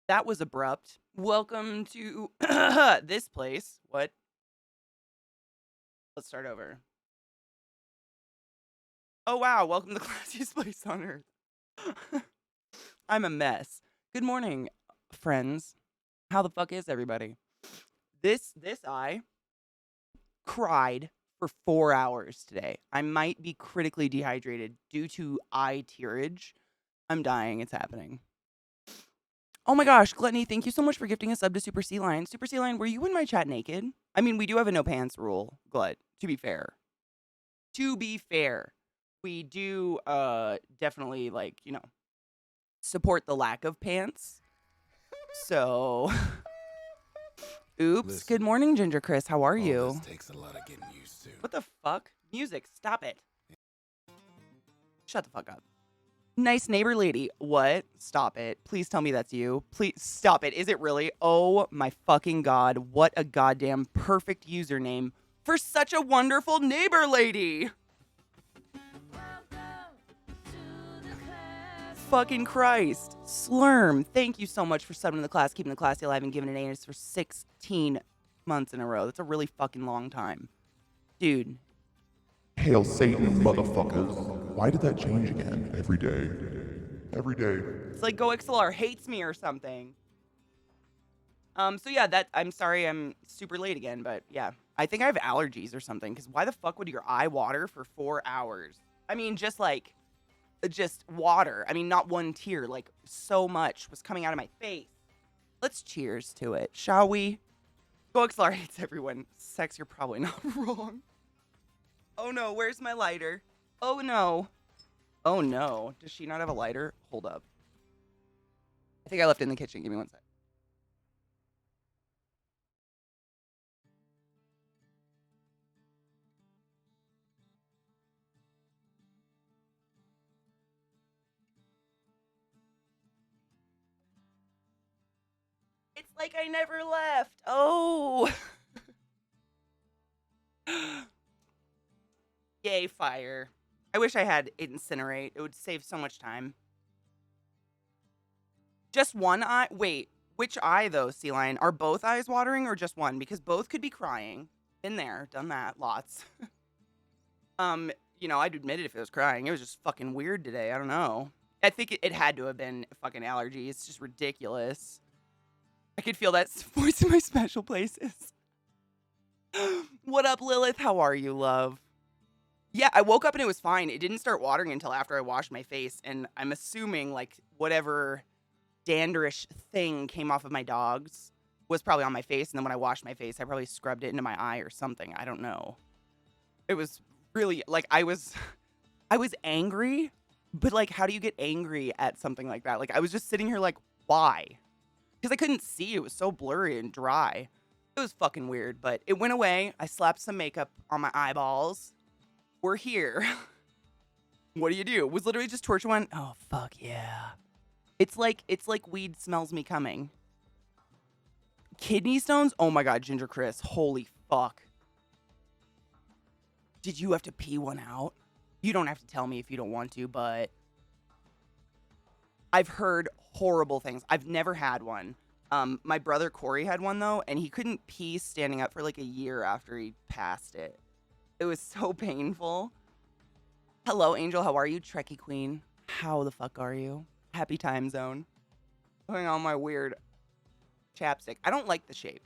That was abrupt. Welcome to this place. What? Let's start over. Oh, wow. Welcome to the classiest place on earth. I'm a mess. Good morning, friends. How the fuck is everybody? I cried for 4 hours today. I might be critically dehydrated due to eye tearage. I'm dying. It's happening. Oh my gosh, Gluttony, thank you so much for gifting a sub to Super Sea Lion. Super Sea Lion, were you in my chat naked? I mean, we do have a no pants rule, Glut, to be fair. To be fair, we do definitely, like, support the lack of pants. So, oops. Listen, good morning, Ginger Chris. How are you? This takes a lot of getting used to. What the fuck? Music, stop it. Shut the fuck up. Nice neighbor lady. What? Stop it. Please tell me that's you. Please stop it. Is it really? Oh my fucking God. What a goddamn perfect username for such a wonderful neighbor lady. Fucking Christ. Slurm, thank you so much for subbing to the class, keeping the classy alive, and giving it A's for 16 months in a row. That's a really fucking long time. Dude. Hail Satan, motherfuckers. Why did that change again? Every day. Every day. It's like GoXLR hates me or something. So yeah, I'm sorry I'm super late again, but yeah. I think I have allergies or something, because why the fuck would your eye water for 4 hours? I mean, just water. I mean, not one tear, like so much was coming out of my face. Let's cheers to it, shall we? GoXLR hates everyone. Sex, you're probably not wrong. Oh no, where's my lighter? Oh no. Oh no. Does she not have a lighter? Hold up. I think I left it in the kitchen. Give me one sec. It's like I never left. Oh. Yay, fire. I wish I had incinerate. It would save so much time. Just one eye? Wait, which eye though, Sea Lion? Are both eyes watering or just one? Because both could be crying. Been there, done that, lots. I'd admit it if it was crying. It was just fucking weird today. I don't know. I think it had to have been fucking allergy. It's just ridiculous. I could feel that voice in my special places. What up, Lilith? How are you, love? Yeah, I woke up and it was fine. It didn't start watering until after I washed my face. And I'm assuming, like, whatever danderish thing came off of my dogs was probably on my face. And then when I washed my face, I probably scrubbed it into my eye or something. I don't know. It was really, like, I was angry. But, like, how do you get angry at something like that? Like, I was just sitting here like, why? Because I couldn't see. It was so blurry and dry. It was fucking weird, but it went away. I slapped some makeup on my eyeballs. We're here. What do? It was literally just torture one. Oh, fuck yeah. It's like weed smells me coming. Kidney stones? Oh my God, Ginger Chris. Holy fuck. Did you have to pee one out? You don't have to tell me if you don't want to, but I've heard horrible things. I've never had one. My brother Corey had one though, and he couldn't pee standing up for like a year after he passed it. It was so painful. Hello, Angel. How are you? Trekkie Queen. How the fuck are you? Happy time zone. Putting on my weird chapstick. I don't like the shape.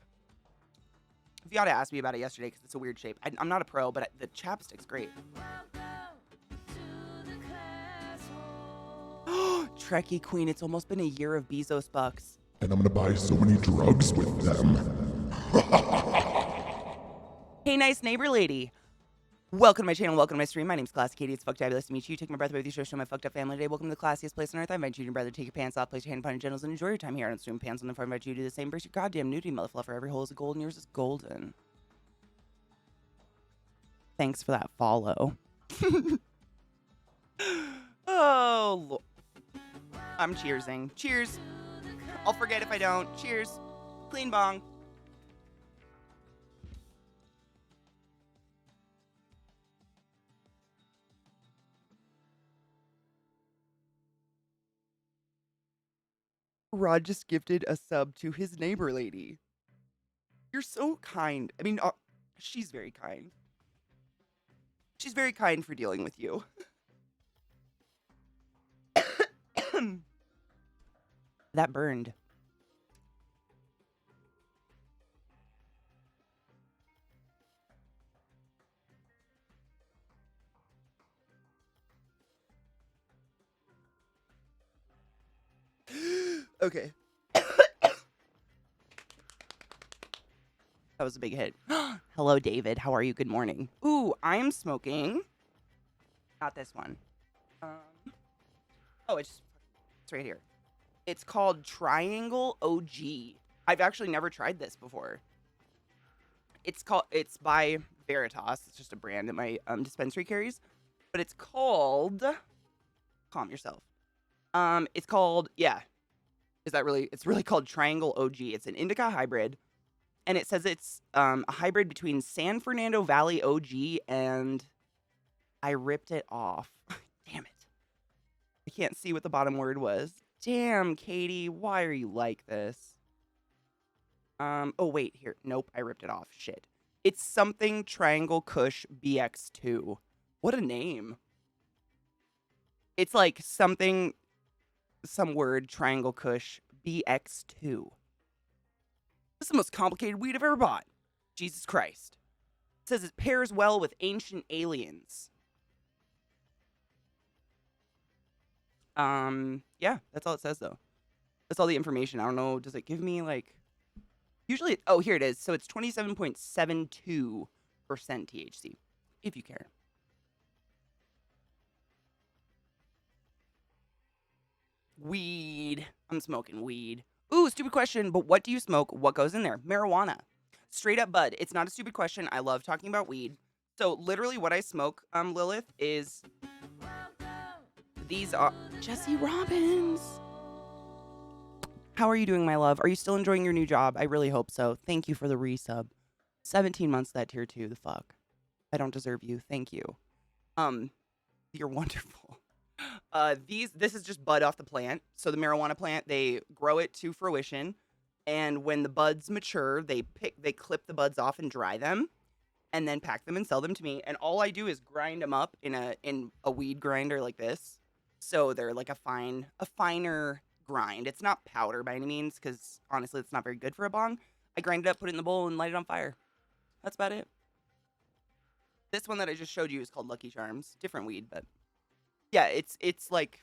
If you ought to ask me about it yesterday, because it's a weird shape. I'm not a pro, but the chapstick's great. Trekkie Queen. It's almost been a year of Bezos bucks. And I'm gonna buy so many drugs with them. Hey, nice neighbor lady. Welcome to my channel, welcome to my stream. My name's ClassyKatie. It's fucktabulous to meet you. Take my breath away with you, show my fucked up family today. Welcome to the classiest place on earth. I invite you and your brother to take your pants off, place your hand upon your genitals, and enjoy your time here on stream. Pants on the front. I invite you to do the same. Embrace your goddamn nudity, mother fluffer. Every hole is a gold, and yours is golden. Thanks for that follow. Oh, Lord. I'm cheersing. Cheers. I'll forget if I don't. Cheers. Clean bong. Rod just gifted a sub to his neighbor lady. You're so kind. I mean, she's very kind. She's very kind for dealing with you. That burned. Okay. That was a big hit. Hello, David. How are you? Good morning. Ooh, I'm smoking. Not this one. Oh, it's right here. It's called Triangle OG. I've actually never tried this before. It's by Veritas. It's just a brand that my dispensary carries. But it's called, calm yourself. It's called, yeah. It's really called Triangle OG. It's an indica hybrid. And it says it's a hybrid between San Fernando Valley OG and I ripped it off. Damn it. I can't see what the bottom word was. Damn, Katie, why are you like this? Oh, wait, here. Nope, I ripped it off. Shit. It's something Triangle Kush BX2. What a name. It's like some word Triangle Kush BX2. This is the most complicated weed I've ever bought. Jesus Christ. It says it pairs well with Ancient Aliens. Yeah, that's all it says, though. That's all the information. I don't know. Does it give me, like... Usually... Oh, here it is. So it's 27.72% THC, if you care. Weed. I'm smoking weed. Ooh, stupid question, but what do you smoke? What goes in there? Marijuana. Straight up bud. It's not a stupid question. I love talking about weed. So literally what I smoke, Lilith, is... These are... Jesse Robbins. How are you doing, my love? Are you still enjoying your new job? I really hope so. Thank you for the resub. 17 months that tier 2. The fuck? I don't deserve you. Thank you. You're wonderful. This is just bud off the plant. So the marijuana plant, they grow it to fruition, and when the buds mature, they clip the buds off and dry them, and then pack them and sell them to me. And all I do is grind them up in a weed grinder like this, so they're like a finer grind. It's not powder by any means, because honestly, it's not very good for a bong. I grind it up, put it in the bowl, and light it on fire. That's about it. This one that I just showed you is called Lucky Charms. Different weed, but yeah, it's like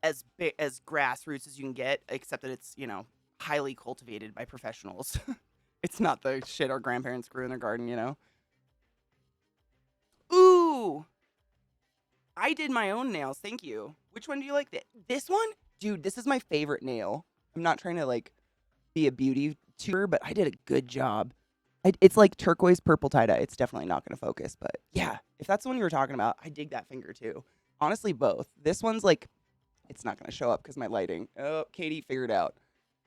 as big as grassroots as you can get, except that it's, you know, highly cultivated by professionals. It's not the shit our grandparents grew in their garden, you know. Ooh, I did my own nails. Thank you. Which one do you like? This one? Dude, this is my favorite nail. I'm not trying to, like, be a beauty tuber, but I did a good job. It's like turquoise purple tie-dye. It's definitely not going to focus, but yeah, if that's the one you were talking about, I dig that finger too. Honestly, both. This one's like, it's not going to show up because my lighting. Oh, Katie figured out.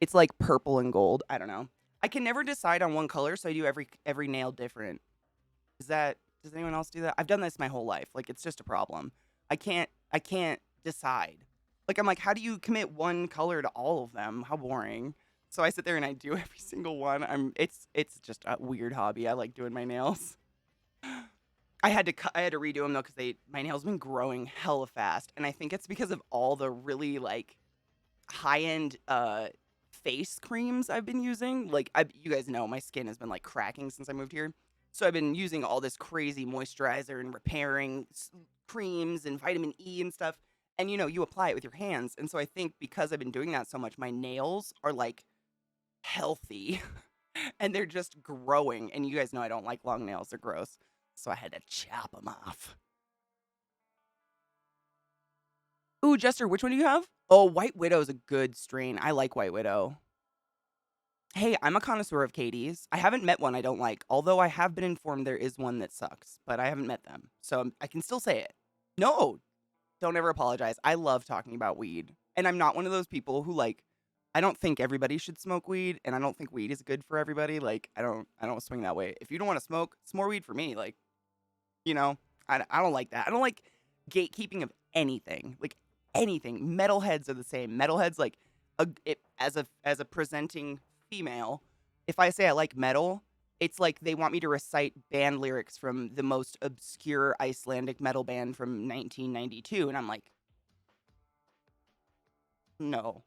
It's like purple and gold. I don't know. I can never decide on one color, so I do every nail different. Does anyone else do that? I've done this my whole life. Like, it's just a problem. I can't decide. Like, I'm like, how do you commit one color to all of them? How boring. So I sit there and I do every single one. It's just a weird hobby. I like doing my nails. I had to redo them though because my nails have been growing hella fast, and I think it's because of all the really like high end face creams I've been using. Like you guys know, my skin has been like cracking since I moved here, so I've been using all this crazy moisturizer and repairing creams and vitamin E and stuff. And you know, you apply it with your hands, and so I think because I've been doing that so much, my nails are like healthy and they're just growing. And you guys know I don't like long nails, they're gross, so I had to chop them off. Ooh, Jester, which one do you have? Oh, White Widow is a good strain. I like White Widow. Hey, I'm a connoisseur of Katie's. I haven't met one I don't like, although I have been informed there is one that sucks, but I haven't met them, so I can still say it. No, don't ever apologize. I love talking about weed, and I'm not one of those people who like, I don't think everybody should smoke weed, and I don't think weed is good for everybody. Like, I don't swing that way. If you don't want to smoke, it's more weed for me. Like, you know, I don't like that. I don't like gatekeeping of anything. Like, anything. Metalheads are the same. Metalheads, like, as a presenting female, if I say I like metal, it's like they want me to recite band lyrics from the most obscure Icelandic metal band from 1992, and I'm like, no,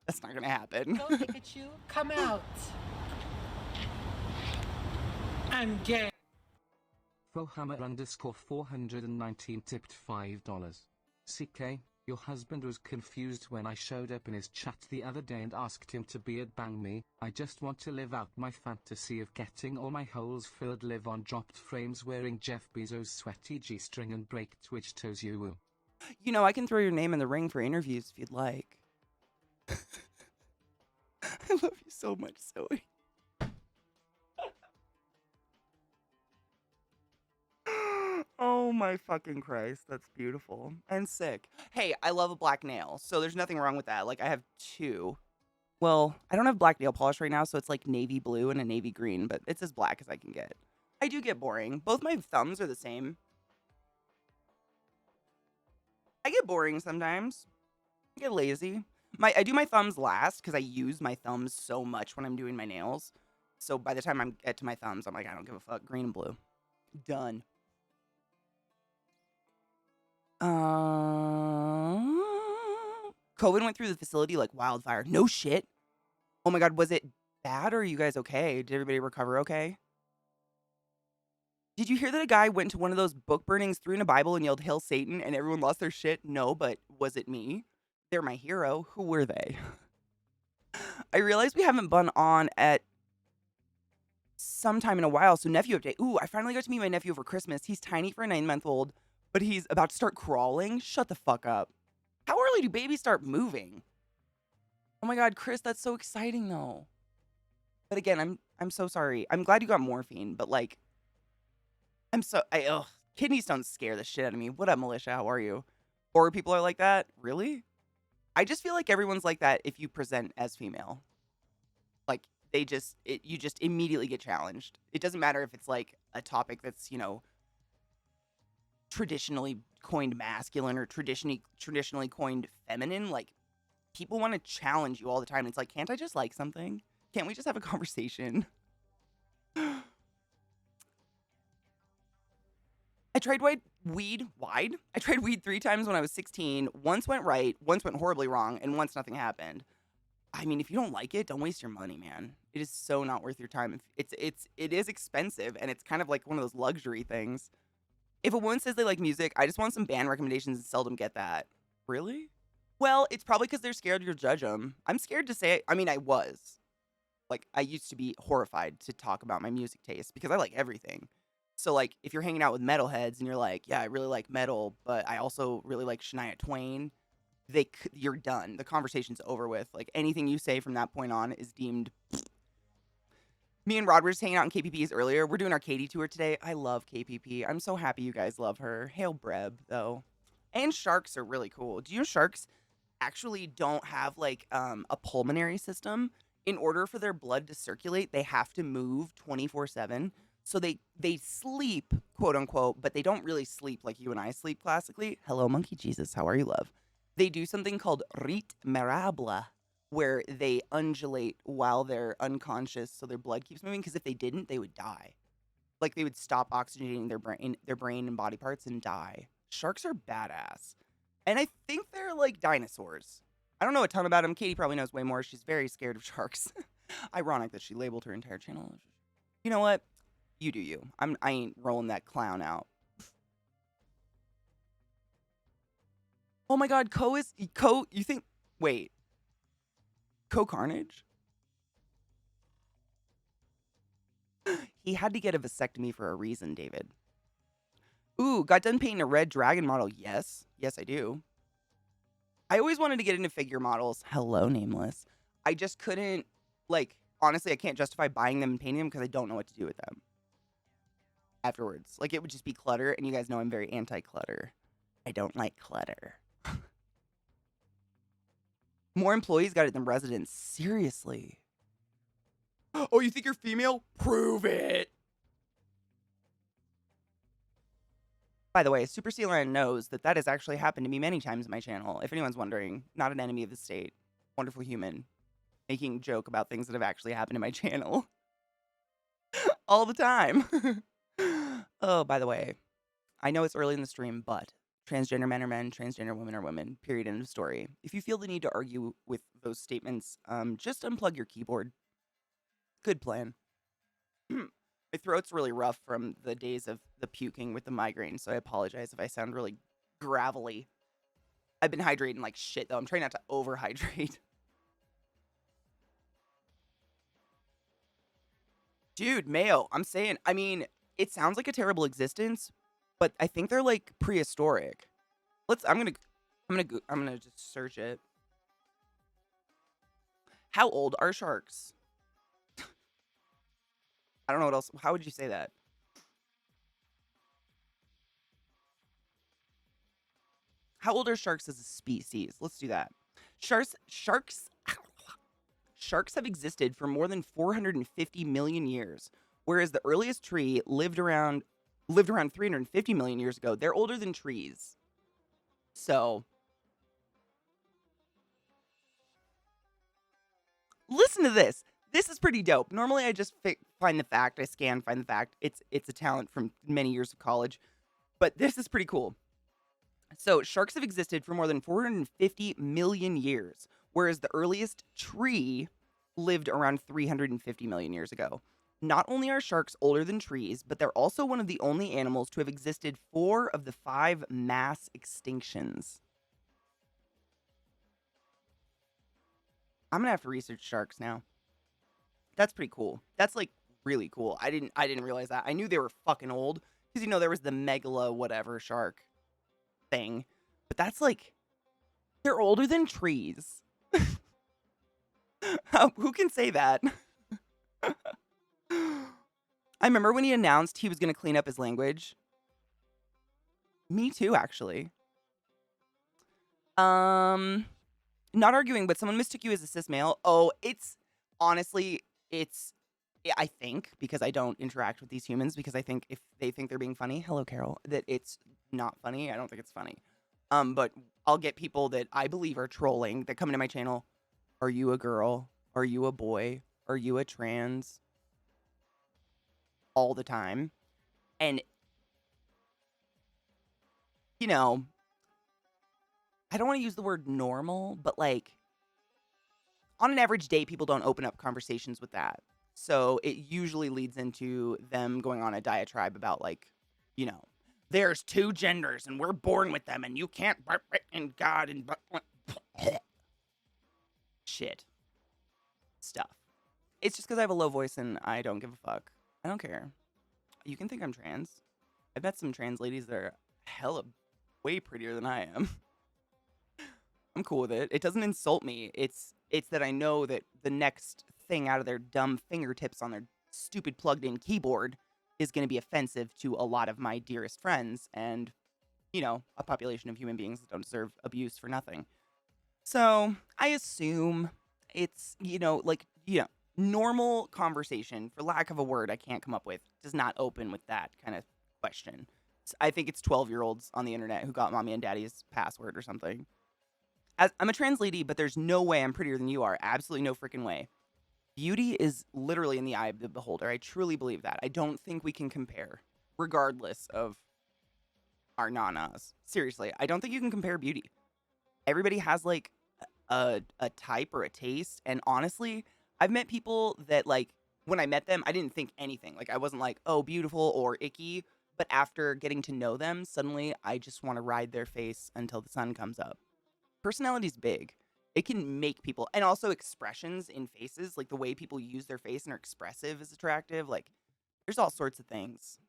that's not gonna happen. Don't look at you. Come out. I'm gay. Fohammer_419 tipped $5. CK, your husband was confused when I showed up in his chat the other day and asked him to beard bang me. I just want to live out my fantasy of getting all my holes filled, live on dropped frames wearing Jeff Bezos' sweaty G-string and break Twitch toes you woo. You know, I can throw your name in the ring for interviews if you'd like. I love you so much, Zoe. Oh my fucking Christ, that's beautiful and sick. Hey, I love a black nail, so there's nothing wrong with that. Like, I have two. Well, I don't have black nail polish right now, so it's like navy blue and a navy green, but it's as black as I can get. I do get boring. Both my thumbs are the same. I get boring sometimes. I get lazy. I do my thumbs last because I use my thumbs so much when I'm doing my nails. So by the time I get to my thumbs, I'm like, I don't give a fuck. Green and blue. Done. COVID went through the facility like wildfire. No shit. Oh my God, was it bad or are you guys okay? Did everybody recover okay? Did you hear that a guy went to one of those book burnings, threw in a Bible, and yelled, "Hail Satan," and everyone lost their shit? No, but was it me? They're my hero. Who were they? I realized we haven't been on at some time in a while, so nephew update. Ooh, I finally got to meet my nephew over Christmas. He's tiny for a 9-month-old, but he's about to start crawling. Shut the fuck up. How early do babies start moving? Oh my God, Chris, that's so exciting though. But again, I'm so sorry. I'm glad you got morphine, but like, kidney stones scare the shit out of me. What up, Militia? How are you? Or people are like that? Really? I just feel like everyone's like that if you present as female. Like, you just immediately get challenged. It doesn't matter if it's like a topic that's, traditionally coined masculine or traditionally coined feminine. Like, people want to challenge you all the time. It's like, can't I just like something? Can't we just have a conversation? I tried weed. I tried weed 3 times when I was 16. Once went right, once went horribly wrong, and once nothing happened. I mean, if you don't like it, don't waste your money, man. It is so not worth your time. It is expensive, and it's kind of like one of those luxury things. If a woman says they like music, I just want some band recommendations and seldom get that. Really? Well, it's probably because they're scared you'll judge them. I'm scared to say it. I mean, I was. Like, I used to be horrified to talk about my music taste because I like everything. So, like, if you're hanging out with metalheads and you're like, yeah, I really like metal, but I also really like Shania Twain, you're done. The conversation's over with. Like, anything you say from that point on is deemed. Me and Rod were just hanging out in KPP's earlier. We're doing our Katie tour today. I love KPP. I'm so happy you guys love her. Hail Breb, though. And sharks are really cool. Do you know sharks actually don't have, like, a pulmonary system? In order for their blood to circulate, they have to move 24/7. So they sleep, quote unquote, but they don't really sleep like you and I sleep classically. Hello, Monkey Jesus. How are you, love? They do something called rythme, where they undulate while they're unconscious so their blood keeps moving. Because if they didn't, they would die. Like, they would stop oxygenating their brain and body parts and die. Sharks are badass. And I think they're like dinosaurs. I don't know a ton about them. Katie probably knows way more. She's very scared of sharks. Ironic that she labeled her entire channel. You know what? You do you. I ain't rolling that clown out. Oh my God, you think, wait. Carnage? He had to get a vasectomy for a reason, David. Ooh, got done painting a red dragon model. Yes. Yes, I do. I always wanted to get into figure models. Hello, Nameless. I just couldn't, like, honestly, I can't justify buying them and painting them because I don't know what to do with them afterwards. Like, it would just be clutter, and you guys know I'm very anti-clutter. I don't like clutter. More employees got it than residents. Seriously. Oh, you think you're female? Prove it. By the way, Super Sealand knows that has actually happened to me many times in my channel. If anyone's wondering, not an enemy of the state. wonderful human making joke about things that have actually happened in my channel all the time. Oh, by the way, I know it's early in the stream, but transgender men are men, transgender women are women, period, end of story. If you feel the need to argue with those statements, just unplug your keyboard. Good plan. My throat's really rough from the days of the puking with the migraine, so I apologize if I sound really gravelly. I've been hydrating like shit, though. I'm trying not to overhydrate. Dude, Mayo, I'm saying, I mean, it sounds like a terrible existence, but I think they're like prehistoric. I'm gonna just search it. How old are sharks? I don't know what else. How would you say that? How old are sharks as a species? Let's do that. Sharks have existed for more than 450 million years, whereas the earliest tree lived around 350 million years ago. They're older than trees. So, listen to this. This is pretty dope. Normally, I just find the fact. I find the fact. It's a talent from many years of college, but this is pretty cool. So, sharks have existed for more than 450 million years, whereas the earliest tree lived around 350 million years ago. Not only are sharks older than trees, but they're also one of the only animals to have existed 4 of the 5 mass extinctions. I'm gonna have to research sharks now. That's pretty cool. That's like really cool. I didn't realize that. I knew they were fucking old because there was the megala whatever shark thing, but that's like they're older than trees. Who can say that? I remember when he announced he was going to clean up his language. Me too, actually. Not arguing, but someone mistook you as a cis male. Oh, honestly, I think, because I don't interact with these humans, because I think if they think they're being funny, hello, Carol, that it's not funny. I don't think it's funny. But I'll get people that I believe are trolling that come into my channel. Are you a girl? Are you a boy? Are you a trans? All the time. And, I don't want to use the word normal, but like, on an average day, people don't open up conversations with that. So it usually leads into them going on a diatribe about like, there's 2 genders and we're born with them and you can't, and God, and shit. Stuff. It's just because I have a low voice and I don't give a fuck. I don't care. You can think I'm trans. I've met some trans ladies that are hella way prettier than I am. I'm cool with it. It doesn't insult me. It's that I know that the next thing out of their dumb fingertips on their stupid plugged-in keyboard is going to be offensive to a lot of my dearest friends and, a population of human beings that don't deserve abuse for nothing. So, I assume it's, normal conversation, for lack of a word I can't come up with, does not open with that kind of question. I think it's 12-year-olds on the internet who got mommy and daddy's password or something. I'm a trans lady, but there's no way I'm prettier than you are. Absolutely no freaking way. Beauty is literally in the eye of the beholder. I truly believe that. I don't think we can compare, regardless of our nanas. Seriously, I don't think you can compare beauty. Everybody has like a type or a taste, and honestly, I've met people that like when I met them, I didn't think anything. Like I wasn't like, oh, beautiful or icky. But after getting to know them, suddenly I just want to ride their face until the sun comes up. Personality's big. It can make people, and also expressions in faces, like the way people use their face and are expressive is attractive. Like, there's all sorts of things.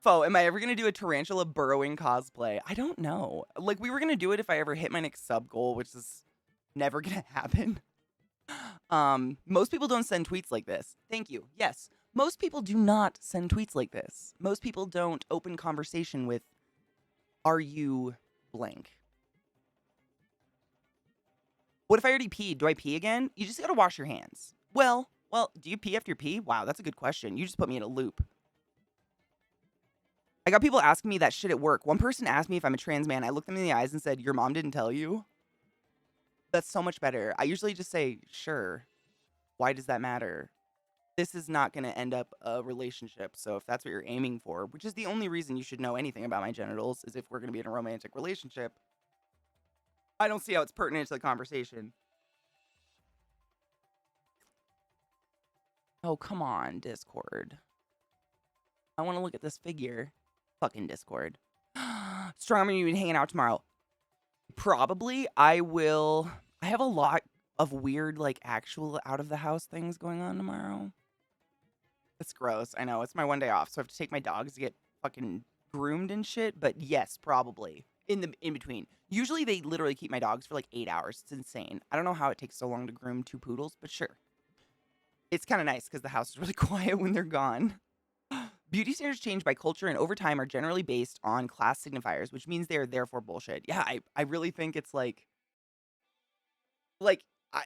Fo, am I ever going to do a tarantula burrowing cosplay? I don't know. Like, we were going to do it if I ever hit my next sub goal, which is never going to happen. Most people don't send tweets like this. Thank you. Yes. Most people do not send tweets like this. Most people don't open conversation with, are you blank? What if I already peed? Do I pee again? You just gotta wash your hands. Well, do you pee after you pee? Wow, that's a good question. You just put me in a loop. I got people asking me that shit at work. One person asked me if I'm a trans man. I looked them in the eyes and said, "Your mom didn't tell you?" That's so much better. I usually just say, "Sure. Why does that matter? This is not going to end up a relationship. So if that's what you're aiming for, which is the only reason you should know anything about my genitals, is if we're going to be in a romantic relationship, I don't see how it's pertinent to the conversation." Oh, come on, Discord. I want to look at this figure. Fucking Discord. Strong, are you hanging out tomorrow? Probably. I will. I have a lot of weird, like, actual out of the house things going on tomorrow. It's gross. I know. It's my one day off, so I have to take my dogs to get fucking groomed and shit. But yes, probably. In between. Usually they literally keep my dogs for like 8 hours. It's insane. I don't know how it takes so long to groom 2 poodles, but sure. It's kind of nice because the house is really quiet when they're gone. Beauty standards change by culture and over time are generally based on class signifiers, which means they are therefore bullshit. Yeah, I really think it's like,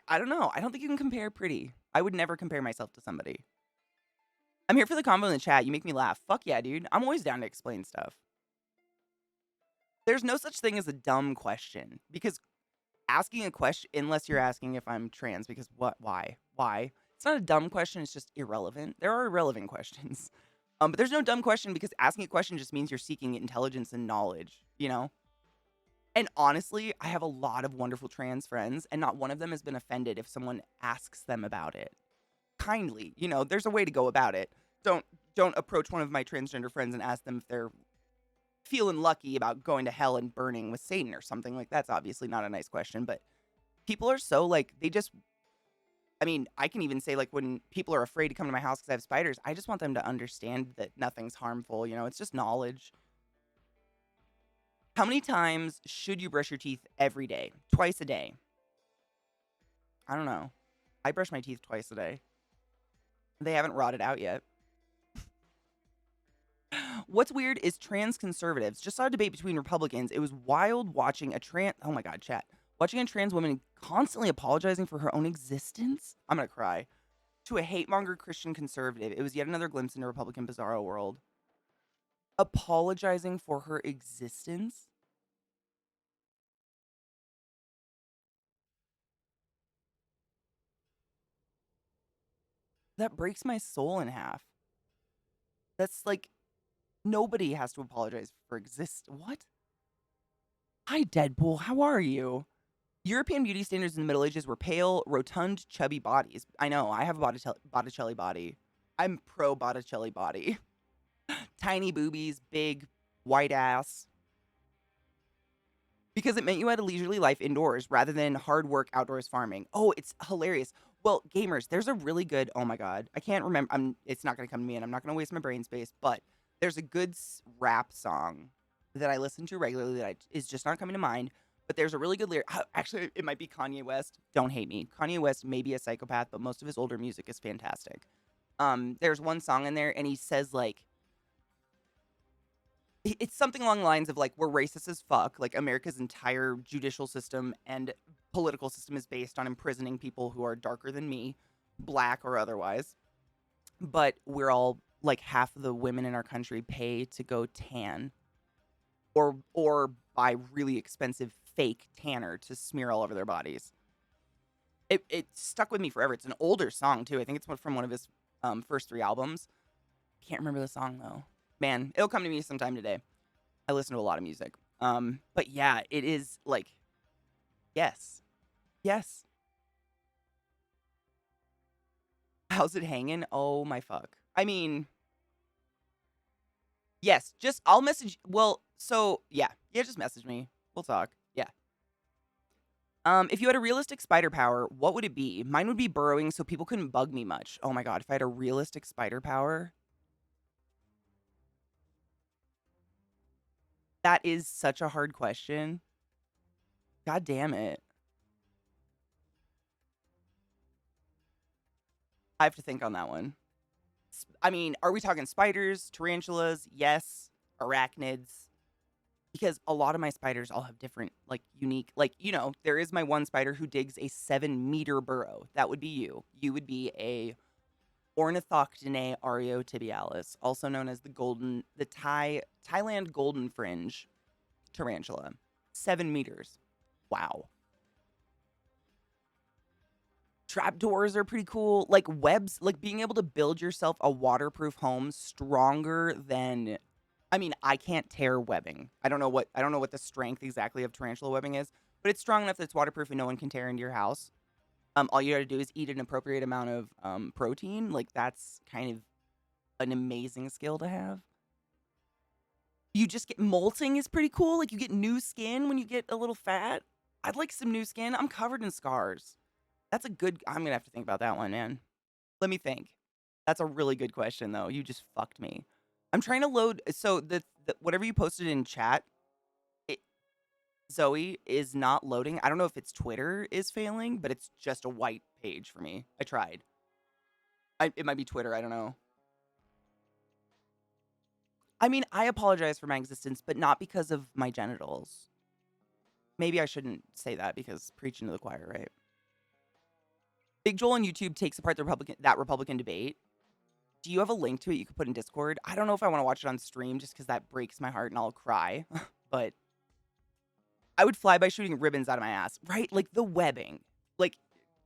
I don't know. I don't think you can compare pretty. I would never compare myself to somebody. I'm here for the convo in the chat. You make me laugh. Fuck yeah, dude. I'm always down to explain stuff. There's no such thing as a dumb question because asking a question, unless you're asking if I'm trans, because what, why? It's not a dumb question. It's just irrelevant. There are irrelevant questions. But there's no dumb question because asking a question just means you're seeking intelligence and knowledge, you know? And honestly, I have a lot of wonderful trans friends, and not one of them has been offended if someone asks them about it. Kindly, you know, there's a way to go about it. Don't approach one of my transgender friends and ask them if they're feeling lucky about going to hell and burning with Satan or something. Like, that's obviously not a nice question, but people are so, like, they just, I mean, I can even say, like, when people are afraid to come to my house because I have spiders, I just want them to understand that nothing's harmful, you know? It's just knowledge. How many times should you brush your teeth every day? Twice a day. I don't know. I brush my teeth twice a day. They haven't rotted out yet. What's weird is trans conservatives. Just saw a debate between Republicans. It was wild watching a oh my God, chat. Watching a trans woman constantly apologizing for her own existence. I'm going to cry. To a hate monger Christian conservative. It was yet another glimpse into Republican bizarro world. Apologizing for her existence? That breaks my soul in half. That's like, nobody has to apologize for what? Hi, Deadpool. How are you? European beauty standards in the Middle Ages were pale, rotund, chubby bodies. I know. I have a Botticelli body. I'm pro Botticelli body. Tiny boobies, big, white ass. Because it meant you had a leisurely life indoors rather than hard work outdoors farming. Oh, it's hilarious. Well, gamers, there's a really good, oh my God, I can't remember. It's not going to come to me and I'm not going to waste my brain space, but there's a good rap song that I listen to regularly that is just not coming to mind. But there's a really good lyric. Actually, it might be Kanye West. Don't hate me. Kanye West may be a psychopath, but most of his older music is fantastic. There's one song in there and he says like, it's something along the lines of like, we're racist as fuck. Like America's entire judicial system and political system is based on imprisoning people who are darker than me, black or otherwise. But we're all like half of the women in our country pay to go tan or buy really expensive fake tanner to smear all over their bodies. It stuck with me forever. It's an older song too. I think it's from one of his first 3 albums. Can't remember the song though. Man, it'll come to me sometime today. I listen to a lot of music. But yeah, it is like, yes. How's it hanging? Oh my fuck. I mean, yes, I'll message. Well, so yeah, just message me. We'll talk. Yeah. If you had a realistic spider power, what would it be? Mine would be burrowing so people couldn't bug me much. Oh my God, if I had a realistic spider power. That is such a hard question. God damn it. I have to think on that one. I mean, are we talking spiders, tarantulas? Yes. Arachnids? Because a lot of my spiders all have different, like, unique, like, you know, there is my one spider who digs a 7-meter burrow. That would be you. You would be a Ornithoctinae ariotibialis, also known as the Thailand golden fringe tarantula. 7 meters. Wow. Trapdoors are pretty cool. Like webs, like being able to build yourself a waterproof home stronger than, I mean, I can't tear webbing. I don't know what the strength exactly of tarantula webbing is, but it's strong enough that it's waterproof and no one can tear into your house. All you got to do is eat an appropriate amount of protein. Like that's kind of an amazing skill to have. You just get molting is pretty cool. Like you get new skin when you get a little fat. I'd like some new skin. I'm covered in scars. That's a good. I'm gonna have to think about that one, man. Let me think. That's a really good question, though. You just fucked me. I'm trying to load. So the whatever you posted in chat, it, Zoe, is not loading. I don't know if it's Twitter is failing, but it's just a white page for me. I tried. It might be Twitter. I don't know. I mean, I apologize for my existence, but not because of my genitals. Maybe I shouldn't say that because preaching to the choir, right? Big Joel on YouTube takes apart that Republican debate. Do you have a link to it you could put in Discord? I don't know if I want to watch it on stream just because that breaks my heart and I'll cry. But I would fly by shooting ribbons out of my ass, right? Like the webbing. Like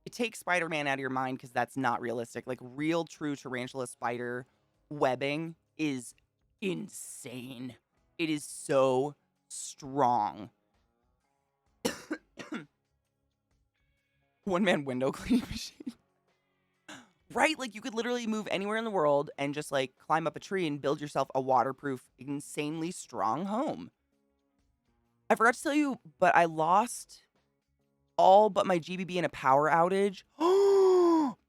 it takes Spider-Man out of your mind because that's not realistic. Like real, true tarantula spider webbing is insane. It is so strong. One-man window cleaning machine. Right? Like, you could literally move anywhere in the world and just, like, climb up a tree and build yourself a waterproof, insanely strong home. I forgot to tell you, but I lost all but my GBB in a power outage.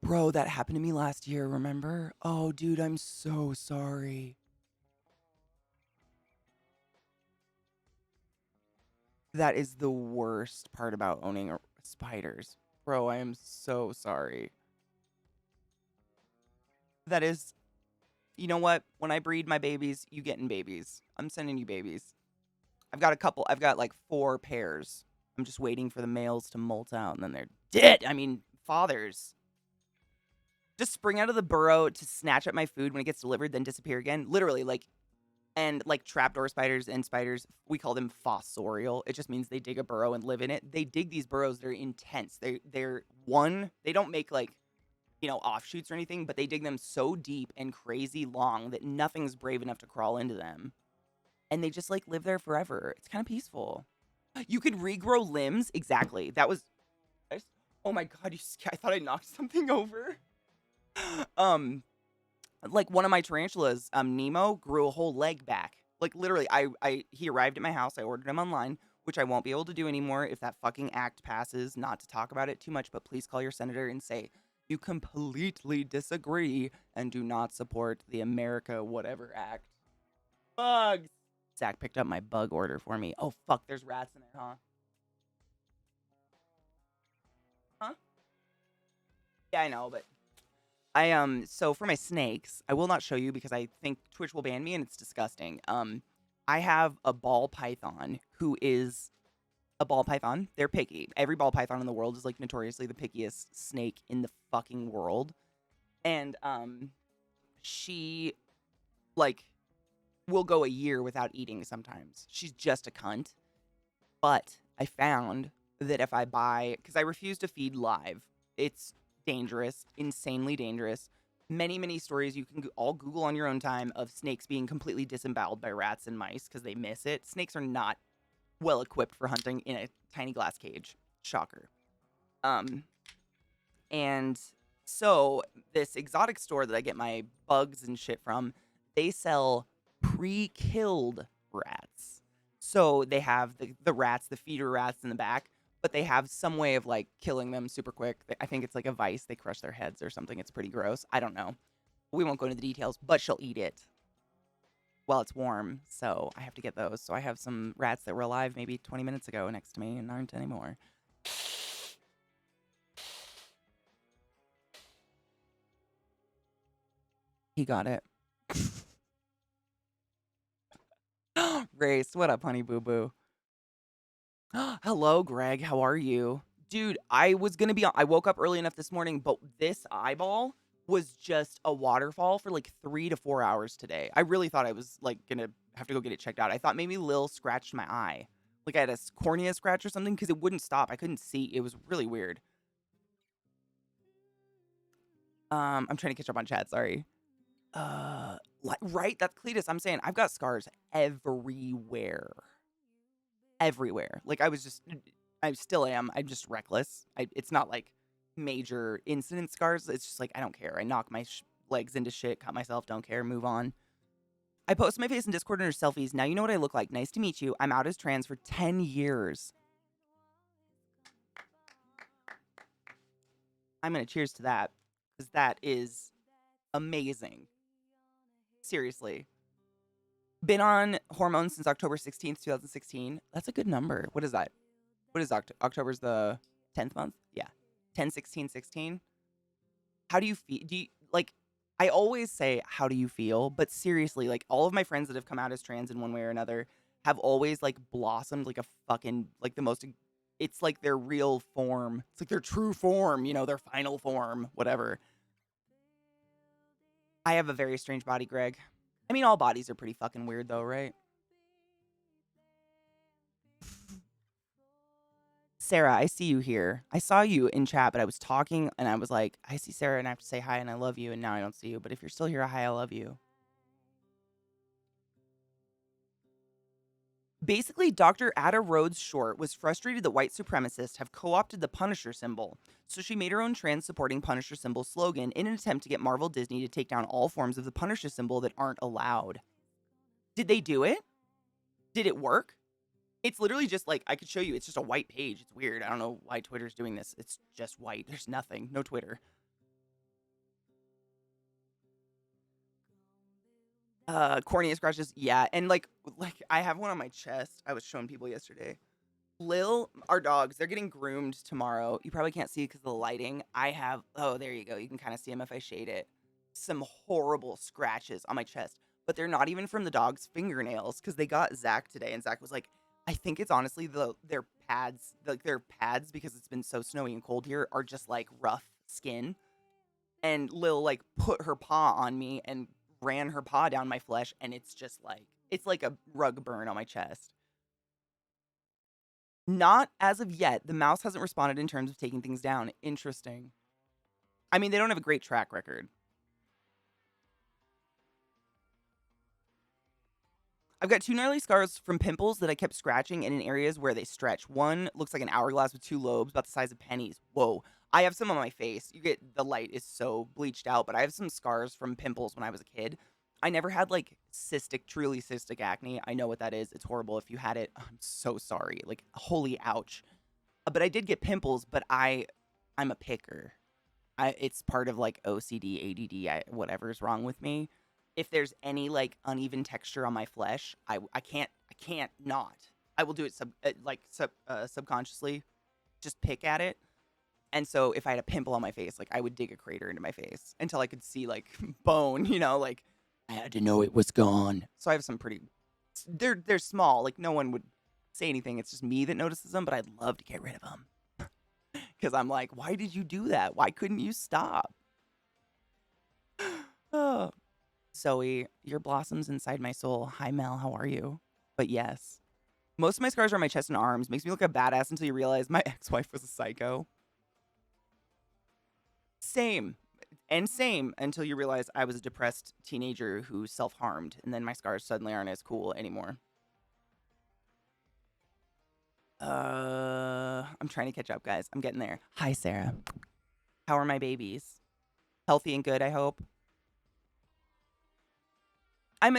Bro, that happened to me last year, remember? Oh, dude, I'm so sorry. That is the worst part about owning spiders. Bro, I am so sorry. That is, you know what? When I breed my babies, you getting babies. I'm sending you babies. I've got like 4 pairs. I'm just waiting for the males to molt out and then they're dead. I mean, fathers. Just spring out of the burrow to snatch up my food when it gets delivered, then disappear again. Literally, like, and like trapdoor spiders and spiders, we call them fossorial. It just means they dig a burrow and live in it. They dig these burrows. They're intense. They don't make like, you know, offshoots or anything, but they dig them so deep and crazy long that nothing's brave enough to crawl into them. And they just like live there forever. It's kind of peaceful. You could regrow limbs. Exactly. That was, oh my God, I thought I knocked something over. Like one of my tarantulas, Nemo, grew a whole leg back. Like literally, he arrived at my house. I ordered him online, which I won't be able to do anymore if that fucking act passes. Not to talk about it too much, but please call your senator and say you completely disagree and do not support the America whatever act. Bugs. Zach picked up my bug order for me. Oh fuck, there's rats in there, huh? Huh? Yeah, I know, but so for my snakes, I will not show you because I think Twitch will ban me and it's disgusting. I have a ball python who is a ball python. They're picky. Every ball python in the world is like notoriously the pickiest snake in the fucking world. And she like will go a year without eating sometimes. She's just a cunt. But I found that if I buy, because I refuse to feed live, it's dangerous, insanely dangerous. Many, many stories you can all Google on your own time of snakes being completely disemboweled by rats and mice because they miss it. Snakes are not well equipped for hunting in a tiny glass cage. Shocker. And so this exotic store that I get my bugs and shit from, they sell pre-killed rats. So they have the rats, the feeder rats in the back, but they have some way of like killing them super quick. I think it's like a vice. They crush their heads or something. It's pretty gross. I don't know. We won't go into the details, but she'll eat it while it's warm. So I have to get those. So I have some rats that were alive maybe 20 minutes ago next to me and aren't anymore. He got it. Race, what up, honey boo boo? Hello, Greg. How are you? Dude, I was going to be on. I woke up early enough this morning, but this eyeball was just a waterfall for like 3 to 4 hours today. I really thought I was like gonna have to go get it checked out. I thought maybe Lil scratched my eye. Like I had a cornea scratch or something because it wouldn't stop. I couldn't see. It was really weird. I'm trying to catch up on chat, sorry. Right, that's Cletus. I'm saying I've got scars everywhere. Everywhere. Like I still am. I'm just reckless. It's not like major incident scars. It's just like I don't care. I knock my legs into shit, cut myself, don't care, move on. I post my face in Discord under selfies. Now you know what I look like. Nice to meet you. I'm out as trans for 10 years. I'm going to cheers to that because that is amazing. Seriously. Been on hormones since October 16th, 2016. That's a good number. What is that? What is October's the 10th month? Yeah. 10, 16, 16. How do you feel? Do you, like, I always say, how do you feel? But seriously, like, all of my friends that have come out as trans in one way or another have always, like, blossomed like a fucking, like, the most, it's like their real form. It's like their true form, you know, their final form, whatever. I have a very strange body, Greg. I mean, all bodies are pretty fucking weird, though, right? Sarah, I see you here. I saw you in chat, but I was talking, and I was like, I see Sarah, and I have to say hi, and I love you, and now I don't see you. But if you're still here, hi, I love you. Basically, Dr. Ada Rhodes Short was frustrated that white supremacists have co-opted the Punisher symbol, so she made her own trans-supporting Punisher symbol slogan in an attempt to get Marvel Disney to take down all forms of the Punisher symbol that aren't allowed. Did they do it? Did it work? It's literally just like, I could show you, it's just a white page. It's weird. I don't know why Twitter's doing this. It's just white. There's nothing. No Twitter. Cornea scratches. Yeah. And like I have one on my chest. I was showing people yesterday. Lil, our dogs, they're getting groomed tomorrow. You probably can't see because of the lighting. I have, oh, there you go. You can kind of see them if I shade it. Some horrible scratches on my chest, but they're not even from the dog's fingernails because they got Zach today. And Zach was like, I think it's honestly their pads, like their pads, because it's been so snowy and cold here, are just like rough skin. And Lil like put her paw on me and ran her paw down my flesh, and it's just like, it's like a rug burn on my chest. Not as of yet. The mouse hasn't responded in terms of taking things down. Interesting. I mean, they don't have a great track record. I've got 2 gnarly scars from pimples that I kept scratching and in areas where they stretch. One looks like an hourglass with 2 lobes about the size of pennies. Whoa. I have some on my face. You get, the light is so bleached out, but I have some scars from pimples when I was a kid. I never had like truly cystic acne. I know what that is. It's horrible. If you had it, I'm so sorry. Like, holy ouch. But I did get pimples, but I'm a picker. It's part of like OCD, ADD, whatever's wrong with me. If there's any like uneven texture on my flesh, I can't not. I will do it subconsciously, just pick at it. And so if I had a pimple on my face, like I would dig a crater into my face until I could see like bone, you know, like I had to know it was gone. So I have some pretty, they're small, like no one would say anything. It's just me that notices them, but I'd love to get rid of them. Because I'm like, why did you do that? Why couldn't you stop? Oh. Zoe, your blossoms inside my soul. Hi, Mel. How are you? But yes, most of my scars are on my chest and arms. Makes me look a badass until you realize my ex-wife was a psycho. Same. And same until you realize I was a depressed teenager who self-harmed. And then my scars suddenly aren't as cool anymore. I'm trying to catch up, guys. I'm getting there. Hi, Sarah. How are my babies? Healthy and good, I hope. I'm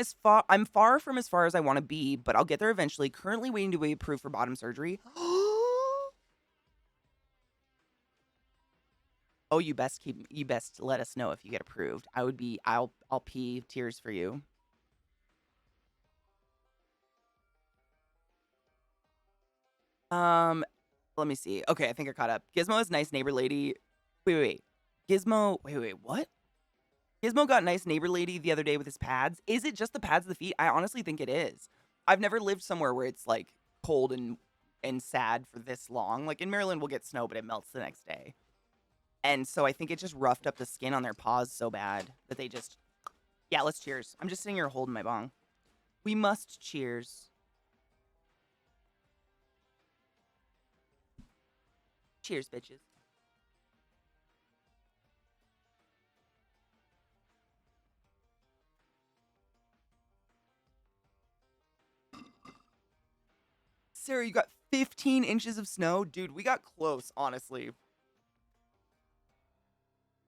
far from as far as I want to be, but I'll get there eventually. Currently waiting to be approved for bottom surgery. Oh, you best let us know if you get approved. I'll pee tears for you. Let me see. Okay, I think I caught up. Gizmo is nice neighbor lady. Wait. Gizmo, wait, what? Gizmo got nice neighbor lady the other day with his pads. Is it just the pads of the feet? I honestly think it is. I've never lived somewhere where it's like cold and sad for this long. Like in Maryland, we'll get snow, but it melts the next day. And so I think it just roughed up the skin on their paws so bad that they just... Yeah, let's cheers. I'm just sitting here holding my bong. We must cheers. Cheers, bitches. Sarah, you got 15 inches of snow? Dude, we got close, honestly.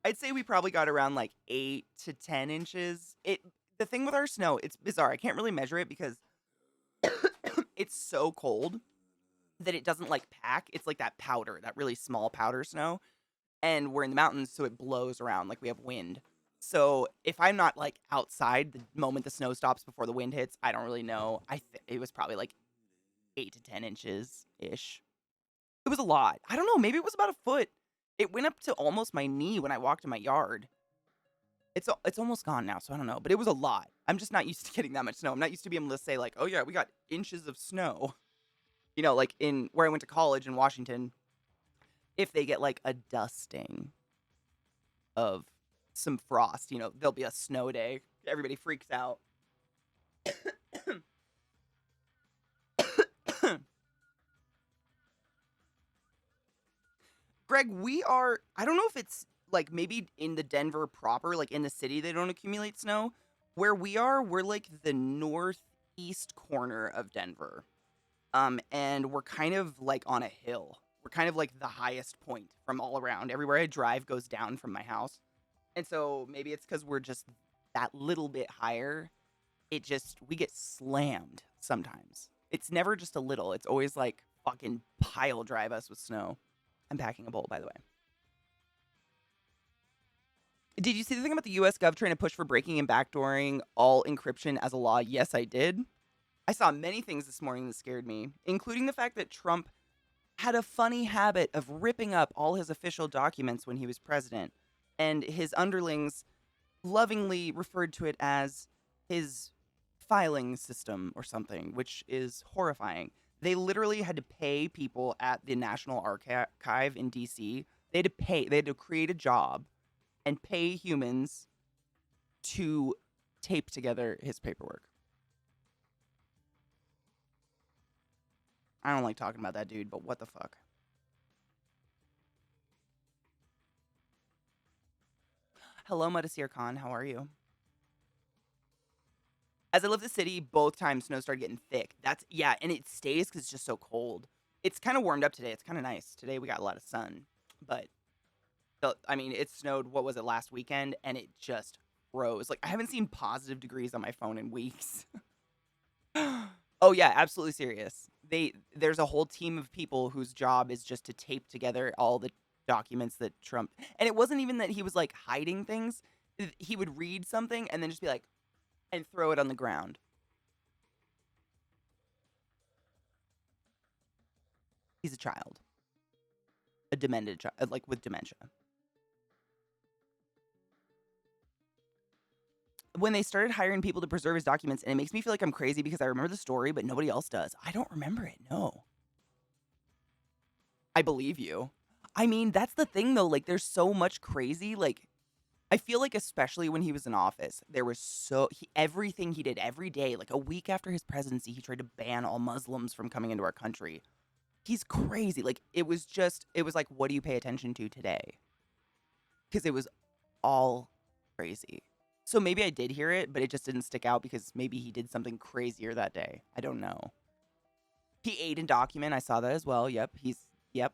I'd say we probably got around like 8 to 10 inches. The thing with our snow, it's bizarre. I can't really measure it because it's so cold that it doesn't like pack. It's like that powder, that really small powder snow. And we're in the mountains, so it blows around like we have wind. So if I'm not like outside the moment the snow stops before the wind hits, I don't really know. It was probably like 8 to 10 inches ish. It was a lot. I don't know. Maybe it was about a foot. It went up to almost my knee when I walked in my yard. It's almost gone now, so I don't know. But it was a lot. I'm just not used to getting that much snow. I'm not used to being able to say like, oh yeah, we got inches of snow. You know, like in where I went to college in Washington, if they get like a dusting of some frost, you know, there'll be a snow day. Everybody freaks out. Greg, I don't know if it's like maybe in the Denver proper, like in the city, they don't accumulate snow. Where we are, we're like the northeast corner of Denver. And we're kind of like on a hill. We're kind of like the highest point from all around. Everywhere I drive goes down from my house. And so maybe it's because we're just that little bit higher. We get slammed sometimes. It's never just a little. It's always like fucking pile drive us with snow. I'm packing a bowl, by the way. Did you see the thing about the US Gov trying to push for breaking and backdooring all encryption as a law? Yes, I did. I saw many things this morning that scared me, including the fact that Trump had a funny habit of ripping up all his official documents when he was president, and his underlings lovingly referred to it as his filing system or something, which is horrifying. They literally had to pay people at the National Archive in DC. They had to create a job and pay humans to tape together his paperwork. I don't like talking about that dude, but what the fuck? Hello, Mudasir Khan. How are you? As I left the city, both times snow started getting thick. And it stays because it's just so cold. It's kind of warmed up today. It's kind of nice. Today we got a lot of sun, but it snowed, what was it, last weekend? And it just froze. Like, I haven't seen positive degrees on my phone in weeks. Oh, yeah, absolutely serious. There's a whole team of people whose job is just to tape together all the documents that Trump... And it wasn't even that he was, like, hiding things. He would read something and then just be like, and throw it on the ground. He's a child. A demented child, like with dementia. When they started hiring people to preserve his documents, and it makes me feel like I'm crazy because I remember the story, but nobody else does. I don't remember it, no. I believe you. I mean, that's the thing, though. Like, there's so much crazy, like... I feel like especially when he was in office, there was everything he did every day, like a week after his presidency, he tried to ban all Muslims from coming into our country. He's crazy. Like, it was like, what do you pay attention to today? Because it was all crazy. So maybe I did hear it, but it just didn't stick out because maybe he did something crazier that day. I don't know. He ate a document. I saw that as well. Yep.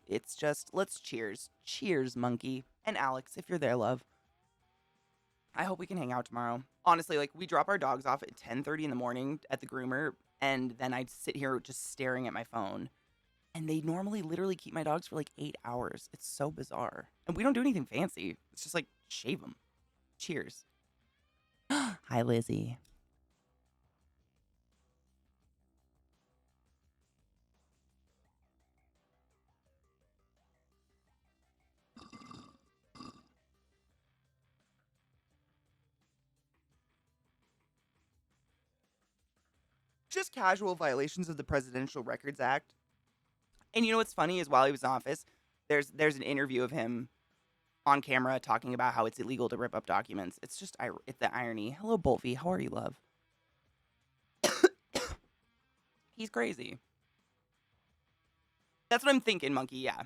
It's just, let's cheers. Cheers, monkey. And Alex, if you're there, love. I hope we can hang out tomorrow. Honestly, like, we drop our dogs off at 10:30 in the morning at the groomer, and then I'd sit here just staring at my phone. And they normally literally keep my dogs for like 8 hours. It's so bizarre. And we don't do anything fancy. It's just like, shave them. Cheers. Hi, Lizzie. Just casual violations of the Presidential Records Act. And you know what's funny is while he was in office, there's an interview of him on camera talking about how it's illegal to rip up documents. It's just, it's the irony. Hello, Boltvie. How are you, love? He's crazy. That's what I'm thinking, Monkey. Yeah.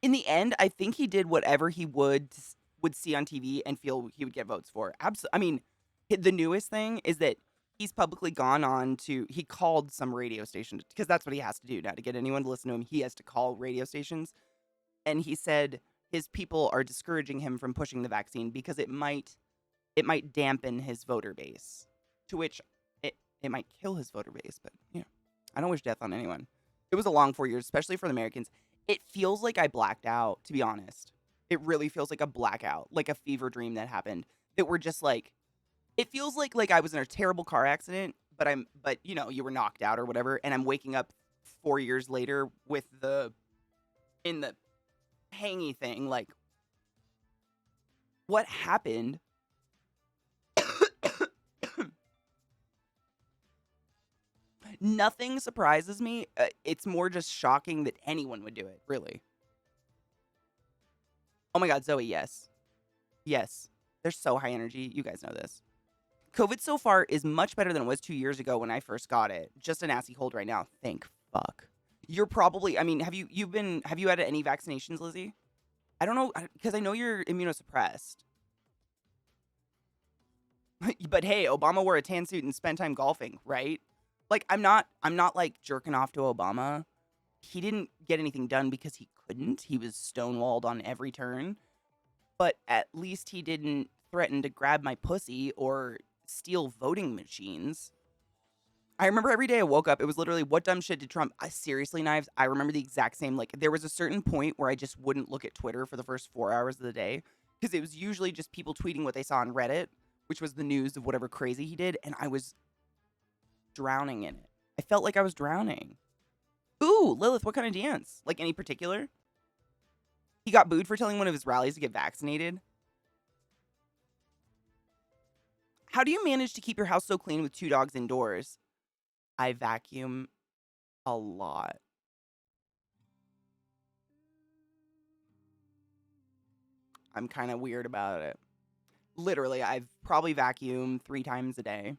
In the end, I think he did whatever he would see on TV and feel he would get votes for. I mean, the newest thing is that he's publicly gone on to, he called some radio station because that's what he has to do now to get anyone to listen to him. He has to call radio stations. And he said his people are discouraging him from pushing the vaccine because it might dampen his voter base, to which it might kill his voter base. But, I don't wish death on anyone. It was a long 4 years, especially for the Americans. It feels like I blacked out, to be honest. It really feels like a blackout, like a fever dream that happened. That we're just like, it feels like I was in a terrible car accident, but you were knocked out or whatever, and I'm waking up 4 years later with in the hangy thing. Like, what happened? Nothing surprises me. It's more just shocking that anyone would do it, really. Oh my God, Zoe, yes. Yes. They're so high energy. You guys know this. COVID so far is much better than it was 2 years ago when I first got it. Just an assy cold right now. Thank fuck. You're probably, I mean, have you had any vaccinations, Lizzie? I don't know, because I know you're immunosuppressed. But hey, Obama wore a tan suit and spent time golfing, right? Like, I'm not like jerking off to Obama. He didn't get anything done because he couldn't. He was stonewalled on every turn. But at least he didn't threaten to grab my pussy or steal voting machines. I remember every day I woke up, it was literally, what dumb shit did Trump... seriously, Knives, I remember the exact same. Like, there was a certain point where I just wouldn't look at Twitter for the first 4 hours of the day. Because it was usually just people tweeting what they saw on Reddit, which was the news of whatever crazy he did. And I was drowning in it. I felt like I was drowning. Ooh, Lilith, what kind of dance? Like, any particular? He got booed for telling one of his rallies to get vaccinated. How do you manage to keep your house so clean with 2 dogs indoors? I vacuum a lot. I'm kind of weird about it. Literally, I've probably vacuumed 3 times a day.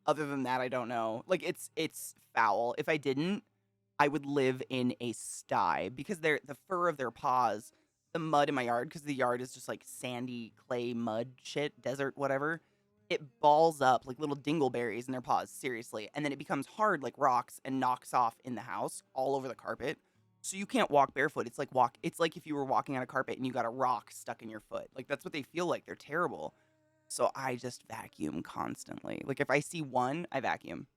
Other than that, I don't know. Like, it's foul. If I didn't, I would live in a sty because the fur of their paws, the mud in my yard, because the yard is just like sandy, clay, mud shit, desert, whatever. It balls up like little dingleberries in their paws, seriously. And then it becomes hard like rocks and knocks off in the house all over the carpet. So you can't walk barefoot. It's like if you were walking on a carpet and you got a rock stuck in your foot. Like, that's what they feel like. They're terrible. So I just vacuum constantly. Like, if I see one, I vacuum.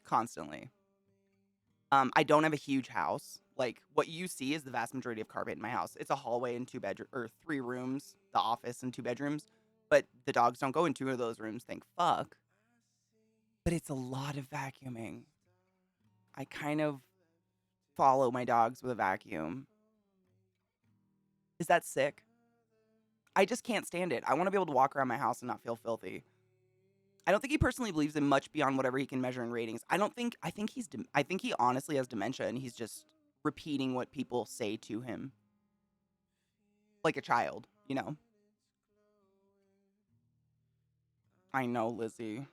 Constantly. I don't have a huge house. Like, what you see is the vast majority of carpet in my house. It's a hallway and 2 bedrooms, or 3 rooms, the office and 2 bedrooms. But the dogs don't go in 2 of those rooms, thank fuck. But it's a lot of vacuuming. I kind of follow my dogs with a vacuum. Is that sick? I just can't stand it. I want to be able to walk around my house and not feel filthy. I don't think he personally believes in much beyond whatever he can measure in ratings. I think he honestly has dementia and he's just repeating what people say to him. Like a child, you know? I know, Lizzie.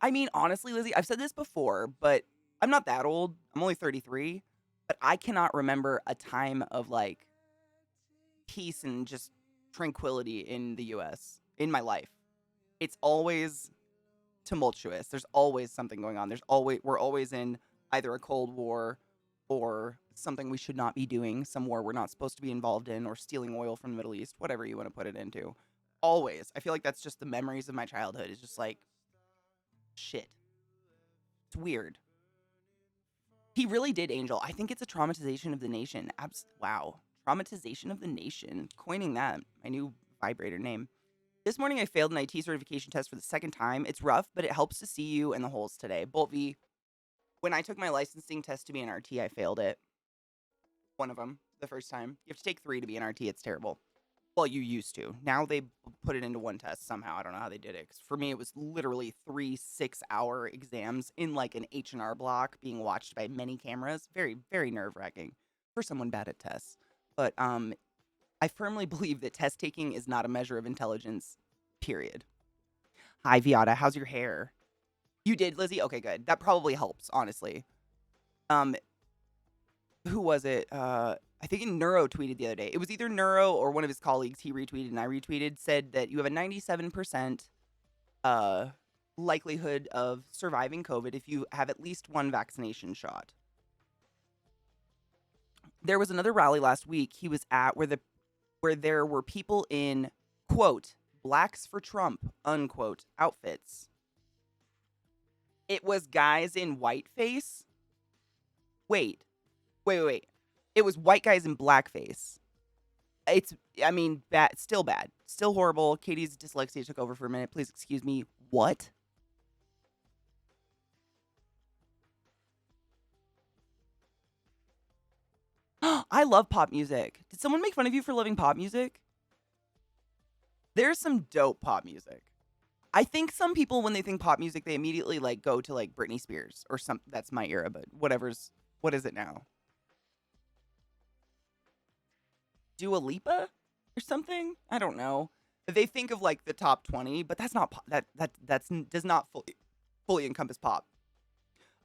I mean, honestly, Lizzie, I've said this before, but I'm not that old. I'm only 33. But I cannot remember a time of, like, peace and just tranquility in the U.S. in my life. It's always tumultuous. There's always something going on. We're always in either a Cold War or something we should not be doing, some war we're not supposed to be involved in, or stealing oil from the Middle East, whatever you want to put it into. Always. I feel like that's just the memories of my childhood. It's just like, shit. It's weird. He really did, Angel. I think it's a traumatization of the nation. Wow. Traumatization of the nation. Coining that. My new vibrator name. This morning I failed an IT certification test for the 2nd time. It's rough, but it helps to see you in the holes today. Bolt V, when I took my licensing test to be an RT, I failed it. One of them. the first time. You have to take 3 to be an RT. It's terrible. Well, you used to. Now they put it into one test somehow. I don't know how they did it. 'Cause for me, it was literally 3 6-hour exams in like an H&R block being watched by many cameras. Very, very nerve-wracking for someone bad at tests. But I firmly believe that test taking is not a measure of intelligence, period. Hi, Viata. How's your hair? You did, Lizzie? Okay, good. That probably helps, honestly. Who was it? I think Neuro tweeted the other day. It was either Neuro or one of his colleagues. He retweeted and I retweeted. Said that you have a 97% likelihood of surviving COVID if you have at least one vaccination shot. There was another rally last week he was at where there were people in, quote, blacks for Trump, unquote, outfits. It was guys in whiteface. Wait. It was white guys in blackface. Bad, still bad. Still horrible. Katie's dyslexia took over for a minute. Please excuse me. What? I love pop music. Did someone make fun of you for loving pop music? There's some dope pop music. I think some people, when they think pop music, they immediately like go to like Britney Spears or something. That's my era, but what is it now? Dua Lipa or something? I don't know. They think of like the top 20, but that's not pop. That's does not fully encompass pop.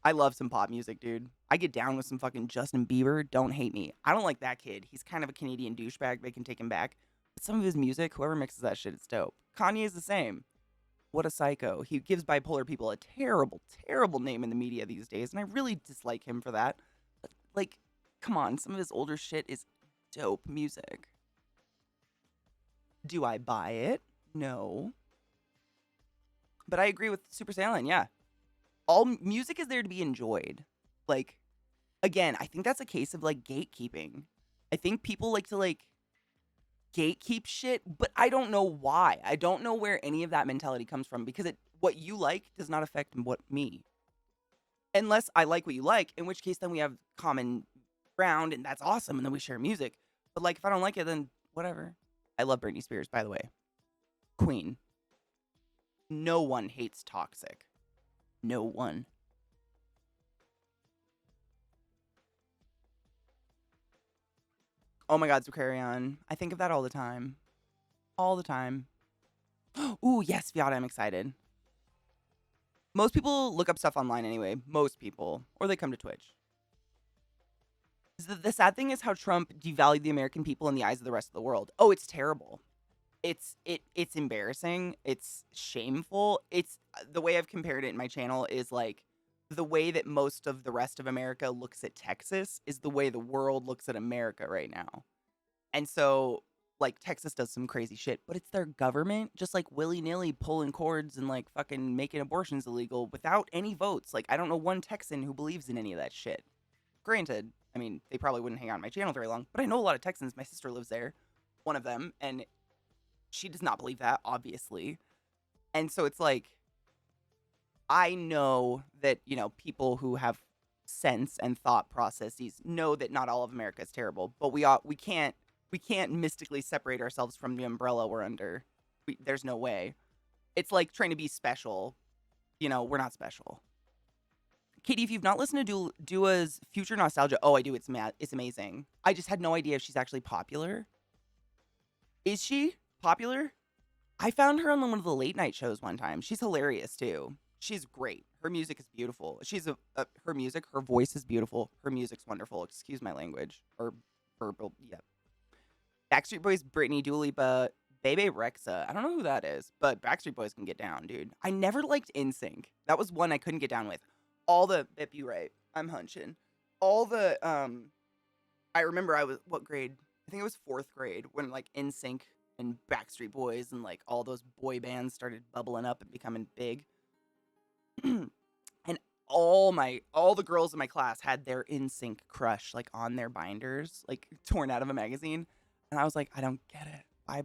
I love some pop music, dude. I get down with some fucking Justin Bieber. Don't hate me. I don't like that kid. He's kind of a Canadian douchebag. They can take him back. But some of his music, whoever mixes that shit, it's dope. Kanye is the same. What a psycho. He gives bipolar people a terrible, terrible name in the media these days, and I really dislike him for that. But, like, come on. Some of his older shit is dope music. Do I buy it? No. But I agree with Super Saiyan, yeah. All music is there to be enjoyed. Like, again, I think that's a case of, like, gatekeeping. I think people like to, like, gatekeep shit, but I don't know why. I don't know where any of that mentality comes from because what you like does not affect me. Unless I like what you like, in which case then we have common ground and that's awesome and then we share music. But, like, if I don't like it, then whatever. I love Britney Spears, by the way. Queen. No one hates Toxic. No one. Oh my God, Zucarion. I think of that all the time. All the time. Ooh, yes, Viata, I'm excited. Most people look up stuff online anyway. Most people. Or they come to Twitch. The sad thing is how Trump devalued the American people in the eyes of the rest of the world. Oh, it's terrible. It's embarrassing. It's shameful. It's the way I've compared it in my channel is like the way that most of the rest of America looks at Texas is the way the world looks at America right now. And so, like, Texas does some crazy shit, but it's their government just, like, willy-nilly pulling cords and, like, fucking making abortions illegal without any votes. Like, I don't know one Texan who believes in any of that shit. Granted, I mean, they probably wouldn't hang on my channel very long, but I know a lot of Texans. My sister lives there, one of them, and she does not believe that, obviously. And so it's like, I know that, you know, people who have sense and thought processes know that not all of America is terrible, but we can't mystically separate ourselves from the umbrella we're under. There's no way. It's like trying to be special. You know, we're not special. Katie, if you've not listened to Dua's Future Nostalgia, oh, I do. It's amazing. I just had no idea if she's actually popular. Is she popular? I found her on one of the late night shows one time. She's hilarious too. She's great. Her music is beautiful. Her voice is beautiful. Her music's wonderful. Excuse my language. Or verbal, yeah. Backstreet Boys, Britney, Dua Lipa, Bebe Rexha. I don't know who that is, but Backstreet Boys can get down, dude. I never liked NSYNC. That was one I couldn't get down with. If you right, I'm hunching. I remember I was, what grade? I think it was 4th grade when, like, NSYNC and Backstreet Boys and, like, all those boy bands started bubbling up and becoming big. And all the girls in my class had their NSYNC crush, like, on their binders, like, torn out of a magazine. And I was like, I don't get it.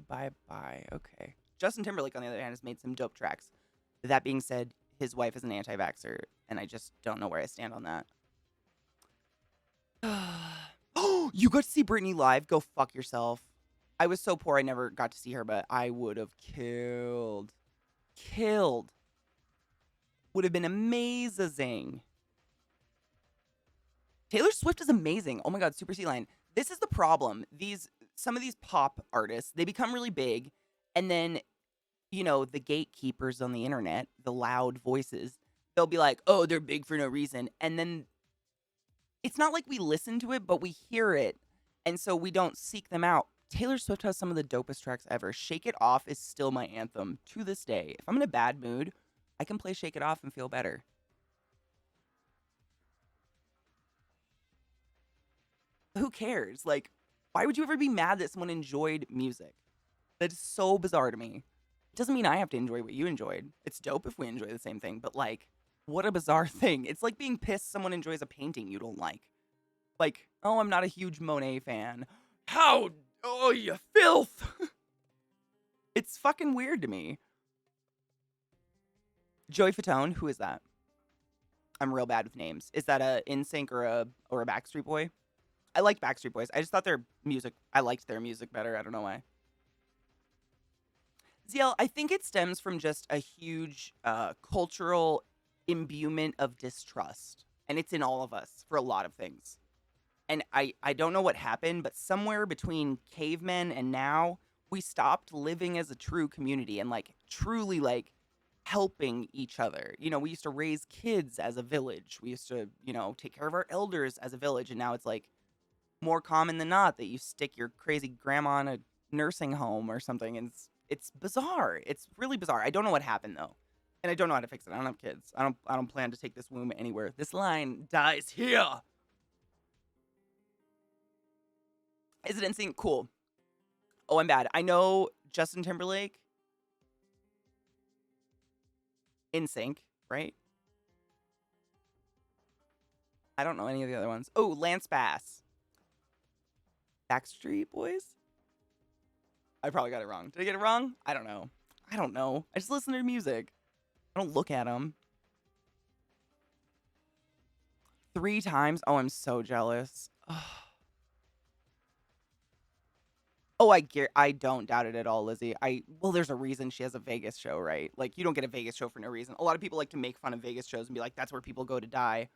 Bye. Okay. Justin Timberlake, on the other hand, has made some dope tracks. That being said, his wife is an anti-vaxxer, and I just don't know where I stand on that. Oh, You got to see Britney live? Go fuck yourself. I was so poor I never got to see her, but I would have killed. Killed. Would have been amazing. Taylor Swift is amazing. Oh my god, Super C Line. This is the problem. Some of these pop artists, they become really big, and then, you know, the gatekeepers on the internet, the loud voices, they'll be like, oh, they're big for no reason. And then it's not like we listen to it, but we hear it. And so we don't seek them out. Taylor Swift has some of the dopest tracks ever. Shake It Off is still my anthem to this day. If I'm in a bad mood, I can play Shake It Off and feel better. Who cares? Like, why would you ever be mad that someone enjoyed music? That is so bizarre to me. It doesn't mean I have to enjoy what you enjoyed. It's dope if we enjoy the same thing, but like, what a bizarre thing. It's like being pissed someone enjoys a painting you don't like. Like, oh, I'm not a huge Monet fan. How? Oh, you filth. It's fucking weird to me. Joey Fatone, who is that? I'm real bad with names. Is that a NSYNC or a Backstreet Boy? I like Backstreet Boys. I just thought I liked their music better. I don't know why. ZL, I think it stems from just a huge cultural imbuement of distrust. And it's in all of us for a lot of things. And I don't know what happened, but somewhere between cavemen and now, we stopped living as a true community and like truly like helping each other. You know, we used to raise kids as a village. We used to, you know, take care of our elders as a village. And now it's like more common than not that you stick your crazy grandma in a nursing home or something. And it's bizarre. It's really bizarre. I don't know what happened though. And I don't know how to fix it. I don't have kids. I don't plan to take this womb anywhere. This line dies here. Is it NSYNC? Cool. Oh, I'm bad. I know Justin Timberlake. NSYNC, right? I don't know any of the other ones. Oh, Lance Bass. Backstreet Boys? I probably got it wrong. Did I get it wrong? I don't know. I just listen to music. I don't look at them. 3 times? Oh, I'm so jealous. Oh, I don't doubt it at all, Lizzie. Well, there's a reason she has a Vegas show, right? Like, you don't get a Vegas show for no reason. A lot of people like to make fun of Vegas shows and be like, that's where people go to die.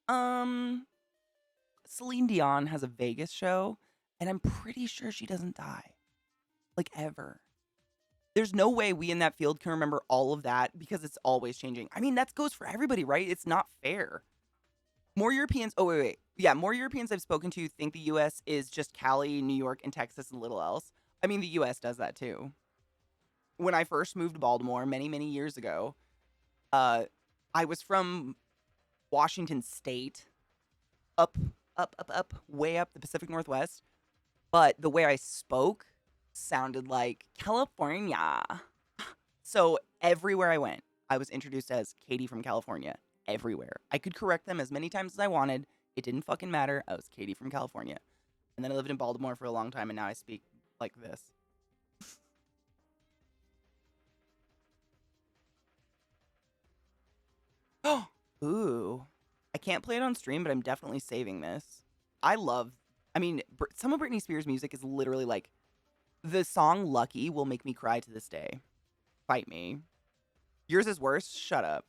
Celine Dion has a Vegas show, and I'm pretty sure she doesn't die. Like, ever. There's no way we in that field can remember all of that because it's always changing. I mean, that goes for everybody, right? It's not fair. More Europeans... Oh, wait. Yeah, more Europeans I've spoken to think the U.S. is just Cali, New York, and Texas and little else. I mean, the U.S. does that, too. When I first moved to Baltimore many, many years ago, I was from Washington State, up, way up the Pacific Northwest. But the way I spoke sounded like California. So everywhere I went, I was introduced as Katie from California. Everywhere. I could correct them as many times as I wanted. It didn't fucking matter. I was Katie from California. And then I lived in Baltimore for a long time, and now I speak like this. Oh, ooh. I can't play it on stream, but I'm definitely saving this. Some of Britney Spears' music is literally like, the song Lucky will make me cry to this day. Fight me. Yours is worse? Shut up.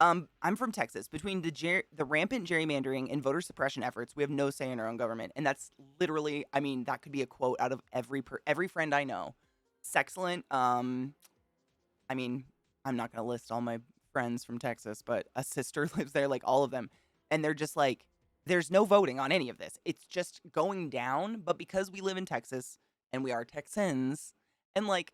I'm from Texas. Between the rampant gerrymandering and voter suppression efforts, we have no say in our own government. And that's literally, I mean, that could be a quote out of every friend I know. Sexcellent. I mean, I'm not going to list all my friends from Texas, but a sister lives there, like all of them. And they're just like, there's no voting on any of this. It's just going down. But because we live in Texas and we are Texans, and like,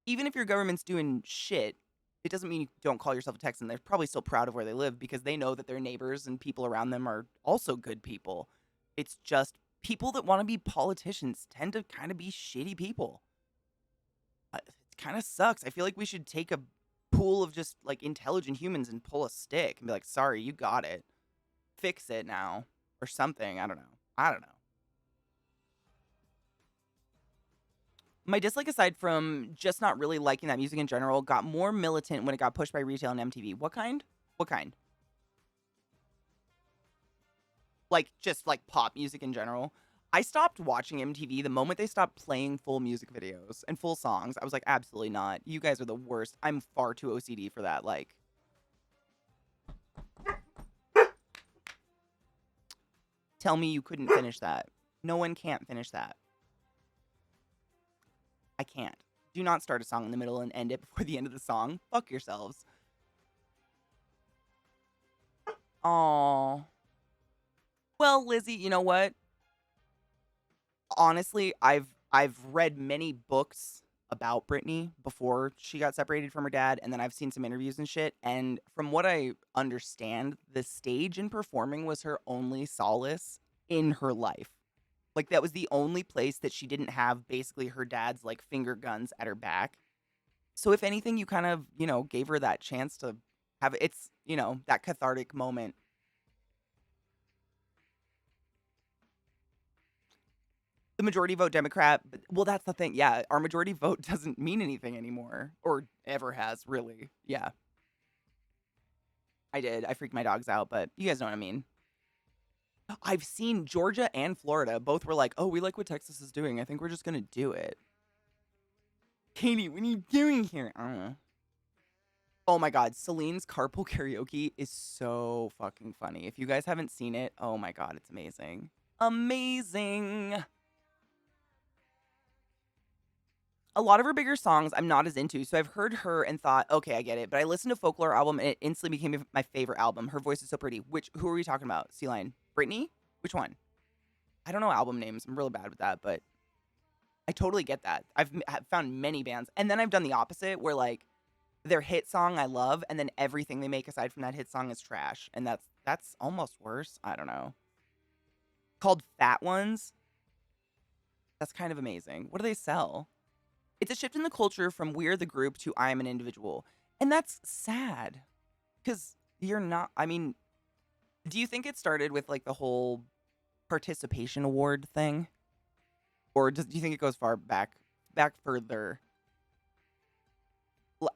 even if your government's doing shit, it doesn't mean you don't call yourself a Texan. They're probably still proud of where they live because they know that their neighbors and people around them are also good people. It's just people that want to be politicians tend to kind of be shitty people. It kind of sucks. I feel like we should take a pool of just like intelligent humans and pull a stick and be like, sorry, you got it. Fix it now or something. I don't know. My dislike, aside from just not really liking that music in general, got more militant when it got pushed by retail and MTV. What kind? like just like pop music in general. I stopped watching MTV the moment they stopped playing full music videos and full songs. I was like, absolutely not. You guys are the worst. I'm far too OCD for that. Like, tell me you couldn't finish that. No one can't finish that. I can't. Do not start a song in the middle and end it before the end of the song. Fuck yourselves. Oh. Well, Lizzie, you know what? Honestly, I've read many books about Britney before she got separated from her dad, and then I've seen some interviews and shit. And from what I understand, the stage and performing was her only solace in her life. Like that was the only place that she didn't have basically her dad's like finger guns at her back. So if anything, you kind of, gave her that chance to have it's, that cathartic moment. The majority vote Democrat. But, well, that's the thing. Yeah, our majority vote doesn't mean anything anymore or ever has, really. Yeah. I did. I freaked my dogs out, but you guys know what I mean. I've seen Georgia and Florida. Both were like, oh, we like what Texas is doing. I think we're just going to do it. Katie, what are you doing here? I don't know. Oh my God. Celine's carpool karaoke is so fucking funny. If you guys haven't seen it, oh my God, it's amazing. Amazing. A lot of her bigger songs I'm not as into, so I've heard her and thought, okay, I get it. But I listened to Folklore album and it instantly became my favorite album. Her voice is so pretty. Who are we talking about? Sea Lion? Britney? Which one? I don't know album names. I'm really bad with that, but I totally get that. I've found many bands. And then I've done the opposite where like their hit song I love and then everything they make aside from that hit song is trash. And that's almost worse. I don't know. Called Fat Ones. That's kind of amazing. What do they sell? It's a shift in the culture from we're the group to I am an individual. And that's sad. Because you're not, I mean, do you think it started with like the whole participation award thing? Or do you think it goes far back further?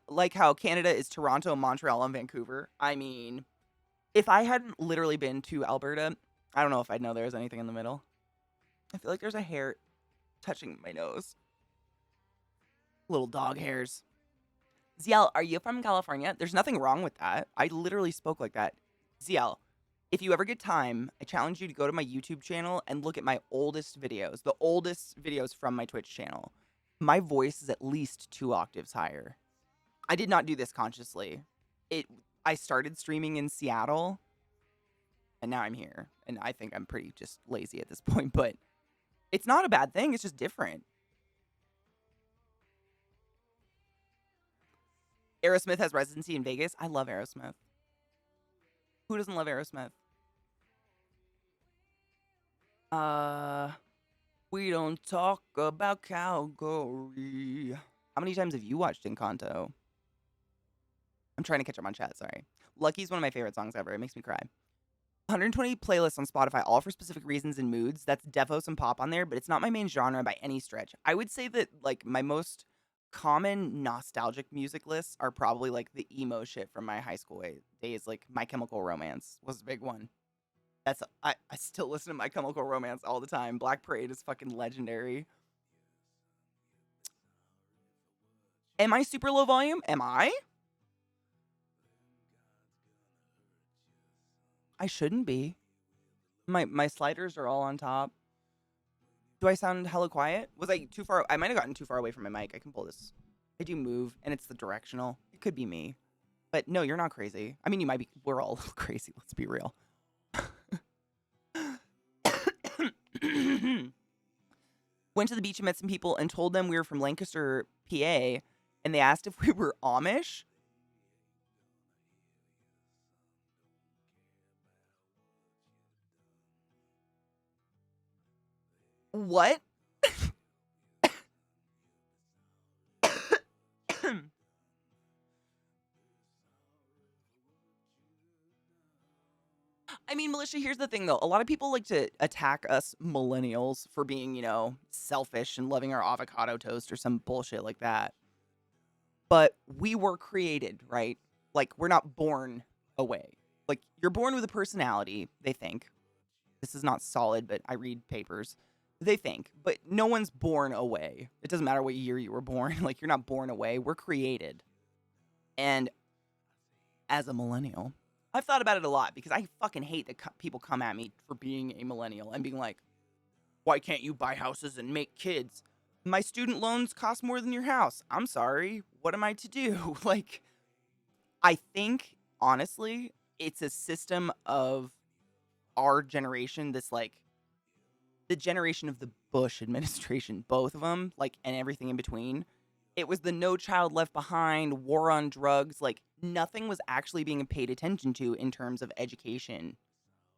Like how Canada is Toronto, Montreal, and Vancouver. I mean, if I hadn't literally been to Alberta, I don't know if I'd know there's anything in the middle. I feel like there's a hair touching my nose. Little dog hairs. ZL, are you from California? There's nothing wrong with that. I literally spoke like that. ZL, if you ever get time, I challenge you to go to my YouTube channel and look at my oldest videos. The oldest videos from my Twitch channel. My voice is at least 2 octaves higher. I did not do this consciously. I started streaming in Seattle, and now I'm here. And I think I'm pretty just lazy at this point, but it's not a bad thing. It's just different. Aerosmith has residency in Vegas. I love Aerosmith. Who doesn't love Aerosmith? We don't talk about Calgary. How many times have you watched Encanto? I'm trying to catch up on chat, sorry. Lucky's one of my favorite songs ever. It makes me cry. 120 playlists on Spotify, all for specific reasons and moods. That's defo some pop on there, but it's not my main genre by any stretch. I would say that, like, my most common nostalgic music lists are probably, like, the emo shit from my high school days. Like, My Chemical Romance was a big one. I still listen to My Chemical Romance all the time. Black Parade is fucking legendary. Am I super low volume? Am I? I shouldn't be. My sliders are all on top. Do I sound hella quiet? Was I too far? I might have gotten too far away from my mic. I can pull this. I do move, and it's the directional. It could be me. But no, you're not crazy. I mean, you might be. We're all crazy. Let's be real. Went to the beach and met some people and told them we were from Lancaster, PA, and they asked if we were Amish. What? I mean, Militia, here's the thing, though. A lot of people like to attack us millennials for being, selfish and loving our avocado toast or some bullshit like that. But we were created, right? Like, we're not born away. Like, you're born with a personality, they think. this is not solid, but I read papers. They think, but no one's born away. It doesn't matter what year you were born. Like, you're not born away. We're created. And as a millennial, I've thought about it a lot because I fucking hate that people come at me for being a millennial and being like, why can't you buy houses and make kids? My student loans cost more than your house. I'm sorry. What am I to do? Like, I think, honestly, it's a system of our generation, this, like, the generation of the Bush administration, both of them, like, and everything in between. It was the No Child Left Behind, war on drugs. Like, nothing was actually being paid attention to in terms of education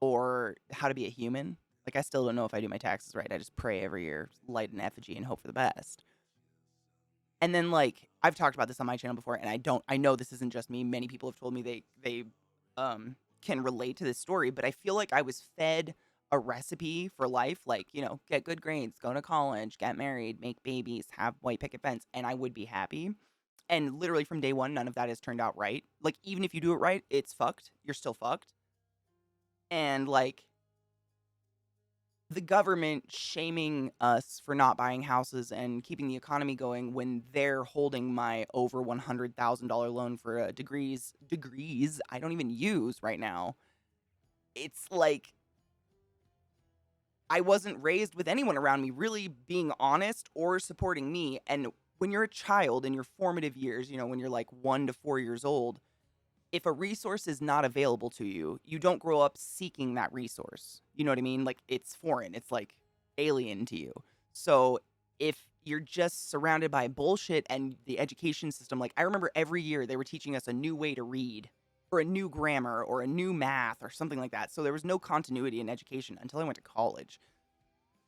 or how to be a human. Like, I still don't know if I do my taxes right. I just pray every year, light an effigy, and hope for the best. And then, like, I've talked about this on my channel before, and I know this isn't just me. Many people have told me they can relate to this story, but I feel like I was fed a recipe for life, like, you know, get good grades, go to college, get married, make babies, have white picket fence, and I would be happy. And literally from day one, none of that has turned out right. Like, even if you do it right, it's fucked. You're still fucked. And, like, the government shaming us for not buying houses and keeping the economy going when they're holding my over $100,000 loan for degrees I don't even use right now. It's like, I wasn't raised with anyone around me really being honest or supporting me. And when you're a child in your formative years, you know, when you're like 1 to 4 years old, if a resource is not available to you, you don't grow up seeking that resource. You know what I mean? Like, it's foreign. It's like alien to you. So if you're just surrounded by bullshit and the education system, like, I remember every year they were teaching us a new way to read or a new grammar or a new math or something like that. So there was no continuity in education until I went to college.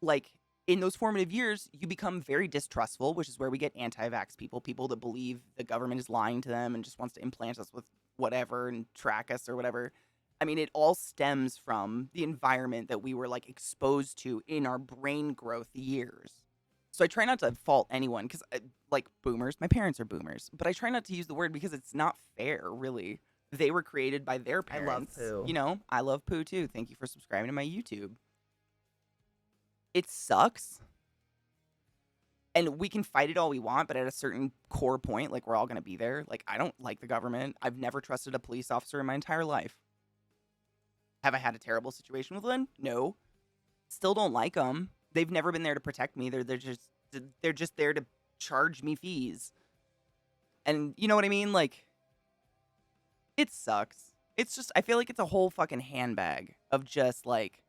Like, in those formative years, you become very distrustful, which is where we get anti-vax people that believe the government is lying to them and just wants to implant us with whatever and track us or whatever. I mean, it all stems from the environment that we were, like, exposed to in our brain growth years. So I try not to fault anyone because, like, boomers, my parents are boomers, but I try not to use the word because it's not fair, really. They were created by their parents. I love poo. You know, I love poo too. Thank you for subscribing to my YouTube. It sucks. And we can fight it all we want, but at a certain core point, like, we're all going to be there. Like, I don't like the government. I've never trusted a police officer in my entire life. Have I had a terrible situation with one? No. Still don't like them. They've never been there to protect me. They're just there to charge me fees. And you know what I mean? Like, it sucks. It's just, I feel like it's a whole fucking handbag of just, like,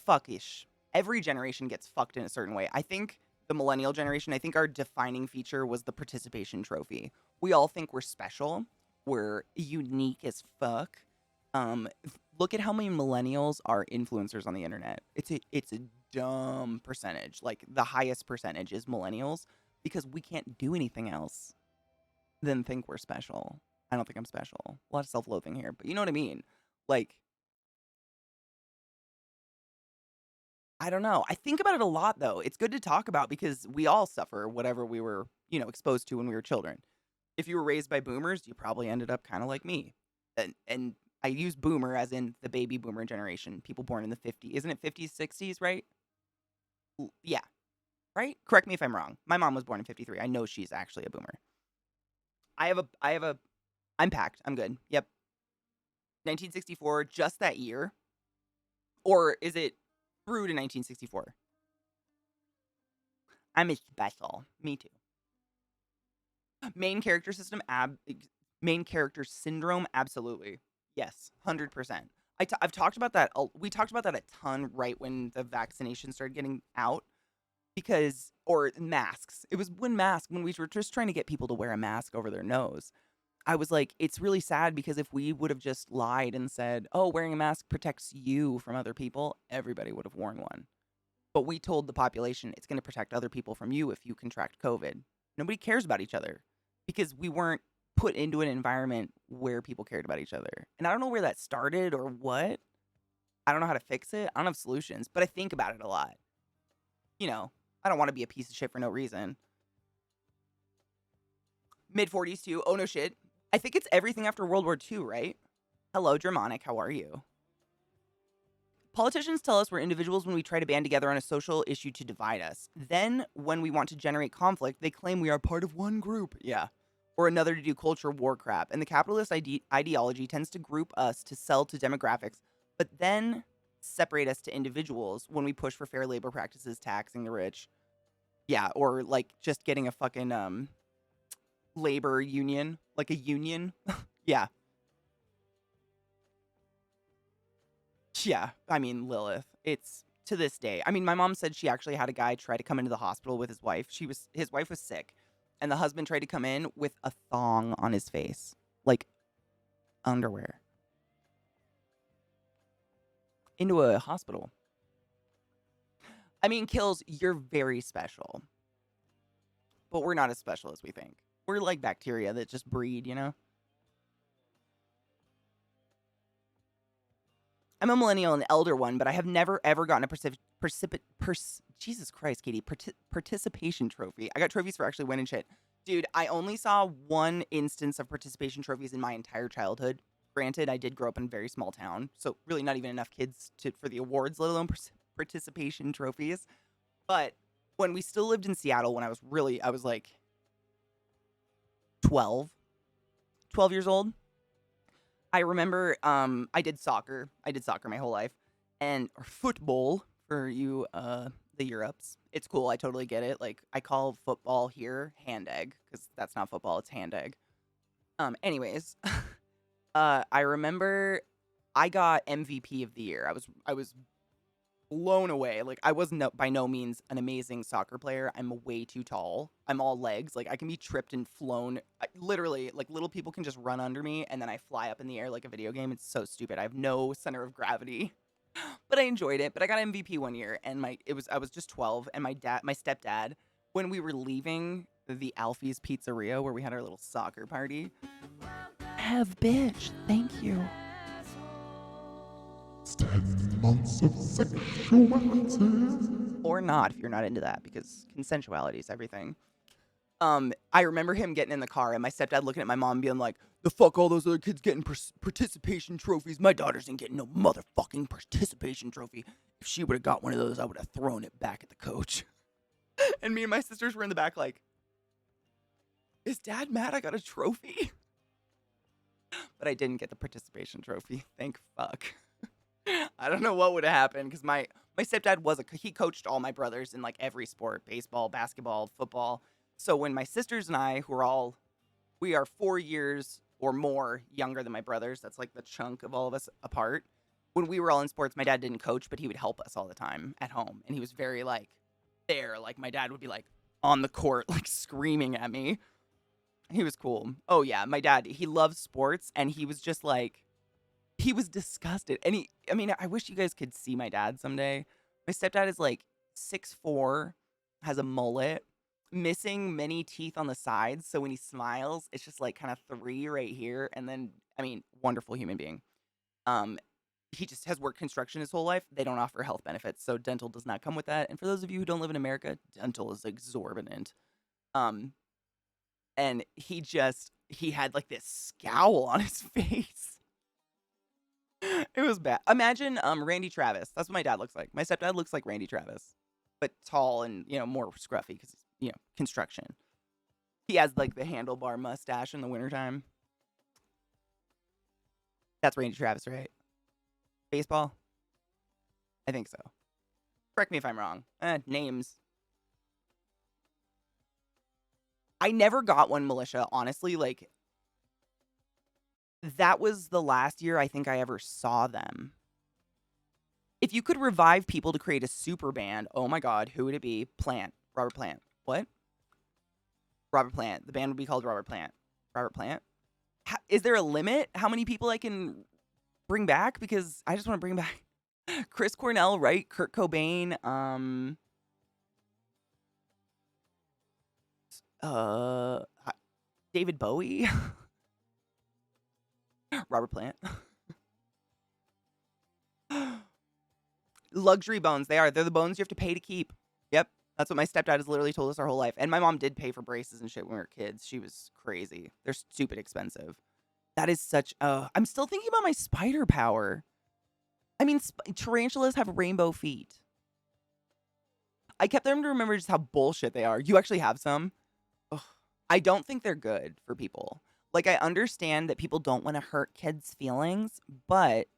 fuckish. Every generation gets fucked in a certain way. I think the millennial generation, I think our defining feature was the participation trophy. We all think we're special. We're unique as fuck. Look at how many millennials are influencers on the internet. It's a dumb percentage. Like, the highest percentage is millennials because we can't do anything else than think we're special. I don't think I'm special. A lot of self-loathing here, but you know what I mean? Like, I don't know. I think about it a lot, though. It's good to talk about because we all suffer whatever we were, you know, exposed to when we were children. If you were raised by boomers, you probably ended up kind of like me. And I use boomer as in the baby boomer generation, people born in the 50s. Isn't it 50s, 60s, right? Yeah. Right? Correct me if I'm wrong. My mom was born in 53. I know she's actually a boomer. I'm packed. I'm good. Yep. 1964, just that year. Or is it brewed in 1964? I'm special. Me too. Main character syndrome, absolutely. Yes, 100%. I've talked about that. We talked about that a ton right when the vaccination started getting out. Or masks. It was when we were just trying to get people to wear a mask over their nose. I was like, it's really sad because if we would have just lied and said, oh, wearing a mask protects you from other people, everybody would have worn one. But we told the population it's going to protect other people from you if you contract COVID. Nobody cares about each other because we weren't put into an environment where people cared about each other. And I don't know where that started or what. I don't know how to fix it. I don't have solutions, but I think about it a lot. You know, I don't want to be a piece of shit for no reason. Mid-40s too. Oh, no shit. I think it's everything after World War II, right? Hello, Germanic. How are you? Politicians tell us we're individuals when we try to band together on a social issue to divide us. Then, when we want to generate conflict, they claim we are part of one group. Yeah. Or another to do culture war crap. And the capitalist ideology tends to group us to sell to demographics, but then separate us to individuals when we push for fair labor practices, taxing the rich. Yeah, or like just getting a fucking labor union, like a union. Yeah. Yeah, I mean, Lilith, it's to this day. I mean, my mom said she actually had a guy try to come into the hospital with his wife. His wife was sick, and the husband tried to come in with a thong on his face, like underwear, into a hospital. I mean, Kills, you're very special, but we're not as special as we think. We're like bacteria that just breed, you know? I'm a millennial and elder one, but I have never ever gotten a Jesus Christ, Katie, participation trophy. I got trophies for actually winning shit. Dude, I only saw one instance of participation trophies in my entire childhood. Granted, I did grow up in a very small town, so really not even enough kids for the awards, let alone participation trophies. But when we still lived in Seattle, when I was like 12 years old. I remember I did soccer. I did soccer my whole life. Or football for you the Europes. It's cool. I totally get it. Like I call football here hand egg because that's not football, it's hand egg. Anyways, I remember I got MVP of the year. I was blown away. Like I was by no means an amazing soccer player. I'm way too tall. I'm all legs. Like I can be tripped and flown. Literally, like little people can just run under me and then I fly up in the air like a video game. It's so stupid. I have no center of gravity. But I enjoyed it. But I got MVP one year and I was just 12 and my stepdad, when we were leaving the Alfie's Pizzeria where we had our little soccer party. Have bitch. Thank you. It's 10 months of sexuality. Or not if you're not into that, because consensuality is everything. I remember him getting in the car and my stepdad looking at my mom being like, the fuck all those other kids getting participation trophies. My daughter's ain't getting no motherfucking participation trophy. If she would have got one of those, I would have thrown it back at the coach. And me and my sisters were in the back like, is dad mad I got a trophy? But I didn't get the participation trophy. Thank fuck. I don't know what would have happened because my stepdad he coached all my brothers in like every sport, baseball, basketball, football. So when my sisters and I, we are 4 years or more younger than my brothers. That's like the chunk of all of us apart. When we were all in sports, my dad didn't coach, but he would help us all the time at home. And he was very like there. Like my dad would be like on the court, like screaming at me. He was cool. Oh yeah. My dad, he loves sports and he was just like, he was disgusted. And I wish you guys could see my dad someday. My stepdad is like 6'4", has a mullet, missing many teeth on the sides. So when he smiles, it's just like kind of 3 right here. And then, wonderful human being. He just has worked construction his whole life. They don't offer health benefits. So dental does not come with that. And for those of you who don't live in America, dental is exorbitant. And he had like this scowl on his face. It was bad. Imagine Randy Travis. That's what my dad looks like. My stepdad looks like Randy Travis, but tall and, more scruffy because, construction. He has like the handlebar mustache in the wintertime. That's Randy Travis, right? Baseball? I think so. Correct me if I'm wrong. Names. I never got one, Militia, honestly. Like, that was the last year I think I ever saw them. If you could revive people to create a super band, oh my god, who would it be? Plant. Robert Plant. What? Robert Plant. The band would be called Robert Plant. Robert Plant? Is there a limit how many people I can bring back? Because I just want to bring back Chris Cornell, right? Kurt Cobain, David Bowie. Robert Plant. Luxury bones. They're the bones you have to pay to keep. Yep. That's what my stepdad has literally told us our whole life. And my mom did pay for braces and shit when we were kids. She was crazy. They're stupid expensive. That is such I'm still thinking about my spider power. I mean, tarantulas have rainbow feet. I kept them to remember just how bullshit they are. You actually have some? Ugh. I don't think they're good for people. Like, I understand that people don't want to hurt kids' feelings, but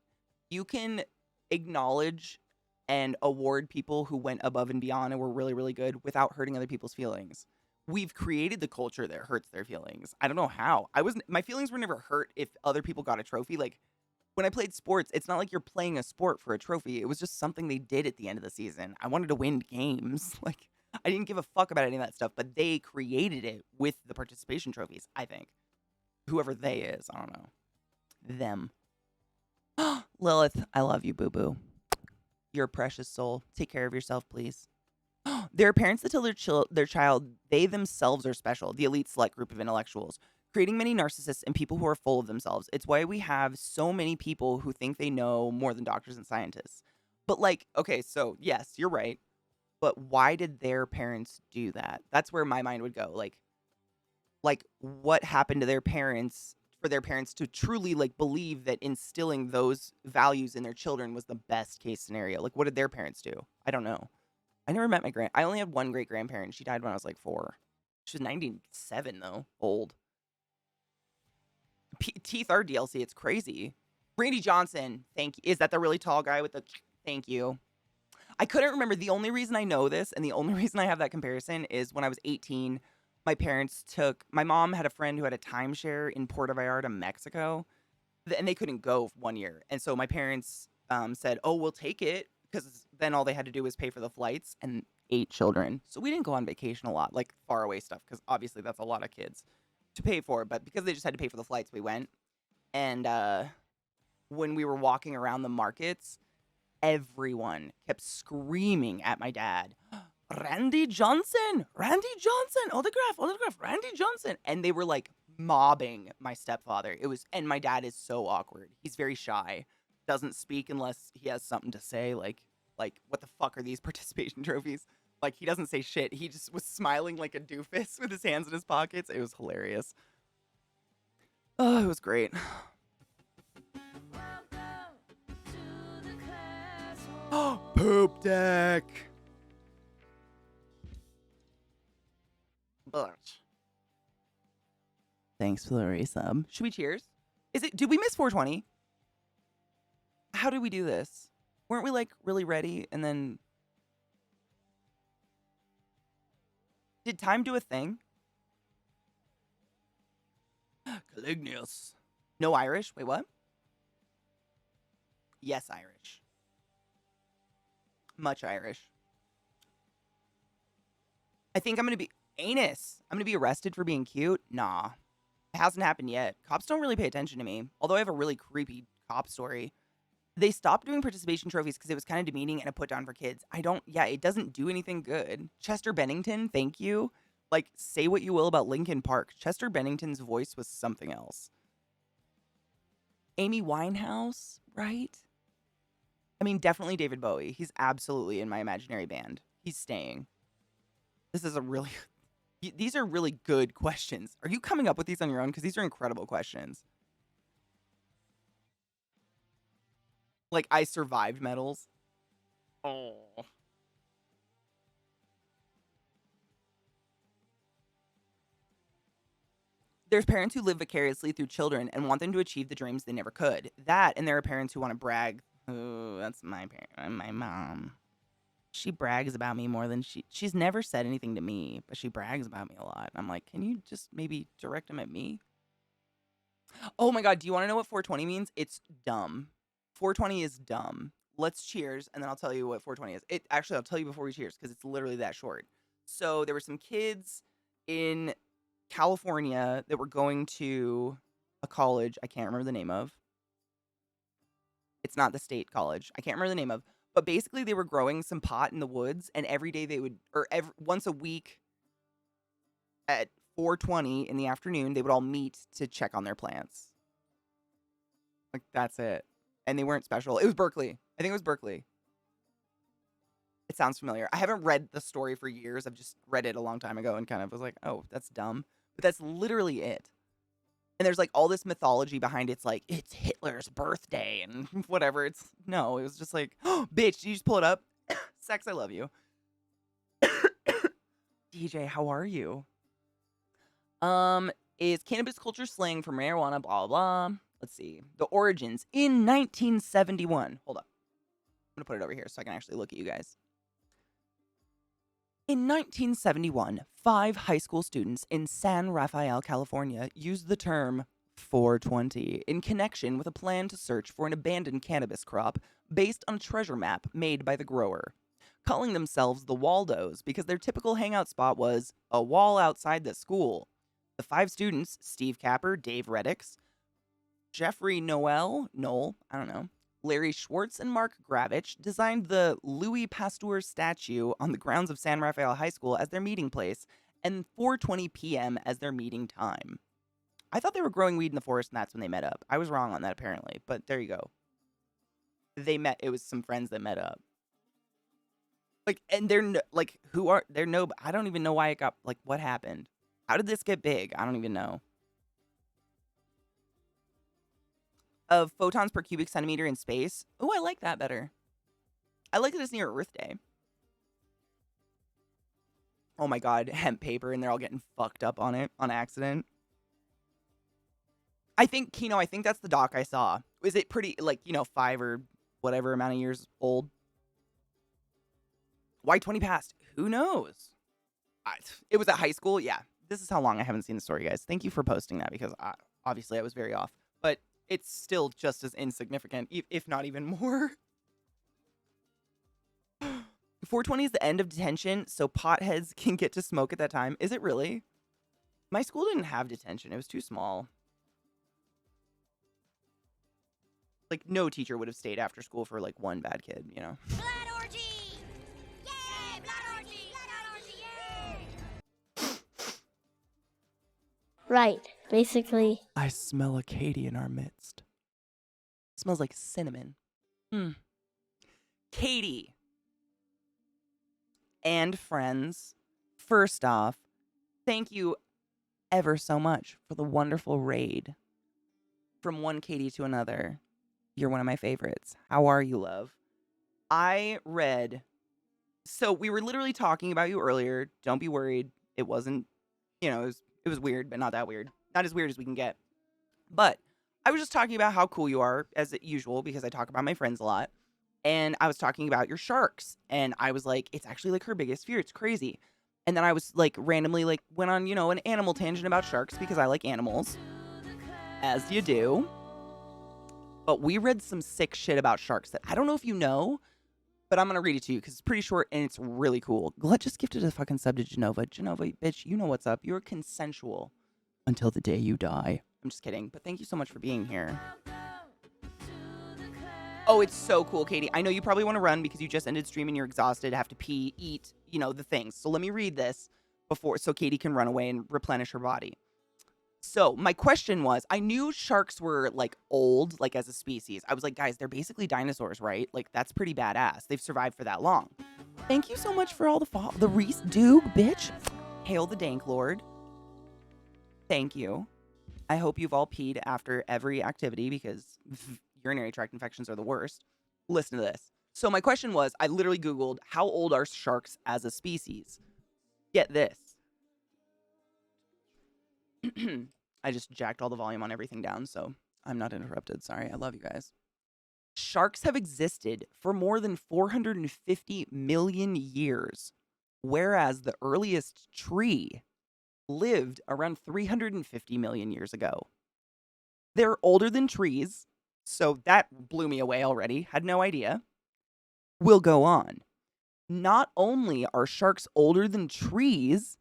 you can acknowledge and award people who went above and beyond and were really, really good without hurting other people's feelings. We've created the culture that hurts their feelings. I don't know how. My feelings were never hurt if other people got a trophy. Like, when I played sports, it's not like you're playing a sport for a trophy. It was just something they did at the end of the season. I wanted to win games. Like, I didn't give a fuck about any of that stuff, but they created it with the participation trophies, I think. Whoever they is, I don't know. Them. Lilith, I love you, boo-boo. You're a precious soul. Take care of yourself, please. There are parents that tell their child they themselves are special, the elite select group of intellectuals, creating many narcissists and people who are full of themselves. It's why we have so many people who think they know more than doctors and scientists. But like, okay, so yes, you're right. But why did their parents do that? That's where my mind would go. Like what happened to their parents for their parents to truly like believe that instilling those values in their children was the best case scenario? Like, what did their parents do? I don't know. I never met I only had one great grandparent. She died when I was like 4. She was 97 though. Old. Teeth are DLC. It's crazy. Randy Johnson. Thank you. Is that the really tall guy with the thank you? I couldn't remember. The only reason I know this and the only reason I have that comparison is when I was 18, my mom had a friend who had a timeshare in Puerto Vallarta, Mexico, and they couldn't go 1 year. And so my parents said, oh, we'll take it, because then all they had to do was pay for the flights, and 8 children. So we didn't go on vacation a lot, like far away stuff, because obviously that's a lot of kids to pay for. But because they just had to pay for the flights, we went. And when we were walking around the markets, everyone kept screaming at my dad, Randy Johnson, autograph, Randy Johnson. And they were like mobbing my stepfather. And my dad is so awkward. He's very shy, doesn't speak unless he has something to say. Like what the fuck are these participation trophies? Like, he doesn't say shit. He just was smiling like a doofus with his hands in his pockets. It was hilarious. Oh, it was great. Oh, poop deck. Bunch. Thanks for the resub. Should we cheers? Did we miss 420? How did we do this? Weren't we like really ready and then did time do a thing? Calignius. No Irish? Wait, what? Yes, Irish. Much Irish. I think I'm going to be... Anus. I'm going to be arrested for being cute? Nah. It hasn't happened yet. Cops don't really pay attention to me. Although I have a really creepy cop story. They stopped doing participation trophies because it was kind of demeaning and a put down for kids. It doesn't do anything good. Chester Bennington, thank you. Like, say what you will about Linkin Park. Chester Bennington's voice was something else. Amy Winehouse, right? I mean, definitely David Bowie. He's absolutely in my imaginary band. He's staying. This is these are really good questions. Are you coming up with these on your own? Because these are incredible questions. Like, I survived medals. Oh. There's parents who live vicariously through children and want them to achieve the dreams they never could. That, and there are parents who want to brag. Oh, that's my parent, my mom. She brags about me more than she's never said anything to me, but she brags about me a lot. I'm like, can you just maybe direct them at me? Oh my God, do you want to know what 420 means? It's dumb. 420 is dumb. Let's cheers, and then I'll tell you what 420 is. Actually, I'll tell you before we cheers, because it's literally that short. So there were some kids in California that were going to a college I can't remember the name of. It's not the state college. I can't remember the name of. But basically, they were growing some pot in the woods, and every day they would, once a week at 4:20 in the afternoon, they would all meet to check on their plants. Like, that's it. And they weren't special. It was Berkeley. I think it was Berkeley. It sounds familiar. I haven't read the story for years. I've just read it a long time ago and kind of was like, oh, that's dumb. But that's literally it. And there's like all this mythology behind it. It's like, it's Hitler's birthday and whatever. No, it was just like, oh, bitch, did you just pull it up? Sex, I love you. DJ, how are you? Is cannabis culture slang for marijuana, blah, blah. Let's see. The origins in 1971. Hold up. I'm going to put it over here so I can actually look at you guys. In 1971, 5 high school students in San Rafael, California, used the term 420 in connection with a plan to search for an abandoned cannabis crop based on a treasure map made by the grower, calling themselves the Waldos because their typical hangout spot was a wall outside the school. The 5 students, Steve Capper, Dave Reddix, Jeffrey Noel, I don't know, Larry Schwartz, and Mark Gravich, designed the Louis Pasteur statue on the grounds of San Rafael High School as their meeting place, and 4:20 p.m. as their meeting time. I thought they were growing weed in the forest, and that's when they met up. I was wrong on that, apparently, but there you go. They met, it was some friends that met up. Like, and they're, I don't even know why it got, like, what happened? How did this get big? I don't even know. Of photons per cubic centimeter in space. Oh, I like that better. I like that it's near Earth Day. Oh my god, hemp paper, and they're all getting fucked up on it on accident. I think that's the doc I saw. Is it pretty, 5 or whatever amount of years old? Why 20 past? Who knows? It was at high school? Yeah. This is how long I haven't seen the story, guys. Thank you for posting that because obviously I was very off. But it's still just as insignificant, if not even more. 420 is the end of detention, so potheads can get to smoke at that time. Is it really? My school didn't have detention. It was too small. Like, no teacher would have stayed after school for, like, one bad kid, you know? Blood orgy! Yay! Blood orgy! Blood orgy! Yay! Right. Basically. I smell a Katie in our midst. Smells like cinnamon. Katie. And friends, first off, thank you ever so much for the wonderful raid. From one Katie to another. You're one of my favorites. How are you, love? I read. So we were literally talking about you earlier. Don't be worried. It wasn't, it was weird, but not that weird. Not as weird as we can get. But I was just talking about how cool you are, as usual, because I talk about my friends a lot. And I was talking about your sharks. And I was like, it's actually like her biggest fear. It's crazy. And then I was like randomly went on, an animal tangent about sharks because I like animals. As you do. But we read some sick shit about sharks that I don't know if you know, but I'm going to read it to you because it's pretty short and it's really cool. Glad just gifted a fucking sub to Genova. Genova, bitch, you know what's up. You're consensual until the day you die. I'm just kidding, but thank you so much for being here. Oh, it's so cool, Katie. I know you probably want to run because you just ended stream and you're exhausted, have to pee, eat, the things. So let me read this so Katie can run away and replenish her body. So my question was, I knew sharks were old, as a species. I was like, guys, they're basically dinosaurs, right? That's pretty badass. They've survived for that long. Thank you so much for all the Reese Doog, bitch. Hail the Dank Lord. Thank you. I hope you've all peed after every activity because urinary tract infections are the worst. Listen to this. So my question was, I literally Googled, how old are sharks as a species? Get this. I just jacked all the volume on everything down, so I'm not interrupted. Sorry, I love you guys. Sharks have existed for more than 450 million years, whereas the earliest tree lived around 350 million years ago. They're older than trees, so that blew me away already. Had no idea. We'll go on. Not only are sharks older than trees,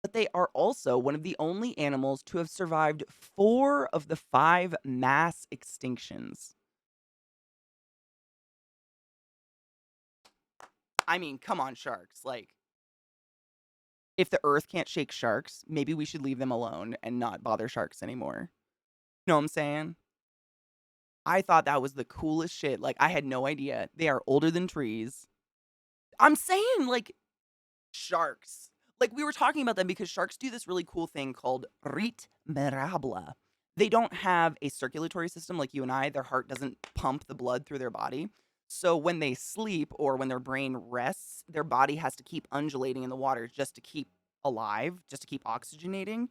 but they are also one of the only animals to have survived 4 of the 5 mass extinctions. I mean, come on, sharks. If the earth can't shake sharks, maybe we should leave them alone and not bother sharks anymore. You know what I'm saying? I thought that was the coolest shit. I had no idea. They are older than trees. I'm saying, sharks. We were talking about them because sharks do this really cool thing called rite mirabla. They don't have a circulatory system like you and I. Their heart doesn't pump the blood through their body. So when they sleep or when their brain rests, their body has to keep undulating in the water just to keep alive, just to keep oxygenating.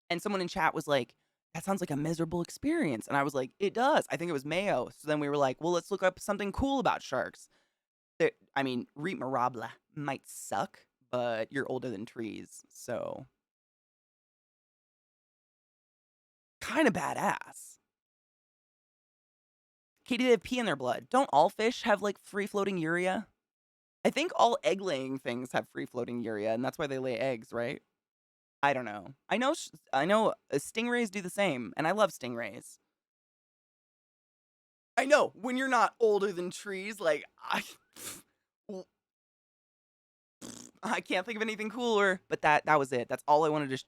And someone in chat was like, that sounds like a miserable experience. And I was like, it does. I think it was Mayo. So then we were like, well, let's look up something cool about sharks. I mean, Reet Mirabla might suck, but you're older than trees. So kind of badass. Katie, they have pee in their blood. Don't all fish have like free floating urea? I think all egg laying things have free floating urea, and that's why they lay eggs, right? I don't know. I know stingrays do the same, and I love stingrays. I know when you're not older than trees, like I can't think of anything cooler. But that was it. That's all I wanted to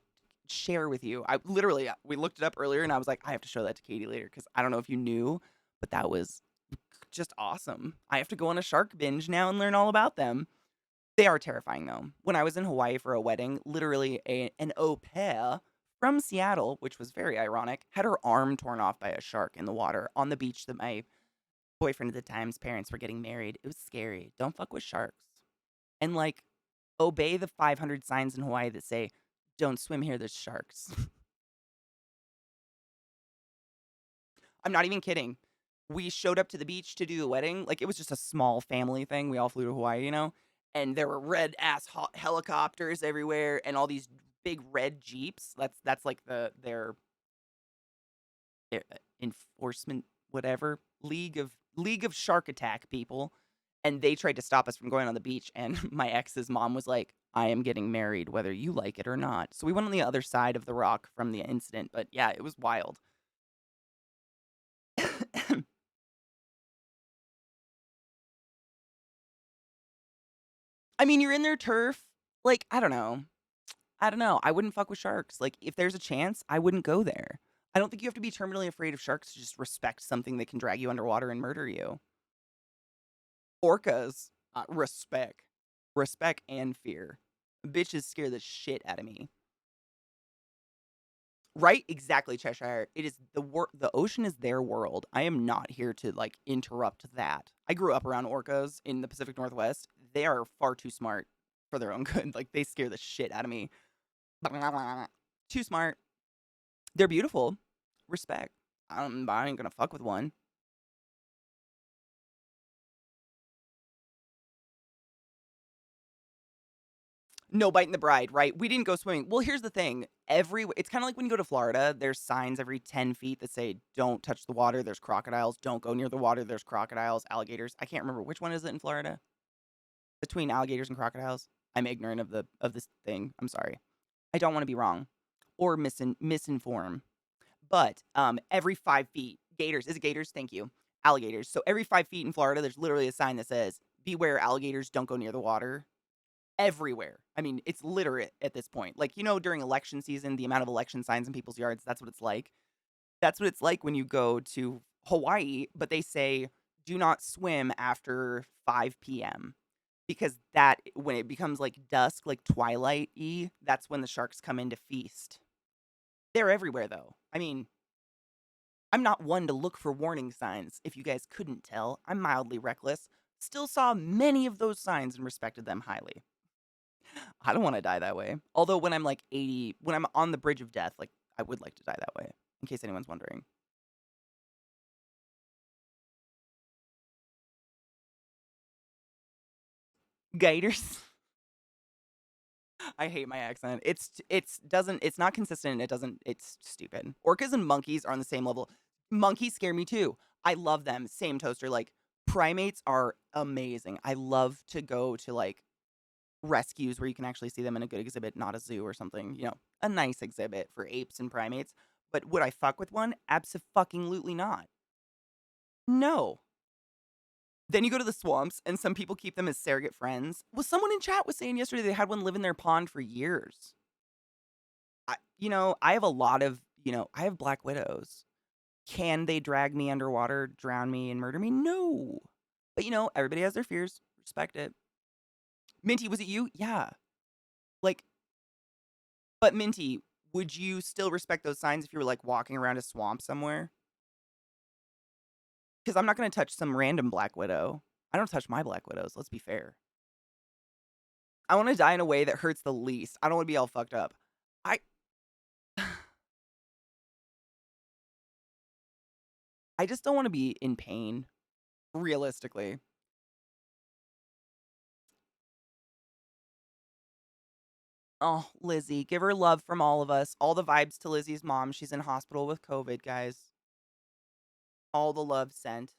share with you. I literally we looked it up earlier, and I was like, I have to show that to Katie later because I don't know if you knew, but that was just awesome. I have to go on a shark binge now and learn all about them. They are terrifying, though. When I was in Hawaii for a wedding, literally an au pair from Seattle, which was very ironic, had her arm torn off by a shark in the water on the beach that my boyfriend at the time's parents were getting married. It was scary. Don't fuck with sharks. And, like, obey the 500 signs in Hawaii that say, don't swim here, there's sharks. I'm not even kidding. We showed up to the beach to do the wedding. Like, it was just a small family thing. We all flew to Hawaii, you know? And there were red ass helicopters everywhere and all these big red Jeeps. That's like their enforcement whatever league of shark attack people. And they tried to stop us from going on the beach, and my ex's mom was like, I am getting married whether you like it or not. So we went on the other side of the rock from the incident, but yeah, it was wild. I mean, you're in their turf. Like, I don't know. I wouldn't fuck with sharks. Like, if there's a chance, I wouldn't go there. I don't think you have to be terminally afraid of sharks to just respect something that can drag you underwater and murder you. Orcas, respect. Respect and fear. Bitches scare the shit out of me. Right? Exactly, Cheshire. It is the ocean is their world. I am not here to like interrupt that. I grew up around orcas in the Pacific Northwest. They are far too smart for their own good. Like they scare the shit out of me. Too smart. They're beautiful. Respect. I ain't gonna fuck with one. No biting the bride, right? We didn't go swimming. Well, here's the thing. It's kind of like when you go to Florida, there's signs every 10 feet that say, don't touch the water. There's crocodiles. Don't go near the water. There's crocodiles, alligators. I can't remember. Which one is it in Florida? Between alligators and crocodiles? I'm ignorant of this thing. I'm sorry. I don't want to be wrong or misinform. But every 5 feet, gators. Is it gators? Thank you. Alligators. So every 5 feet in Florida, there's literally a sign that says, beware alligators. Don't go near the water. Everywhere. I mean, it's literate at this point. Like, you know, during election season, the amount of election signs in people's yards, that's what it's like. That's what it's like when you go to Hawaii, but they say do not swim after 5 p.m. because that when it becomes like dusk, like twilight-y, that's when the sharks come in to feast. They're everywhere though. I mean, I'm not one to look for warning signs. If you guys couldn't tell, I'm mildly reckless. Still saw many of those signs and respected them highly. I don't want to die that way. Although when I'm like 80, when I'm on the bridge of death, like I would like to die that way, in case anyone's wondering. Gators. I hate my accent. It's not consistent. It's stupid. Orcas and monkeys are on the same level. Monkeys scare me too. I love them. Same toaster. Like primates are amazing. I love to go to like rescues where you can actually see them in a good exhibit, not a zoo or something, you know, a nice exhibit for apes and primates. But would I fuck with one? Abso-fucking-lutely not. No. Then you go to the swamps and some people keep them as surrogate friends. Well, someone in chat was saying yesterday they had one live in their pond for years. I have a lot of, I have black widows. Can they drag me underwater, drown me, and murder me? No. But, everybody has their fears. Respect it. Minty, was it you? Yeah. Like, but Minty, would you still respect those signs if you were like walking around a swamp somewhere? Because I'm not going to touch some random black widow. I don't touch my black widows. Let's be fair. I want to die in a way that hurts the least. I don't want to be all fucked up. I I just don't want to be in pain, realistically. Oh, Lizzie, give her love from all of us. All the vibes to Lizzie's mom. She's in hospital with COVID, guys. All the love sent.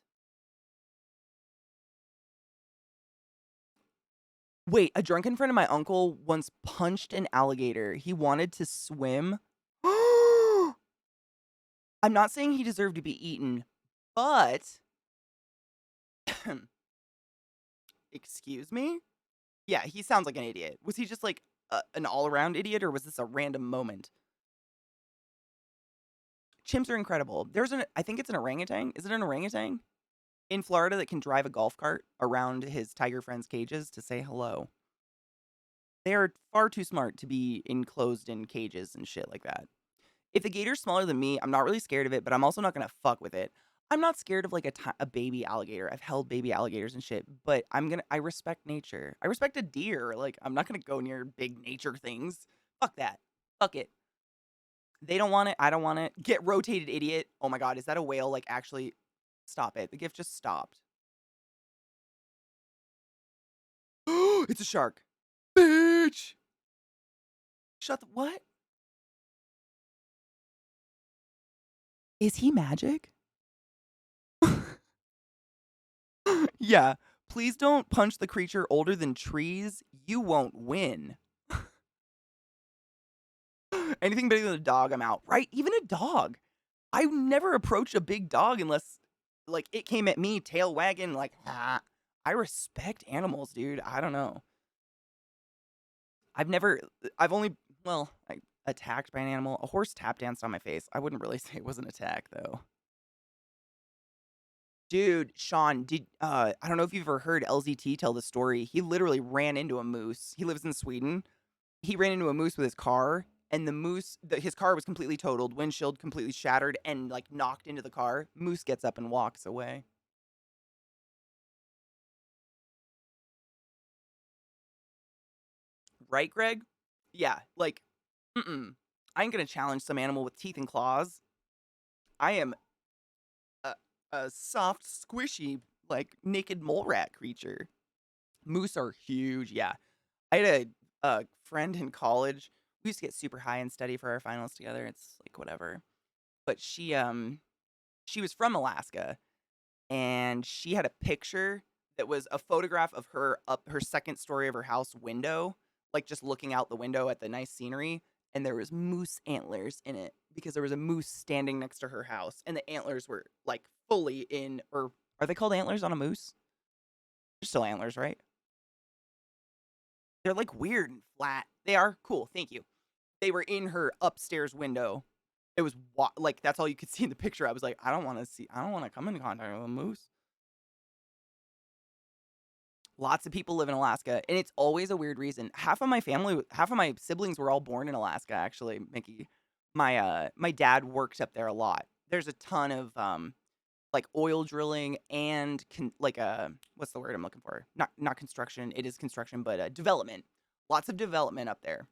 Wait, a drunken friend of my uncle once punched an alligator. He wanted to swim. I'm not saying he deserved to be eaten, but excuse me? Yeah, he sounds like an idiot. Was he just like an all-around idiot, or was this a random moment? Chimps are incredible. I think it's an orangutan. Is it an orangutan? In Florida that can drive a golf cart around his tiger friends' cages to say hello. They are far too smart to be enclosed in cages and shit like that. If the gator's smaller than me, I'm not really scared of it, but I'm also not gonna fuck with it. I'm not scared of like a baby alligator. I've held baby alligators and shit, but I respect nature. I respect a deer. Like, I'm not gonna go near big nature things. Fuck that. Fuck it. They don't want it. I don't want it. Get rotated, idiot. Oh my god, is that a whale? Like, actually, stop it. The gift just stopped. It's a shark. Bitch! Shut the what? Is he magic? Yeah. Please don't punch the creature older than trees. You won't win. Anything bigger than a dog, I'm out. Right? Even a dog. I never approach a big dog unless, like, it came at me, tail wagging, like, ah. I respect animals, dude. I don't know. I've only, well, attacked by an animal. A horse tap danced on my face. I wouldn't really say it was an attack, though. Dude, Sean, I don't know if you've ever heard LZT tell the story. He literally ran into a moose. He lives in Sweden. He ran into a moose with his car, and his car was completely totaled, windshield completely shattered, and like knocked into the car. Moose gets up and walks away. Right, Greg? Yeah, like, I ain't gonna challenge some animal with teeth and claws. I am a soft, squishy, like naked mole rat creature. Moose are huge. Yeah, I had a friend in college. We used to get super high and study for our finals together. It's like whatever. But she was from Alaska, and she had a picture that was a photograph of her up her second story of her house window, like just looking out the window at the nice scenery, and there was moose antlers in it because there was a moose standing next to her house, and the antlers were like fully in, or are they called antlers on a moose? They're still antlers, right? They're like weird and flat. They are cool. Thank you. They were in her upstairs window. It was like that's all you could see in the picture. I was like, I don't want to come in contact with a moose. Lots of people live in Alaska, and it's always a weird reason. Half of my siblings were all born in Alaska, actually, Mickey. My dad works up there a lot. There's a ton of like oil drilling and what's the word I'm looking for? Not construction, it is construction, but development. Lots of development up there.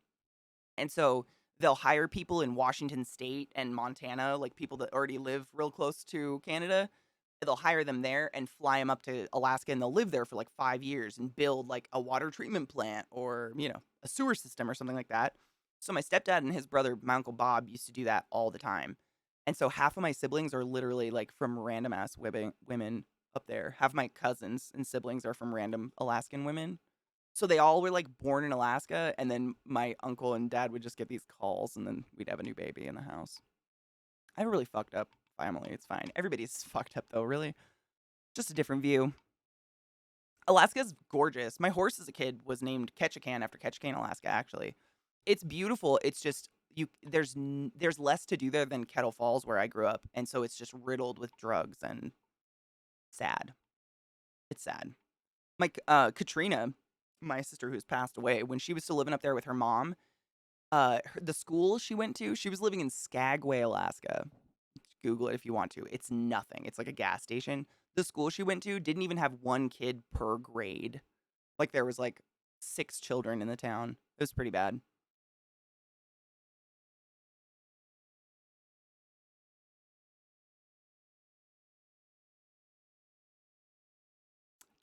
And so they'll hire people in Washington State and Montana, like people that already live real close to Canada. They'll hire them there and fly them up to Alaska, and they'll live there for like 5 years and build like a water treatment plant or, a sewer system or something like that. So my stepdad and his brother, my uncle Bob, used to do that all the time. And so half of my siblings are literally like from random ass women up there. Half of my cousins and siblings are from random Alaskan women. So they all were like born in Alaska, and then my uncle and dad would just get these calls, and then we'd have a new baby in the house. I have a really fucked up family. It's fine. Everybody's fucked up though, really. Just a different view. Alaska's gorgeous. My horse as a kid was named Ketchikan after Ketchikan, Alaska, actually. It's beautiful. It's just there's less to do there than Kettle Falls where I grew up, and so it's just riddled with drugs and sad. It's sad. My Katrina, my sister who's passed away, when she was still living up there with her mom, The school she went to, she was living in Skagway, Alaska. Google it if you want to. It's nothing. It's like a gas station. The school she went to didn't even have one kid per grade. Like there was like 6 children in the town. It was pretty bad.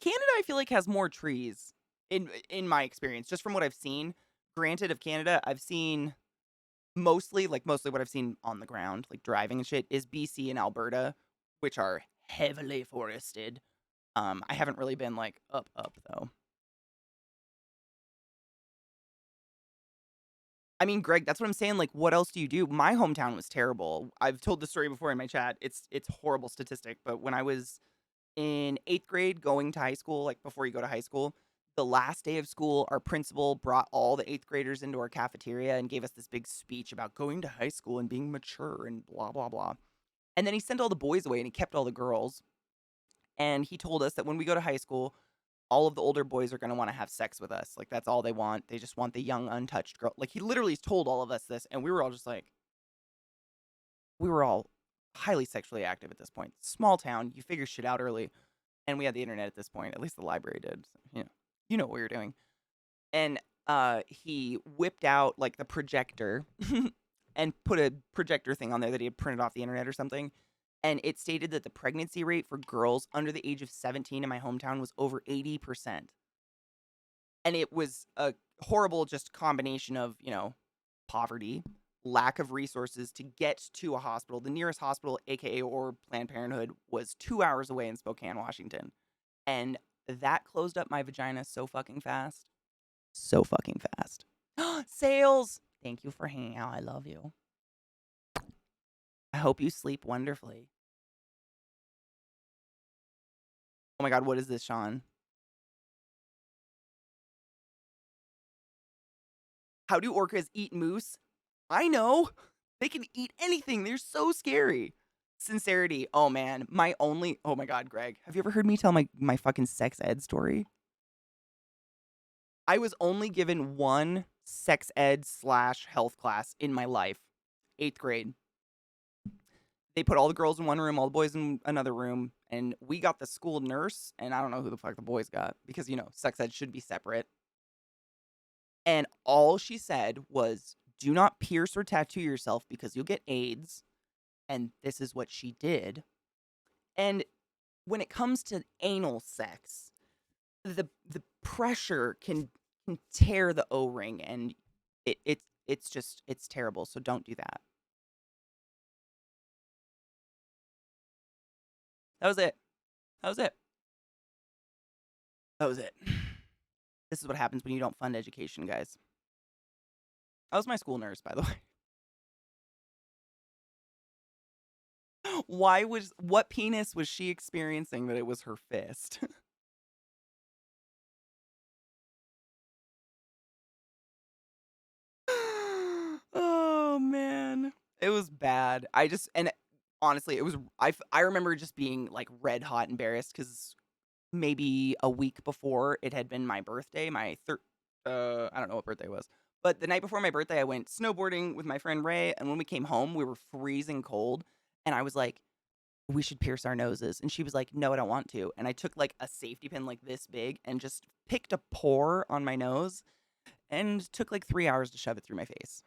Canada, I feel like, has more trees in my experience, just from what I've seen. Granted, of Canada, I've seen mostly what I've seen on the ground, like driving and shit, is BC and Alberta, which are heavily forested. I haven't really been like up though. I mean, Greg, that's what I'm saying. Like, what else do you do? My hometown was terrible. I've told the story before in my chat. It's horrible statistic, but when I was in 8th grade going to high school, like before you go to high school, the last day of school, our principal brought all the 8th graders into our cafeteria and gave us this big speech about going to high school and being mature and blah, blah, blah. And then he sent all the boys away and he kept all the girls. And he told us that when we go to high school, all of the older boys are going to want to have sex with us. Like, that's all they want. They just want the young, untouched girl. Like, he literally told all of us this. And we were all just like, we were all highly sexually active at this point. Small town, you figure shit out early. And we had the internet at this point. At least the library did. So, you know what we were doing. And he whipped out like the projector and put a projector thing on there that he had printed off the internet or something. And it stated that the pregnancy rate for girls under the age of 17 in my hometown was over 80%. And it was a horrible just combination of, poverty, lack of resources to get to a hospital. The nearest hospital, aka or Planned Parenthood, was 2 hours away in Spokane, Washington. And that closed up my vagina so fucking fast. So fucking fast. Sales! Thank you for hanging out. I love you. I hope you sleep wonderfully. Oh my god, what is this, Sean? How do orcas eat moose? I know. They can eat anything. They're so scary. Sincerity. Oh man. Oh my god, Greg. Have you ever heard me tell my fucking sex ed story? I was only given one sex ed / health class in my life. 8th grade. They put all the girls in one room, all the boys in another room, and we got the school nurse, and I don't know who the fuck the boys got, because, sex ed should be separate. And all she said was, do not pierce or tattoo yourself because you'll get AIDS. And this is what she did. And when it comes to anal sex, the pressure can tear the O-ring, and it's terrible. So don't do that. That was it. That was it. That was it. This is what happens when you don't fund education, guys. That was my school nurse, by the way. What penis was she experiencing that it was her fist? Oh man, it was bad. And honestly, it was. I remember just being like red hot embarrassed because maybe a week before it had been my birthday. I don't know what birthday it was, but the night before my birthday, I went snowboarding with my friend Ray, and when we came home, we were freezing cold, and I was like, we should pierce our noses. And she was like, no, I don't want to. And I took like a safety pin like this big and just picked a pore on my nose and took like 3 hours to shove it through my face.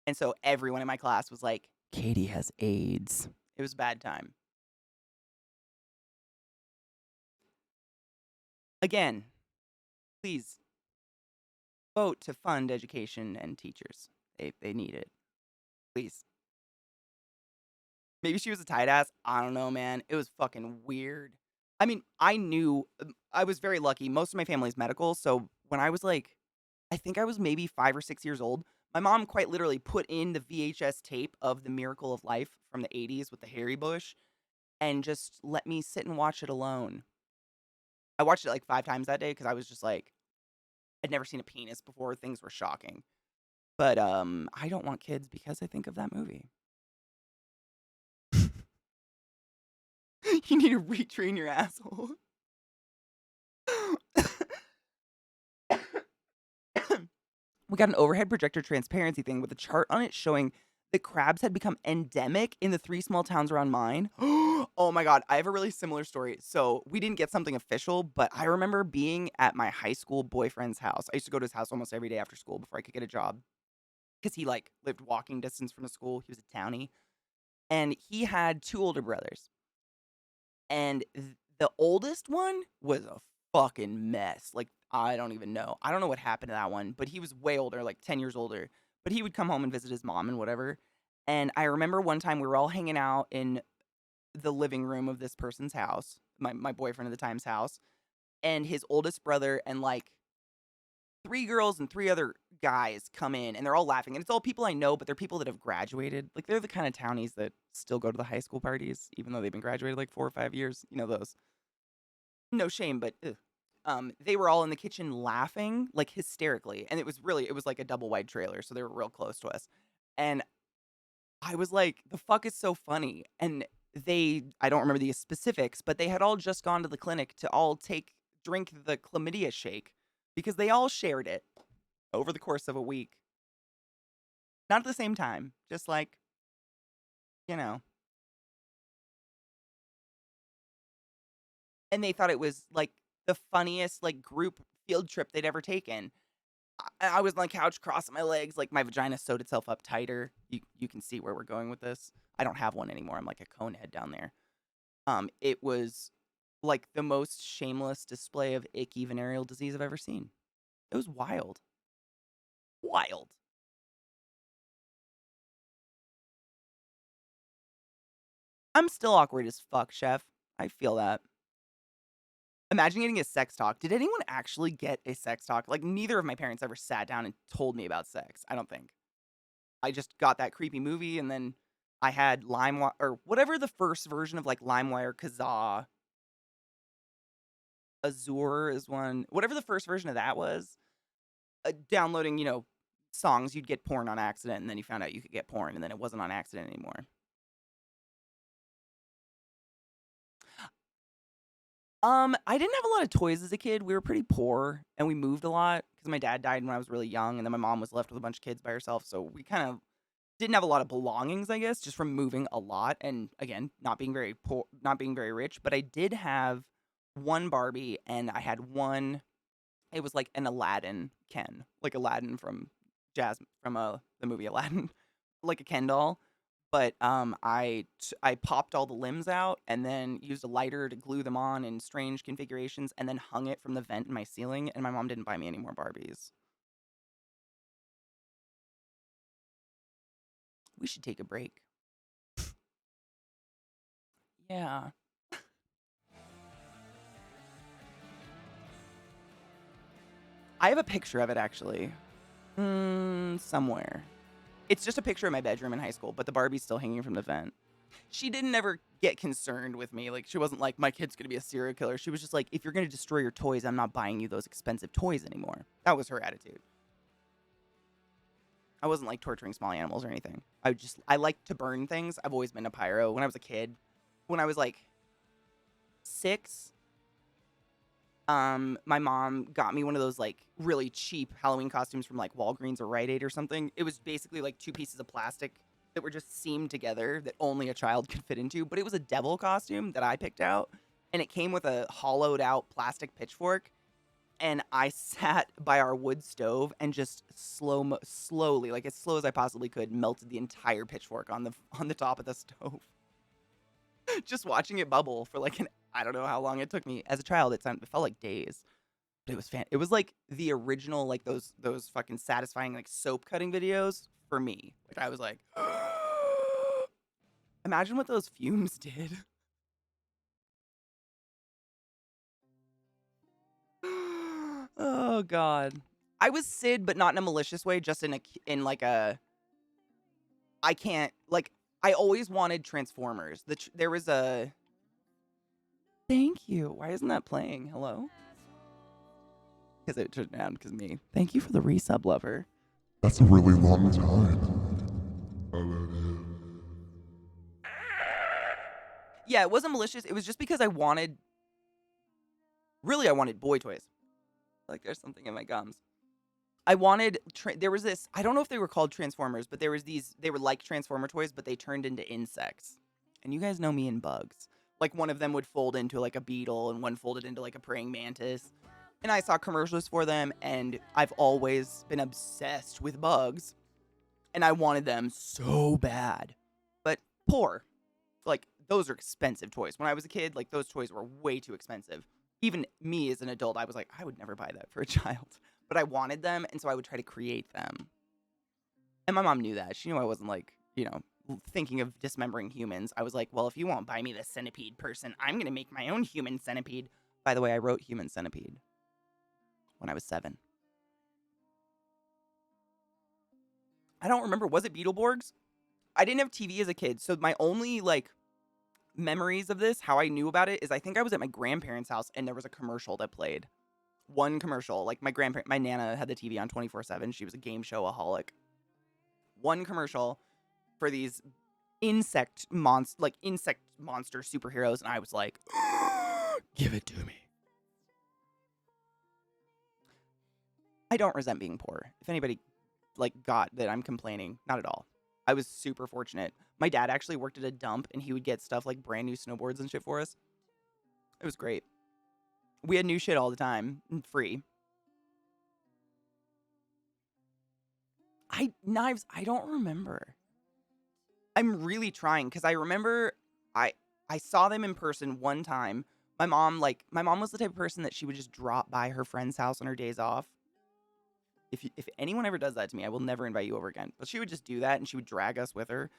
And so everyone in my class was like, Katie has AIDS. It was a bad time. Again, please vote to fund education and teachers. They need it. Please. Maybe she was a tight ass. I don't know, man. It was fucking weird. I mean, I was very lucky. Most of my family's medical. So when I was like, I think I was maybe 5 or 6 years old, my mom quite literally put in the VHS tape of The Miracle of Life from the 80s with the hairy bush and just let me sit and watch it alone. I watched it like 5 times that day because I was just like, I'd never seen a penis before. Things were shocking. But I don't want kids because I think of that movie. You need to retrain your asshole. We got an overhead projector transparency thing with a chart on it showing that crabs had become endemic in the 3 small towns around mine. Oh my god, I have a really similar story. So, we didn't get something official, but I remember being at my high school boyfriend's house. I used to go to his house almost every day after school before I could get a job because he, like, lived walking distance from the school. He was a townie, and he had 2 older brothers, and the oldest one was a fucking mess. Like, I don't even know. I don't know what happened to that one, but he was way older, like 10 years older. But he would come home and visit his mom and whatever. And I remember one time we were all hanging out in the living room of this person's house, my boyfriend at the time's house, and his oldest brother and like 3 girls and 3 other guys come in and they're all laughing. And it's all people I know, but they're people that have graduated. Like they're the kind of townies that still go to the high school parties, even though they've been graduated like 4 or 5 years. You know those. No shame, but ugh. They were all in the kitchen laughing like hysterically, and it was like a double wide trailer, so they were real close to us. And I was like, "The fuck is so funny?" And I don't remember the specifics, but they had all just gone to the clinic to all drink the chlamydia shake because they all shared it over the course of a week. Not at the same time, just like, you know. And they thought it was like the funniest like group field trip they'd ever taken. I was on the couch crossing my legs, like my vagina sewed itself up tighter. You can see where we're going with this. I don't have one anymore. I'm like a cone head down there. It was like the most shameless display of icky venereal disease I've ever seen. It was wild. Wild. I'm still awkward as fuck, chef. I feel that. Imagine getting a sex talk. Did anyone actually get a sex talk? Like, neither of my parents ever sat down and told me about sex, I don't think. I just got that creepy movie, and then I had LimeWire, or whatever the first version of, like, LimeWire, Kazaa, Azure is one. Whatever the first version of that was, downloading, songs, you'd get porn on accident, and then you found out you could get porn, and then it wasn't on accident anymore. I didn't have a lot of toys as a kid. We were pretty poor, and we moved a lot because my dad died when I was really young, and then my mom was left with a bunch of kids by herself. So we kind of didn't have a lot of belongings, I guess, just from moving a lot, and again, not being very poor, not being very rich. But I did have one Barbie, and I had one. It was like an Aladdin Ken, like Aladdin from the movie Aladdin, like a Ken doll. But I popped all the limbs out and then used a lighter to glue them on in strange configurations and then hung it from the vent in my ceiling, and my mom didn't buy me any more Barbies. We should take a break. Yeah. I have a picture of it actually. Somewhere. It's just a picture of my bedroom in high school, but the Barbie's still hanging from the vent. She didn't ever get concerned with me. Like, she wasn't like, my kid's going to be a serial killer. She was just like, if you're going to destroy your toys, I'm not buying you those expensive toys anymore. That was her attitude. I wasn't like torturing small animals or anything. I like to burn things. I've always been a pyro. When I was a kid, when I was like 6, my mom got me one of those like really cheap Halloween costumes from like Walgreens or Rite Aid or something. It was basically like 2 pieces of plastic that were just seamed together that only a child could fit into, but it was a devil costume that I picked out, and it came with a hollowed out plastic pitchfork, and I sat by our wood stove and just slowly, like as slow as I possibly could, melted the entire pitchfork on the top of the stove. Just watching it bubble for like I don't know how long it took me. As a child, it felt like days. But it was it was like the original, like those fucking satisfying like soap cutting videos for me. Like I was like, imagine what those fumes did. Oh god. I was Sid, but not in a malicious way, just in like a I can't like I always wanted Transformers. There was a Thank you. Why isn't that playing? Hello? Because it turned down because me. Thank you for the resub, lover. That's a really long time. I love you. Yeah, it wasn't malicious. It was just because I wanted boy toys. Like there's something in my gums. I wanted, there was this, I don't know if they were called Transformers, but there was these, they were like Transformer toys, but they turned into insects. And you guys know me and bugs. Like one of them would fold into like a beetle and one folded into like a praying mantis. And I saw commercials for them and I've always been obsessed with bugs. And I wanted them so bad. But poor. Like those are expensive toys. When I was a kid, like those toys were way too expensive. Even me as an adult, I was like, I would never buy that for a child. But I wanted them, and so I would try to create them. And my mom knew that. She knew I wasn't like, thinking of dismembering humans. I was like, well, if you won't buy me the centipede person, I'm going to make my own human centipede. By the way, I wrote human centipede when I was 7. I don't remember. Was it Beetleborgs? I didn't have TV as a kid, so my only, memories of this, how I knew about it, is I think I was at my grandparents' house, and there was a commercial that played. One commercial, like my Nana had the TV on 24/7. She was a game show-aholic. One commercial for these insect monster superheroes, and I was like, give it to me. I don't resent being poor. If anybody got that I'm complaining, not at all. I was super fortunate. My dad actually worked at a dump, and he would get stuff like brand new snowboards and shit for us. It was great. We had new shit all the time, free. Knives, I don't remember. I'm really trying, because I remember I saw them in person one time. My mom was the type of person that she would just drop by her friend's house on her days off. If anyone ever does that to me, I will never invite you over again. But she would just do that, and she would drag us with her.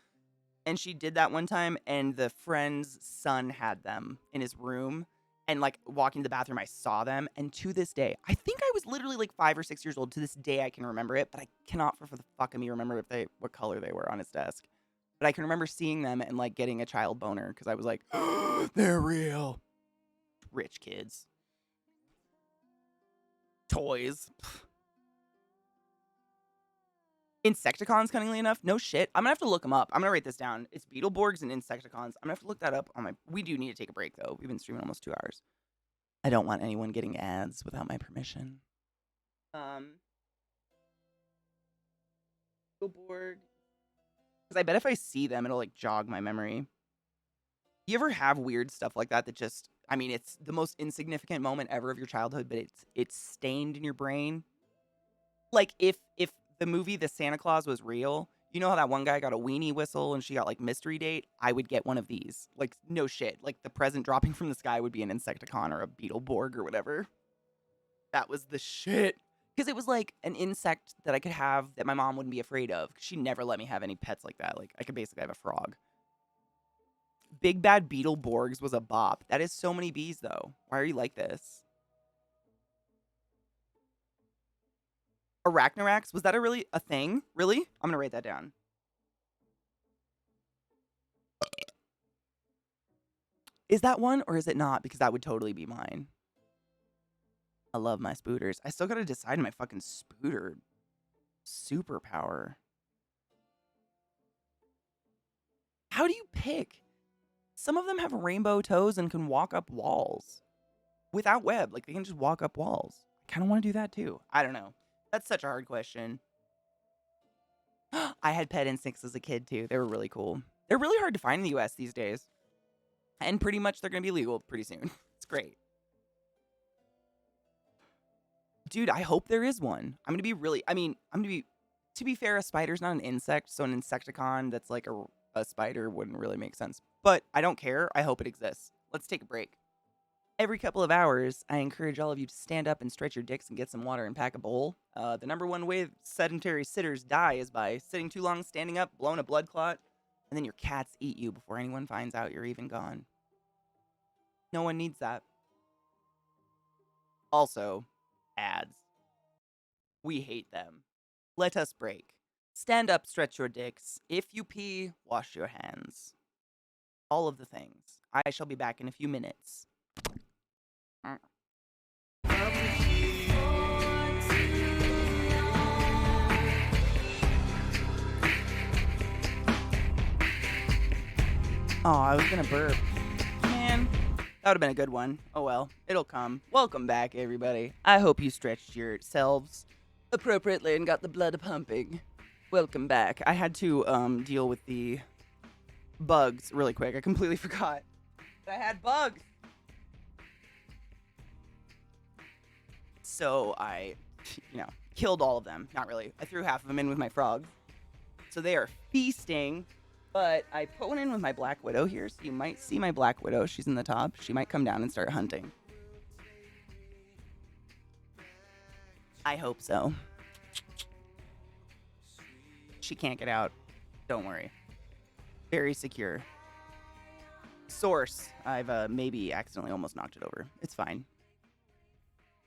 And she did that one time, and the friend's son had them in his room. And, walking to the bathroom, I saw them. And to this day, I think I was literally, 5 or 6 years old. To this day, I can remember it. But I cannot for the fuck of me remember what color they were on his desk. But I can remember seeing them and, getting a child boner. Because I was like, oh, they're real. Rich kids. Toys. Insecticons, cunningly enough. No shit. I'm going to have to look them up. I'm going to write this down. It's Beetleborgs and Insecticons. I'm going to have to look that up on my... We do need to take a break, though. We've been streaming almost 2 hours. I don't want anyone getting ads without my permission. Beetleborg. Because I bet if I see them, it'll, jog my memory. You ever have weird stuff like that just... I mean, it's the most insignificant moment ever of your childhood, but it's stained in your brain? If the movie The Santa Claus was real, you know how that one guy got a weenie whistle and she got mystery date? I would get one of these. No shit. The present dropping from the sky would be an Insecticon or a Beetleborg or whatever. That was the shit. Because it was an insect that I could have that my mom wouldn't be afraid of. She never let me have any pets like that. I could basically have a frog. Big Bad Beetleborgs was a bop. That is so many bees, though. Why are you like this? Arachnorax, was that really a thing? Really? I'm going to write that down. Is that one or is it not? Because that would totally be mine. I love my spooters. I still got to decide my fucking spooter superpower. How do you pick? Some of them have rainbow toes and can walk up walls. Without web. They can just walk up walls. I kind of want to do that too. I don't know. That's such a hard question. I had pet instincts as a kid, too. They were really cool. They're really hard to find in the U.S. these days. And pretty much they're going to be legal pretty soon. It's great. Dude, I hope there is one. I'm going to be really... To be fair, a spider's not an insect, so an Insecticon that's a spider wouldn't really make sense. But I don't care. I hope it exists. Let's take a break. Every couple of hours, I encourage all of you to stand up and stretch your dicks and get some water and pack a bowl. The number one way sedentary sitters die is by sitting too long, standing up, blowing a blood clot, and then your cats eat you before anyone finds out you're even gone. No one needs that. Also, ads. We hate them. Let us break. Stand up, stretch your dicks. If you pee, wash your hands. All of the things. I shall be back in a few minutes. Oh, I was gonna burp. Man, that would have been a good one. Oh well, it'll come. Welcome back, everybody. I hope you stretched yourselves. appropriately and got the blood pumping. Welcome back. I had to deal with the bugs really quick. I completely forgot that I had bugs. So I, killed all of them. Not really. I threw half of them in with my frogs. So they are feasting. But I put one in with my Black Widow here, so you might see my Black Widow. She's in the top. She might come down and start hunting. I hope so. She can't get out. Don't worry. Very secure. Source. I've maybe accidentally almost knocked it over. It's fine.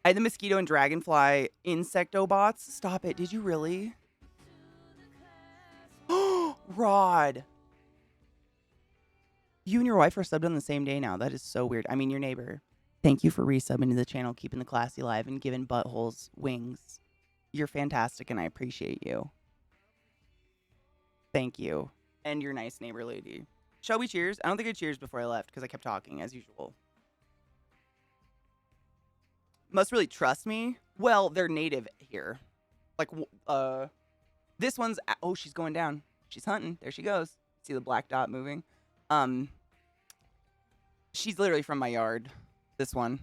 I had the mosquito and dragonfly insectobots. Stop it. Did you really? Rod. You and your wife are subbed on the same day now. That is so weird. I mean, your neighbor. Thank you for resubbing to the channel, keeping the classy live, and giving buttholes wings. You're fantastic, and I appreciate you. Thank you. And your nice neighbor lady. Shall we cheers? I don't think I cheers before I left because I kept talking, as usual. Must really trust me. Well, they're native here. Like, this one's... Oh, she's going down. She's hunting. There she goes. See the black dot moving? She's literally from my yard. This one.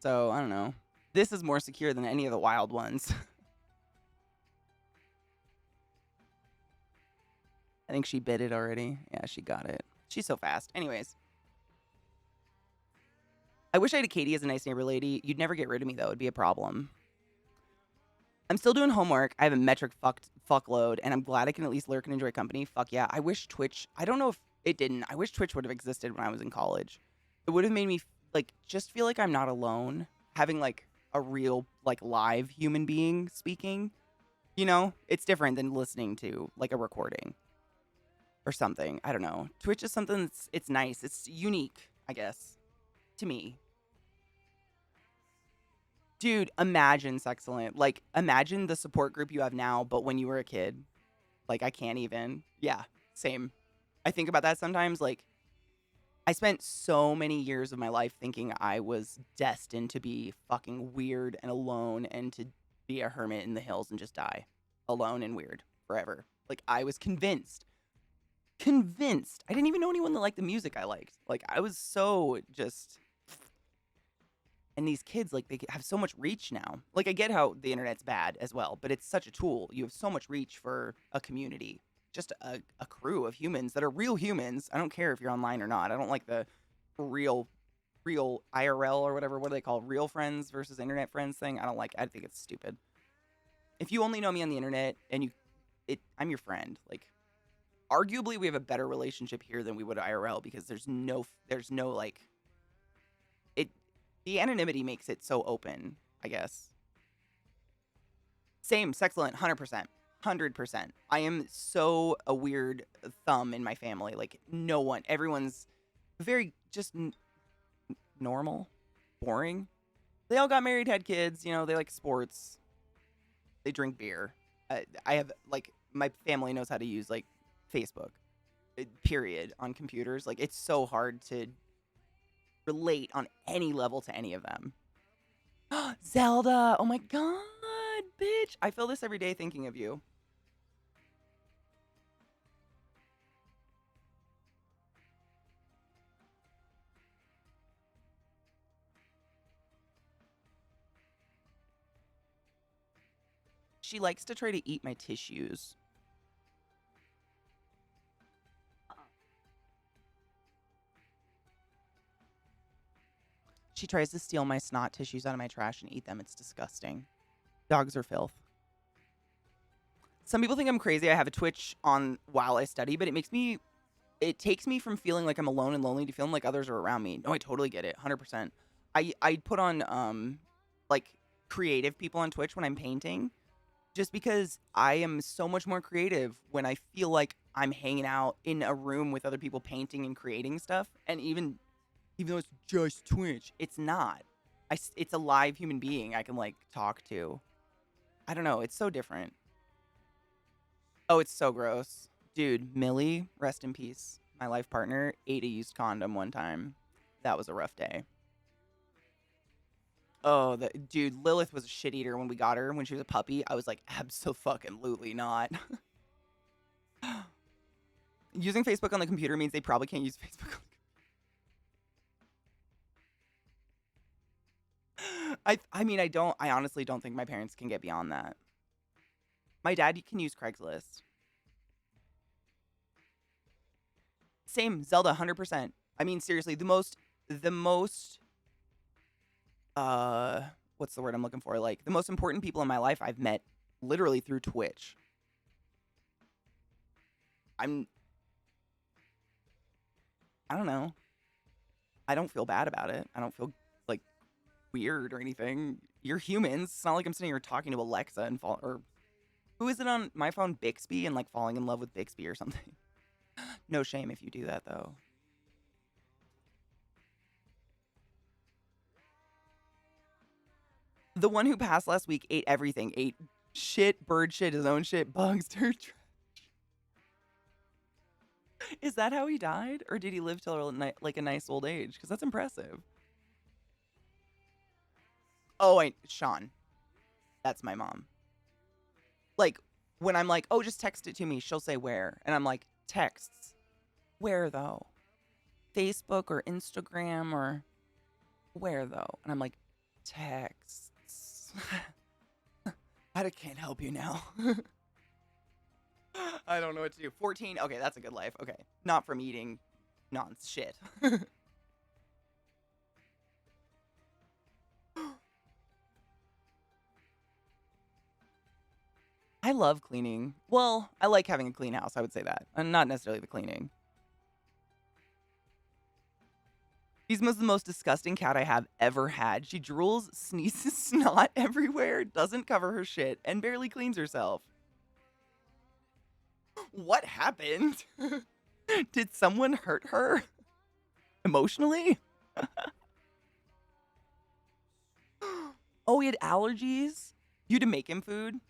So, I don't know. This is more secure than any of the wild ones. I think she bit it already. Yeah, she got it. She's so fast. Anyways. I wish I had a Katie as a nice neighbor lady. You'd never get rid of me, though. It'd be a problem. I'm still doing homework. I have a metric fuckload, and I'm glad I can at least lurk and enjoy company. Fuck yeah. I wish Twitch... I don't know if it didn't. I wish Twitch would have existed when I was in college. It would have made me, like, just feel like I'm not alone. Having, like, a real, like, live human being speaking. You know? It's different than listening to, like, a recording. Or something. I don't know. Twitch is something that's... It's nice. It's unique, I guess. To me. Dude, imagine Sexcellent. Like, imagine the support group you have now, but when you were a kid. Like, I can't even. Yeah, same. I think about that sometimes. Like, I spent so many years of my life thinking I was destined to be fucking weird and alone and to be a hermit in the hills and just die. Alone and weird. Forever. Like, I was convinced. Convinced. I didn't even know anyone that liked the music I liked. Like, I was so just... And these kids, like, they have so much reach now. Like, I get how the internet's bad as well, but it's such a tool. You have so much reach for a community. Just a crew of humans that are real humans. I don't care if you're online or not. I don't like the real IRL or whatever. What do they call it? Real friends versus internet friends thing? I don't like it. I think it's stupid. If you only know me on the internet and I'm your friend. Like, arguably, we have a better relationship here than we would IRL because there's no like... The anonymity makes it so open, I guess. Same, Sexcellent, 100%. 100%. I am so a weird thumb in my family. Like, no one, everyone's very just normal, boring. They all got married, had kids, you know, they like sports. They drink beer. I have, like, my family knows how to use, like, Facebook, period, on computers. Like, it's so hard to relate on any level to any of them. Zelda! Oh my god, bitch! I feel this every day thinking of you. She likes to try to eat my tissues. She tries to steal my snot tissues out of my trash and eat them. It's disgusting. Dogs are filth. Some people think I'm crazy. I have a Twitch on while I study, but it takes me from feeling like I'm alone and lonely to feeling like others are around me. No, I totally get it. 100%. I put on, like, creative people on Twitch when I'm painting just because I am so much more creative when I feel like I'm hanging out in a room with other people painting and creating stuff. And even though it's just Twitch, it's not. It's a live human being I can, like, talk to. I don't know. It's so different. Oh, it's so gross. Dude, Millie, rest in peace. My life partner ate a used condom one time. That was a rough day. Oh, dude, Lilith was a shit eater when we got her when she was a puppy. I was like, absolutely not. Using Facebook on the computer means they probably can't use Facebook on the I mean, I honestly don't think my parents can get beyond that. My dad can use Craigslist. Same, Zelda, 100%. I mean, seriously, the most, what's the word I'm looking for? Like, the most important people in my life I've met literally through Twitch. I don't know. I don't feel bad about it. I don't feel, like, weird or anything. You're humans. It's not like I'm sitting here talking to Alexa and or who is it on my phone? Bixby and, like, falling in love with Bixby or something. No shame if you do that, though. The one who passed last week ate everything. Ate shit, bird shit, his own shit, bugs, dirt trash. Is that how he died? Or did he live till like a nice old age? Because that's impressive. Oh, Sean. That's my mom. Like, when I'm like, oh, just text it to me, she'll say where. And I'm like, texts. Where, though? Facebook or Instagram or where, though? And I'm like, texts. I can't help you now. I don't know what to do. 14. Okay, that's a good life. Okay. Not from eating shit. I love cleaning. Well, I like having a clean house. I would say that. And not necessarily the cleaning. Gizmo's the most disgusting cat I have ever had. She drools, sneezes snot everywhere, doesn't cover her shit, and barely cleans herself. What happened? Did someone hurt her? Emotionally? Oh, he had allergies? You had to make him food?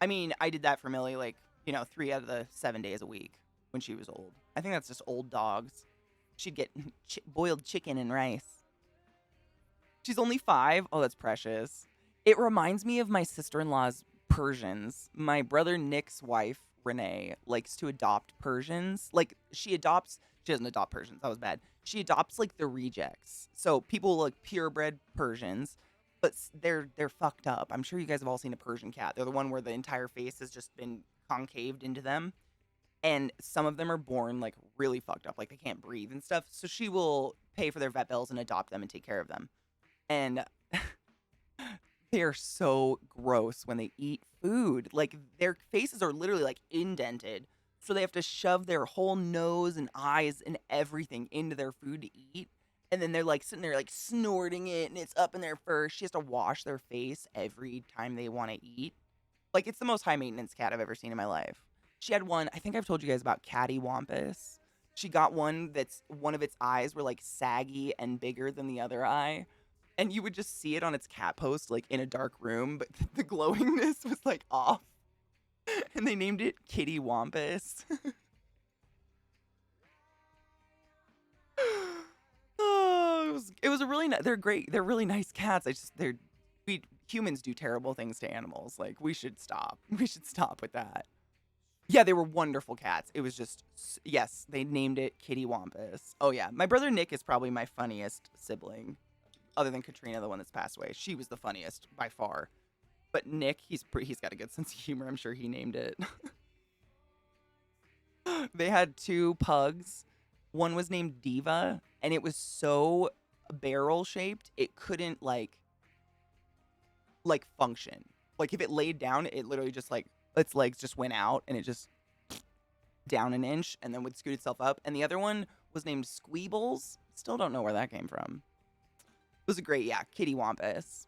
I mean, I did that for Millie, like, 3 out of the 7 days a week when she was old. I think that's just old dogs. She'd get boiled chicken and rice. She's only 5. Oh, that's precious. It reminds me of my sister-in-law's Persians. My brother Nick's wife, Renee, likes to adopt Persians. Like, she doesn't adopt Persians. That was bad. She adopts, like, the rejects. So people like purebred Persians, but they're fucked up. I'm sure you guys have all seen a Persian cat. They're the one where the entire face has just been concaved into them. And some of them are born, like, really fucked up. Like, they can't breathe and stuff. So she will pay for their vet bills and adopt them and take care of them. And they are so gross when they eat food. Like, their faces are literally, like, indented. So they have to shove their whole nose and eyes and everything into their food to eat. And then they're, like, sitting there, like, snorting it. And it's up in their fur. She has to wash their face every time they want to eat. Like, it's the most high-maintenance cat I've ever seen in my life. She had one, I think I've told you guys about Katie Wampus. She got one that's one of its eyes were like saggy and bigger than the other eye. And you would just see it on its cat post, like in a dark room, but the glowingness was like off. And they named it Kitty Wampus. Oh, it was a really they're great. They're really nice cats. Humans do terrible things to animals. Like, we should stop. We should stop with that. Yeah, they were wonderful cats. It was just, yes, they named it Kitty Wampus. Oh, yeah. My brother Nick is probably my funniest sibling, other than Katrina, the one that's passed away. She was the funniest by far. But Nick, he's got a good sense of humor. I'm sure he named it. They had 2 pugs. One was named Diva, and it was so barrel-shaped, it couldn't, like function. Like, if it laid down, it literally just, like, its legs just went out and it just down an inch and then would scoot itself up. And the other one was named Squeebles. Still don't know where that came from. It was a great, Kitty Wampus.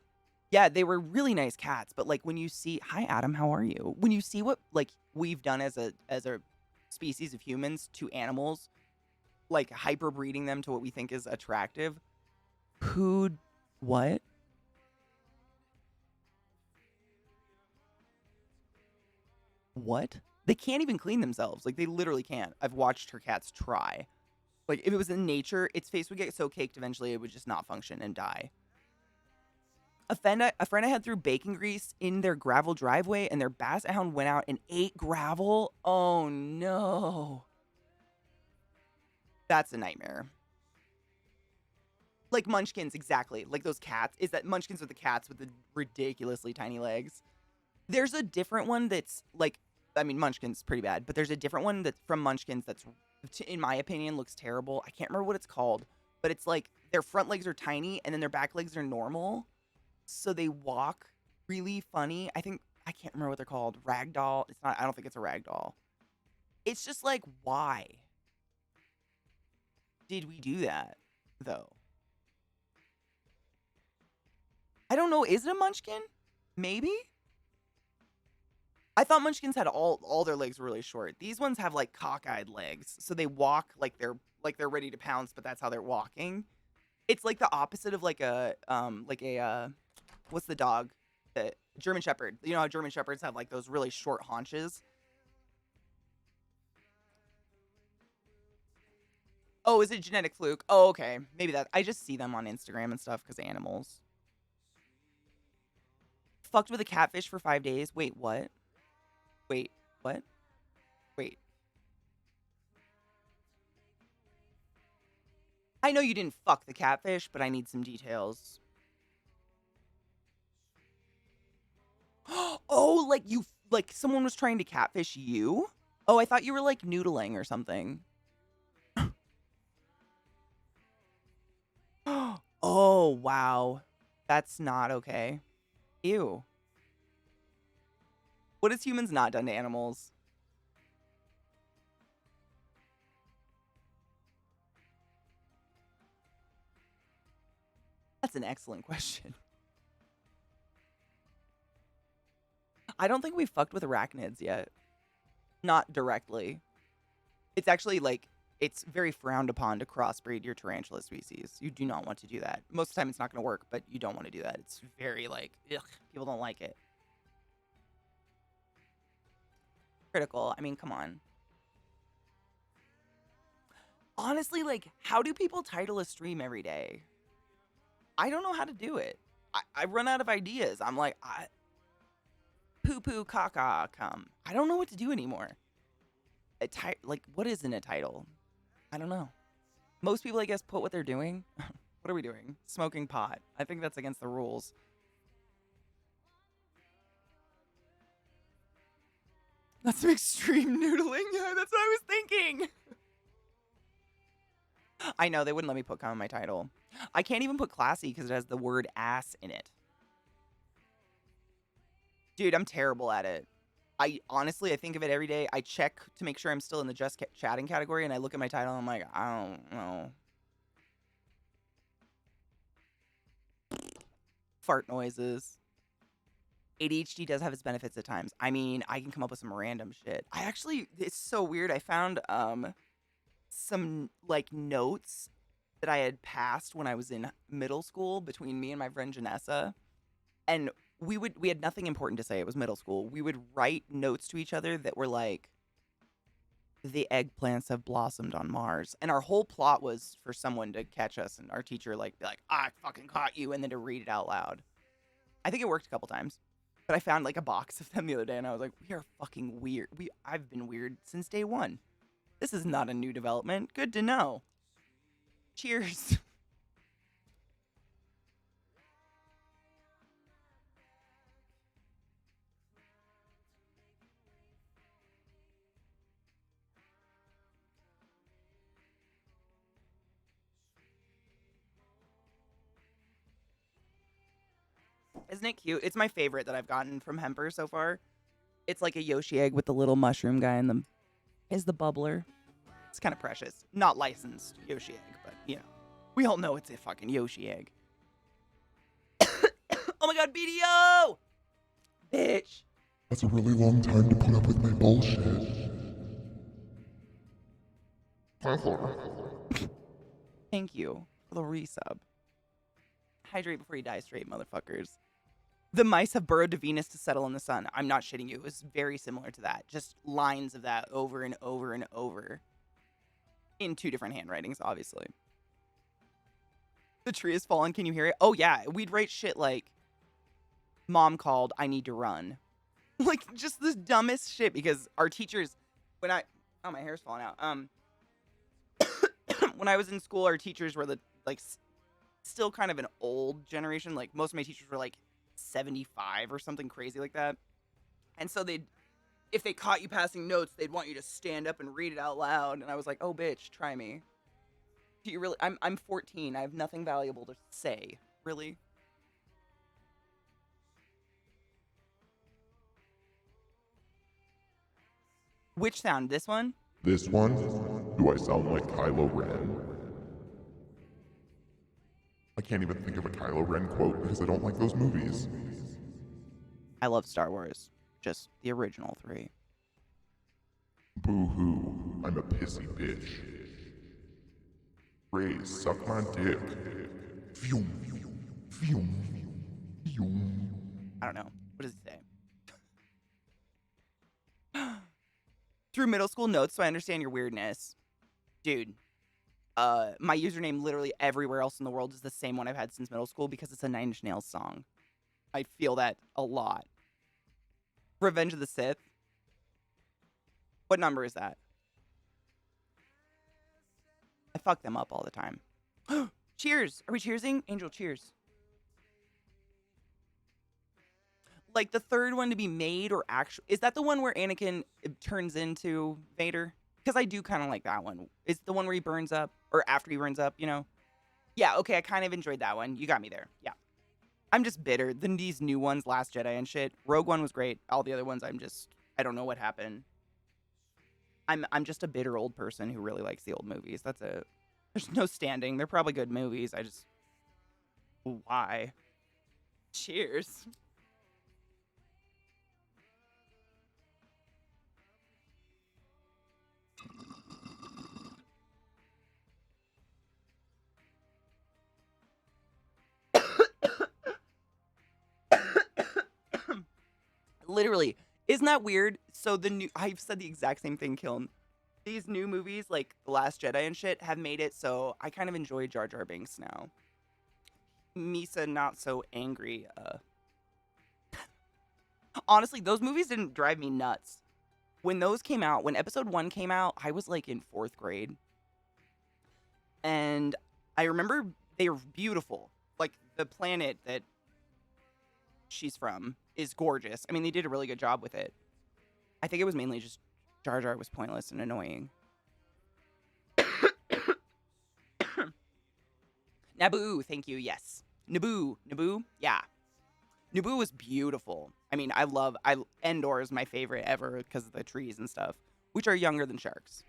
Yeah, they were really nice cats. But like when you see, hi Adam, how are you? When you see what like we've done as a species of humans to animals, like hyper breeding them to what we think is attractive. What? What? They can't even clean themselves. Like, they literally can't. I've watched her cats try. Like, if it was in nature, its face would get so caked eventually it would just not function and die. A friend I had threw bacon grease in their gravel driveway, and their basset hound went out and ate gravel. Oh no. That's a nightmare. Like Munchkins, exactly. Like those cats. Is that Munchkins with the cats with the ridiculously tiny legs? There's a different one that's like, I mean, Munchkin's pretty bad, but there's a different one that's from Munchkins that's, in my opinion, looks terrible. I can't remember what it's called, but it's like their front legs are tiny and then their back legs are normal. So they walk really funny. I can't remember what they're called. Ragdoll. It's not, I don't think it's a ragdoll. It's just like, why did we do that, though? I don't know. Is it a Munchkin? Maybe? I thought Munchkins had all their legs were really short. These ones have like cockeyed legs, so they walk like they're ready to pounce, but that's how they're walking. It's like the opposite of like a what's the dog? The German Shepherd. You know how German Shepherds have like those really short haunches? Oh, is it genetic fluke? Oh, okay. Maybe that. I just see them on Instagram and stuff because animals. Fucked with a catfish for 5 days. Wait, what? Wait, what? Wait. I know you didn't fuck the catfish, but I need some details. Oh, like someone was trying to catfish you? Oh, I thought you were like noodling or something. Oh, wow. That's not okay. Ew. What has humans not done to animals? That's an excellent question. I don't think we've fucked with arachnids yet. Not directly. It's actually like, it's very frowned upon to crossbreed your tarantula species. You do not want to do that. Most of the time it's not going to work, but you don't want to do that. It's very like, ugh, people don't like it. Critical. I mean, come on. Honestly, like, how do people title a stream every day? I don't know how to do it. I run out of ideas. I'm like, poo poo caca come. I don't know what to do anymore. Like, what is in a title? I don't know. Most people, I guess, put what they're doing. What are we doing? Smoking pot. I think that's against the rules. That's some extreme noodling. Yeah, that's what I was thinking. I know, they wouldn't let me put cum in my title. I can't even put classy because it has the word ass in it. Dude, I'm terrible at it. I think of it every day. I check to make sure I'm still in the just chatting category, and I look at my title and I'm like, I don't know. Fart noises. ADHD does have its benefits at times. I mean, I can come up with some random shit. It's so weird. I found some like notes that I had passed when I was in middle school between me and my friend Janessa. And we had nothing important to say. It was middle school. We would write notes to each other that were like, the eggplants have blossomed on Mars. And our whole plot was for someone to catch us and our teacher like be like, I fucking caught you, and then to read it out loud. I think it worked a couple times. But I found like a box of them the other day and I was like, we are fucking weird. I've been weird since day one. This is not a new development. Good to know. Cheers. Isn't it cute? It's my favorite that I've gotten from Hemper so far. It's like a Yoshi egg with the little mushroom guy in them. Is the bubbler. It's kind of precious. Not licensed Yoshi egg, but, you know. We all know it's a fucking Yoshi egg. Oh my god, BDO! Bitch. That's a really long time to put up with my bullshit. Thank you for the resub. Hydrate before you die straight, motherfuckers. The mice have burrowed to Venus to settle in the sun. I'm not shitting you. It was very similar to that. Just lines of that over and over and over. In two different handwritings, obviously. The tree has fallen. Can you hear it? Oh, yeah. We'd write shit like, Mom called, I need to run. Like, just the dumbest shit because our teachers, oh, my hair's falling out. When I was in school, our teachers were still kind of an old generation. Like, most of my teachers were like 75 or something crazy like that. And so if they caught you passing notes, they'd want you to stand up and read it out loud. And I was like, oh, bitch, try me. Do you really? I'm 14. I have nothing valuable to say. Really? Which sound? This one? This one? Do I sound like Kylo Ren? I can't even think of a Kylo Ren quote because I don't like those movies. I love Star Wars. Just the original 3. Boo-hoo, I'm a pissy bitch. Ray, suck my dick. Phew, phew, phew. I don't know. What does he say? Through middle school notes, so I understand your weirdness. Dude, my username literally everywhere else in the world is the same one I've had since middle school because it's a Nine Inch Nails song. I feel that a lot. Revenge of the Sith. What number is that? I fuck them up all the time. Cheers! Are we cheersing? Angel, cheers. Like the third one to be made or actual. Is that the one where Anakin turns into Vader? Because I do kind of like that one. Is the one where he burns up or after he burns up, you know? Yeah, okay, I kind of enjoyed that one. You got me there. Yeah. I'm just bitter. Then these new ones, Last Jedi and shit. Rogue One was great. All the other ones, I don't know what happened. I'm just a bitter old person who really likes the old movies. That's it. There's no standing. They're probably good movies. Why? Cheers. Literally. Isn't that weird? So I've said the exact same thing, Kiln. These new movies, like The Last Jedi and shit, have made it so I kind of enjoy Jar Jar Binks now. Misa not so angry. Honestly, those movies didn't drive me nuts. When those came out, when episode 1 came out, I was like in 4th grade. And I remember they were beautiful. Like the planet that she's from is gorgeous. I mean, they did a really good job with it. I think it was mainly just Jar Jar was pointless and annoying. Naboo, thank you. Yes. Naboo, yeah. Naboo was beautiful. I mean, Endor is my favorite ever because of the trees and stuff, which are younger than sharks.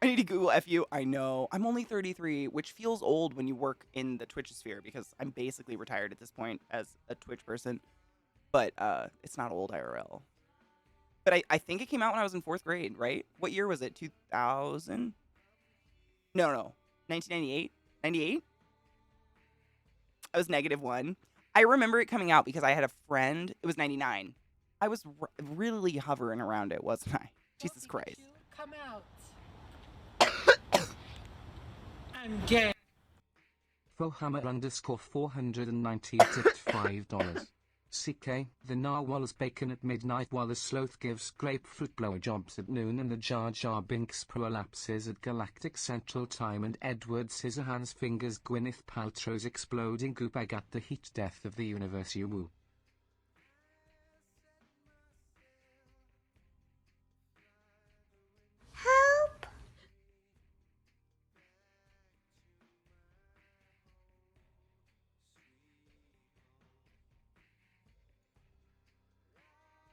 I need to Google FU. I know. I'm only 33, which feels old when you work in the Twitch sphere because I'm basically retired at this point as a Twitch person. But it's not old IRL. But I think it came out when I was in 4th grade, right? What year was it? 2000? No. 1998? 98? I was -1. I remember it coming out because I had a friend. It was 99. I was really hovering around it, wasn't I? Jesus Christ. Come out. I'm gay. Fohammer_490 tipped $5. CK, the narwhal's bacon at midnight while the sloth gives grapefruit blowjobs at noon and the Jar Jar Binks prolapses at Galactic Central Time and Edward Scissorhands fingers Gwyneth Paltrow's exploding goop egg at the heat death of the universe you woo. Help!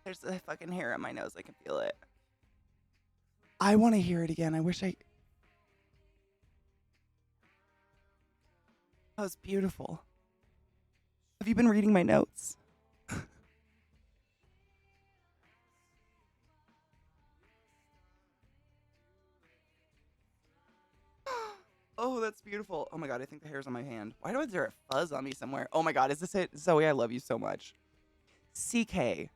There's a fucking hair on my nose. I can feel it. I want to hear it again. I wish That was beautiful. Have you been reading my notes? Oh, that's beautiful. Oh my god, I think the hair's on my hand. Why is there a fuzz on me somewhere? Oh my god, is this it? Zoe, I love you so much. CK,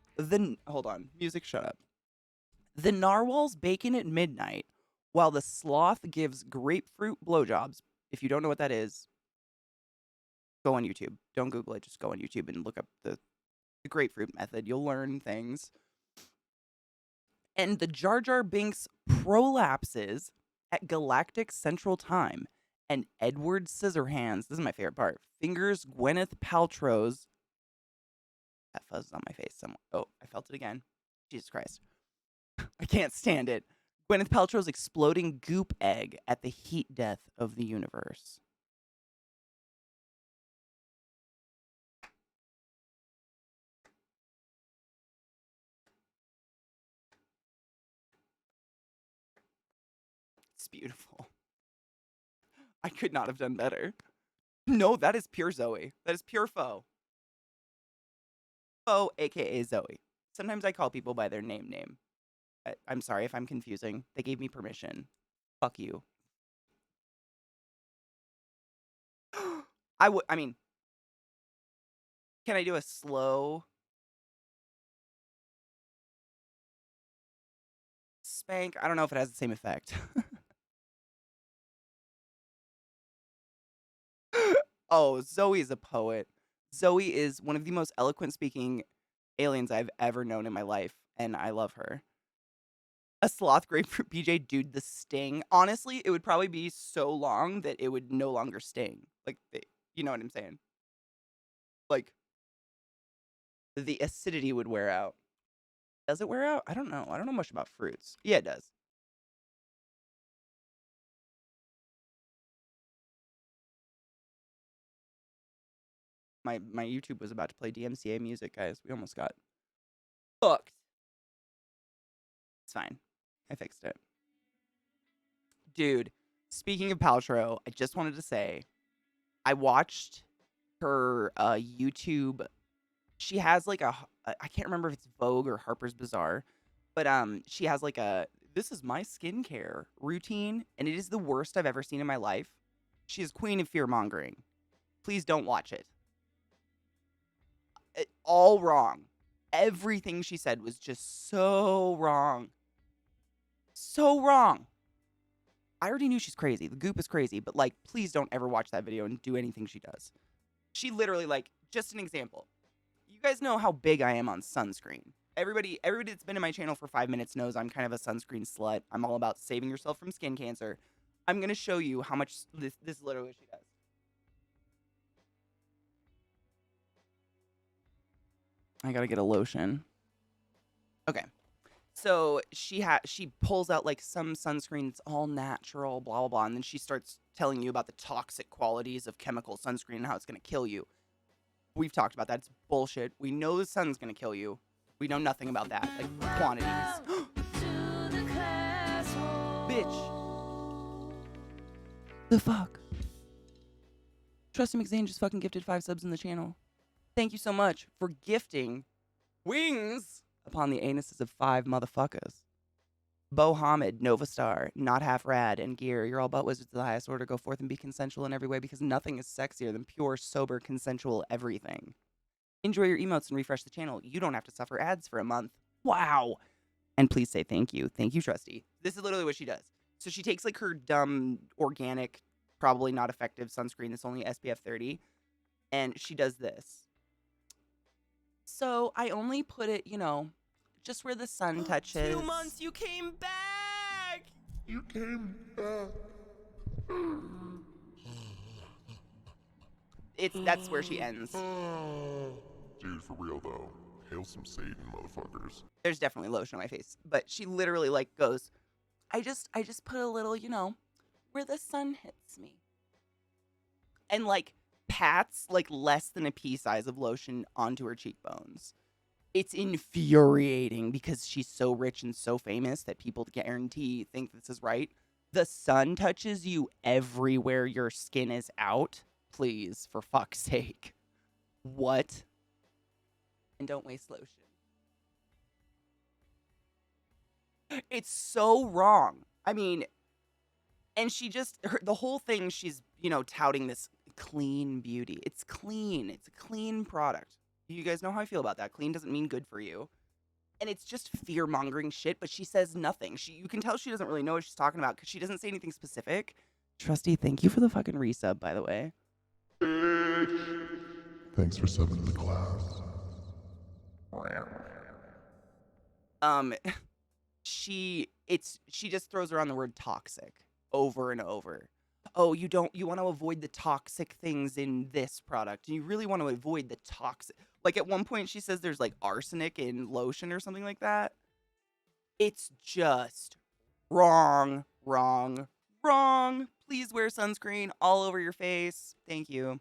hold on. Music, shut up. The narwhal's bacon at midnight while the sloth gives grapefruit blowjobs. If you don't know what that is, Go on YouTube. Don't Google it. Just go on YouTube and look up the grapefruit method. You'll learn things. And the Jar Jar Binks prolapses at Galactic Central Time. And Edward Scissorhands, this is my favorite part, fingers Gwyneth Paltrow's. That fuzz is on my face somewhere. Oh, I felt it again. Jesus Christ. I can't stand it. Gwyneth Paltrow's exploding goop egg at the heat death of the universe. It's beautiful. I could not have done better. No, that is pure Zoe. That is pure Foe. Foe, aka Zoe. Sometimes I call people by their name. I'm sorry if I'm confusing. They gave me permission. Fuck you. I mean, can I do a slow spank? I don't know if it has the same effect. Oh, Zoe is a poet. Zoe is one of the most eloquent speaking aliens I've ever known in my life, and I love her. A sloth grapefruit PJ, dude, the sting. Honestly, it would probably be so long that it would no longer sting. Like, you know what I'm saying? Like, the acidity would wear out. Does it wear out? I don't know. I don't know much about fruits. Yeah, it does. My YouTube was about to play DMCA music, guys. We almost got hooked. It's fine. I fixed it. Dude, speaking of Paltrow, I just wanted to say, I watched her YouTube. She has like I can't remember if it's Vogue or Harper's Bazaar, but she has like this is my skincare routine, and it is the worst I've ever seen in my life. She is queen of fear mongering. Please don't watch it. All wrong. Everything she said was just so wrong. So wrong. I already knew she's crazy. The goop is crazy, but like, please don't ever watch that video and do anything she does. She literally, like, just an example. You guys know how big I am on sunscreen. Everybody that's been in my channel for 5 minutes knows I'm kind of a sunscreen slut. I'm all about saving yourself from skin cancer. I'm going to show you how much this is literally what she does. I got to get a lotion. Okay. So she pulls out like some sunscreen that's all natural, blah, blah, blah. And then she starts telling you about the toxic qualities of chemical sunscreen and how it's going to kill you. We've talked about that. It's bullshit. We know the sun's going to kill you. We know nothing about that. Like quantities. Bitch. The fuck? Trusty McZane just fucking gifted 5 subs in the channel. Thank you so much for gifting wings upon the anuses of 5 motherfuckers. Bo Hamid, Nova Star, Not Half Rad, and Gear. You're all butt wizards of the highest order. Go forth and be consensual in every way because nothing is sexier than pure, sober, consensual everything. Enjoy your emotes and refresh the channel. You don't have to suffer ads for a month. Wow. And please say thank you. Thank you, Trusty. This is literally what she does. So she takes like her dumb, organic, probably not effective sunscreen that's only SPF 30, and she does this. So I only put it, just where the sun touches. 2 months, you came back! You came back. That's where she ends. Dude, for real though. Hail some Satan, motherfuckers. There's definitely lotion on my face, but she literally like goes, I just put a little, where the sun hits me. And like pats like less than a pea size of lotion onto her cheekbones. It's infuriating because she's so rich and so famous that people guarantee think this is right. The sun touches you everywhere your skin is out. Please, for fuck's sake. What? And don't waste lotion. It's so wrong. I mean, and she just, the whole thing, she's, touting this clean beauty. It's clean. It's a clean product. You guys know how I feel about that. Clean doesn't mean good for you. And it's just fear-mongering shit, but she says nothing. You can tell she doesn't really know what she's talking about because she doesn't say anything specific. Trusty, thank you for the fucking resub, by the way. bitch. Thanks for subbing to the class. Um, she just throws around the word toxic over and over. Oh, you want to avoid the toxic things in this product. You really want to avoid the toxic. Like at one point she says there's like arsenic in lotion or something like that. It's just wrong, wrong, wrong. Please wear sunscreen all over your face. Thank you.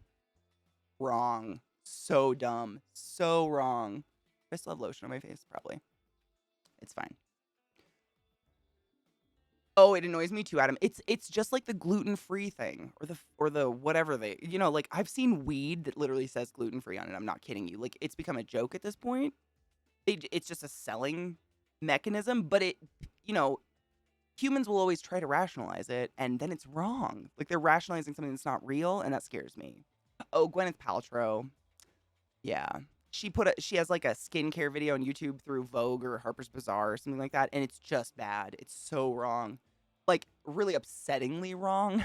Wrong. So dumb. So wrong. I still have lotion on my face, probably. It's fine. Oh, it annoys me too, Adam. It's just like the gluten-free thing or the whatever they, like I've seen weed that literally says gluten-free on it. I'm not kidding you. Like it's become a joke at this point. It's just a selling mechanism, but humans will always try to rationalize it and then it's wrong. Like they're rationalizing something that's not real and that scares me. Oh, Gwyneth Paltrow. Yeah. She has like a skincare video on YouTube through Vogue or Harper's Bazaar or something like that, and it's just bad. It's so wrong. Like really upsettingly wrong.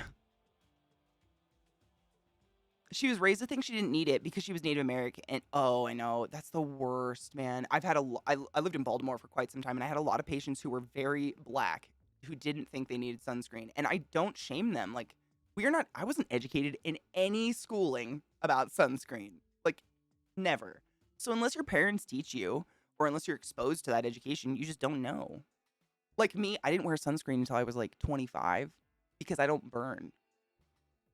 She was raised to think she didn't need it because she was Native American. And oh, I know. That's the worst, man. I lived in Baltimore for quite some time and I had a lot of patients who were very black who didn't think they needed sunscreen. And I don't shame them. Like I wasn't educated in any schooling about sunscreen. Like never. So unless your parents teach you or unless you're exposed to that education, you just don't know. Like me, I didn't wear sunscreen until I was like 25 because I don't burn.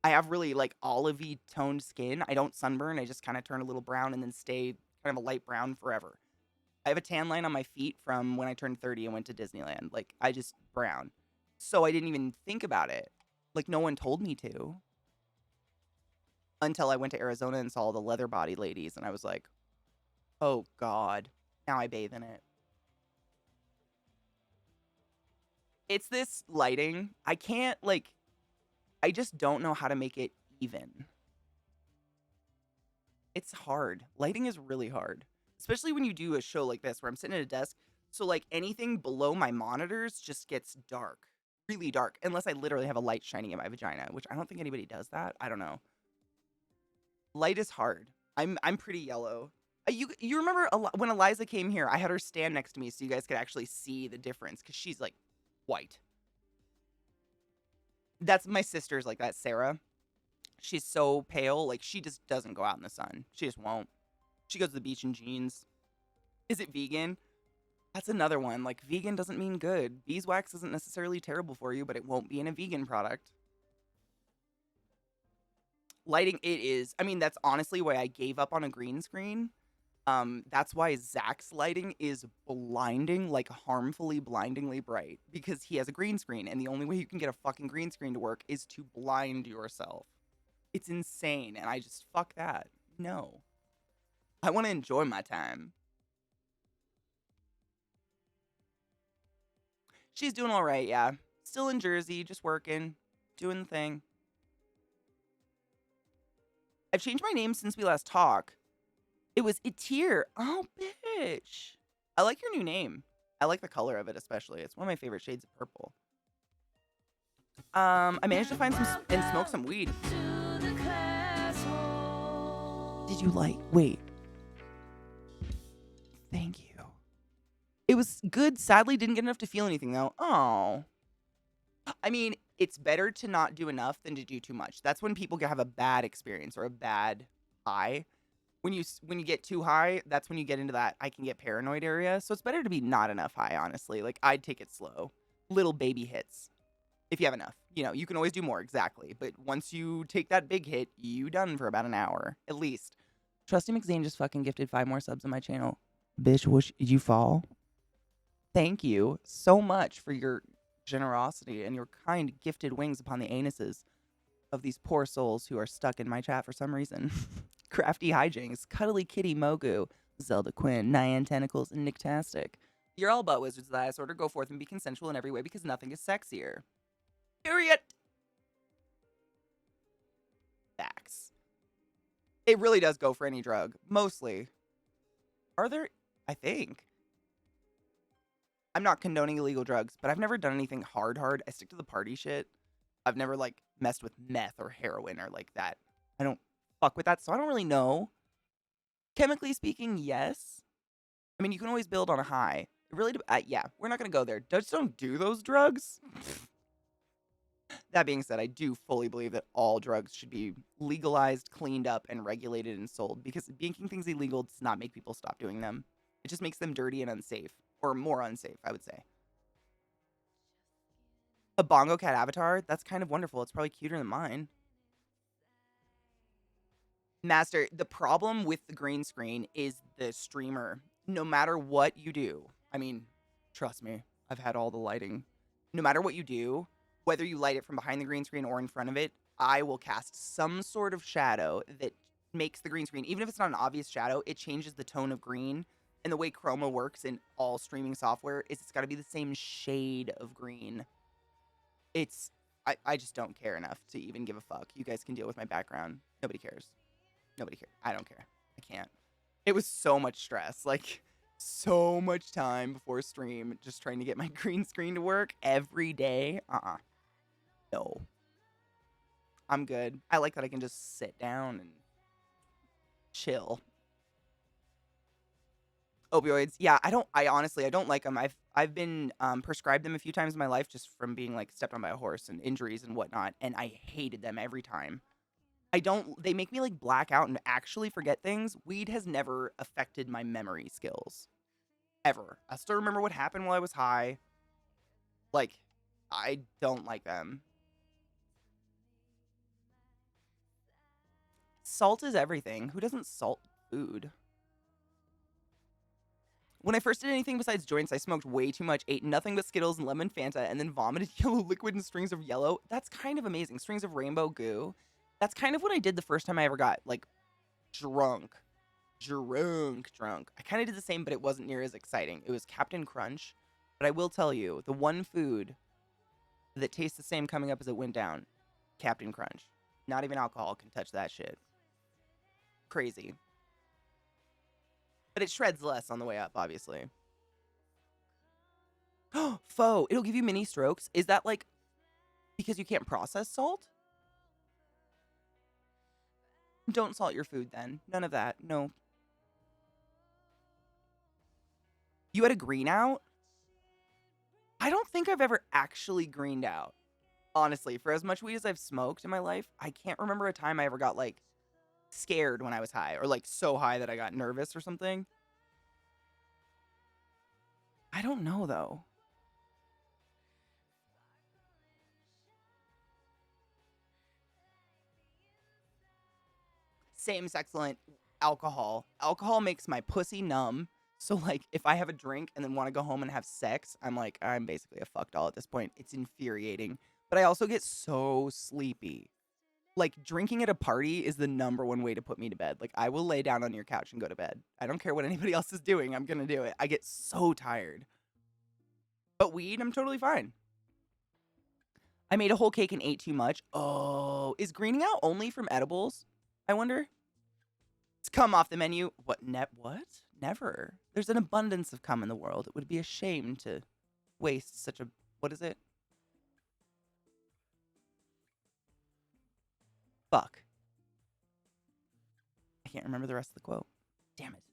I have really like olivey toned skin. I don't sunburn. I just kind of turn a little brown and then stay kind of a light brown forever. I have a tan line on my feet from when I turned 30 and went to Disneyland. Like I just brown. So I didn't even think about it. Like no one told me to. Until I went to Arizona and saw the leather body ladies and I was like, oh God, now I bathe in it. It's this lighting. I just don't know how to make it even. It's hard. Lighting is really hard. Especially when you do a show like this where I'm sitting at a desk. So like anything below my monitors just gets dark. Really dark. Unless I literally have a light shining in my vagina, which I don't think anybody does that. I don't know. Light is hard. I'm pretty yellow. You remember when Eliza came here, I had her stand next to me so you guys could actually see the difference because she's like white. That's my sister's like that, Sarah. She's so pale, like she just doesn't go out in the sun. She just won't. She goes to the beach in jeans. Is it vegan? That's another one. Like vegan doesn't mean good. Beeswax isn't necessarily terrible for you, but it won't be in a vegan product. Lighting, it is. I mean, that's honestly why I gave up on a green screen. That's why Zach's lighting is blinding, like harmfully blindingly bright, because he has a green screen, and the only way you can get a fucking green screen to work is to blind yourself. It's insane, and I just, fuck that. No. I want to enjoy my time. She's doing all right, yeah. Still in Jersey, just working, doing the thing. I've changed my name since we last talked. It was Itir. Oh, bitch. I like your new name. I like the color of it especially. It's one of my favorite shades of purple. I managed to find some and smoke some weed. Did you like? Wait. Thank you. It was good. Sadly, didn't get enough to feel anything though. Oh. I mean, it's better to not do enough than to do too much. That's when people have a bad experience or a bad high. When you get too high, that's when you get into that I can get paranoid area. So it's better to be not enough high, honestly. Like I'd take it slow. Little baby hits. If you have enough. You can always do more, exactly. But once you take that big hit, you done for about an hour. At least. Trusty McZane just fucking gifted 5 more subs on my channel. Bitch, did you fall? Thank you so much for your generosity and your kind gifted wings upon the anuses of these poor souls who are stuck in my chat for some reason. Crafty Hijinks, Cuddly Kitty Mogu, Zelda Quinn, Nyan Tentacles, and Nicktastic. You're all butt wizards of the highest order. Go forth and be consensual in every way because nothing is sexier. Period. Facts. It really does go for any drug. Mostly. Are there? I think. I'm not condoning illegal drugs, but I've never done anything hard. I stick to the party shit. I've never, messed with meth or heroin or like that. I don't fuck with that, so I don't really know. Chemically speaking, yes. I mean, you can always build on a high. It really, yeah, we're not gonna go there. Just don't do those drugs. That being said, I do fully believe that all drugs should be legalized, cleaned up, and regulated and sold because making things illegal does not make people stop doing them. It just makes them dirty and unsafe, or more unsafe, I would say. A bongo cat avatar? That's kind of wonderful. It's probably cuter than mine. Master, the problem with the green screen is the streamer. No matter what you do, I mean, trust me, I've had all the lighting. No matter what you do, whether you light it from behind the green screen or in front of it, I will cast some sort of shadow that makes the green screen, even if it's not an obvious shadow, it changes the tone of green. And the way chroma works in all streaming software is it's got to be the same shade of green. I just don't care enough to even give a fuck. You guys can deal with my background. Nobody cares. Nobody cares. I don't care. I can't. It was so much stress. Like, so much time before stream just trying to get my green screen to work every day. No. I'm good. I like that I can just sit down and chill. Opioids. Yeah, I honestly don't like them. I've been prescribed them a few times in my life just from being like stepped on by a horse and injuries and whatnot, and I hated them every time. They make me like black out and actually forget things. Weed has never affected my memory skills. Ever. I still remember what happened while I was high. Like, I don't like them. Salt is everything. Who doesn't salt food? When I first did anything besides joints, I smoked way too much, ate nothing but Skittles and lemon Fanta, and then vomited yellow liquid and strings of yellow. That's kind of amazing. Strings of rainbow goo. That's kind of what I did the first time I ever got, like, drunk. Drunk. I kind of did the same, but it wasn't near as exciting. It was Captain Crunch. But I will tell you, the one food that tastes the same coming up as it went down, Captain Crunch. Not even alcohol can touch that shit. Crazy. But it shreds less on the way up, obviously. Pho. It'll give you mini strokes. Is that like because you can't process salt? Don't salt your food then. None of that. No. You had a green out? I don't think I've ever actually greened out. Honestly, for as much weed as I've smoked in my life, I can't remember a time I ever got like scared when I was high or like so high that I got nervous or something. I don't know though. Same's excellent. Alcohol. Alcohol makes my pussy numb. So like if I have a drink and then want to go home and have sex, I'm like, I'm basically a fuck doll at this point. It's infuriating. But I also get so sleepy. Like drinking at a party is the number one way to put me to bed. Like I will lay down on your couch and go to bed. I don't care what anybody else is doing. I'm going to do it. I get so tired. But weed, I'm totally fine. I made a whole cake and ate too much. Oh, is greening out only from edibles? I wonder. It's cum off the menu. What? What? Never. There's an abundance of cum in the world. It would be a shame to waste such a... What is it? Fuck. I can't remember the rest of the quote. Damn it.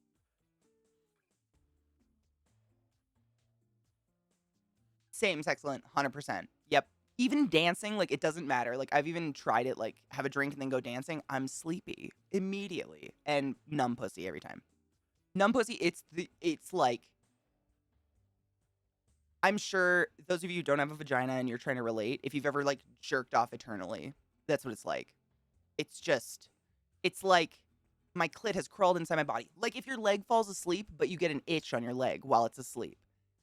Same's excellent. 100%. Yep. Even dancing, like, it doesn't matter. Like, I've even tried it, like, have a drink and then go dancing. I'm sleepy immediately. And numb pussy every time. Numb pussy, it's like... I'm sure those of you who don't have a vagina and you're trying to relate, if you've ever, like, jerked off eternally, that's what it's like. It's just... It's like my clit has crawled inside my body. Like, if your leg falls asleep, but you get an itch on your leg while it's asleep.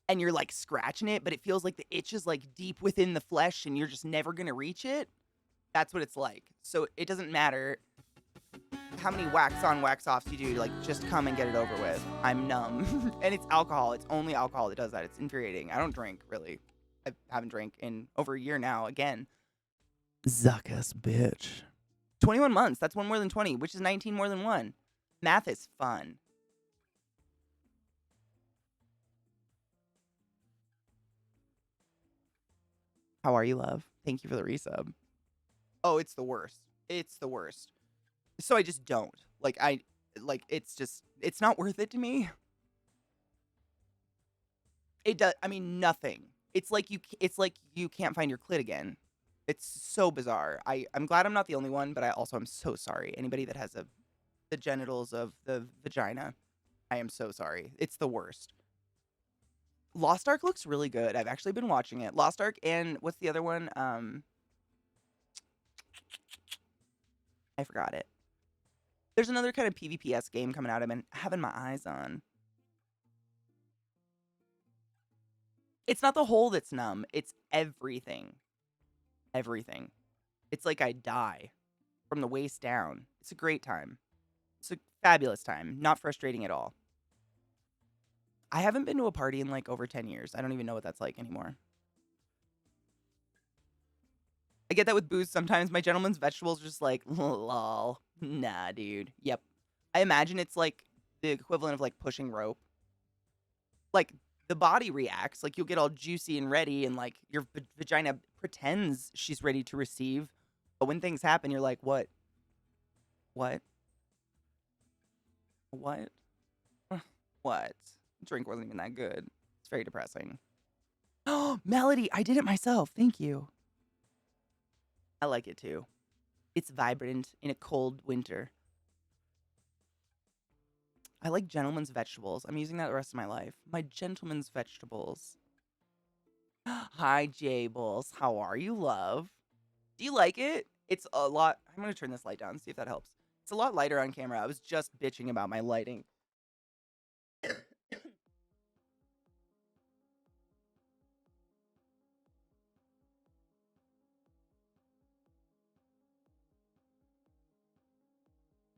And you're like scratching it, but it feels like the itch is like deep within the flesh and you're just never going to reach it. That's what it's like. So it doesn't matter how many wax on, wax offs you do, like just come and get it over with. I'm numb. And it's alcohol. It's only alcohol that does that. It's infuriating. I don't drink, really. I haven't drank in over a year now. Again. Zuckus, bitch. 21 months. That's one more than 20, which is 19 more than one. Math is fun. How are you, love? Thank you for the resub. Oh, it's the worst. It's the worst. So I just don't. It's not worth it to me. It does. I mean, nothing. It's like you can't find your clit again. It's so bizarre. I'm glad I'm not the only one, but I also am so sorry. Anybody that has the genitals of the vagina, I am so sorry. It's the worst. Lost Ark looks really good. I've actually been watching it. Lost Ark and what's the other one? I forgot it. There's another kind of PvPS game coming out I've been having my eyes on. It's not the hole that's numb. It's everything. Everything. It's like I die from the waist down. It's a great time. It's a fabulous time. Not frustrating at all. I haven't been to a party in like over 10 years. I don't even know what that's like anymore. I get that with booze sometimes. My gentleman's vegetables are just like, lol. Nah, dude. Yep. I imagine it's like the equivalent of like pushing rope. Like the body reacts. Like you'll get all juicy and ready and like your vagina pretends she's ready to receive. But when things happen, you're like, what? What? What? What? The drink wasn't even that good. It's very depressing. Oh, Melody, I did it myself. Thank you. I like it too. It's vibrant in a cold winter. I like gentleman's vegetables. I'm using that the rest of my life. My gentleman's vegetables. Hi, Jables. How are you, love? Do you like it? It's a lot. I'm going to turn this light down, see if that helps. It's a lot lighter on camera. I was just bitching about my lighting.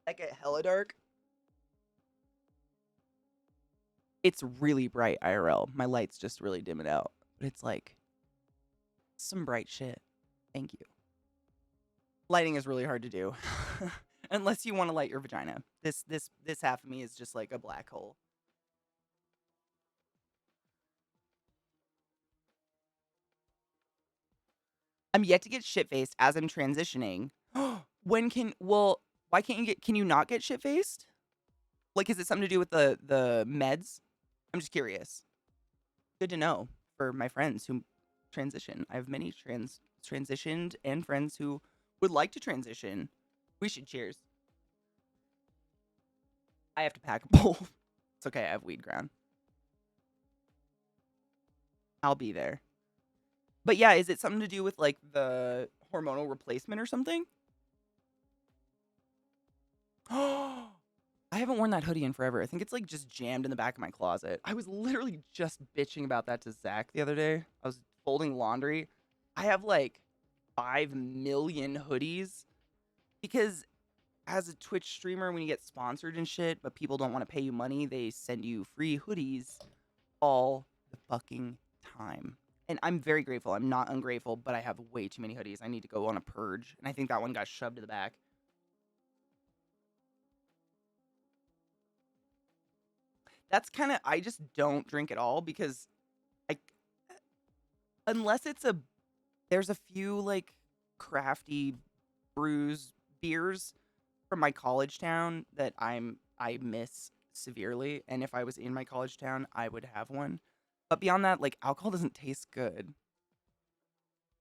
I get hella dark. It's really bright IRL. My lights just really dim it out. But it's like some bright shit. Thank you. Lighting is really hard to do. Unless you want to light your vagina. This half of me is just like a black hole. I'm yet to get shit-faced as I'm transitioning. Why can't you can you not get shit-faced? Like, is it something to do with the meds? I'm just curious. Good to know for my friends who transition. I have many transitioned and friends who would like to transition. We should cheers. I have to pack a bowl. It's okay, I have weed ground. I'll be there. But yeah, is it something to do with like the hormonal replacement or something? Oh, I haven't worn that hoodie in forever. I think it's like just jammed in the back of my closet. I was literally just bitching about that to Zach the other day. I was folding laundry. I have like 5 million hoodies because as a Twitch streamer, when you get sponsored and shit, but people don't want to pay you money, they send you free hoodies all the fucking time. And I'm very grateful. I'm not ungrateful, but I have way too many hoodies. I need to go on a purge. And I think that one got shoved to the back. That's kind of, I just don't drink at all because unless there's a few like crafty beers from my college town that I miss severely. And if I was in my college town, I would have one. But beyond that, like alcohol doesn't taste good.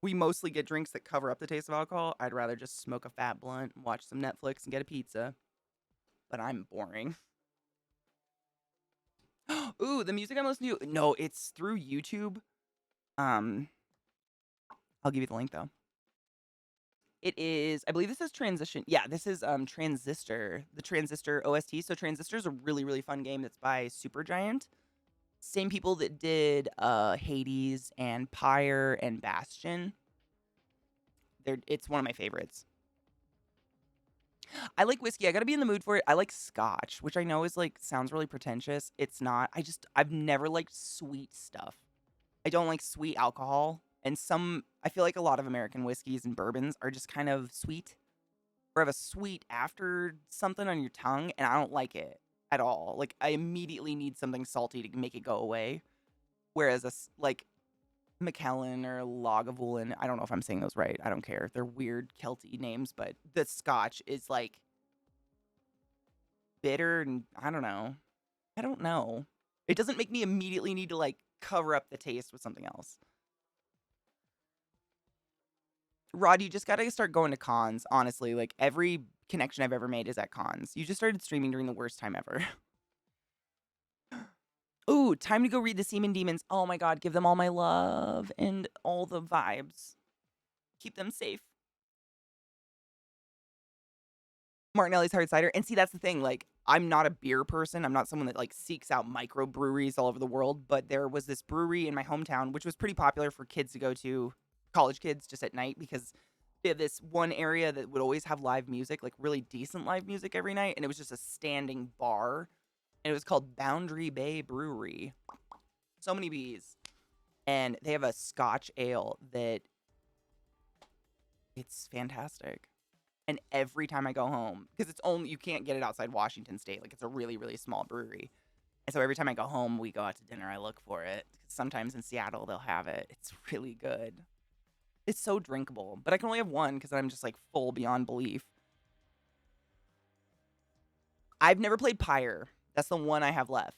We mostly get drinks that cover up the taste of alcohol. I'd rather just smoke a fat blunt, watch some Netflix, and get a pizza. But I'm boring. Ooh, the music I'm listening to. No, it's through YouTube. I'll give you the link though. It is, I believe this is Transition. Yeah, this is Transistor, the Transistor OST. So Transistor is a really, really fun game that's by Supergiant. Same people that did Hades and Pyre and Bastion. It's one of my favorites. I like whiskey. I gotta be in the mood for it. I like scotch, which I know is like sounds really pretentious. It's not. I've never liked sweet stuff. I don't like sweet alcohol. And I feel like a lot of American whiskeys and bourbons are just kind of sweet or have a sweet after something on your tongue, and I don't like it at all. Like, I immediately need something salty to make it go away. Whereas, like, Macallan or Lagavulin, I don't know if I'm saying those right. I don't care. They're weird Kelty names, but the scotch is, like, bitter and I don't know. I don't know. It doesn't make me immediately need to like cover up the taste with something else. Rod, you just gotta start going to cons, honestly. Like every connection I've ever made is at cons. You just started streaming during the worst time ever. Ooh, time to go read the Seaman Demons. Oh my god, give them all my love and all the vibes. Keep them safe. Martinelli's Hard Cider. And see, that's the thing. Like, I'm not a beer person. I'm not someone that, like, seeks out microbreweries all over the world. But there was this brewery in my hometown, which was pretty popular for kids to go to, college kids, just at night, because they had this one area that would always have live music, like, really decent live music every night. And it was just a standing bar. And it was called Boundary Bay Brewery. So many bees. And they have a Scotch ale that it's fantastic. And every time I go home, because it's only, you can't get it outside Washington State. Like, it's a really, really small brewery. And so every time I go home, we go out to dinner, I look for it. Sometimes in Seattle, they'll have it. It's really good. It's so drinkable. But I can only have one because I'm just, like, full beyond belief. I've never played Pyre. That's the one I have left.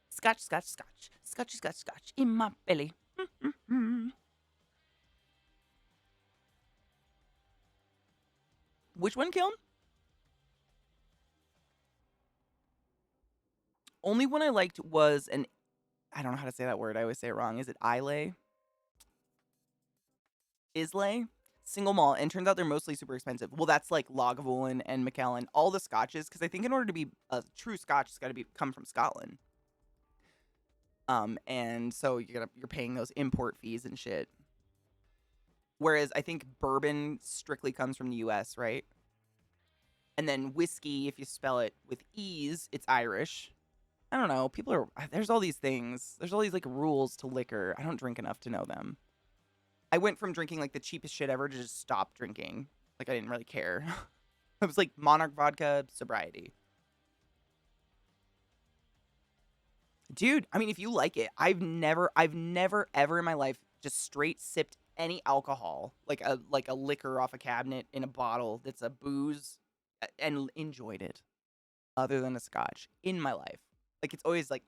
Scotch, scotch, scotch. Scotchy, scotch, scotch in my belly. Which one, Kiln? Only one I liked was an... I don't know how to say that word. I always say it wrong. Is it Islay? Islay? Single malt. And turns out they're mostly super expensive. Well, that's like Lagavulin and Macallan. All the scotches. Because I think in order to be a true scotch, it's got to come from Scotland. And so you're paying those import fees and shit. Whereas I think bourbon strictly comes from the US, right? And then whiskey, if you spell it with E's, it's Irish. I don't know. People are... There's all these things. There's all these, like, rules to liquor. I don't drink enough to know them. I went from drinking, like, the cheapest shit ever to just stop drinking. Like, I didn't really care. It was, like, Monarch vodka, sobriety. Dude, I mean, if you like it, I've never, ever in my life just straight sipped any alcohol. Like a liquor off a cabinet in a bottle that's a booze and enjoyed it. Other than a scotch in my life. Like, it's always like,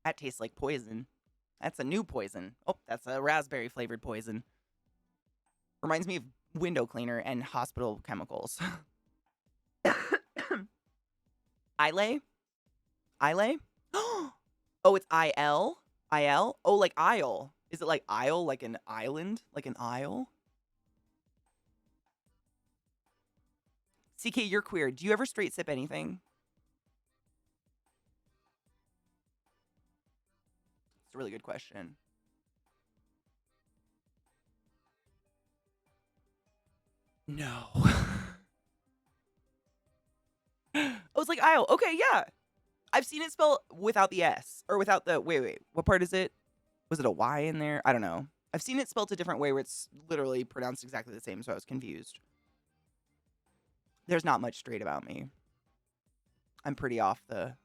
that tastes like poison. That's a new poison. Oh, that's a raspberry flavored poison. Reminds me of window cleaner and hospital chemicals. Islay? Islay? Oh, it's I-L? I-L? Oh, like Isle. Is it like Isle? Like an island? Like an isle? CK, you're queer. Do you ever straight sip anything? It's a really good question. No. I was like, Isle. Okay, yeah. I've seen it spelled without the S. Or without the... Wait. What part is it? Was it a Y in there? I don't know. I've seen it spelled a different way where it's literally pronounced exactly the same, so I was confused. There's not much straight about me. I'm pretty off the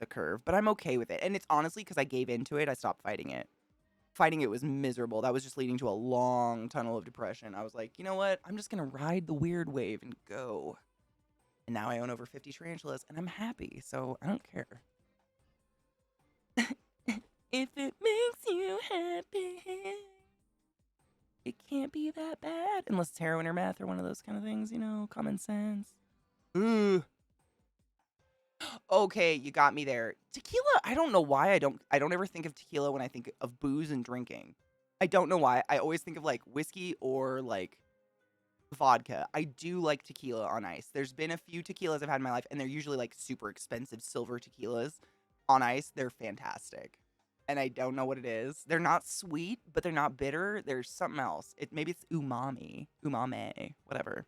curve, but I'm okay with it. And it's honestly because I gave into it, I stopped fighting it. Fighting it was miserable. That was just leading to a long tunnel of depression. I was like, you know what? I'm just going to ride the weird wave and go. And now I own over 50 tarantulas, and I'm happy, so I don't care. If it makes you happy, it can't be that bad. Unless it's heroin or meth or one of those kind of things, you know, common sense. Ooh. Okay, you got me there. Tequila, I don't know why I don't ever think of tequila when I think of booze and drinking. I don't know why. I always think of like whiskey or like vodka. I do like tequila on ice. There's been a few tequilas I've had in my life, and they're usually like super expensive silver tequilas. On ice, they're fantastic. And I don't know what it is. They're not sweet, but they're not bitter. There's something else. Maybe it's umami, whatever.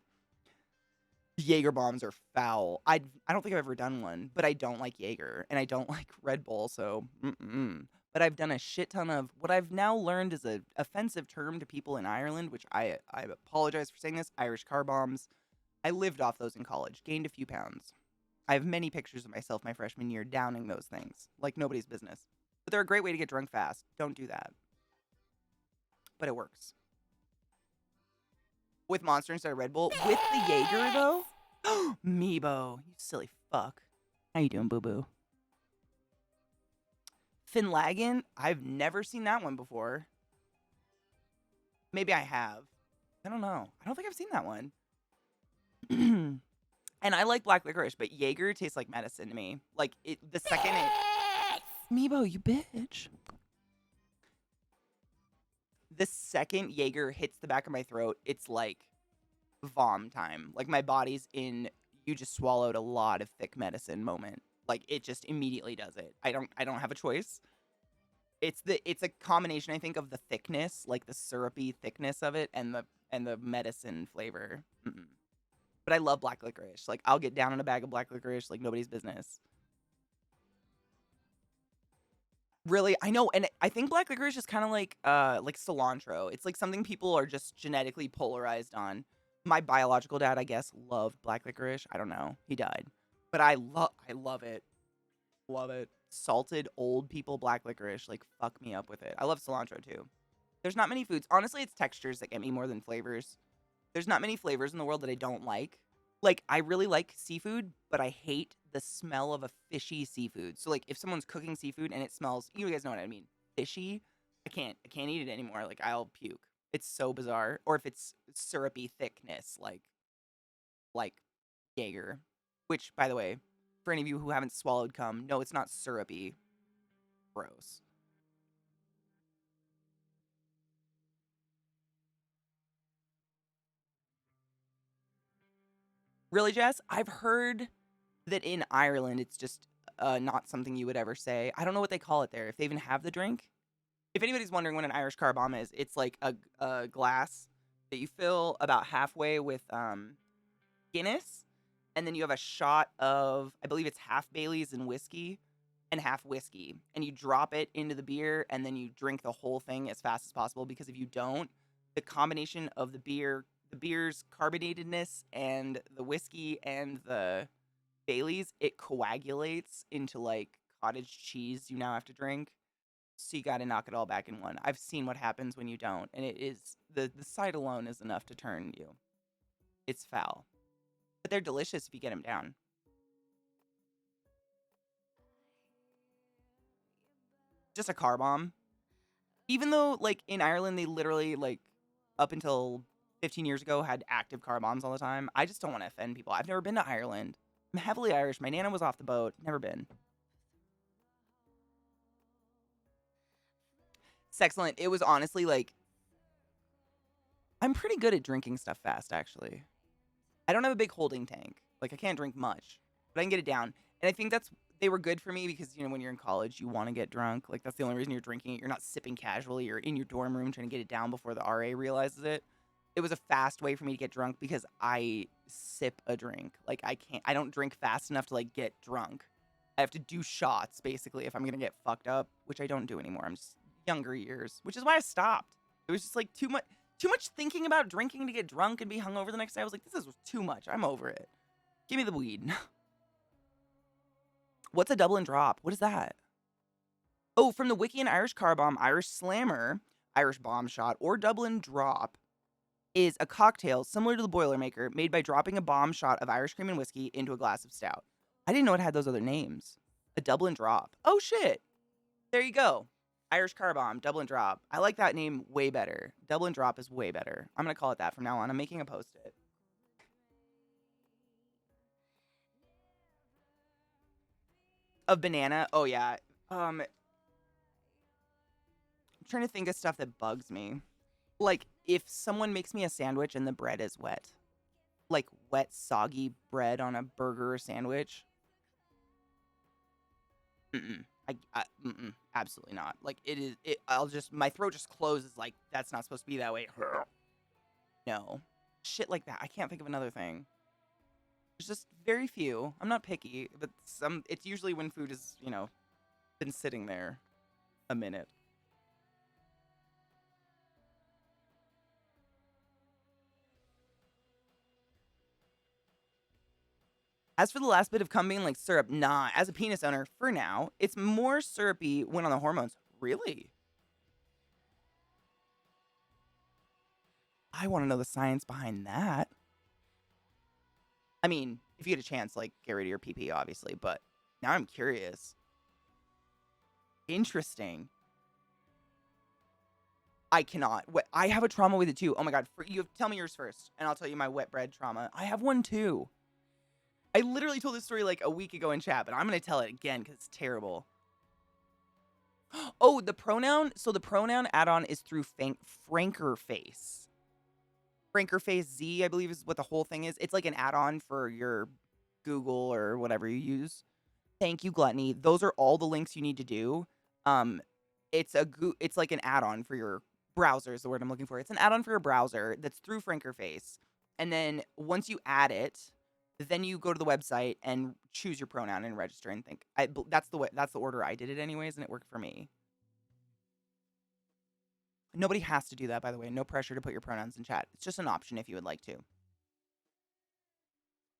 Jaeger bombs are foul. I don't think I've ever done one, but I don't like Jaeger, and I don't like Red Bull, so But I've done a shit ton of what I've now learned is an offensive term to people in Ireland, which I apologize for saying this, Irish car bombs. I lived off those in college, gained a few pounds. I have many pictures of myself my freshman year downing those things, like nobody's business. But they're a great way to get drunk fast. Don't do that. But it works. With Monster instead of Red Bull. With the Jaeger, though, Meebo, you silly fuck. How you doing, boo-boo? Finlagan? I've never seen that one before. Maybe I have. I don't know. I don't think I've seen that one. And I like black licorice, but Jaeger tastes like medicine to me. Like, the second it... Meebo, you bitch. The second Jaeger hits the back of my throat, it's like vom time. Like, my body's in, you just swallowed a lot of thick medicine moment. Like, it just immediately does it. I don't have a choice. It's a combination, I think, of the thickness, like the syrupy thickness of it, and the medicine flavor. But I love black licorice. Like, I'll get down on a bag of black licorice like nobody's business. Really, I know, and I think black licorice is kind of like cilantro. It's like something people are just genetically polarized on. My biological dad, I guess, loved black licorice. I don't know, he died, but I love it. Love it. Salted old people black licorice, like, fuck me up with it. I love cilantro too. There's not many foods. Honestly, it's textures that get me more than flavors. There's not many flavors in the world that I don't like. Like, I really like seafood, but I hate the smell of a fishy seafood. So, like, if someone's cooking seafood and it smells, you guys know what I mean, fishy, I can't eat it anymore. Like, I'll puke. It's so bizarre. Or if it's syrupy thickness, like Jaeger, which, by the way, for any of you who haven't swallowed cum, no, it's not syrupy. Gross. Really, Jess? I've heard that in Ireland, it's just not something you would ever say. I don't know what they call it there, if they even have the drink. If anybody's wondering what an Irish car bomb is, it's like a glass that you fill about halfway with Guinness, and then you have a shot of, I believe it's half Bailey's and whiskey, and half whiskey, and you drop it into the beer, and then you drink the whole thing as fast as possible, because if you don't, the combination of the beer's carbonatedness and the whiskey and the Bailey's, it coagulates into like cottage cheese you now have to drink. So you got to knock it all back in one. I've seen what happens when you don't, and it is the sight alone is enough to turn you. It's foul, but they're delicious if you get them down. Just a car bomb. Even though, like, in Ireland, they literally, like, up until 15 years ago, had active car bombs all the time. I just don't want to offend people. I've never been to Ireland. I'm heavily Irish. My nana was off the boat. Never been. It's excellent. It was honestly, like, I'm pretty good at drinking stuff fast, actually. I don't have a big holding tank. Like, I can't drink much, but I can get it down. And I think they were good for me because, you know, when you're in college, you want to get drunk. Like, that's the only reason you're drinking it. You're not sipping casually. You're in your dorm room trying to get it down before the RA realizes it. It was a fast way for me to get drunk because I sip a drink. Like, I don't drink fast enough to, like, get drunk. I have to do shots, basically, if I'm going to get fucked up, which I don't do anymore. I'm just younger years, which is why I stopped. It was just, like, too much thinking about drinking to get drunk and be hungover the next day. I was like, this is too much. I'm over it. Give me the weed. What's a Dublin drop? What is that? Oh, from the Wiki and Irish Car Bomb, Irish Slammer, Irish Bomb Shot, or Dublin Drop is a cocktail similar to the Boilermaker made by dropping a bomb shot of Irish cream and whiskey into a glass of stout. I didn't know it had those other names. A Dublin Drop. Oh, shit. There you go. Irish Car Bomb, Dublin Drop. I like that name way better. Dublin Drop is way better. I'm going to call it that from now on. I'm making a post-it. Of banana? Oh, yeah. I'm trying to think of stuff that bugs me. Like, if someone makes me a sandwich and the bread is wet. Like, wet, soggy bread on a burger or sandwich. Mm-mm. Absolutely not. Like, my throat just closes like, that's not supposed to be that way. No. Shit like that. I can't think of another thing. There's just very few. I'm not picky, but it's usually when food is, you know, been sitting there a minute. As for the last bit of cum being like syrup, nah. As a penis owner, for now, it's more syrupy when on the hormones. Really? I want to know the science behind that. I mean, if you get a chance, like, get rid of your PP, obviously, but now I'm curious. Interesting. I cannot. I have a trauma with it too. Oh my god, tell me yours first, and I'll tell you my wet bread trauma. I have one too. I literally told this story like a week ago in chat, but I'm gonna tell it again because it's terrible. Oh, the pronoun. So the pronoun add-on is through Frankerface. Frankerface Z, I believe, is what the whole thing is. It's like an add-on for your Google or whatever you use. Thank you, Gluttony. Those are all the links you need to do. It's like an add-on for your browser is the word I'm looking for. It's an add-on for your browser that's through Frankerface. And then once you add it, then you go to the website and choose your pronoun and register and think. That's the order I did it anyways, and it worked for me. Nobody has to do that, by the way. No pressure to put your pronouns in chat. It's just an option if you would like to.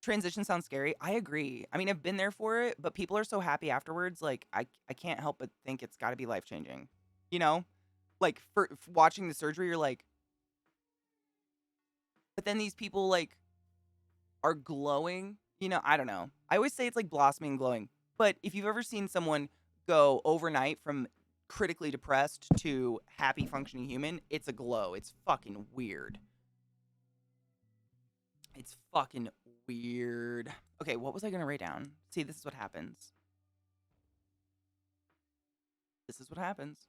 Transition sounds scary. I agree. I mean, I've been there for it, but people are so happy afterwards. Like, I can't help but think it's got to be life-changing. You know? Like, for watching the surgery, you're like... But then these people, like, are glowing. You know, I don't know. I always say it's like blossoming and glowing. But if you've ever seen someone go overnight from critically depressed to happy functioning human, it's a glow. It's fucking weird. It's fucking weird. Okay, what was I gonna write down? See, this is what happens. This is what happens.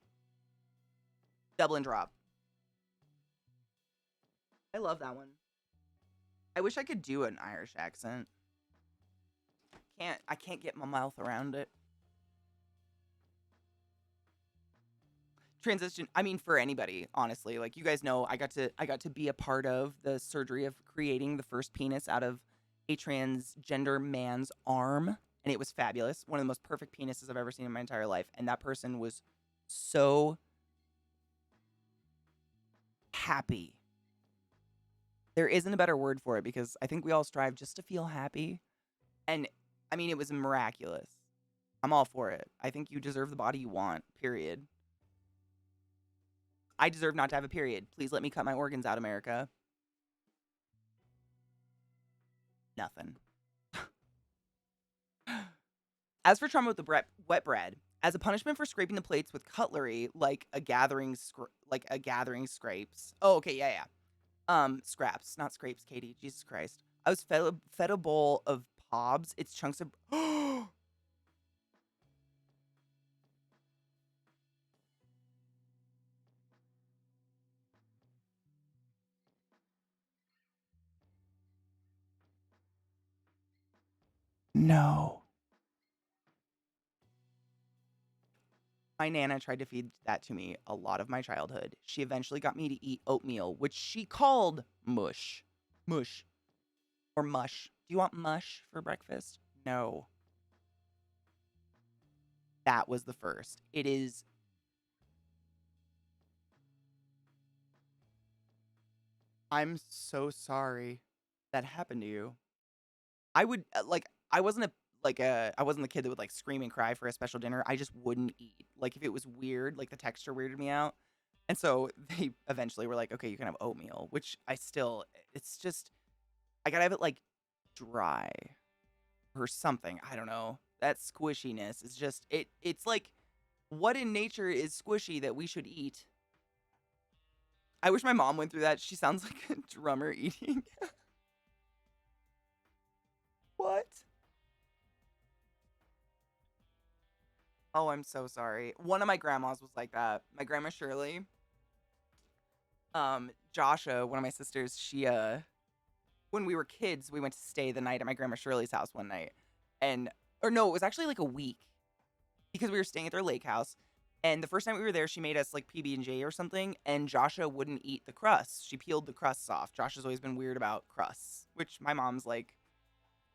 Double and drop. I love that one. I wish I could do an Irish accent. I can't get my mouth around it. Transition, I mean, for anybody, honestly. Like, you guys know, I got to be a part of the surgery of creating the first penis out of a transgender man's arm, and it was fabulous. One of the most perfect penises I've ever seen in my entire life, and that person was so happy. There isn't a better word for it, because I think we all strive just to feel happy, and, I mean, it was miraculous. I'm all for it. I think you deserve the body you want, period. I deserve not to have a period. Please let me cut my organs out, America. Nothing. As for trauma with the wet bread, as a punishment for scraping the plates with cutlery, like a gathering scrapes. Oh, okay, yeah. Scraps, not scrapes, Katie. Jesus Christ. I was fed a bowl of Pobs. It's chunks of... No. My Nana tried to feed that to me a lot of my childhood. She eventually got me to eat oatmeal, which she called mush. Mush. Or mush. Do you want mush for breakfast? No. That was the first. It is... I'm so sorry that happened to you. I would, I wasn't I wasn't the kid that would, like, scream and cry for a special dinner. I just wouldn't eat. Like, if it was weird, like, the texture weirded me out. And so they eventually were like, okay, you can have oatmeal, which it's just, I gotta have it, like, dry or something. I don't know. That squishiness is just, it's like, what in nature is squishy that we should eat? I wish my mom went through that. She sounds like a drummer eating. What? Oh, I'm so sorry. One of my grandmas was like that. My grandma Shirley. Joshua, one of my sisters, she when we were kids, we went to stay the night at my grandma Shirley's house one night. Or no, it was actually like a week because we were staying at their lake house. And the first time we were there, she made us like PB&J or something, and Joshua wouldn't eat the crusts. She peeled the crusts off. Josh has always been weird about crusts, which my mom's like,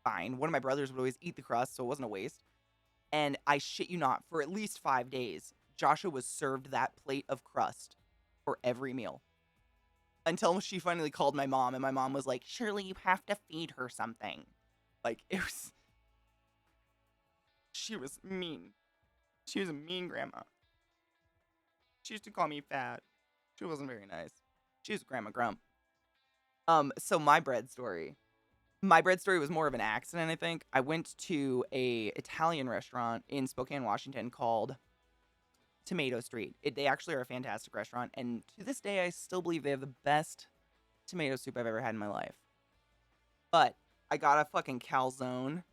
fine. One of my brothers would always eat the crust, so it wasn't a waste. And I shit you not, for at least 5 days, Joshua was served that plate of crust for every meal. Until she finally called my mom, and my mom was like, Shirley, you have to feed her something. Like, it was... She was mean. She was a mean grandma. She used to call me fat. She wasn't very nice. She was Grandma Grump. So my bread story. My bread story was more of an accident, I think. I went to a Italian restaurant in Spokane, Washington called Tomato Street. They actually are a fantastic restaurant, and to this day, I still believe they have the best tomato soup I've ever had in my life. But I got a fucking calzone,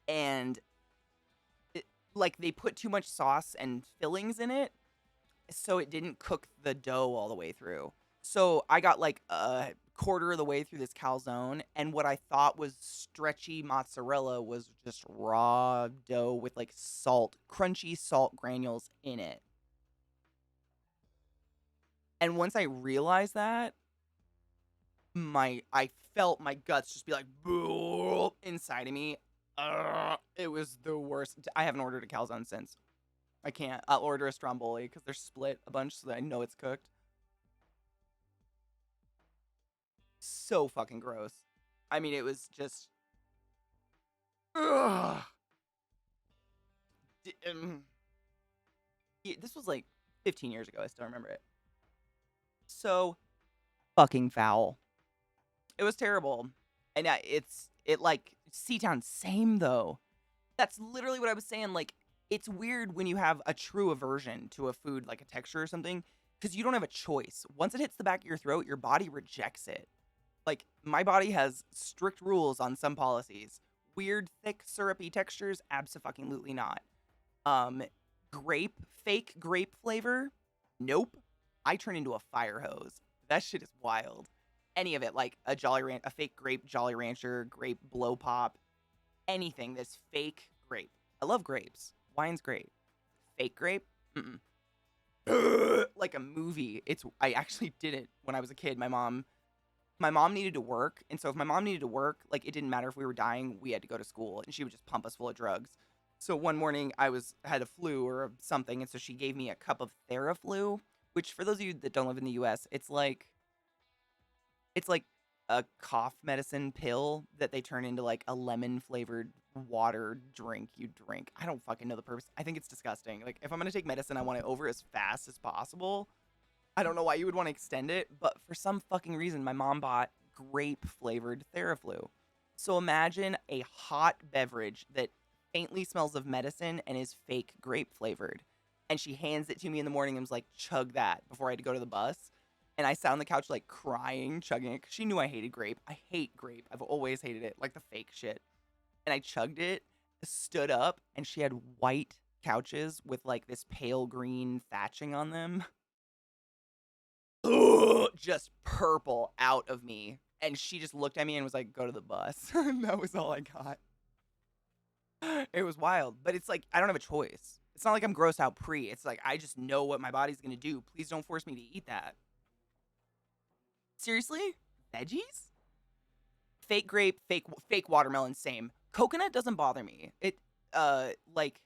and like they put too much sauce and fillings in it, so it didn't cook the dough all the way through. So I got like a quarter of the way through this calzone, and what I thought was stretchy mozzarella was just raw dough with like salt, crunchy salt granules in it. And once I realized that, I felt my guts just be like "Boo" inside of me. It was the worst. I haven't ordered a calzone since. I can't. I'll order a stromboli because they're split a bunch so that I know it's cooked. So fucking gross. I mean, it was just. Ugh. This was like 15 years ago. I still remember it. So fucking foul. It was terrible. And it like Seatown, same though. That's literally what I was saying. Like, it's weird when you have a true aversion to a food, like a texture or something, because you don't have a choice. Once it hits the back of your throat, your body rejects it. Like, my body has strict rules on some policies. Weird, thick, syrupy textures, abso-fucking-lutely not. Fake grape flavor, nope. I turn into a fire hose. That shit is wild. Any of it, like a fake grape Jolly Rancher, grape blow pop, anything that's fake grape. I love grapes. Wine's great. Fake grape? Mm-mm. Like a movie. I actually did it when I was a kid. My mom needed to work, and so if my mom needed to work, like it didn't matter if we were dying, we had to go to school, and she would just pump us full of drugs. So one morning I had a flu or something, and so she gave me a cup of Theraflu, which for those of you that don't live in the US, it's like a cough medicine pill that they turn into like a lemon flavored water drink you drink. I don't fucking know the purpose. I think it's disgusting. Like, if I'm gonna take medicine, I want it over as fast as possible. I don't know why you would want to extend it, but for some fucking reason, my mom bought grape flavored Theraflu. So imagine a hot beverage that faintly smells of medicine and is fake grape flavored. And she hands it to me in the morning and was like, chug that before I had to go to the bus. And I sat on the couch like crying, chugging it, because she knew I hated grape. I hate grape. I've always hated it, like the fake shit. And I chugged it, stood up, and she had white couches with like this pale green thatching on them. Ugh, just purple out of me. And she just looked at me and was like, go to the bus. And that was all I got. It was wild. But it's like, I don't have a choice. It's not like I'm grossed out pre. It's like, I just know what my body's going to do. Please don't force me to eat that. Seriously? Veggies? Fake grape, fake watermelon, same. Coconut doesn't bother me. Like,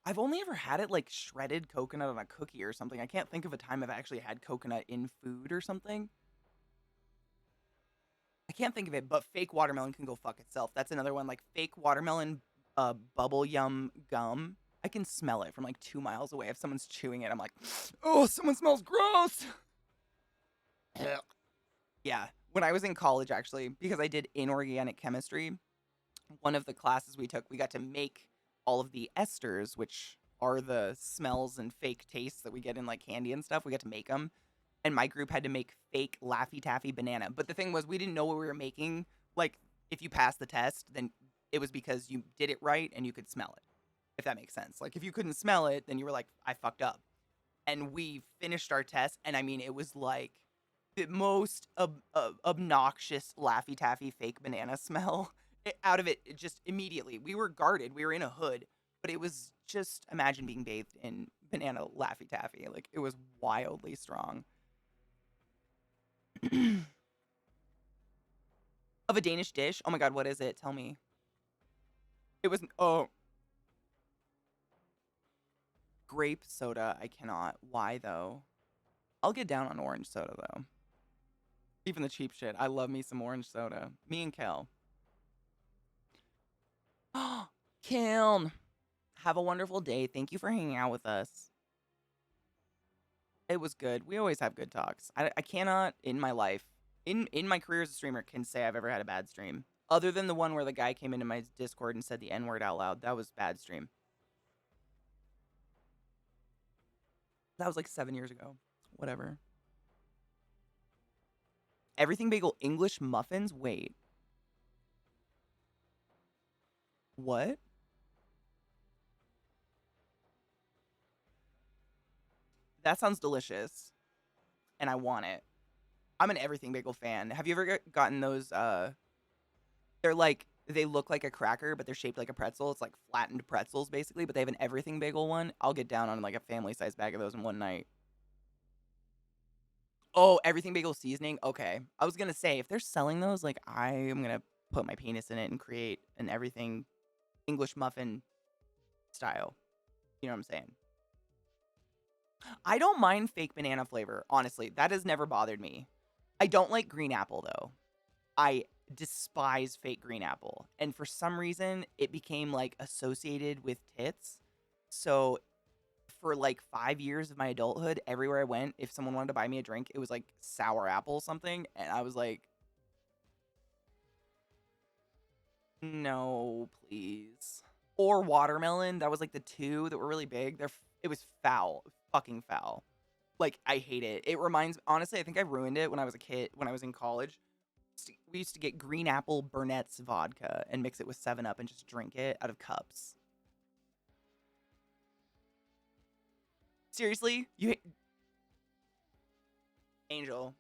I've only ever had it like shredded coconut on a cookie or something. I can't think of a time I've actually had coconut in food or something. I can't think of it, but fake watermelon can go fuck itself. That's another one. Like fake watermelon bubble yum gum. I can smell it from like 2 miles away. If someone's chewing it, I'm like, oh, someone smells gross. Yeah. When I was in college, actually, because I did inorganic chemistry, one of the classes we took, we got to make all of the esters, which are the smells and fake tastes that we get in like candy and stuff. We got to make them. And my group had to make fake Laffy Taffy banana. But the thing was, we didn't know what we were making. Like, if you passed the test, then it was because you did it right and you could smell it. If that makes sense. Like, if you couldn't smell it, then you were like, I fucked up. And we finished our test, and I mean, it was like the most obnoxious Laffy Taffy fake banana smell. Out of it just immediately. We were guarded. We were in a hood. But it was just, imagine being bathed in banana Laffy Taffy. Like, it was wildly strong. Of a Danish dish? Oh my god, what is it? Tell me. It was, grape soda, I cannot. Why, though? I'll get down on orange soda, though. Even the cheap shit. I love me some orange soda. Me and Kel. Kiln. Have a wonderful day. Thank you for hanging out with us. It was good. We always have good talks. I cannot in my life, in my career as a streamer, can say I've ever had a bad stream. Other than the one where the guy came into my Discord and said the N-word out loud. That was bad stream. That was like 7 years ago. Whatever. Everything bagel English muffins? Wait. What? That sounds delicious. And I want it. I'm an everything bagel fan. Have you ever gotten those, they're like, they look like a cracker, but they're shaped like a pretzel. It's like flattened pretzels, basically, but they have an everything bagel one. I'll get down on like a family-sized bag of those in one night. Oh, everything bagel seasoning? Okay. I was gonna say, if they're selling those, like, I am gonna put my penis in it and create an everything English muffin style. You know what I'm saying? I don't mind fake banana flavor, honestly. That has never bothered me. I don't like green apple, though. I despise fake green apple. And for some reason, it became, like, associated with tits. So, for, like, 5 years of my adulthood, everywhere I went, if someone wanted to buy me a drink, it was, like, sour apple something. And I was like, no, please. Or watermelon. That was, like, the two that were really big. It was foul. Fucking foul. Like, I hate it. It reminds, honestly, I think I ruined it when I was a kid, when I was in college. We used to get green apple Burnett's vodka and mix it with 7-Up and just drink it out of cups. Seriously? Angel.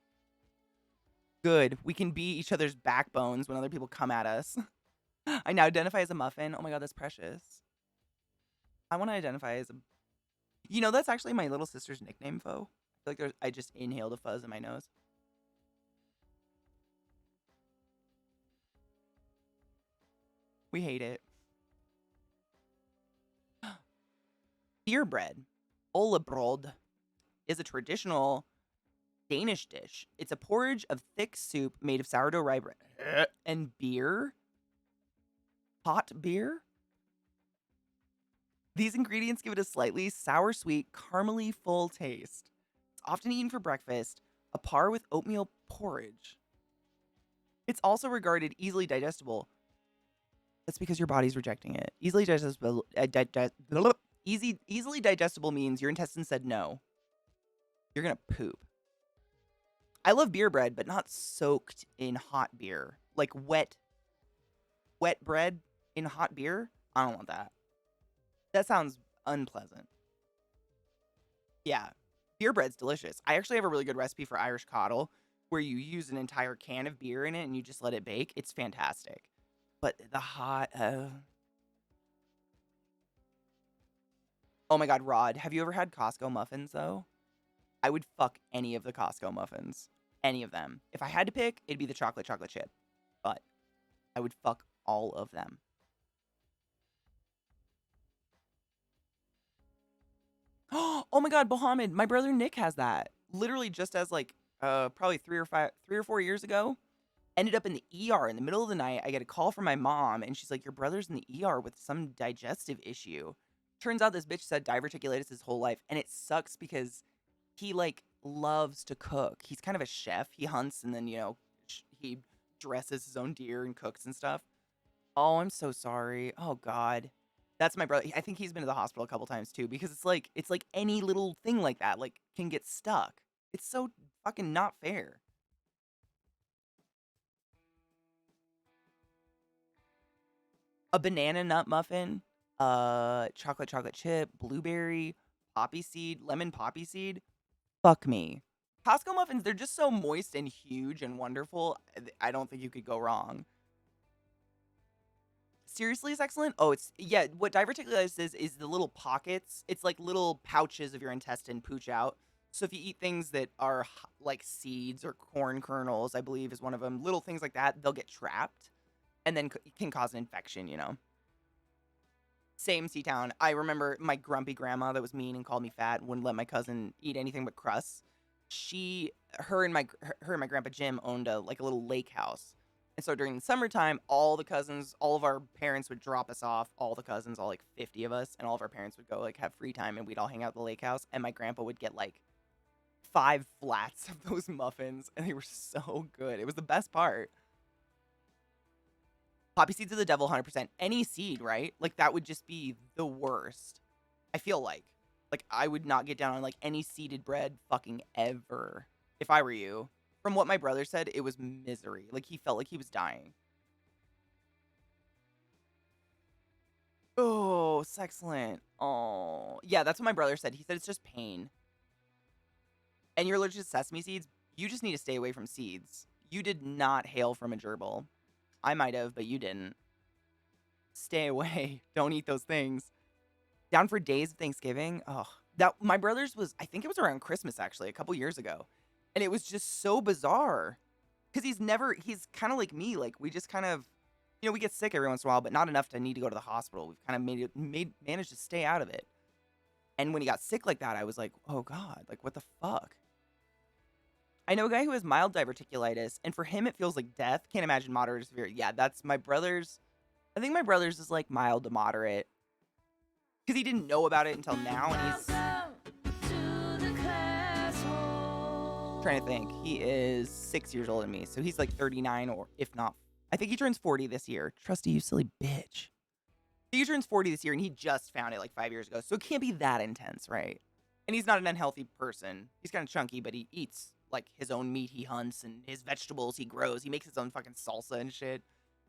Good. We can be each other's backbones when other people come at us. I now identify as a muffin. Oh my god, that's precious. I want to identify as a... You know, that's actually my little sister's nickname, Fo. I feel like I just inhaled a fuzz in my nose. We hate it. Beer bread, Olebrod, is a traditional Danish dish. It's a porridge of thick soup made of sourdough rye bread and beer. Hot beer? These ingredients give it a slightly sour, sweet, caramely full taste. It's often eaten for breakfast, a par with oatmeal porridge. It's also regarded easily digestible. That's because your body's rejecting it. Easily digestible. Easily digestible means your intestines said no. You're gonna poop. I love beer bread, but not soaked in hot beer. Like wet bread in hot beer. I don't want that. That sounds unpleasant. Yeah, beer bread's delicious. I actually have a really good recipe for Irish coddle where you use an entire can of beer in it and you just let it bake. It's fantastic. But the hot... Oh my god, Rod. Have you ever had Costco muffins, though? I would fuck any of the Costco muffins. Any of them. If I had to pick, it'd be the chocolate chip. But I would fuck all of them. Oh my god, Mohammed. My brother Nick has that. Literally just as like, probably 3 or 4 years ago. Ended up in the ER in the middle of the night. I get a call from my mom, and she's like, your brother's in the ER with some digestive issue. Turns out this bitch said diverticulitis his whole life, and it sucks because he, like, loves to cook. He's kind of a chef. He hunts, and then, you know, he dresses his own deer and cooks and stuff. Oh, I'm so sorry. Oh, God. That's my brother. I think he's been to the hospital a couple times, too, because it's like any little thing like that, like, can get stuck. It's so fucking not fair. A banana nut muffin, chocolate chip, blueberry, poppy seed, lemon poppy seed. Fuck me. Costco muffins, they're just so moist and huge and wonderful. I don't think you could go wrong. Seriously, it's excellent. Oh, yeah, what diverticulitis is the little pockets. It's like little pouches of your intestine pooch out. So if you eat things that are like seeds or corn kernels, I believe is one of them, little things like that, they'll get trapped. And then can cause an infection, you know. Same C-Town. I remember my grumpy grandma that was mean and called me fat, wouldn't let my cousin eat anything but crusts. Her and my grandpa Jim owned a little lake house. And so during the summertime, all of our parents would drop us off, all the cousins, all like 50 of us, and all of our parents would go like have free time and we'd all hang out at the lake house. And my grandpa would get like 5 flats of those muffins, and they were so good. It was the best part. Poppy seeds are the devil, 100%. Any seed, right? Like, that would just be the worst. I feel like. Like, I would not get down on, like, any seeded bread fucking ever. If I were you. From what my brother said, it was misery. Like, he felt like he was dying. Oh, excellent. Oh. Yeah, that's what my brother said. He said it's just pain. And you're allergic to sesame seeds, you just need to stay away from seeds. You did not hail from a gerbil. I might have, but you didn't. Stay away. Don't eat those things. Down for days of Thanksgiving. Oh, that my brother's was, I think it was around Christmas actually, a couple years ago. And it was just so bizarre. Because he's kind of like me. Like, we just kind of, we get sick every once in a while, but not enough to need to go to the hospital. We've kind of managed to stay out of it. And when he got sick like that, I was like, oh God, like, what the fuck? I know a guy who has mild diverticulitis, and for him, it feels like death. Can't imagine moderate or severe. Yeah, that's my brother's. I think my brother's is like mild to moderate. Because he didn't know about it until now, and he's trying to think. He is 6 years older than me, so he's like 39, or if not, I think he turns 40 this year. Trusty, you silly bitch. He turns 40 this year, and he just found it like 5 years ago, so it can't be that intense, right? And he's not an unhealthy person. He's kind of chunky, but he eats like his own meat he hunts, and his vegetables he grows. He makes his own fucking salsa and shit.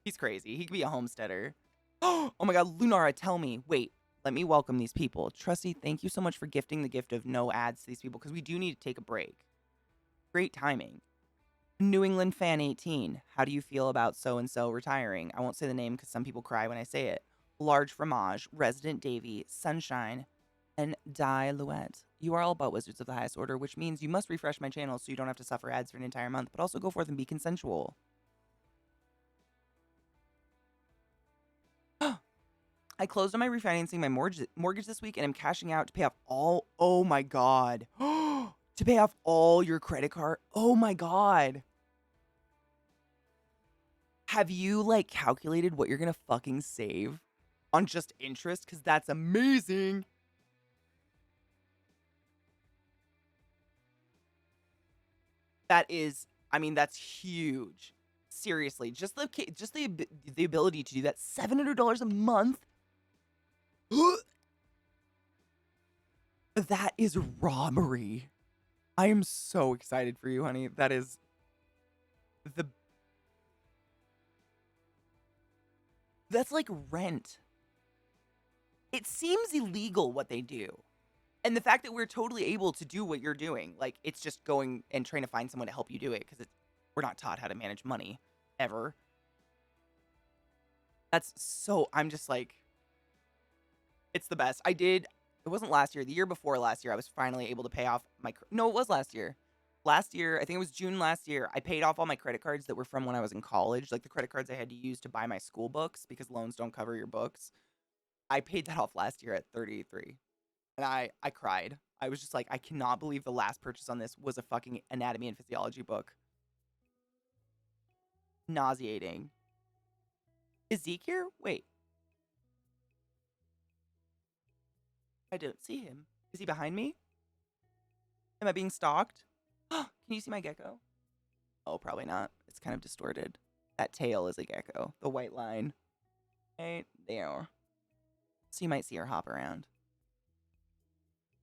He's crazy. He could be a homesteader. Oh my God, Lunara, tell me. Wait, let me welcome these people. Trusty, thank you so much for gifting the gift of no ads to these people, because we do need to take a break. Great timing. New England Fan 18. How do you feel about so-and-so retiring? I won't say the name because some people cry when I say it. Large Fromage, Resident Davy, Sunshine, and Die Luette. You are all butt wizards of the highest order, which means you must refresh my channel so you don't have to suffer ads for an entire month, but also go forth and be consensual. I closed on my refinancing my mortgage this week, and I'm cashing out to pay off all. Oh my God. To pay off all your credit card. Oh my God. Have you like calculated what you're gonna fucking save on just interest? Because that's amazing. That is, I mean, that's huge. Seriously, just the ability to do that, $700 a month. That is robbery. I am so excited for you, honey. That is that's like rent. It seems illegal what they do. And the fact that we're totally able to do what you're doing, like, it's just going and trying to find someone to help you do it, because we're not taught how to manage money, ever. That's so, I'm just like, it's the best. It wasn't last year, the year before last year, I was finally able to pay off no, it was last year. Last year, I think it was June last year, I paid off all my credit cards that were from when I was in college, like the credit cards I had to use to buy my school books, because loans don't cover your books. I paid that off last year at 33. And I cried. I was just like, I cannot believe the last purchase on this was a fucking anatomy and physiology book. Nauseating. Is Zeke here? Wait. I don't see him. Is he behind me? Am I being stalked? Can you see my gecko? Oh, probably not. It's kind of distorted. That tail is a gecko. The white line. Right there. So you might see her hop around.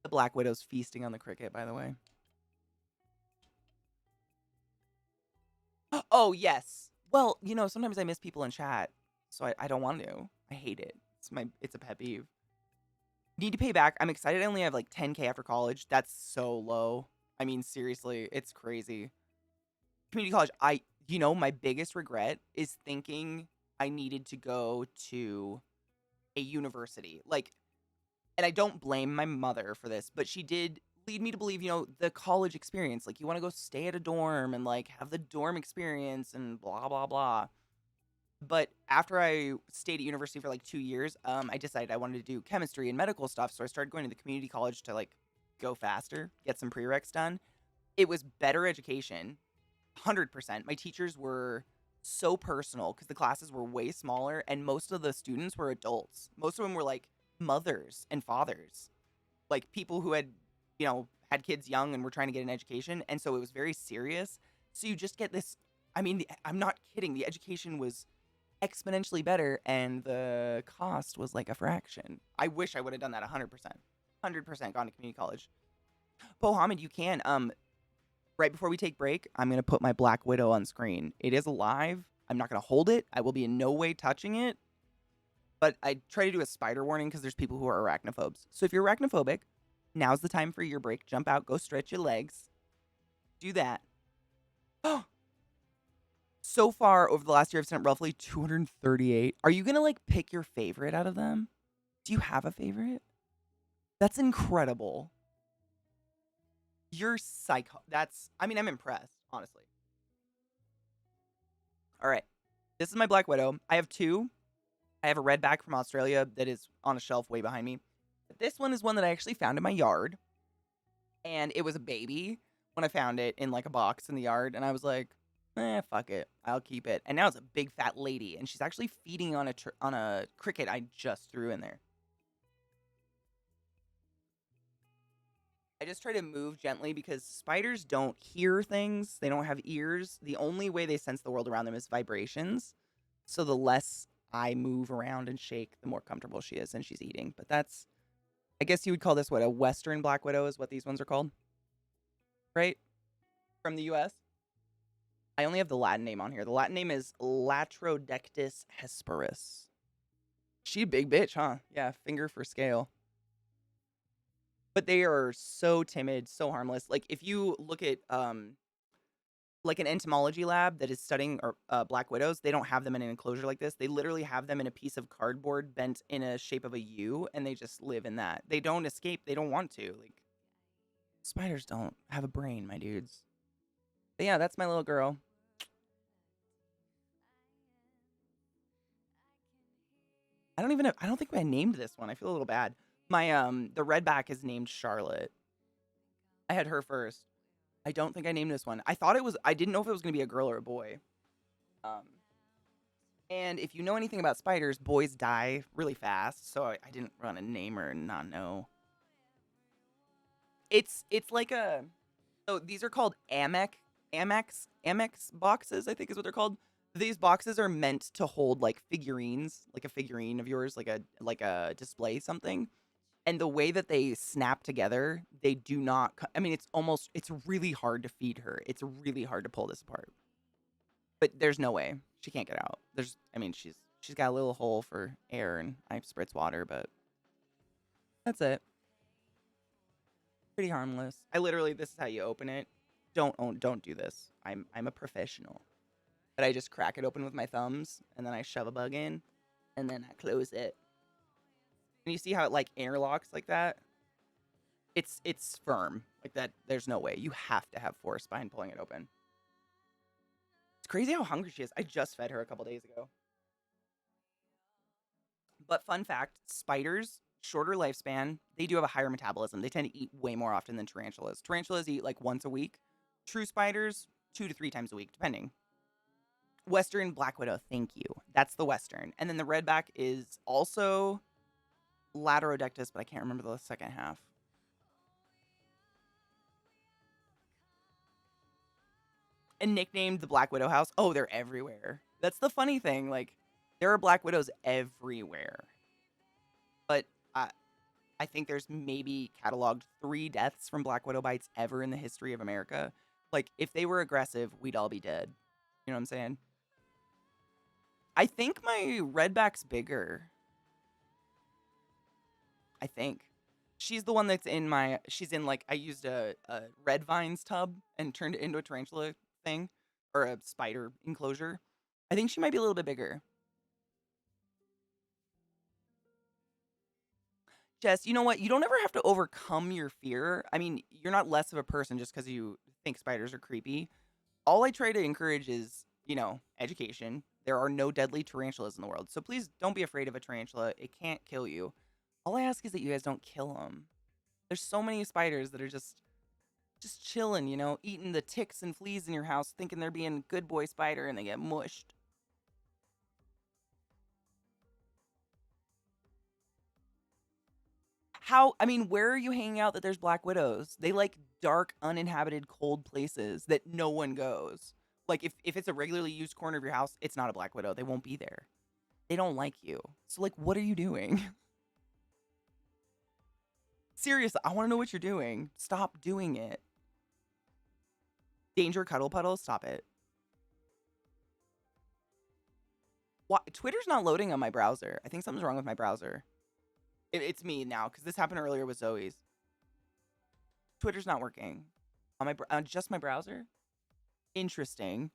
The Black Widow's feasting on the cricket, by the way. Oh, yes. Well, sometimes I miss people in chat, so I don't want to. I hate it. It's a pet peeve. Need to pay back. I'm excited I only have like 10K after college. That's so low. I mean, seriously, it's crazy. Community college, my biggest regret is thinking I needed to go to a university. Like, and I don't blame my mother for this, but she did lead me to believe, the college experience. Like, you want to go stay at a dorm and, like, have the dorm experience and blah, blah, blah. But after I stayed at university for, like, 2 years, I decided I wanted to do chemistry and medical stuff. So I started going to the community college to, like, go faster, get some prereqs done. It was better education, 100%. My teachers were so personal because the classes were way smaller, and most of the students were adults. Most of them were, like, mothers and fathers, like people who had had kids young and were trying to get an education, and so it was very serious. So you just get this. I mean, I'm not kidding. The education was exponentially better, and the cost was like a fraction. I wish I would have done that 100%. 100% gone to community college. Mohammed, you can. Right before we take break, I'm going to put my Black Widow on screen. It is alive. I'm not going to hold it. I will be in no way touching it. But I try to do a spider warning because there's people who are arachnophobes. So if you're arachnophobic, now's the time for your break. Jump out, go stretch your legs. Do that. So far, over the last year, I've sent roughly 238. Are you going to, like, pick your favorite out of them? Do you have a favorite? That's incredible. You're psycho. I mean, I'm impressed, honestly. All right. This is my Black Widow. I have two. I have a redback from Australia that is on a shelf way behind me. But this one is one that I actually found in my yard. And it was a baby when I found it in, like, a box in the yard. And I was like, fuck it. I'll keep it. And now it's a big fat lady. And she's actually feeding on a cricket I just threw in there. I just try to move gently because spiders don't hear things. They don't have ears. The only way they sense the world around them is vibrations. So the less I move around and shake, the more comfortable she is and she's eating. But that's, I guess you would call this what, a Western Black Widow is what these ones are called. Right? From the US. I only have the Latin name on here. The Latin name is Latrodectus hesperus. She a big bitch, huh? Yeah, finger for scale. But they are so timid, so harmless. Like, if you look at, like, an entomology lab that is studying Black Widows, they don't have them in an enclosure like this. They literally have them in a piece of cardboard bent in a shape of a U, and they just live in that. They don't escape. They don't want to. Like, spiders don't have a brain, my dudes. But yeah, that's my little girl. I don't think I named this one. I feel a little bad. My, the redback is named Charlotte. I had her first. I don't think I named this one. I didn't know if it was going to be a girl or a boy. And if you know anything about spiders, boys die really fast, so I didn't want to name her and not know. It's like so these are called Amex boxes, I think is what they're called. These boxes are meant to hold like figurines, like a figurine of yours, like a display something. And the way that they snap together, they do not, I mean, it's really hard to feed her. It's really hard to pull this apart. But there's no way. She can't get out. She's got a little hole for air and I spritz water, but that's it. Pretty harmless. This is how you open it. Don't do this. I'm a professional. But I just crack it open with my thumbs and then I shove a bug in and then I close it. And you see how it like interlocks like that? It's firm. Like that, there's no way. You have to have force behind pulling it open. It's crazy how hungry she is. I just fed her a couple days ago. But fun fact, spiders, shorter lifespan, they do have a higher metabolism. They tend to eat way more often than tarantulas. Tarantulas eat like once a week. True spiders, 2 to 3 times a week, depending. Western Black Widow, thank you. That's the Western. And then the redback is also Latrodectus, but I can't remember the second half. And nicknamed the Black Widow house. Oh, they're everywhere. That's the funny thing. Like, there are Black Widows everywhere. But I think there's maybe cataloged 3 deaths from Black Widow bites ever in the history of America. Like, if they were aggressive, we'd all be dead. You know what I'm saying? I think my redback's bigger. I think. She's the one that's she's in like, I used a red vines tub and turned it into a tarantula thing. Or a spider enclosure. I think she might be a little bit bigger. Jess, you know what? You don't ever have to overcome your fear. I mean, you're not less of a person just because you think spiders are creepy. All I try to encourage is, education. There are no deadly tarantulas in the world. So please don't be afraid of a tarantula. It can't kill you. All I ask is that you guys don't kill them. There's so many spiders that are just chilling, eating the ticks and fleas in your house, thinking they're being good boy spider, and they get mushed. How, I mean, where are you hanging out that there's black widows? They like dark, uninhabited, cold places that no one goes. Like if it's a regularly used corner of your house, it's not a black widow. They won't be there. They don't like you. So like, what are you doing? Seriously, I want to know what you're doing. Stop doing it. Danger cuddle puddle, stop it. Why? Twitter's not loading on my browser. I think something's wrong with my browser. It's me now, because this happened earlier with Zoe's. Twitter's not working. On my just my browser? Interesting.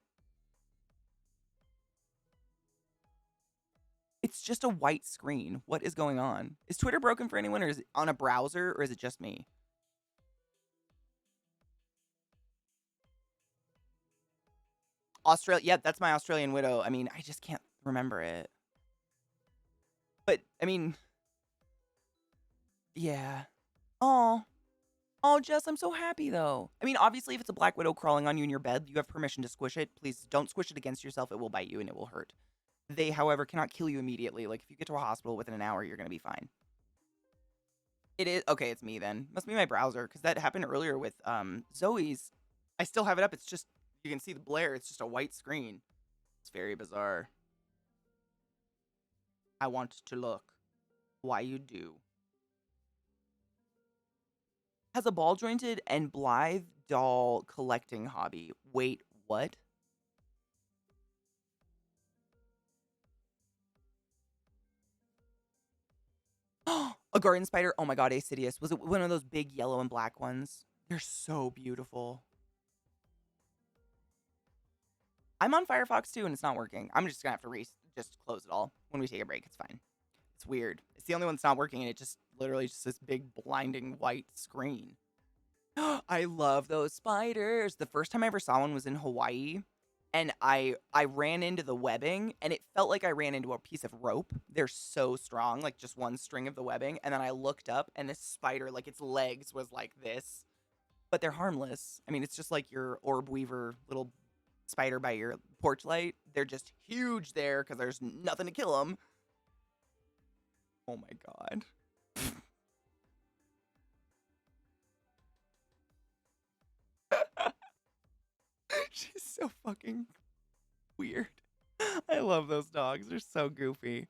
It's just a white screen. What is going on? Is Twitter broken for anyone, or is it on a browser, or is it just me? Australia, yeah, that's my Australian widow. I mean, I just can't remember it. But, I mean, yeah. Oh, Jess, I'm so happy, though. I mean, obviously, if it's a black widow crawling on you in your bed, you have permission to squish it. Please don't squish it against yourself. It will bite you and it will hurt. They, however, cannot kill you immediately. Like, if you get to a hospital within an hour, you're going to be fine. It is. Okay, it's me then. Must be my browser, because that happened earlier with Zoe's. I still have it up. It's just, you can see the blare. It's just a white screen. It's very bizarre. I want to look. Why you do? Has a ball jointed and blithe doll collecting hobby. Wait, what? A garden spider. Oh my god, Asidious. Was it one of those big yellow and black ones? They're so beautiful. I'm on Firefox too, and it's not working. I'm just gonna have to just close it all when we take a break. It's fine. It's weird. It's the only one that's not working, and it just literally just this big blinding white screen. I love those spiders. The first time I ever saw one was in Hawaii, and I ran into the webbing, and it felt like I ran into a piece of rope. They're so strong, like just one string of the webbing. And then I looked up, and this spider, like its legs was like this, but they're harmless. I mean, it's just like your orb weaver little spider by your porch light. They're just huge there because there's nothing to kill them. Oh my god. She's so fucking weird. I love those dogs. They're so goofy.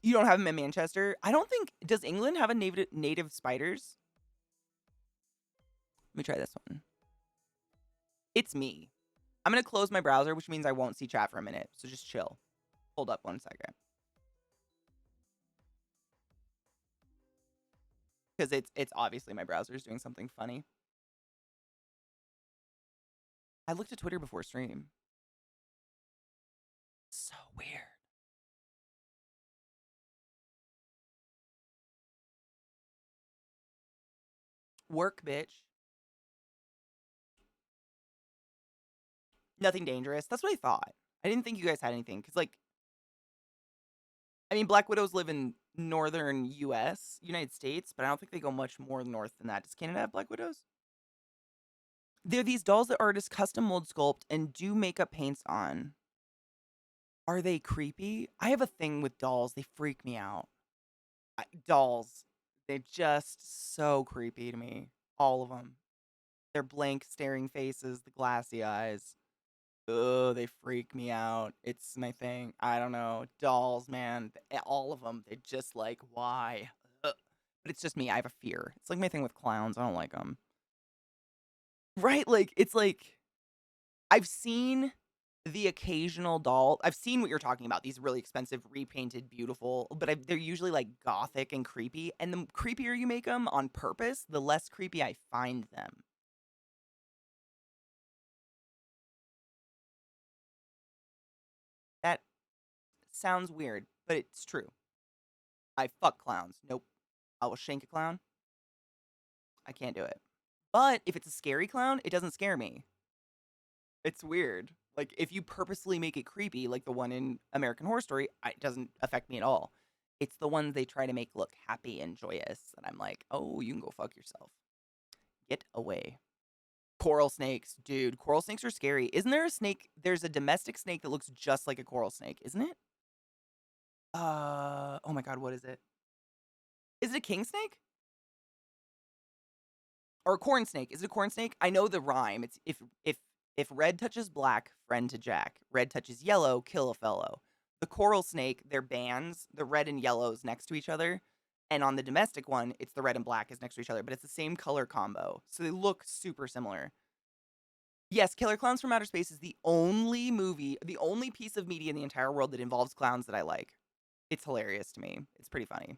You don't have them in Manchester? I don't think... Does England have a native spiders? Let me try this one. It's me. I'm going to close my browser, which means I won't see chat for a minute. So just chill. Hold up 1 second. Because it's obviously my browser is doing something funny. I looked at Twitter before stream. So weird. Work, bitch. Nothing dangerous. That's what I thought. I didn't think you guys had anything. Because, like, I mean, Black Widows live in northern U.S., United States, but I don't think they go much more north than that. Does Canada have Black Widows? They're these dolls that artists custom mold sculpt and do makeup paints on. Are they creepy? I have a thing with dolls. They freak me out. Dolls. They're just so creepy to me. All of them. Their blank staring faces, the glassy eyes. Oh, they freak me out. It's my thing. I don't know. Dolls, man. All of them. They're just like, why? Ugh. But it's just me. I have a fear. It's like my thing with clowns. I don't like them. Right? Like, it's like, I've seen the occasional doll. I've seen what you're talking about. These really expensive, repainted, beautiful, but they're usually like gothic and creepy. And the creepier you make them on purpose, the less creepy I find them. That sounds weird, but it's true. I fuck clowns. Nope. I will shank a clown. I can't do it. But if it's a scary clown, it doesn't scare me. It's weird. Like, if you purposely make it creepy, like the one in American Horror Story, it doesn't affect me at all. It's the ones they try to make look happy and joyous. And I'm like, oh, you can go fuck yourself. Get away. Coral snakes. Dude, coral snakes are scary. Isn't there a snake? There's a domestic snake that looks just like a coral snake, isn't it? Oh my god, what is it? Is it a king snake? Or a corn snake? Is it a corn snake? I know the rhyme. It's if red touches black, friend to Jack. Red touches yellow, kill a fellow. The coral snake, they're bands. The red and yellows next to each other. And on the domestic one, it's the red and black is next to each other, but it's the same color combo. So they look super similar. Yes, Killer Clowns from Outer Space is the only movie, the only piece of media in the entire world that involves clowns that I like. It's hilarious to me. It's pretty funny.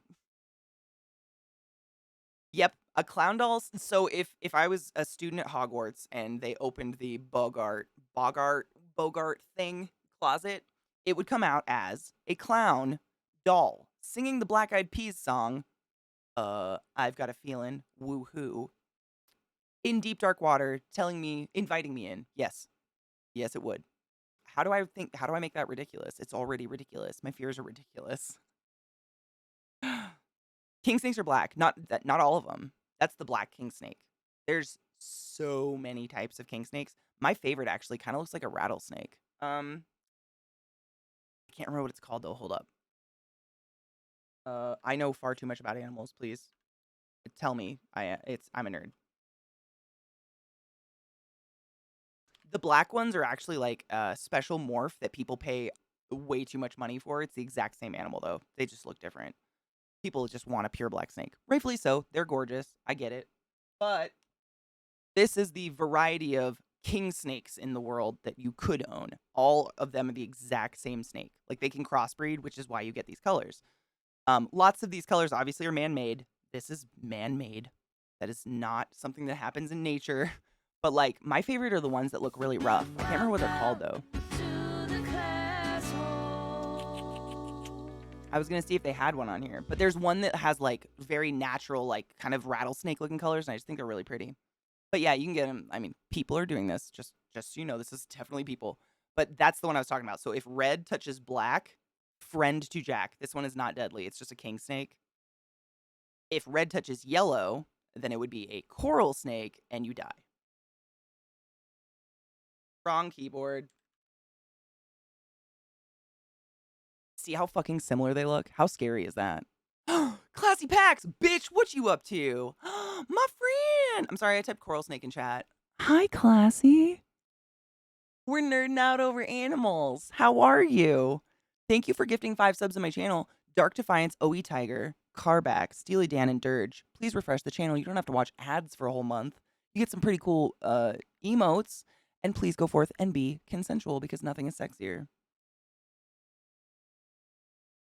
Yep, a clown doll. So if I was a student at Hogwarts and they opened the Bogart thing closet, it would come out as a clown doll singing the Black Eyed Peas song, I've Got a Feeling, woohoo, in deep dark water, inviting me in. Yes. Yes, it would. How do I make that ridiculous? It's already ridiculous. My fears are ridiculous. King snakes are black. Not all of them. That's the black king snake. There's so many types of king snakes. My favorite actually kind of looks like a rattlesnake. I can't remember what it's called though. Hold up. I know far too much about animals. Please tell me. I'm a nerd. The black ones are actually like a special morph that people pay way too much money for. It's the exact same animal though. They just look different. People just want a pure black snake. Rightfully so. They're gorgeous. I get it. But this is the variety of king snakes in the world that you could own. All of them are the exact same snake. Like they can crossbreed, which is why you get these colors. Lots of these colors obviously are man-made. This is man-made. That is not something that happens in nature. But like my favorite are the ones that look really rough. I can't remember what they're called though. I was gonna see if they had one on here, but there's one that has like very natural, like kind of rattlesnake looking colors, and I just think they're really pretty. But yeah, you can get them. I mean, people are doing this. Just so you know, this is definitely people. But that's the one I was talking about. So if red touches black, friend to Jack. This one is not deadly. It's just a king snake. If red touches yellow, then it would be a coral snake, and you die. Wrong keyboard. See how fucking similar they look? How scary is that? Classy Pax, bitch, what you up to? My friend. I'm sorry, I typed coral snake in chat. Hi, Classy. We're nerding out over animals. How are you? Thank you for gifting 5 subs to my channel. Dark Defiance, OE Tiger, Carback, Steely Dan, and Dirge. Please refresh the channel. You don't have to watch ads for a whole month. You get some pretty cool emotes. And please go forth and be consensual because nothing is sexier.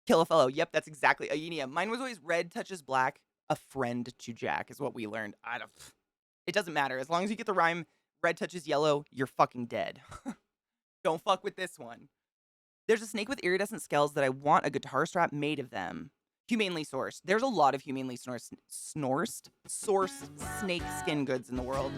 Kill a fellow. Yep, that's exactly Aenia. Mine was always red touches black. A friend to Jack is what we learned. It doesn't matter. As long as you get the rhyme, red touches yellow, you're fucking dead. Don't fuck with this one. There's a snake with iridescent scales that I want a guitar strap made of them. Humanely sourced. There's a lot of humanely sourced snake skin goods in the world.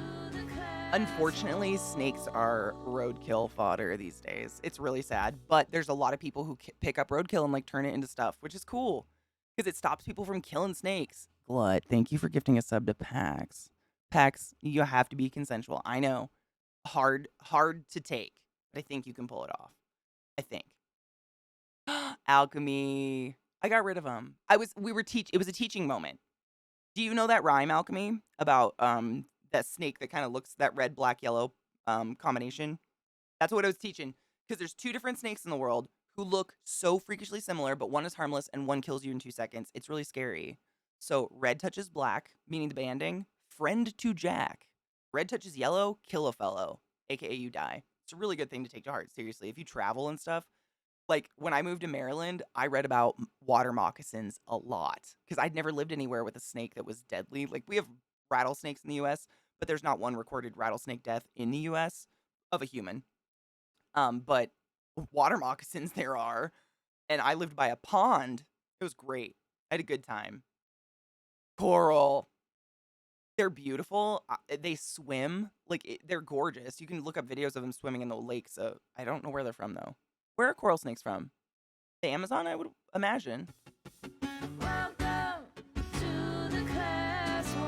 Unfortunately, snakes are roadkill fodder these days. It's really sad, but there's a lot of people who pick up roadkill and like turn it into stuff, which is cool because it stops people from killing snakes. Glut, thank you for gifting a sub to Pax. Pax, you have to be consensual. I know, hard to take, but I think you can pull it off. I think. Alchemy. I got rid of him. It was a teaching moment. Do you know that rhyme, Alchemy, about that snake that kind of looks that red, black, yellow combination? That's what I was teaching. Because there's 2 different snakes in the world who look so freakishly similar, but one is harmless and one kills you in 2 seconds. It's really scary. So red touches black, meaning the banding. Friend to Jack. Red touches yellow, kill a fellow, aka you die. It's a really good thing to take to heart, seriously. If you travel and stuff, like when I moved to Maryland, I read about water moccasins a lot because I'd never lived anywhere with a snake that was deadly. Like we have rattlesnakes in the US, but there's not one recorded rattlesnake death in the US of a human. But water moccasins there are, and I lived by a pond. It was great. I had a good time. Coral. They're beautiful. They swim. They're gorgeous. You can look up videos of them swimming in the lakes. I don't know where they're from, though. Where are coral snakes from? The Amazon, I would imagine. Welcome to the castle.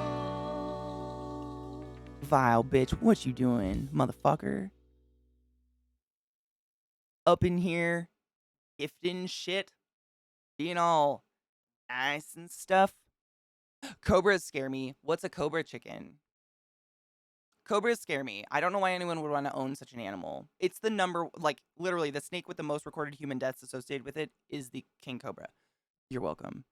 Vile bitch, what you doing, motherfucker? Up in here, gifting shit. being all nice and stuff. Cobras scare me. What's a cobra chicken? Cobras scare me. I don't know why anyone would want to own such an animal. It's the number, like, literally, the snake with the most recorded human deaths associated with it is the king cobra. You're welcome.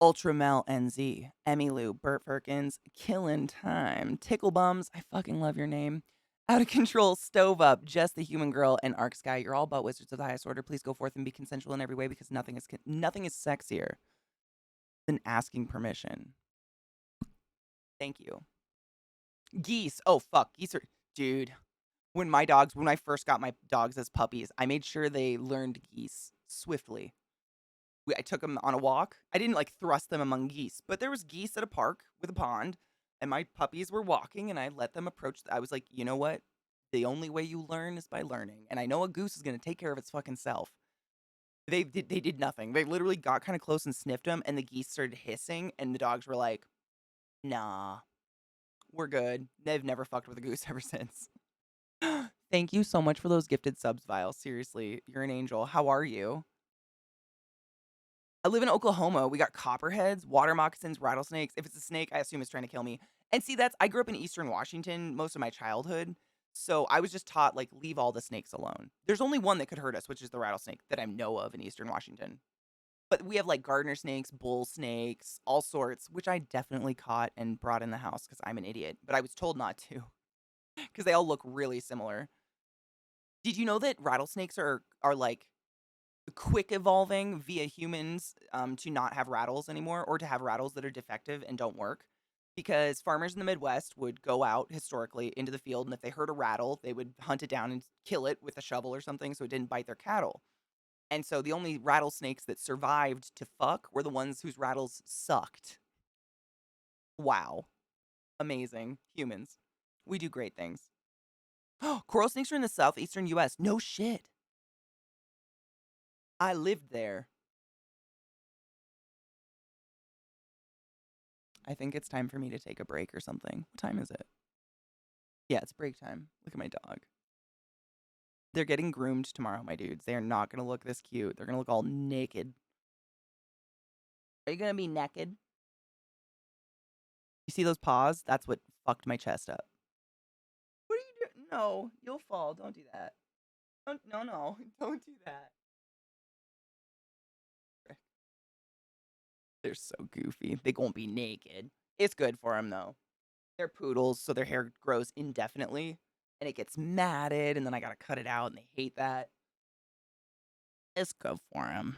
Ultramel NZ, Emmylou, Burt Firkins, Killin' Time, Tickle Bums, I fucking love your name. Out of Control, Stove Up, Just the Human Girl, and Arc Sky. You're all but wizards of the highest order. Please go forth and be consensual in every way because nothing is sexier than asking permission. Thank you. Geese. Oh, fuck. Geese are... Dude. When I first got my dogs as puppies, I made sure they learned geese swiftly. I took them on a walk. I didn't, like, thrust them among geese, but there was geese at a park with a pond, and my puppies were walking, and I let them approach. I was like, you know what? The only way you learn is by learning, and I know a goose is going to take care of its fucking self. They did nothing. They literally got kind of close and sniffed them, and the geese started hissing, and the dogs were like, nah. We're good. They've never fucked with a goose ever since. Thank you so much for those gifted subs, Vile. Seriously, you're an angel. How are you? I live in Oklahoma. We got copperheads, water moccasins, rattlesnakes. If it's a snake, I assume it's trying to kill me. And see, I grew up in Eastern Washington most of my childhood. So I was just taught, like, leave all the snakes alone. There's only one that could hurt us, which is the rattlesnake that I know of in Eastern Washington. But we have, like, gardener snakes, bull snakes, all sorts, which I definitely caught and brought in the house because I'm an idiot. But I was told not to because they all look really similar. Did you know that rattlesnakes are like, quick evolving via humans to not have rattles anymore or to have rattles that are defective and don't work? Because farmers in the Midwest would go out historically into the field, and if they heard a rattle, they would hunt it down and kill it with a shovel or something so it didn't bite their cattle. And so the only rattlesnakes that survived to fuck were the ones whose rattles sucked. Wow. Amazing. Humans. We do great things. Coral snakes are in the southeastern U.S. No shit. I lived there. I think it's time for me to take a break or something. What time is it? Yeah, it's break time. Look at my dog. They're getting groomed tomorrow, my dudes. They are not going to look this cute. They're going to look all naked. Are you going to be naked? You see those paws? That's what fucked my chest up. What are you doing? No, you'll fall. Don't do that. No. Don't do that. They're so goofy. They won't be naked. It's good for them, though. They're poodles, so their hair grows indefinitely. And it gets matted, and then I gotta cut it out, and they hate that. It's good for them.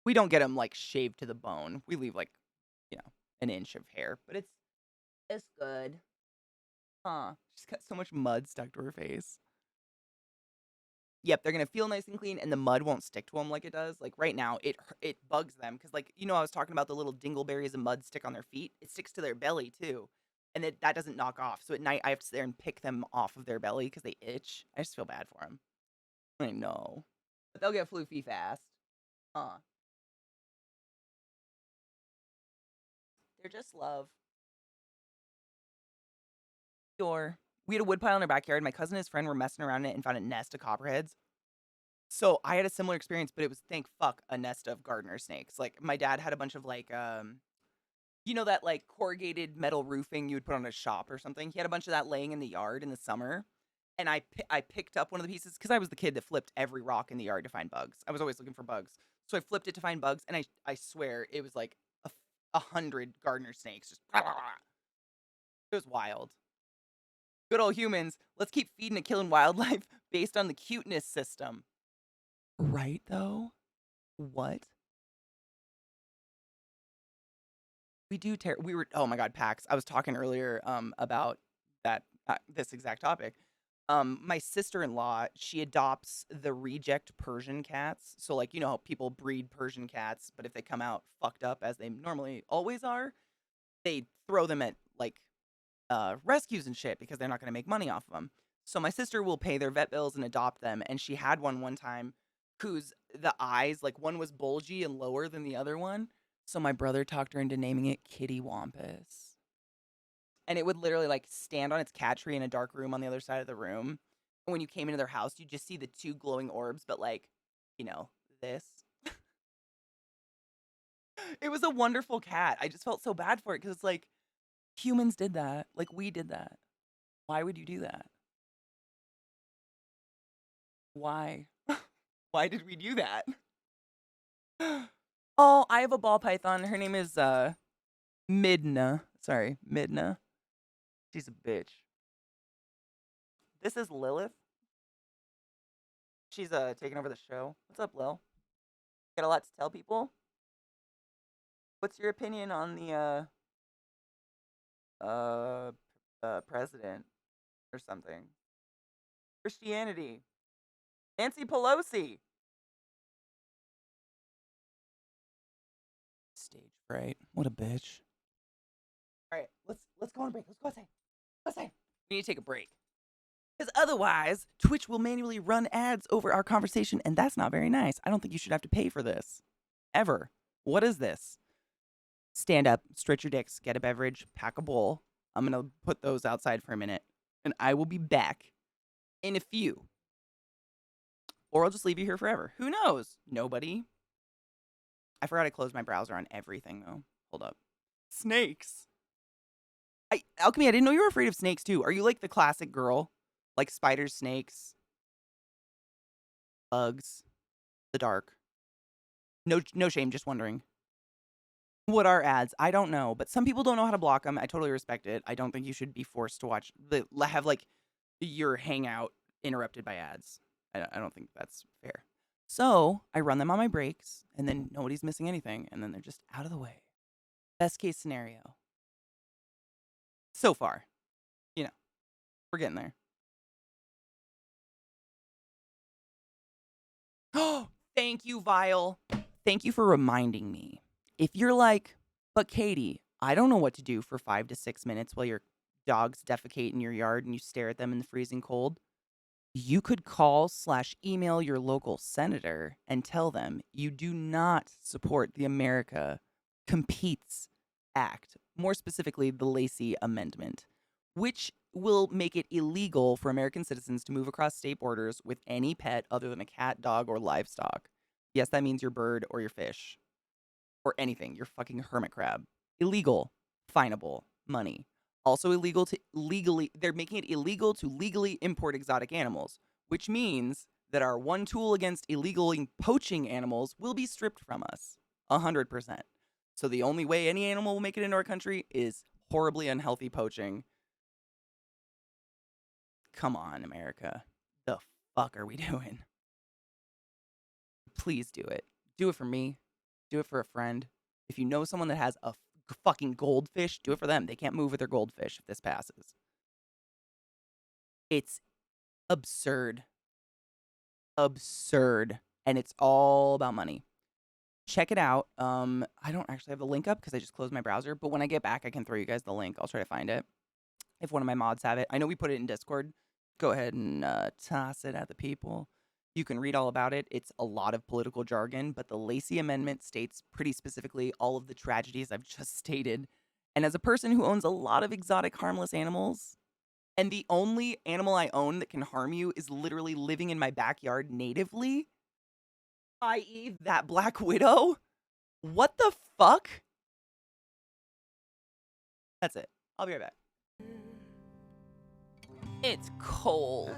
We don't get them, like, shaved to the bone. We leave, like, an inch of hair. But it's good. Huh. She's got so much mud stuck to her face. Yep, they're gonna feel nice and clean, and the mud won't stick to them like it does. Like, right now, it bugs them, because, like, I was talking about the little dingleberries of mud stick on their feet? It sticks to their belly, too. And that doesn't knock off. So at night, I have to sit there and pick them off of their belly because they itch. I just feel bad for them. I know. But they'll get floofy fast. Huh. They're just love. We had a woodpile in our backyard. My cousin and his friend were messing around in it and found a nest of copperheads. So I had a similar experience, but it was, thank fuck, a nest of gardener snakes. Like, my dad had a bunch of, like, that, like, corrugated metal roofing you would put on a shop or something? He had a bunch of that laying in the yard in the summer. And I picked up one of the pieces because I was the kid that flipped every rock in the yard to find bugs. I was always looking for bugs. So I flipped it to find bugs, and I swear it was like 100 gardener snakes. Just it was wild. Good old humans. Let's keep feeding and killing wildlife based on the cuteness system. Right, though? What? We do oh my god, Pax. I was talking earlier about that this exact topic. My sister-in-law, she adopts the reject Persian cats. So, like, how people breed Persian cats, but if they come out fucked up as they normally always are, they throw them at, like, rescues and shit because they're not going to make money off of them. So my sister will pay their vet bills and adopt them, and she had one time whose the eyes, like, one was bulgy and lower than the other one. So my brother talked her into naming it Kitty Wampus. And it would literally, like, stand on its cat tree in a dark room on the other side of the room. And when you came into their house, you just see the two glowing orbs, but, like, this. It was a wonderful cat. I just felt so bad for it because it's like humans did that. Like we did that. Why would you do that? Why? Why did we do that? Oh, I have a ball python. Her name is Midna. Sorry, Midna. She's a bitch. This is Lilith. She's taking over the show. What's up, Lil? Got a lot to tell people? What's your opinion on the president or something? Christianity. Nancy Pelosi. Stage fright. What a bitch. All right, let's go on a break. Let's go outside. Let's outside. We need to take a break. Because otherwise, Twitch will manually run ads over our conversation, and that's not very nice. I don't think you should have to pay for this. Ever. What is this? Stand up, stretch your dicks, get a beverage, pack a bowl. I'm going to put those outside for a minute, and I will be back in a few. Or I'll just leave you here forever. Who knows? Nobody. I forgot I closed my browser on everything, though. Hold up. Snakes. Alchemy, I didn't know you were afraid of snakes, too. Are you like the classic girl? Like spiders, snakes, bugs, the dark. No shame, just wondering. What are ads? I don't know, but some people don't know how to block them. I totally respect it. I don't think you should be forced to have like your hangout interrupted by ads. I don't think that's fair. So I run them on my breaks, and then nobody's missing anything, and then they're just out of the way. Best case scenario. So far, we're getting there. Oh, thank you, Vile. Thank you for reminding me. If you're like, but Katie, I don't know what to do for 5 to 6 minutes while your dogs defecate in your yard and you stare at them in the freezing cold, you could call/email your local senator and tell them you do not support the America Competes Act, more specifically the Lacey Amendment, which will make it illegal for American citizens to move across state borders with any pet other than a cat, dog, or livestock. Yes, that means your bird or your fish or anything, your fucking hermit crab. Illegal, finable, money. Also illegal to they're making it illegal to legally import exotic animals, which means that our one tool against illegally poaching animals will be stripped from us. 100%. So the only way any animal will make it into our country is horribly unhealthy poaching. Come on, America. The fuck are we doing? Please do it. Do it for me. Do it for a friend. If you know someone that has a fucking goldfish, do it for them. They can't move with their goldfish if this passes. It's absurd. Absurd. And it's all about money. Check it out. I don't actually have the link up because I just closed my browser, but when I get back, I can throw you guys the link. I'll try to find it. If one of my mods have it. I know we put it in Discord. Go ahead and toss it at the people. You can read all about it. It's a lot of political jargon, but the Lacey Amendment states pretty specifically all of the tragedies I've just stated. And as a person who owns a lot of exotic, harmless animals, and the only animal I own that can harm you is literally living in my backyard natively, i.e. that Black Widow, what the fuck? That's it. I'll be right back. It's cold.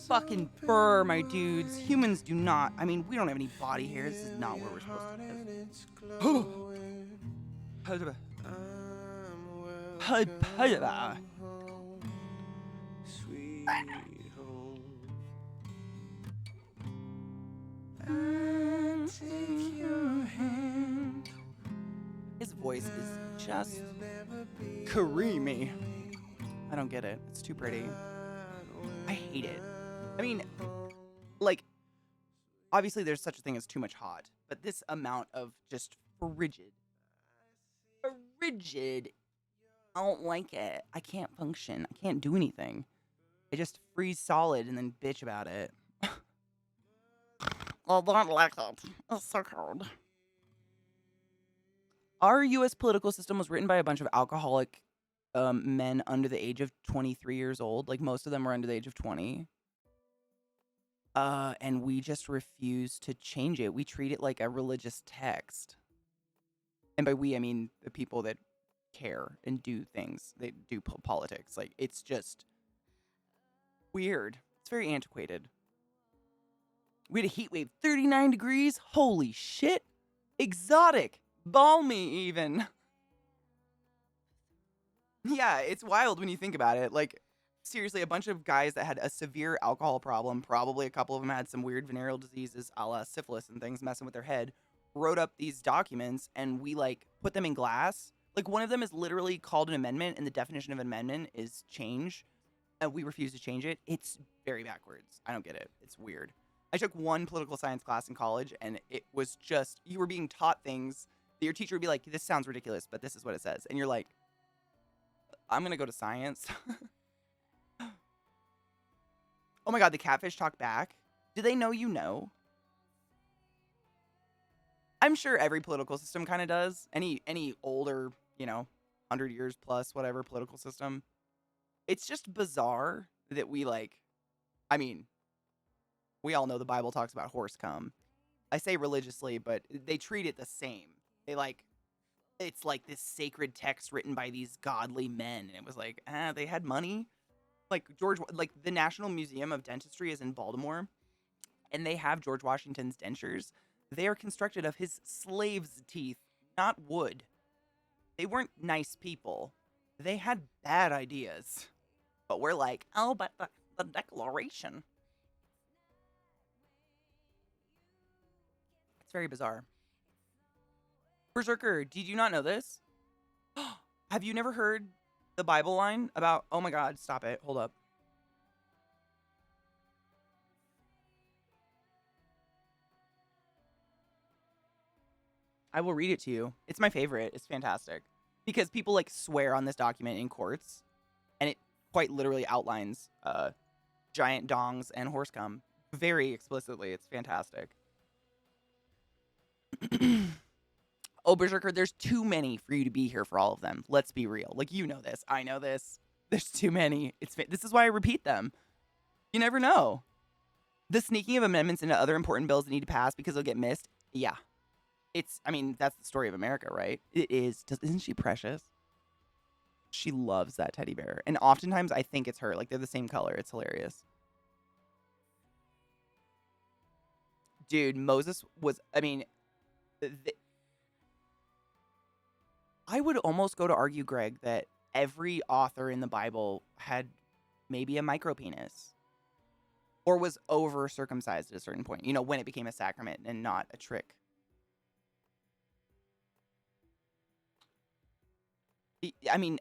Fucking fur, my dudes. Humans do not. I mean, we don't have any body hair. This is not where we're supposed to live. His voice is just creamy. I don't get it. It's too pretty. I hate it. I mean, like, obviously there's such a thing as too much hot, but this amount of just frigid, I don't like it. I can't function. I can't do anything. I just freeze solid and then bitch about it. I don't like it. It's so cold. Our U.S. political system was written by a bunch of alcoholic men under the age of 23 years old. Like, most of them were under the age of 20. And we just refuse to change it. We treat it like a religious text. And by we, I mean the people that care and do things. They do politics. Like, it's just weird. It's very antiquated. We had a heat wave, 39 degrees. Holy shit. Exotic. Balmy, even. Yeah, it's wild when you think about it. Like, seriously, a bunch of guys that had a severe alcohol problem, probably a couple of them had some weird venereal diseases, a la syphilis and things messing with their head, wrote up these documents, and we, like, put them in glass. Like, one of them is literally called an amendment, and the definition of an amendment is change, and we refuse to change it. It's very backwards. I don't get it. It's weird. I took one political science class in college, and it was just, you were being taught things that your teacher would be like, this sounds ridiculous, but this is what it says. And you're like, I'm going to go to science. Oh my God, the catfish talk back. Do they know you know? I'm sure every political system kind of does. Any older, 100 years plus, whatever political system. It's just bizarre that we we all know the Bible talks about horse cum. I say religiously, but they treat it the same. It's like this sacred text written by these godly men. And it was like, they had money. Like the National Museum of Dentistry is in Baltimore, and they have George Washington's dentures. They are constructed of his slaves' teeth, not wood. They weren't nice people. They had bad ideas. But we're like, oh, but the Declaration. It's very bizarre. Berserker, did you not know this? Have you never heard the Bible line about, oh my God, stop it, hold up. I will read it to you. It's my favorite. It's fantastic. Because people like swear on this document in courts, and it quite literally outlines giant dongs and horse cum very explicitly. It's fantastic. Oh, Berserker, there's too many for you to be here for all of them. Let's be real. Like, you know this. I know this. There's too many. This is why I repeat them. You never know. The sneaking of amendments into other important bills that need to pass because they'll get missed. Yeah. That's the story of America, right? It is. Isn't she precious? She loves that teddy bear. And oftentimes I think it's her. Like, they're the same color. It's hilarious. Dude, Moses was, I would almost go to argue, Greg, that every author in the Bible had maybe a micropenis or was over circumcised at a certain point, when it became a sacrament and not a trick.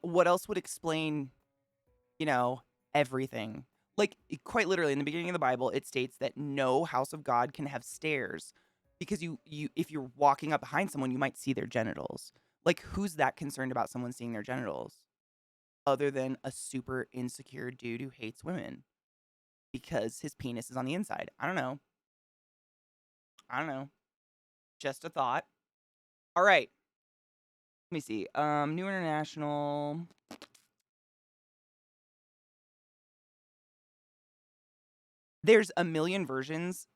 What else would explain, everything? Like, quite literally, in the beginning of the Bible, it states that no house of God can have stairs because you if you're walking up behind someone, you might see their genitals. Like, who's that concerned about someone seeing their genitals? Other than a super insecure dude who hates women because his penis is on the inside. I don't know. Just a thought. All right. Let me see. New International. There's a million versions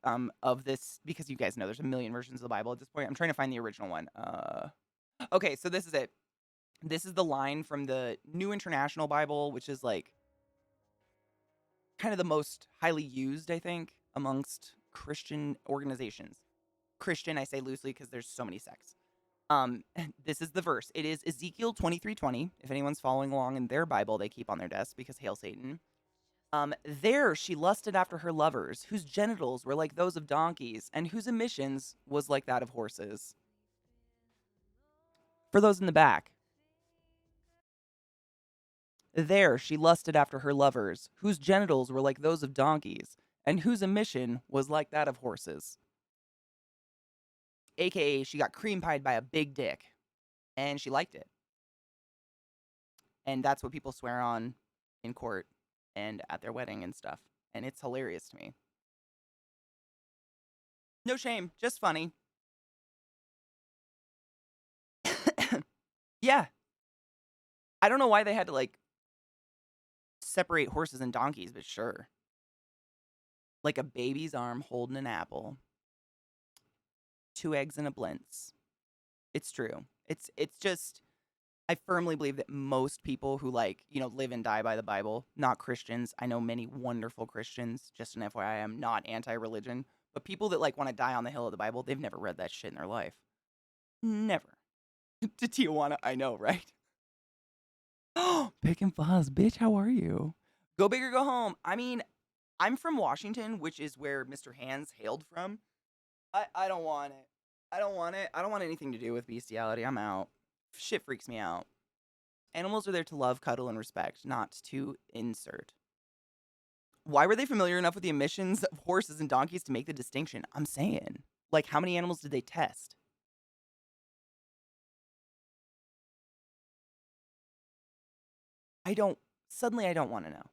of this because you guys know there's a million versions of the Bible at this point. I'm trying to find the original one. Okay, so this is it. This is the line from the New International Bible, which is like kind of the most highly used, I think, amongst Christian organizations. Christian, I say loosely because there's so many sects. This is the verse. It is Ezekiel 23:20. If anyone's following along in their Bible, they keep on their desk because hail Satan. There she lusted after her lovers, whose genitals were like those of donkeys, and whose emissions was like that of horses. For those in the back. There she lusted after her lovers, whose genitals were like those of donkeys, and whose emission was like that of horses. AKA, she got cream pied by a big dick, and she liked it. And that's what people swear on in court and at their wedding and stuff. And it's hilarious to me. No shame, just funny. Yeah. I don't know why they had to, separate horses and donkeys, but sure. Like a baby's arm holding an apple. 2 eggs and a blintz. It's true. It's just I firmly believe that most people who like, live and die by the Bible, not Christians. I know many wonderful Christians, just an FYI, I'm not anti-religion, but people that like want to die on the hill of the Bible, they've never read that shit in their life. Never. To Tijuana, I know, right? Oh, Pick and Fuzz, bitch, how are you? Go big or go home. I mean, I'm from Washington, which is where Mr. Hands hailed from. I don't want it. I don't want it. I don't want anything to do with bestiality. I'm out. Shit freaks me out. Animals are there to love, cuddle, and respect, not to insert. Why were they familiar enough with the emissions of horses and donkeys to make the distinction? I'm saying. Like, how many animals did they test? Suddenly I don't want to know.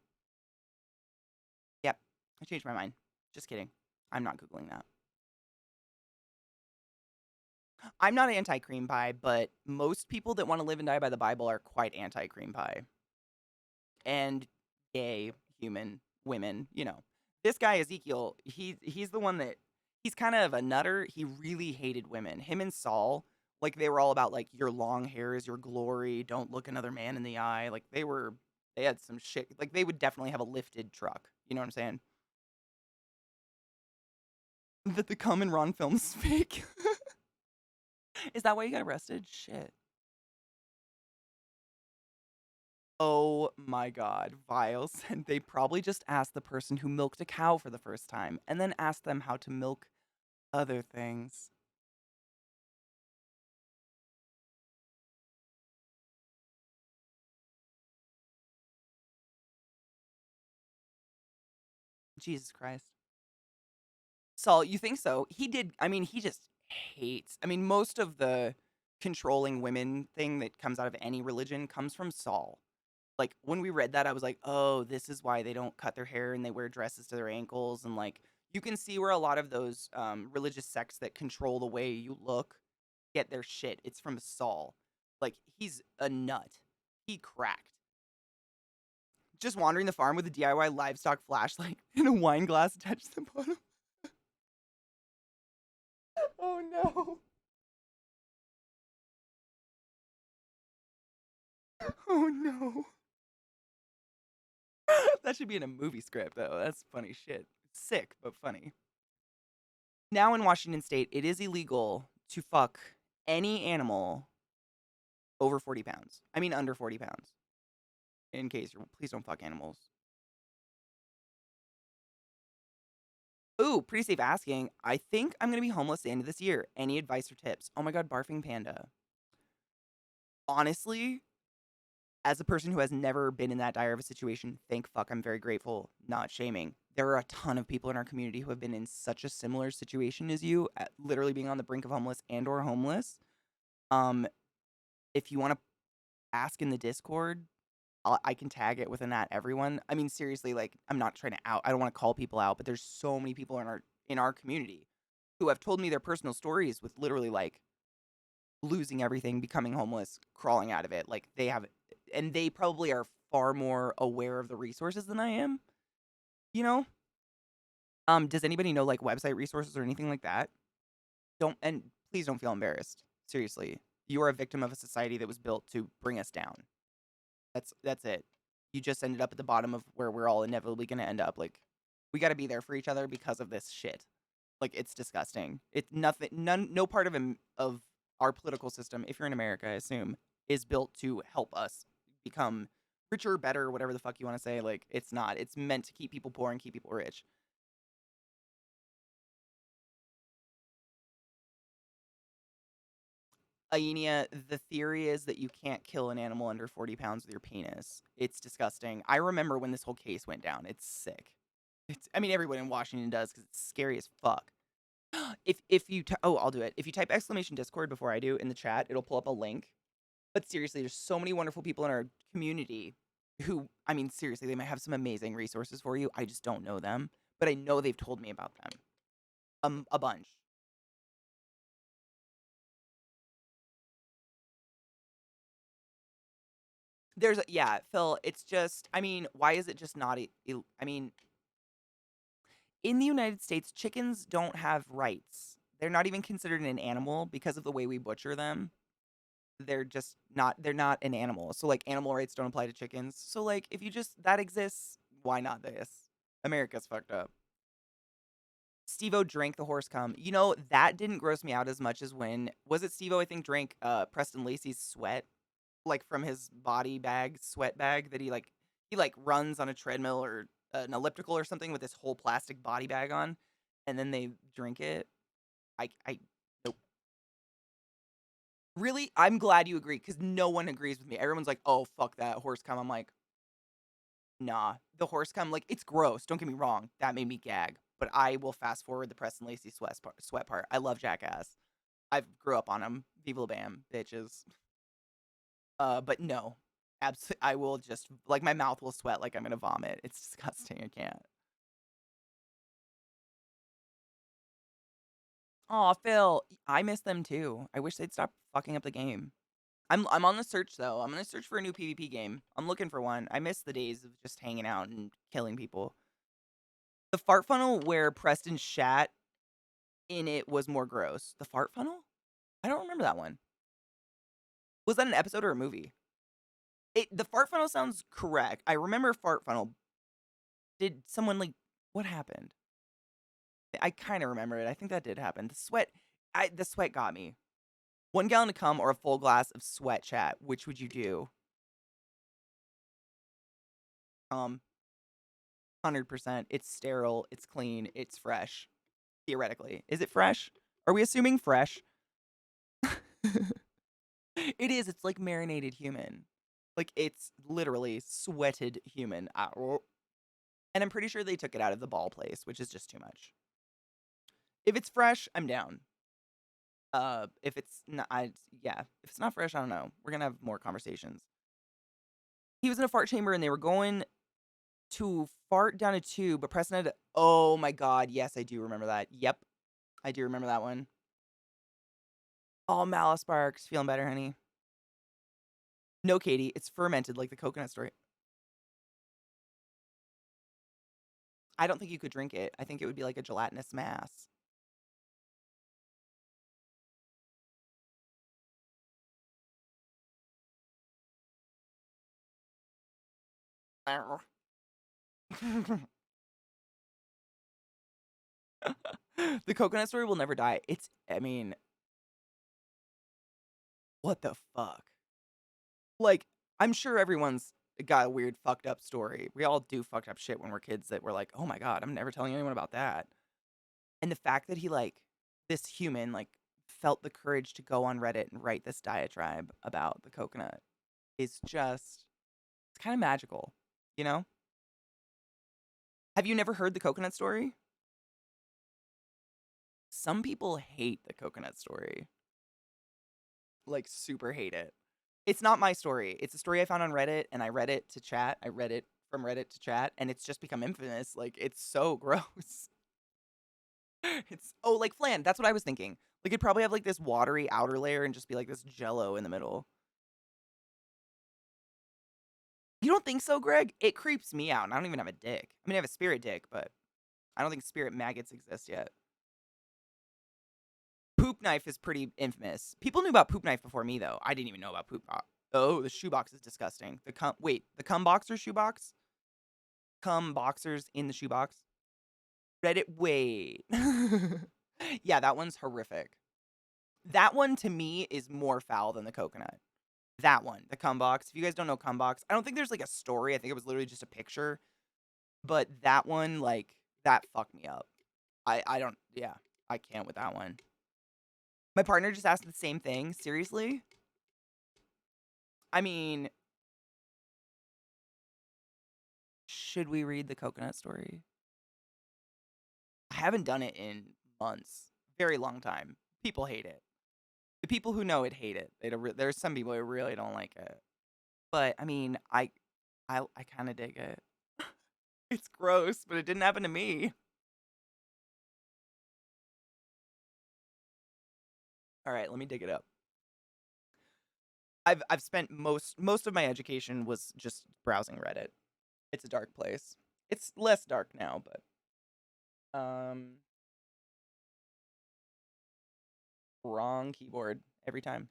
Yep, I changed my mind. Just kidding. I'm not Googling that. I'm not anti-cream pie, but most people that want to live and die by the Bible are quite anti-cream pie. And gay, human, women, This guy, Ezekiel, he's the one that, he's kind of a nutter. He really hated women. Him and Saul, like, they were all about, like, your long hair is your glory. Don't look another man in the eye. Like, they had some shit. Like, they would definitely have a lifted truck. You know what I'm saying? That the Come and Ron film's fake. Is that why you got arrested? Shit. Oh my god, Vile said they probably just asked the person who milked a cow for the first time and then asked them how to milk other things. Jesus Christ. Saul, you think so? He did. I mean, he just hates. I mean, most of the controlling women thing that comes out of any religion comes from Saul. Like, when we read that, I was like, oh, this is why they don't cut their hair and they wear dresses to their ankles. And, like, you can see where a lot of those religious sects that control the way you look get their shit. It's from Saul. Like, he's a nut. He cracked. Just wandering the farm with a DIY livestock flashlight and a wine glass attached to the bottom. Oh no. Oh no. That should be in a movie script, though. That's funny shit. Sick, but funny. Now in Washington State, it is illegal to fuck any animal over 40 pounds. I mean, under 40 pounds. In case please don't fuck animals. Ooh, pretty safe asking. I think I'm going to be homeless the end of this year. Any advice or tips? Oh my god, barfing panda. Honestly, as a person who has never been in that dire of a situation, thank fuck, I'm very grateful, not shaming. There are a ton of people in our community who have been in such a similar situation as you, literally being on the brink of homeless and or homeless. If you want to ask in the Discord, I can tag it within that everyone. I mean, seriously, like, I'm not trying to out. I don't want to call people out, but there's so many people in our community who have told me their personal stories with literally like losing everything, becoming homeless, crawling out of it. Like, they have, and they probably are far more aware of the resources than I am. You know? Does anybody know like website resources or anything like that? And please don't feel embarrassed. Seriously, you are a victim of a society that was built to bring us down. That's it. You just ended up at the bottom of where we're all inevitably going to end up. Like, we got to be there for each other because of this shit. Like, it's disgusting. It's nothing. No part of our political system, if you're in America, I assume, is built to help us become richer, better, whatever the fuck you want to say. Like, it's not. It's meant to keep people poor and keep people rich. Aenia, the theory is that you can't kill an animal under 40 pounds with your penis. It's disgusting. I remember when this whole case went down. It's sick. I mean, everyone in Washington does because it's scary as fuck. If you I'll do it. If you type exclamation Discord before I do in the chat, it'll pull up a link. But seriously, there's so many wonderful people in our community who, I mean, seriously, they might have some amazing resources for you. I just don't know them, but I know they've told me about them. A bunch. Yeah, Phil, it's just, I mean, why is it just not, I mean, in the United States, chickens don't have rights. they're not even considered an animal because of the way we butcher them. They're just not they're not an animal. So like animal rights don't apply to chickens. So like if you just that exists, why not this? America's fucked up. Steve-O drank the horse cum. You know, that didn't gross me out as much as when was it Steve-O I think drank Preston Lacey's sweat like from his body bag, sweat bag that he runs on a treadmill or an elliptical or something with this whole plastic body bag on and then they drink it. I nope. Really? I'm glad you agree cuz no one agrees with me. Everyone's like, "Oh, fuck that horse cum." I'm like, "Nah, the horse cum like it's gross. Don't get me wrong. That made me gag." But I will fast forward the Preston Lacey sweat part. I love Jackass. I grew up on him. Viva la Bam, bitches. But no. Absolutely, I will just like my mouth will sweat like I'm gonna vomit. It's disgusting. I can't. Aw, Phil, I miss them too. I wish they'd stop fucking up the game. I'm on the search though. I'm gonna search for a new PvP game. I'm looking for one. I miss the days of just hanging out and killing people. The fart funnel where Preston shat in it was more gross. The fart funnel? I don't remember that one. Was that an episode or a movie? The fart funnel sounds correct. I remember fart funnel. Did someone like what happened? I kind of remember it. I think that did happen. The sweat got me. 1 gallon of cum or a full glass of sweat chat. Which would you do? 100%. It's sterile. It's clean. It's fresh. Theoretically. Is it fresh? Are we assuming fresh? It is. It's like marinated human. Like it's literally sweated human. And I'm pretty sure they took it out of the ball place, which is just too much. If it's fresh, I'm down. If it's not, if it's not fresh, I don't know. We're gonna have more conversations. He was in a fart chamber and they were going to fart down a tube, but Preston had. Oh my god, yes, I do remember that. Yep, I do remember that one. Oh, Malice Sparks, feeling better, honey. No, Katie, it's fermented like the coconut story. I don't think you could drink it. I think it would be like a gelatinous mass. The coconut story will never die. I mean, what the fuck? Like, I'm sure everyone's got a weird fucked up story. We all do fucked up shit when we're kids that we're like, oh my god, I'm never telling anyone about that. And the fact that he this human felt the courage to go on Reddit and write this diatribe about the coconut is just it's kind of magical, you know? Have you never heard the coconut story? Some people hate the coconut story. Like super hate it. It's not my story. It's a story I found on Reddit and I read it to chat. I read it from Reddit to chat and it's just become infamous. Like it's so gross. Like flan. That's what I was thinking. Like it'd probably have like this watery outer layer and just be like this jello in the middle. You don't think so, Greg? It creeps me out and I don't even have a dick. I mean, I have a spirit dick, but I don't think spirit maggots exist yet. Poop knife is pretty infamous. People knew about poop knife before me, though. I didn't even know about poop. Oh, the shoebox is disgusting. The cum boxer shoebox? Cum boxers in the shoebox? Reddit, wait. Yeah, that one's horrific. That one, to me, is more foul than the coconut. That one, the cum box. If you guys don't know cum box, I don't think there's, like, a story. I think it was literally just a picture. But that one, that fucked me up. I can't with that one. My partner just asked the same thing. Seriously? I mean, should we read the coconut story? I haven't done it in months. Very long time. People hate it. The people who know it hate it. There's some people who really don't like it. But I mean, I kind of dig it. It's gross, but it didn't happen to me. All right, let me dig it up. I've spent most of my education was just browsing Reddit. It's a dark place. It's less dark now, but Wrong keyboard every time.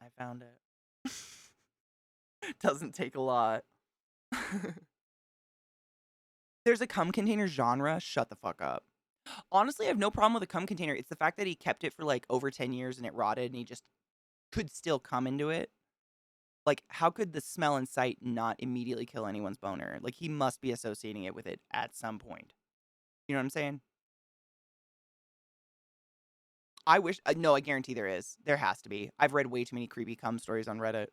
I found it. Doesn't take a lot. There's a cum container genre. Shut the fuck up. Honestly, I have no problem with a cum container. It's the fact that he kept it for like over 10 years and it rotted and he just could still come into it. Like, how could the smell and sight not immediately kill anyone's boner? Like, he must be associating it with it at some point. You know what I'm saying? I wish, no, I guarantee there is. There has to be. I've read way too many creepy cum stories on Reddit.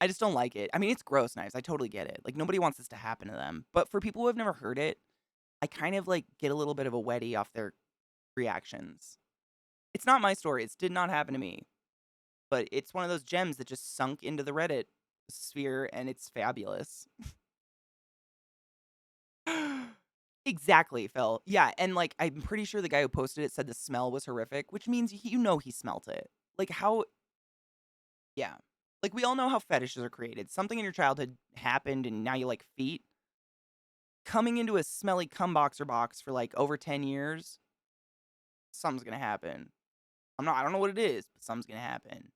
I just don't like it. I mean, it's gross, Knives. I totally get it. Like, nobody wants this to happen to them. But for people who have never heard it, I kind of like get a little bit of a wetty off their reactions. It's not my story. It did not happen to me. But it's one of those gems that just sunk into the Reddit sphere and it's fabulous. Exactly, Phil. Yeah, and like I'm pretty sure the guy who posted it said the smell was horrific, which means he smelt it. Like how yeah. Like we all know how fetishes are created. Something in your childhood happened and now you like feet. Coming into a smelly cum boxer box for like over 10 years, something's gonna happen. I don't know what it is, but something's gonna happen.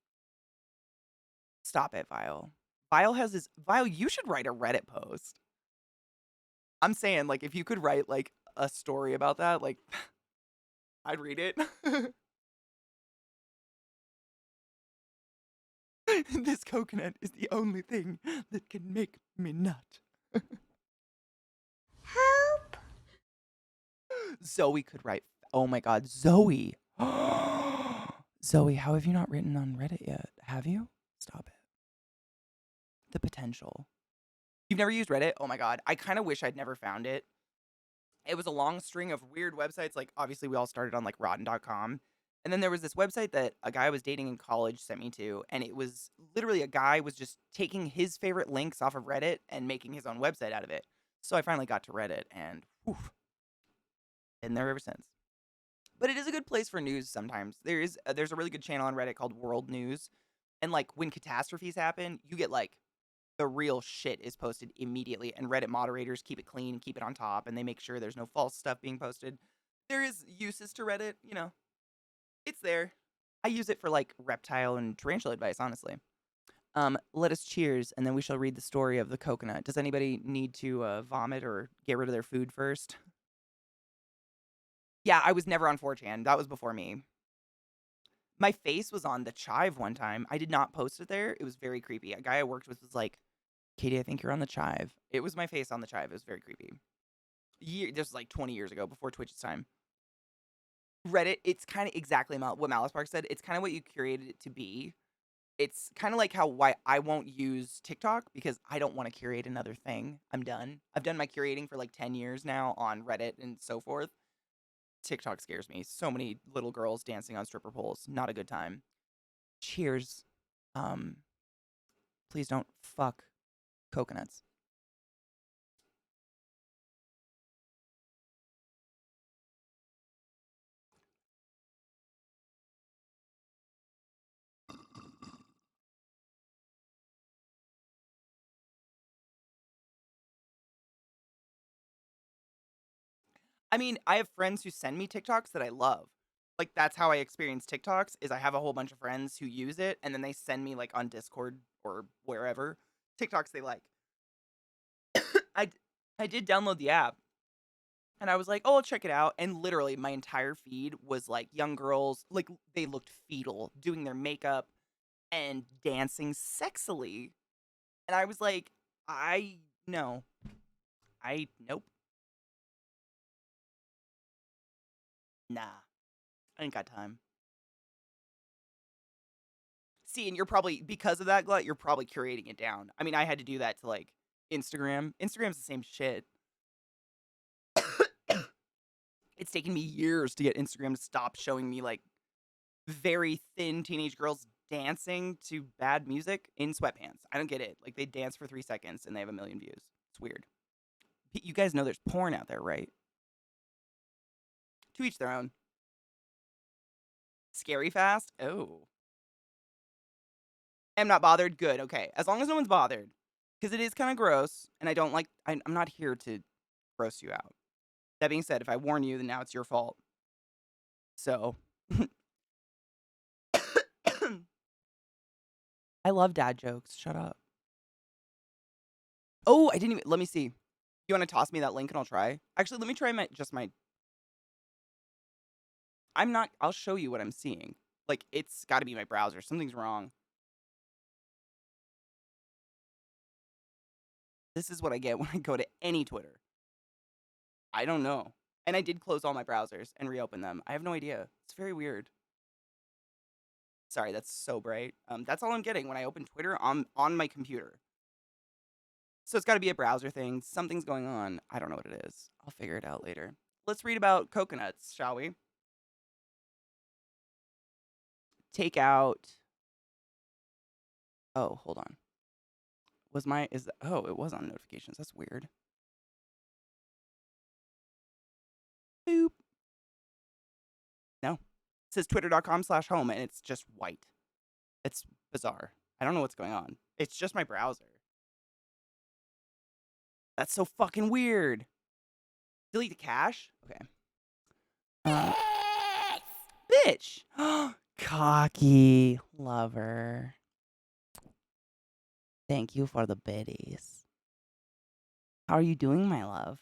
Stop it, Vile. Vile, you should write a Reddit post. I'm saying, like, if you could write, like, a story about that, like, I'd read it. This coconut is the only thing that can make me nut. Help! Zoe could write. Oh my god, Zoe. Zoe, how have you not written on Reddit yet? Have you? Stop it. The potential. You've never used Reddit? Oh my god. I kind of wish I'd never found it. It was a long string of weird websites. Like, obviously, we all started on, like, rotten.com. And then there was this website that a guy I was dating in college sent me to. And it was literally a guy was just taking his favorite links off of Reddit and making his own website out of it. So I finally got to Reddit and, whew, been there ever since. But it is a good place for news sometimes. There's a really good channel on Reddit called World News. And, like, when catastrophes happen, you get, like, the real shit is posted immediately, and Reddit moderators keep it clean, keep it on top, and they make sure there's no false stuff being posted. There is uses to Reddit, you know. It's there. I use it for, like, reptile and tarantula advice, honestly. Let us cheers, and then we shall read the story of the coconut. Does anybody need to vomit or get rid of their food first? Yeah, I was never on 4chan. That was before me. My face was on the Chive one time. I did not post it there. It was very creepy. A guy I worked with was like, Katie, I think you're on the Chive. It was my face on the Chive. It was very creepy. This was like 20 years ago, before Twitch's time. Reddit, it's kind of exactly what Malice Park said. It's kind of what you curated it to be. It's kind of like why I won't use TikTok because I don't want to curate another thing. I'm done. I've done my curating for like 10 years now on Reddit and so forth. TikTok scares me. So many little girls dancing on stripper poles. Not a good time. Cheers. Please don't fuck coconuts. I mean, I have friends who send me TikToks that I love. Like, that's how I experience TikToks, is I have a whole bunch of friends who use it, and then they send me, like, on Discord or wherever, TikToks they like. I did download the app, and I was like, oh, I'll check it out, and literally my entire feed was, like, young girls, like, they looked fetal, doing their makeup and dancing sexily. And I was like, no. Nope. Nah. I ain't got time. See, and you're probably, because of that, Glut, you're probably curating it down. I mean, I had to do that to, like, Instagram. Instagram's the same shit. It's taken me years to get Instagram to stop showing me, like, very thin teenage girls dancing to bad music in sweatpants. I don't get it. Like, they dance for 3 seconds and they have 1 million views. It's weird. You guys know there's porn out there, right? To each their own. Scary fast? Oh. Am not bothered? Good, okay. As long as no one's bothered. Because it is kind of gross, and I don't like. I'm not here to gross you out. That being said, if I warn you, then now it's your fault. So, I love dad jokes. Shut up. Oh, I didn't even. Let me see. You want to toss me that link and I'll try? Actually, let me try my. I'm not. I'll show you what I'm seeing. Like, it's got to be my browser. Something's wrong. This is what I get when I go to any Twitter. I don't know. And I did close all my browsers and reopen them. I have no idea. It's very weird. Sorry, that's so bright. That's all I'm getting when I open Twitter on my computer. So it's got to be a browser thing. Something's going on. I don't know what it is. I'll figure it out later. Let's read about coconuts, shall we? Take out. Oh, hold on. Oh, it was on notifications. That's weird. Boop. No. It says twitter.com/home and it's just white. It's bizarre. I don't know what's going on. It's just my browser. That's so fucking weird. Delete the cache? Okay. Bitch. Cocky lover. Thank you for the biddies. How are you doing, my love?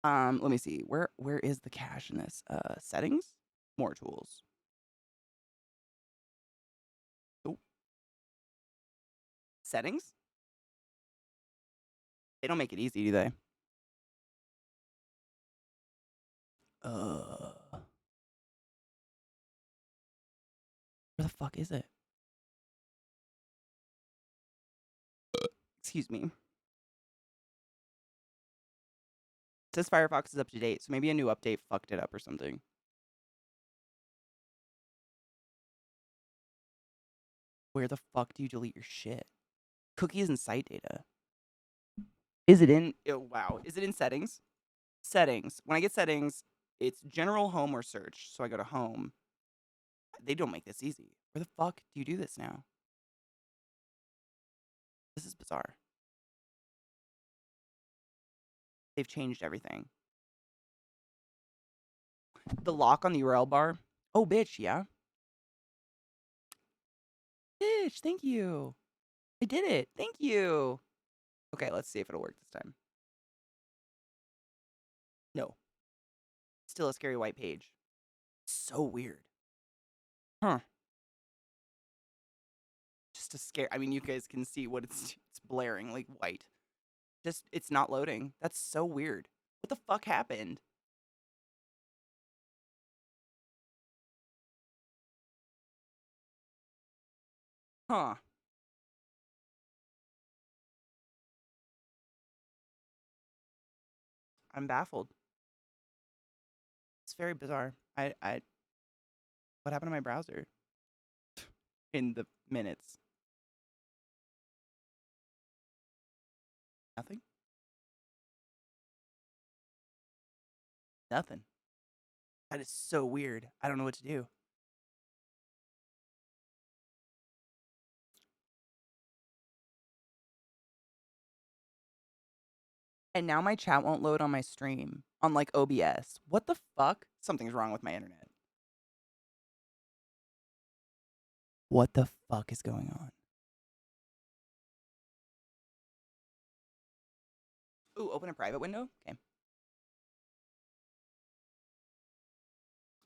Let me see. Where is the cache in this? Settings? More tools. Oh. Settings? They don't make it easy, do they? Where the fuck is it? Excuse me. It says Firefox is up to date, so maybe a new update fucked it up or something. Where the fuck do you delete your shit? Cookies and site data. Is it in? Oh, wow. Is it in settings? Settings. When I get settings, it's general, home, or search. So I go to home. They don't make this easy. Where the fuck do you do this now? This is bizarre. They've changed everything. The lock on the URL bar. Oh, bitch, yeah. Bitch, thank you. I did it. Thank you. Okay, let's see if it'll work this time. No. Still a scary white page. So weird. Huh. Just a scare. I mean, you guys can see what it's blaring like white. Just, it's not loading. That's so weird. What the fuck happened? Huh. I'm baffled. It's very bizarre. What happened to my browser? In the minutes. Nothing? Nothing. That is so weird. I don't know what to do. And now my chat won't load on my stream on like OBS. What the fuck? Something's wrong with my internet. What the fuck is going on? Ooh, open a private window? Okay.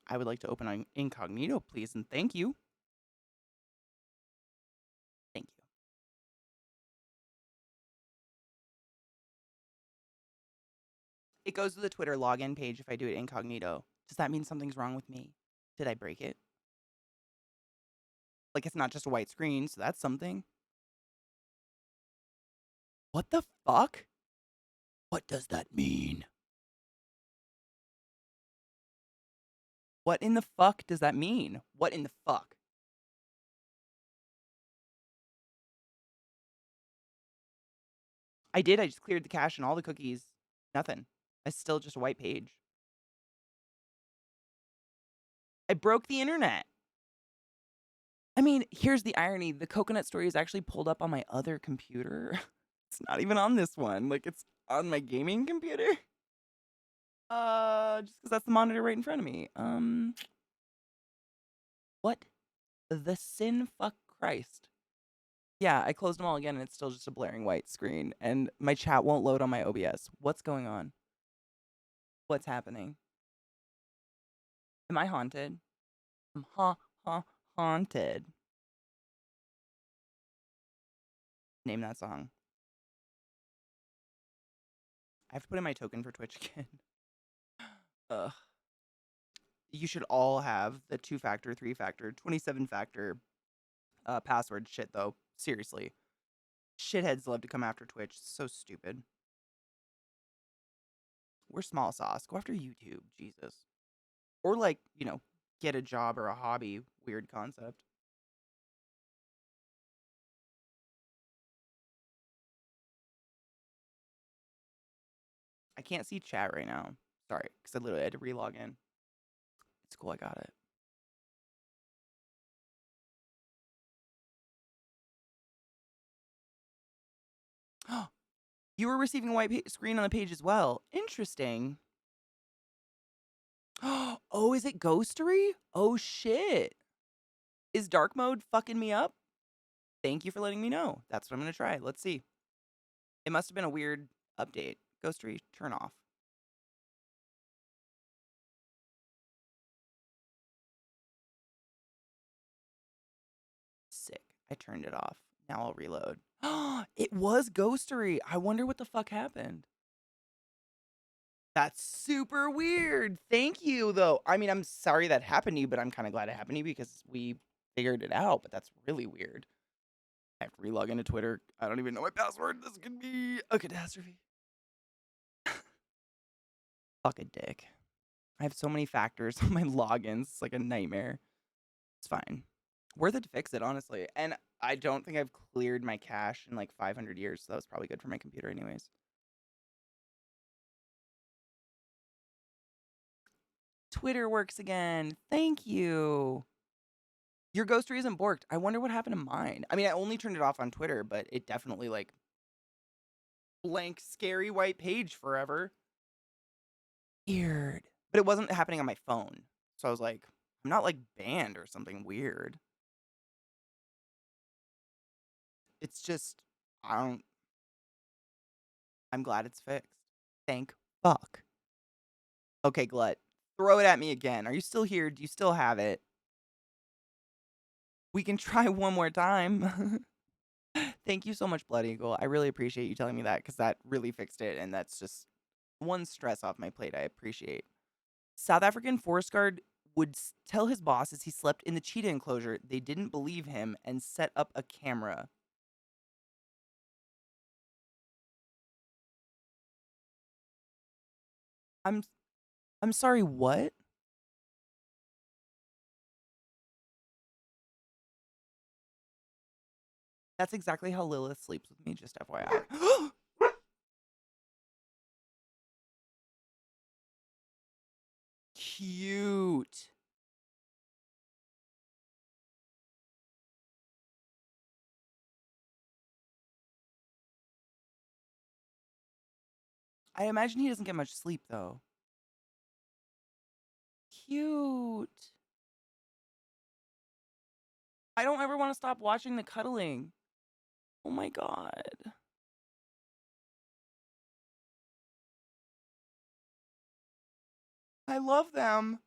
I would like to open on incognito, please, and thank you. Thank you. It goes to the Twitter login page if I do it incognito. Does that mean something's wrong with me? Did I break it? Like, it's not just a white screen, so that's something. What the fuck? What does that mean? What in the fuck does that mean? What in the fuck? I did. I just cleared the cache and all the cookies. Nothing. It's still just a white page. I broke the internet. I mean, here's the irony. The coconut story is actually pulled up on my other computer. It's not even on this one. Like, it's on my gaming computer. Just because that's the monitor right in front of me. What the sin fuck Christ? Yeah, I closed them all again and it's still just a blaring white screen and my chat won't load on my OBS. What's going on? What's happening? Am I haunted? I'm haunted. Name that song. I have to put in my token for Twitch again. Ugh. You should all have the 2-factor, 3-factor, 27-factor password shit, though. Seriously. Shitheads love to come after Twitch. It's so stupid. We're small sauce. Go after YouTube. Jesus. Or, like, you know, get a job or a hobby. Weird concept. I can't see chat right now. Sorry, because I literally had to re-log in. It's cool, I got it. You were receiving a white screen on the page as well. Interesting. Oh, is it ghostery? Oh, shit. Is dark mode fucking me up? Thank you for letting me know. That's what I'm going to try. Let's see. It must have been a weird update. Ghostery, turn off. Sick. I turned it off. Now I'll reload. It was ghostery. I wonder what the fuck happened. That's super weird. Thank you, though. I mean, I'm sorry that happened to you, but I'm kind of glad it happened to you because we figured it out, but that's really weird. I have to relog into Twitter. I don't even know my password. This could be a catastrophe. Fuck a dick. I have so many factors on my logins. It's like a nightmare. It's fine. Worth it to fix it, honestly. And I don't think I've cleared my cache in like 500 years, so that was probably good for my computer anyways. Twitter works again. Thank you. Your ghostery isn't borked. I wonder what happened to mine. I mean, I only turned it off on Twitter, but it definitely like blank scary white page forever. Weird. But it wasn't happening on my phone. So I was like, I'm not like banned or something weird. It's just, I'm glad it's fixed. Thank fuck. Okay, Glut. Throw it at me again. Are you still here? Do you still have it? We can try one more time. Thank you so much, Blood Eagle. I really appreciate you telling me that because that really fixed it. And that's just one stress off my plate I appreciate. South African forest guard would tell his bosses he slept in the cheetah enclosure. They didn't believe him and set up a camera. I'm sorry, what? That's exactly how Lilith sleeps with me, just FYI. Cute. I imagine he doesn't get much sleep, though. Cute. I don't ever want to stop watching the cuddling. Oh my god. I love them.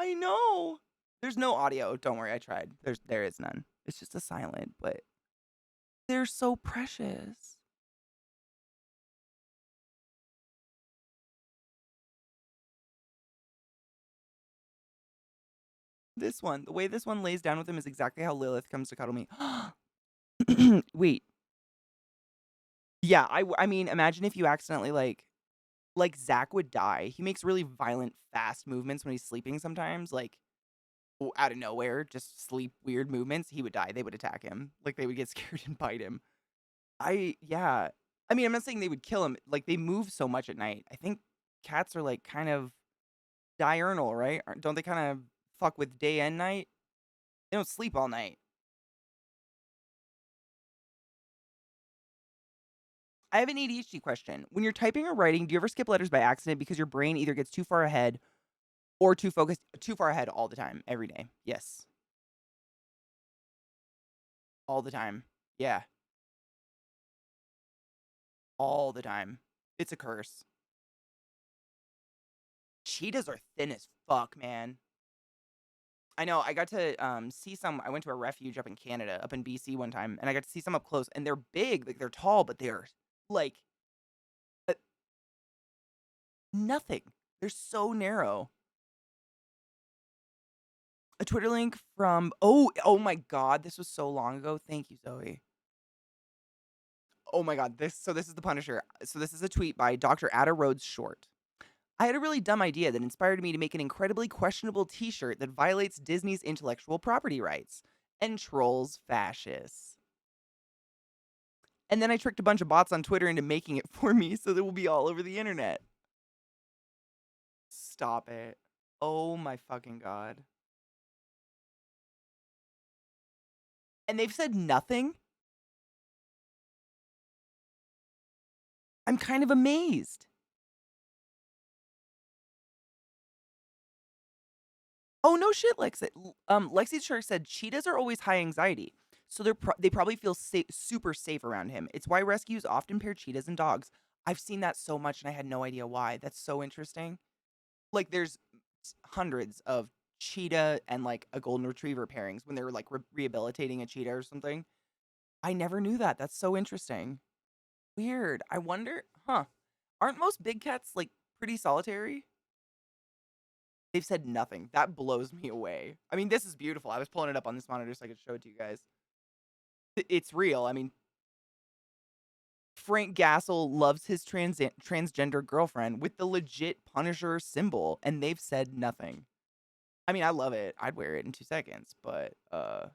I know. There's no audio. Don't worry, I tried. There is none. It's just a silent, but they're so precious. This one, the way this one lays down with him is exactly how Lilith comes to cuddle me. Wait. Yeah, I mean, imagine if you accidentally like Zach would die. He makes really violent, fast movements when he's sleeping sometimes, like out of nowhere, just sleep weird movements. He would die. They would attack him. Like they would get scared and bite him. Yeah. I mean, I'm not saying they would kill him. Like they move so much at night. I think cats are like kind of diurnal, right? Don't they kind of fuck with day and night? They don't sleep all night. I have an ADHD question. When you're typing or writing, do you ever skip letters by accident because your brain either gets too far ahead or too far ahead all the time, every day? Yes. All the time. Yeah. All the time. It's a curse. Cheetahs are thin as fuck, man. I know. I got to see some. I went to a refuge up in Canada, up in BC one time, and I got to see some up close. And they're big, like they're tall, but they're like uh, nothing. They're so narrow. A Twitter link from oh my god, this was so long ago. Thank you, Zoe. Oh my god, this is the Punisher. So this is a tweet by Dr. Ada Rhodes Short. I had a really dumb idea that inspired me to make an incredibly questionable t-shirt that violates Disney's intellectual property rights and trolls fascists. And then I tricked a bunch of bots on Twitter into making it for me so that it will be all over the internet. Stop it. Oh my fucking god. And they've said nothing? I'm kind of amazed. Oh, no shit, Lexi. Lexi Shark said cheetahs are always high anxiety, so they probably feel super safe around him. It's why rescues often pair cheetahs and dogs. I've seen that so much, and I had no idea why. That's so interesting. Like, there's hundreds of cheetah and like a golden retriever pairings when they're like rehabilitating a cheetah or something. I never knew that. That's so interesting. Weird. I wonder, huh? Aren't most big cats like pretty solitary? They've said nothing. That blows me away. I mean, this is beautiful. I was pulling it up on this monitor so I could show it to you guys. It's real. I mean, Frank Gassel loves his transgender girlfriend with the legit Punisher symbol, and they've said nothing. I mean, I love it. I'd wear it in 2 seconds, but I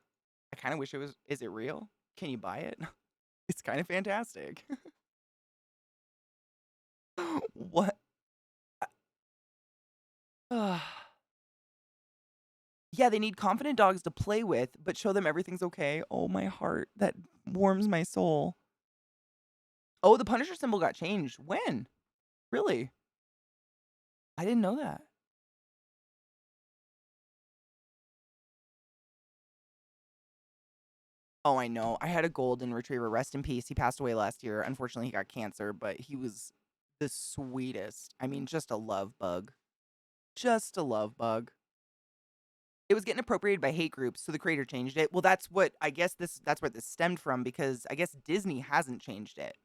kind of wish it was. Is it real? Can you buy it? It's kind of fantastic. What? Yeah, they need confident dogs to play with, but show them everything's okay. Oh, my heart. That warms my soul. Oh, the Punisher symbol got changed. When? Really? I didn't know that. Oh, I know. I had a golden retriever. Rest in peace. He passed away last year. Unfortunately, he got cancer, but he was the sweetest. I mean, just a love bug. Just a love bug. It was getting appropriated by hate groups, so the creator changed it. Well, that's what I guess that's where this stemmed from, because I guess Disney hasn't changed it.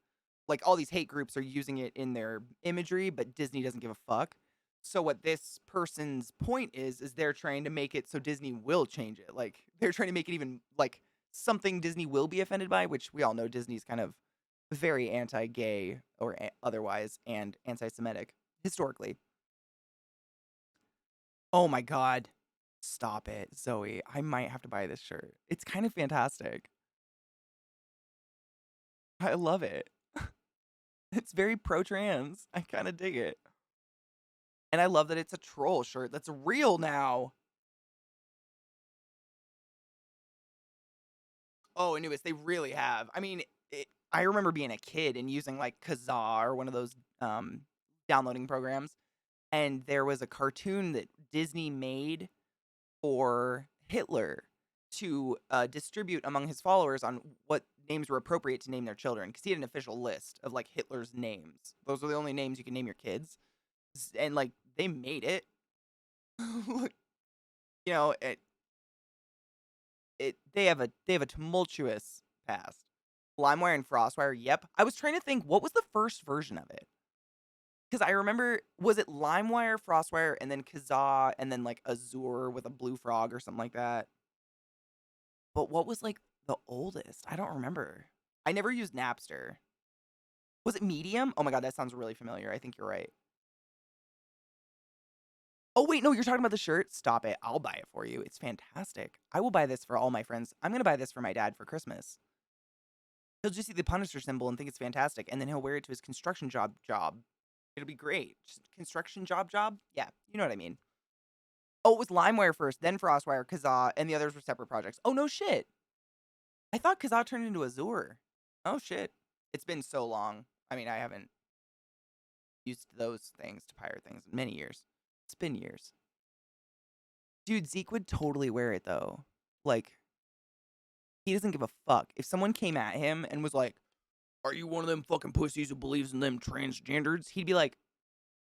Like, all these hate groups are using it in their imagery, but Disney doesn't give a fuck. So what this person's point is they're trying to make it so Disney will change it. Like, they're trying to make it even like something Disney will be offended by, which we all know Disney's kind of very anti-gay or otherwise, and anti-Semitic historically. Oh my god. Stop it, Zoe. I might have to buy this shirt. It's kind of fantastic. I love it. It's very pro-trans. I kind of dig it. And I love that it's a troll shirt that's real now. Oh, Anubis, they really have. I mean, I remember being a kid and using like Kazaa or one of those downloading programs, and there was a cartoon that Disney made for Hitler to distribute among his followers on what names were appropriate to name their children, because he had an official list of like Hitler's names. Those are the only names you can name your kids, and like they made it. You know, they have a tumultuous past. LimeWire and FrostWire, yep. I was trying to think, what was the first version of it? Because I remember, was it LimeWire, FrostWire, and then Kazaa, and then like Azure with a blue frog or something like that? But what was like the oldest? I don't remember. I never used Napster. Was it Medium? Oh my god, that sounds really familiar. I think you're right. Oh wait, no, you're talking about the shirt? Stop it. I'll buy it for you. It's fantastic. I will buy this for all my friends. I'm going to buy this for my dad for Christmas. He'll just see the Punisher symbol and think it's fantastic, and then he'll wear it to his construction job. It'll be great. Just construction job? Yeah, you know what I mean. Oh, it was LimeWire first, then FrostWire, Kazaa, and the others were separate projects. Oh, no shit. I thought Kazaa turned into Azure. Oh, shit. It's been so long. I mean, I haven't used those things to pirate things in many years. It's been years. Dude, Zeke would totally wear it, though. Like, he doesn't give a fuck. If someone came at him and was like, are you one of them fucking pussies who believes in them transgenders? He'd be like,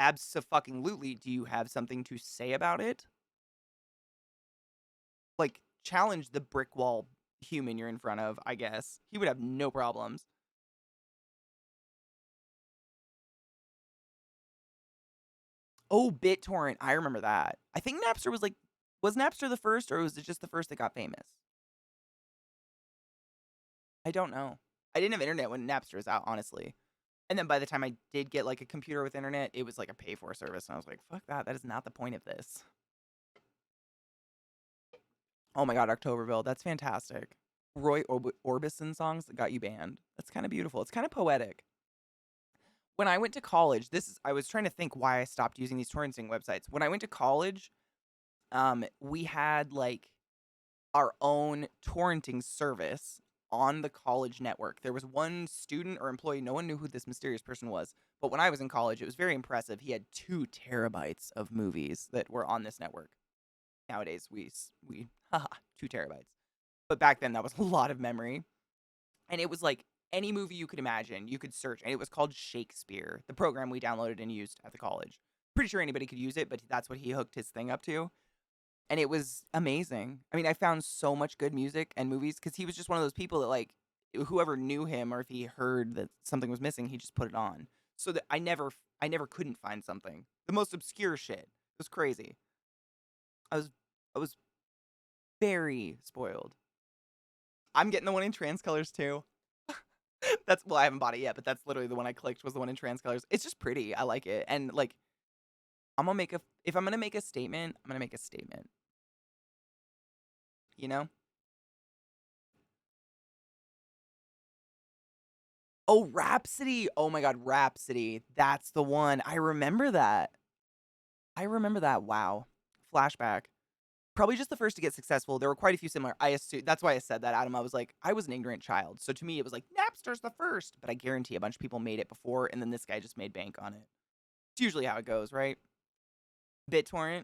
abso-fucking-lutely, do you have something to say about it? Like, challenge the brick wall human you're in front of, I guess. He would have no problems. Oh, BitTorrent. I remember that. I think Napster was like, was Napster the first, or was it just the first that got famous? I don't know. I didn't have internet when Napster was out, honestly. And then by the time I did get like a computer with internet, it was like a pay-for service. And I was like, fuck that. That is not the point of this. Oh my God, Octoberville. That's fantastic. Roy Orbison songs that got you banned. That's kind of beautiful. It's kind of poetic. When I went to college, I was trying to think why I stopped using these torrenting websites. When I went to college, we had like our own torrenting service on the college network. There was one student or employee, no one knew who this mysterious person was. But when I was in college, it was very impressive. He had 2 terabytes of movies that were on this network. Nowadays, we 2 terabytes. But back then, that was a lot of memory. And it was like any movie you could imagine, you could search. And it was called Shakespeare, the program we downloaded and used at the college. Pretty sure anybody could use it, but that's what he hooked his thing up to. And it was amazing. I mean, I found so much good music and movies because he was just one of those people that, like, whoever knew him or if he heard that something was missing, he just put it on. So that I never couldn't find something. The most obscure shit. It was crazy. I was very spoiled. I'm getting the one in trans colors too. I haven't bought it yet, but that's literally the one I clicked was the one in trans colors. It's just pretty. I like it. And like, if I'm gonna make a statement, I'm gonna make a statement. You know? Oh, Rhapsody. Oh my God, Rhapsody. That's the one. I remember that. Wow. Flashback. Probably just the first to get successful. There were quite a few similar. I assume that's why I said that, Adam. I was like, I was an ignorant child. So to me, it was like, Napster's the first. But I guarantee a bunch of people made it before, and then this guy just made bank on it. It's usually how it goes, right? BitTorrent.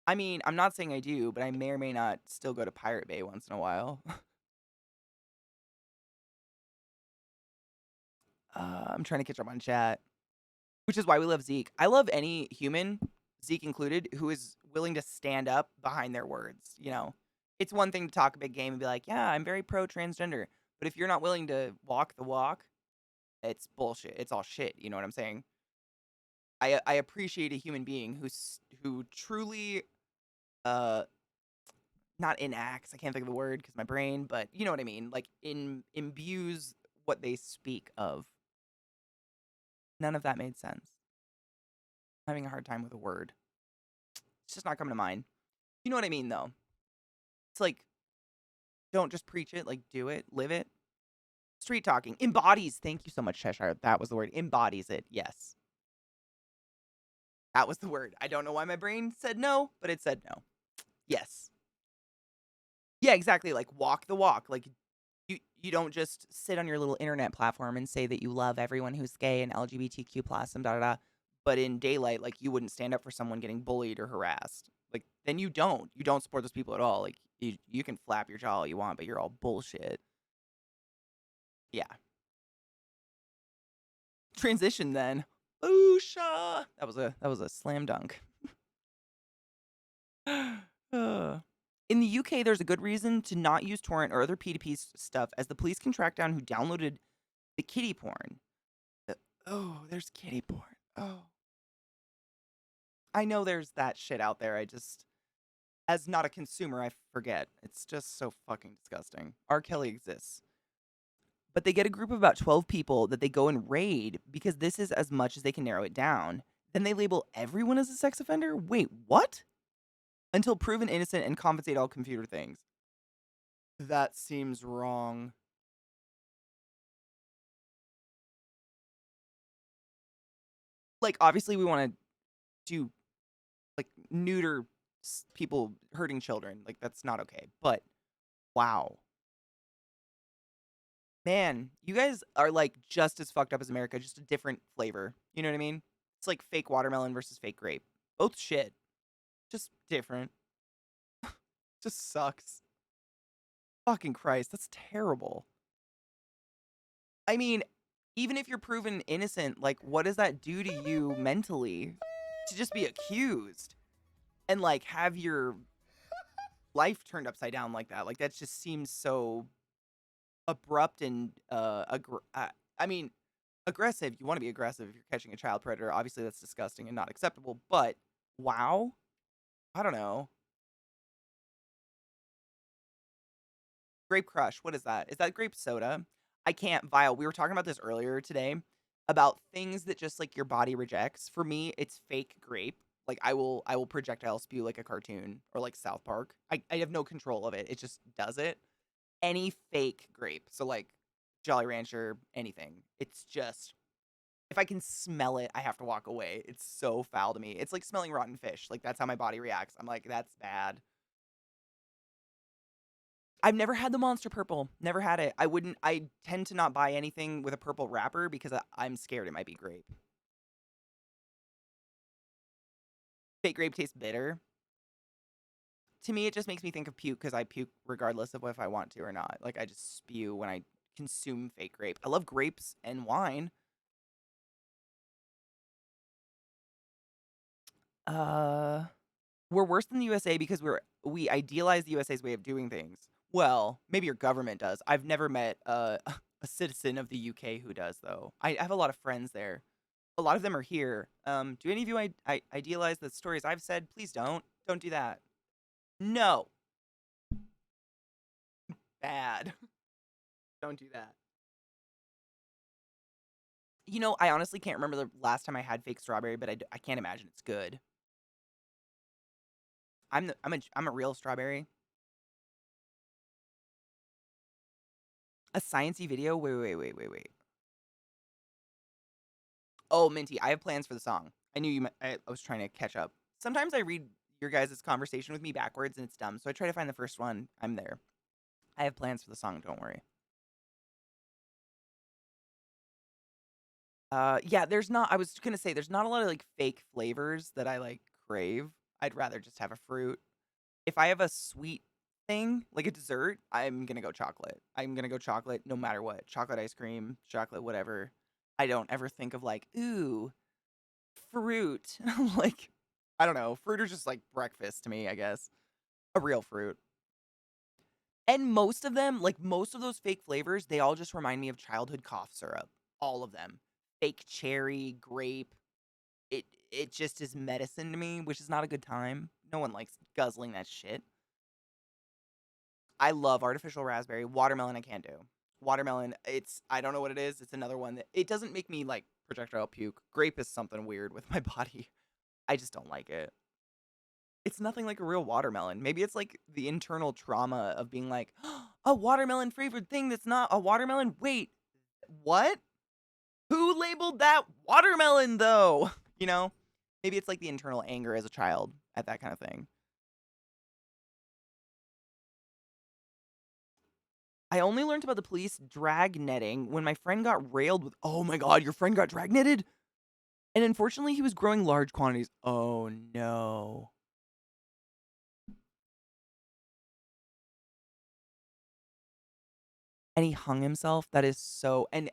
I mean, I'm not saying I do, but I may or may not still go to Pirate Bay once in a while. I'm trying to catch up on chat, which is why we love Zeke. I love any human, Zeke included, who is willing to stand up behind their words. You know, it's one thing to talk a big game and be like, yeah, I'm very pro transgender. But if you're not willing to walk the walk, it's bullshit. It's all shit. You know what I'm saying? I appreciate a human being who truly, uh, not enacts. I can't think of the word because my brain, but you know what I mean. Like imbues what they speak of. None of that made sense. I'm having a hard time with a word. It's just not coming to mind. You know what I mean, though? It's like, don't just preach it, like, do it, live it. Street talking. Embodies. Thank you so much, Cheshire. That was the word. Embodies it. Yes. That was the word. I don't know why my brain said no, but it said no. Yes. Yeah, exactly. Like, walk the walk. Like, you don't just sit on your little internet platform and say that you love everyone who's gay and LGBTQ plus and da da da. But in daylight, like, you wouldn't stand up for someone getting bullied or harassed. Like, then you don't support those people at all. Like, you can flap your jaw all you want, but you're all bullshit. Yeah. Transition then. Boosha. That was a slam dunk. In the UK, there's a good reason to not use torrent or other P2P stuff, as the police can track down who downloaded the kitty porn. Oh, there's kitty porn. Oh. I know there's that shit out there. I just, as not a consumer, I forget. It's just so fucking disgusting. R. Kelly exists. But they get a group of about 12 people that they go and raid because this is as much as they can narrow it down. Then they label everyone as a sex offender? Wait, what? Until proven innocent and compensate all computer things. That seems wrong. Like, obviously we want to do, like, neuter people hurting children. Like, that's not okay. But wow. Man, you guys are like just as fucked up as America, just a different flavor. You know what I mean? It's like fake watermelon versus fake grape. Both shit. Just different. Just sucks. Fucking Christ, that's terrible. I mean, even if you're proven innocent, like, what does that do to you mentally? To just be accused and, like, have your life turned upside down like that. Like, that just seems so abrupt and, I mean, aggressive. You want to be aggressive if you're catching a child predator. Obviously, that's disgusting and not acceptable. But, wow. I don't know. Grape Crush, what is that? Is that grape soda? I can't, Vile. We were talking about this earlier today about things that just like your body rejects. For me, it's fake grape. Like I will projectile spew like a cartoon or like South Park. I have no control of it. It just does it. Any fake grape. So like Jolly Rancher, anything. It's just if I can smell it, I have to walk away. It's so foul to me. It's like smelling rotten fish. Like that's how my body reacts. I'm like, that's bad. I've never had the Monster Purple. Never had it. I tend to not buy anything with a purple wrapper because I'm scared it might be grape. Fake grape tastes bitter. To me, it just makes me think of puke because I puke regardless of if I want to or not. Like, I just spew when I consume fake grape. I love grapes and wine. We're worse than the USA because we idealize the USA's way of doing things. Well, maybe your government does. I've never met a citizen of the UK who does, though. I have a lot of friends there. A lot of them are here. Do any of you idealize the stories I've said? Please don't. Don't do that. No. Bad. Don't do that. You know, I honestly can't remember the last time I had fake strawberry, but I can't imagine it's good. I'm a real strawberry. A sciencey video? Wait. Oh, Minty, I have plans for the song. I knew I was trying to catch up. Sometimes I read your guys' conversation with me backwards and it's dumb, so I try to find the first one. I'm there. I have plans for the song, don't worry. Yeah, I was gonna say, there's not a lot of, like, fake flavors that I, like, crave. I'd rather just have a fruit. If I have a sweet thing, like a dessert, I'm gonna go chocolate. I'm gonna go chocolate no matter what. Chocolate ice cream, chocolate whatever. I don't ever think of, like, "Ooh, fruit." Like, I don't know. Fruit is just, like, breakfast to me, I guess. A real fruit. And most of them, like, most of those fake flavors, they all just remind me of childhood cough syrup. All of them. Fake cherry, grape. It just is medicine to me, which is not a good time. No one likes guzzling that shit. I love artificial raspberry. Watermelon I can't do. Watermelon, I don't know what it is. It's another one that it doesn't make me like projectile puke. Grape is something weird with my body. I just don't like it. It's nothing like a real watermelon. Maybe it's like the internal trauma of being like, a watermelon flavored thing that's not a watermelon. Wait, what? Who labeled that watermelon though? You know? Maybe it's like the internal anger as a child at that kind of thing. I only learned about the police drag netting when my friend got railed with, oh my god, your friend got drag netted? And unfortunately, he was growing large quantities. Oh no. And he hung himself. That is so. And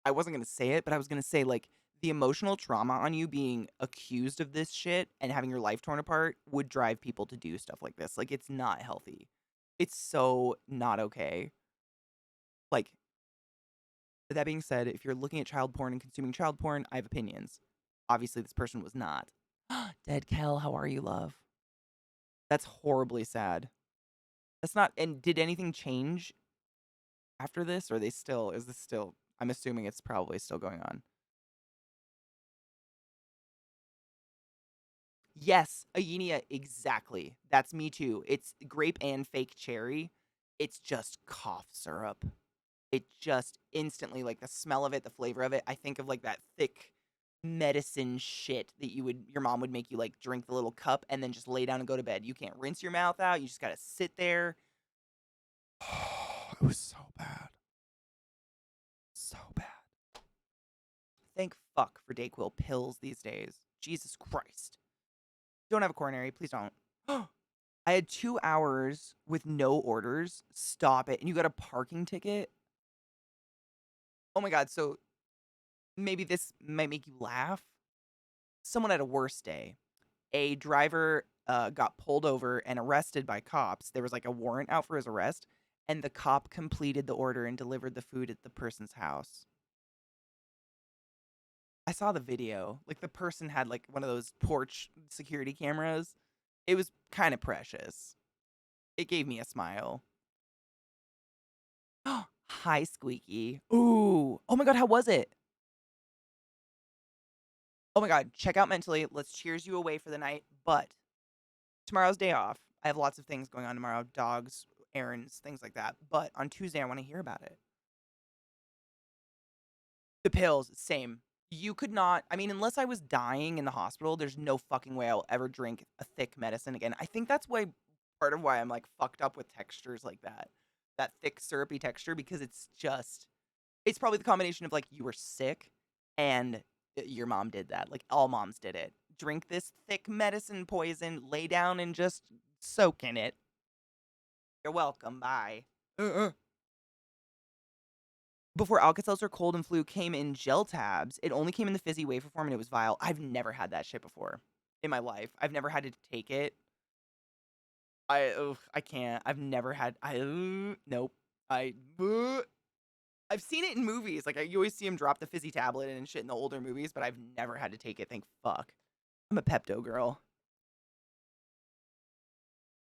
I wasn't going to say it, but I was going to say, like, the emotional trauma on you being accused of this shit and having your life torn apart would drive people to do stuff like this. Like, it's not healthy. It's so not okay. Like, that being said, if you're looking at child porn and consuming child porn, I have opinions. Obviously, this person was not. Dead Kel, how are you, love? That's horribly sad. That's not. And did anything change after this? Or is this still, I'm assuming it's probably still going on. Yes, Ayenia, exactly. That's me too. It's grape and fake cherry. It's just cough syrup. It just instantly, like the smell of it, the flavor of it. I think of like that thick medicine shit that your mom would make you like drink the little cup and then just lay down and go to bed. You can't rinse your mouth out. You just gotta sit there. It was so bad. So bad. Thank fuck for Dayquil pills these days. Jesus Christ. Don't have a coronary. Please don't. I had 2 hours with no orders. Stop it. And you got a parking ticket? Oh my God. So maybe this might make you laugh. Someone had a worse day. A driver got pulled over and arrested by cops. There was like a warrant out for his arrest, and the cop completed the order and delivered the food at the person's house. I saw the video. Like the person had like one of those porch security cameras. It was kind of precious. It gave me a smile. Hi, Squeaky. Ooh. Oh my God, how was it? Oh my God, check out Mentally. Let's cheers you away for the night. But tomorrow's day off. I have lots of things going on tomorrow. Dogs, errands, things like that. But on Tuesday, I want to hear about it. The pills, same. You could not, I mean, unless I was dying in the hospital, there's no fucking way I will ever drink a thick medicine again. I think that's why, part of why I'm like fucked up with textures like that. That thick, syrupy texture, because it's probably the combination of like you were sick and your mom did that. Like all moms did it. Drink this thick medicine poison, lay down and just soak in it. You're welcome. Bye. Before Alka-Seltzer Cold and Flu came in gel tabs, it only came in the fizzy wafer form and it was vile. I've never had that shit before in my life. I've never had to take it. I can't. I've never had. Nope. I've seen it in movies. Like you always see him drop the fizzy tablet and shit in the older movies, but I've never had to take it. Thank fuck. I'm a Pepto girl.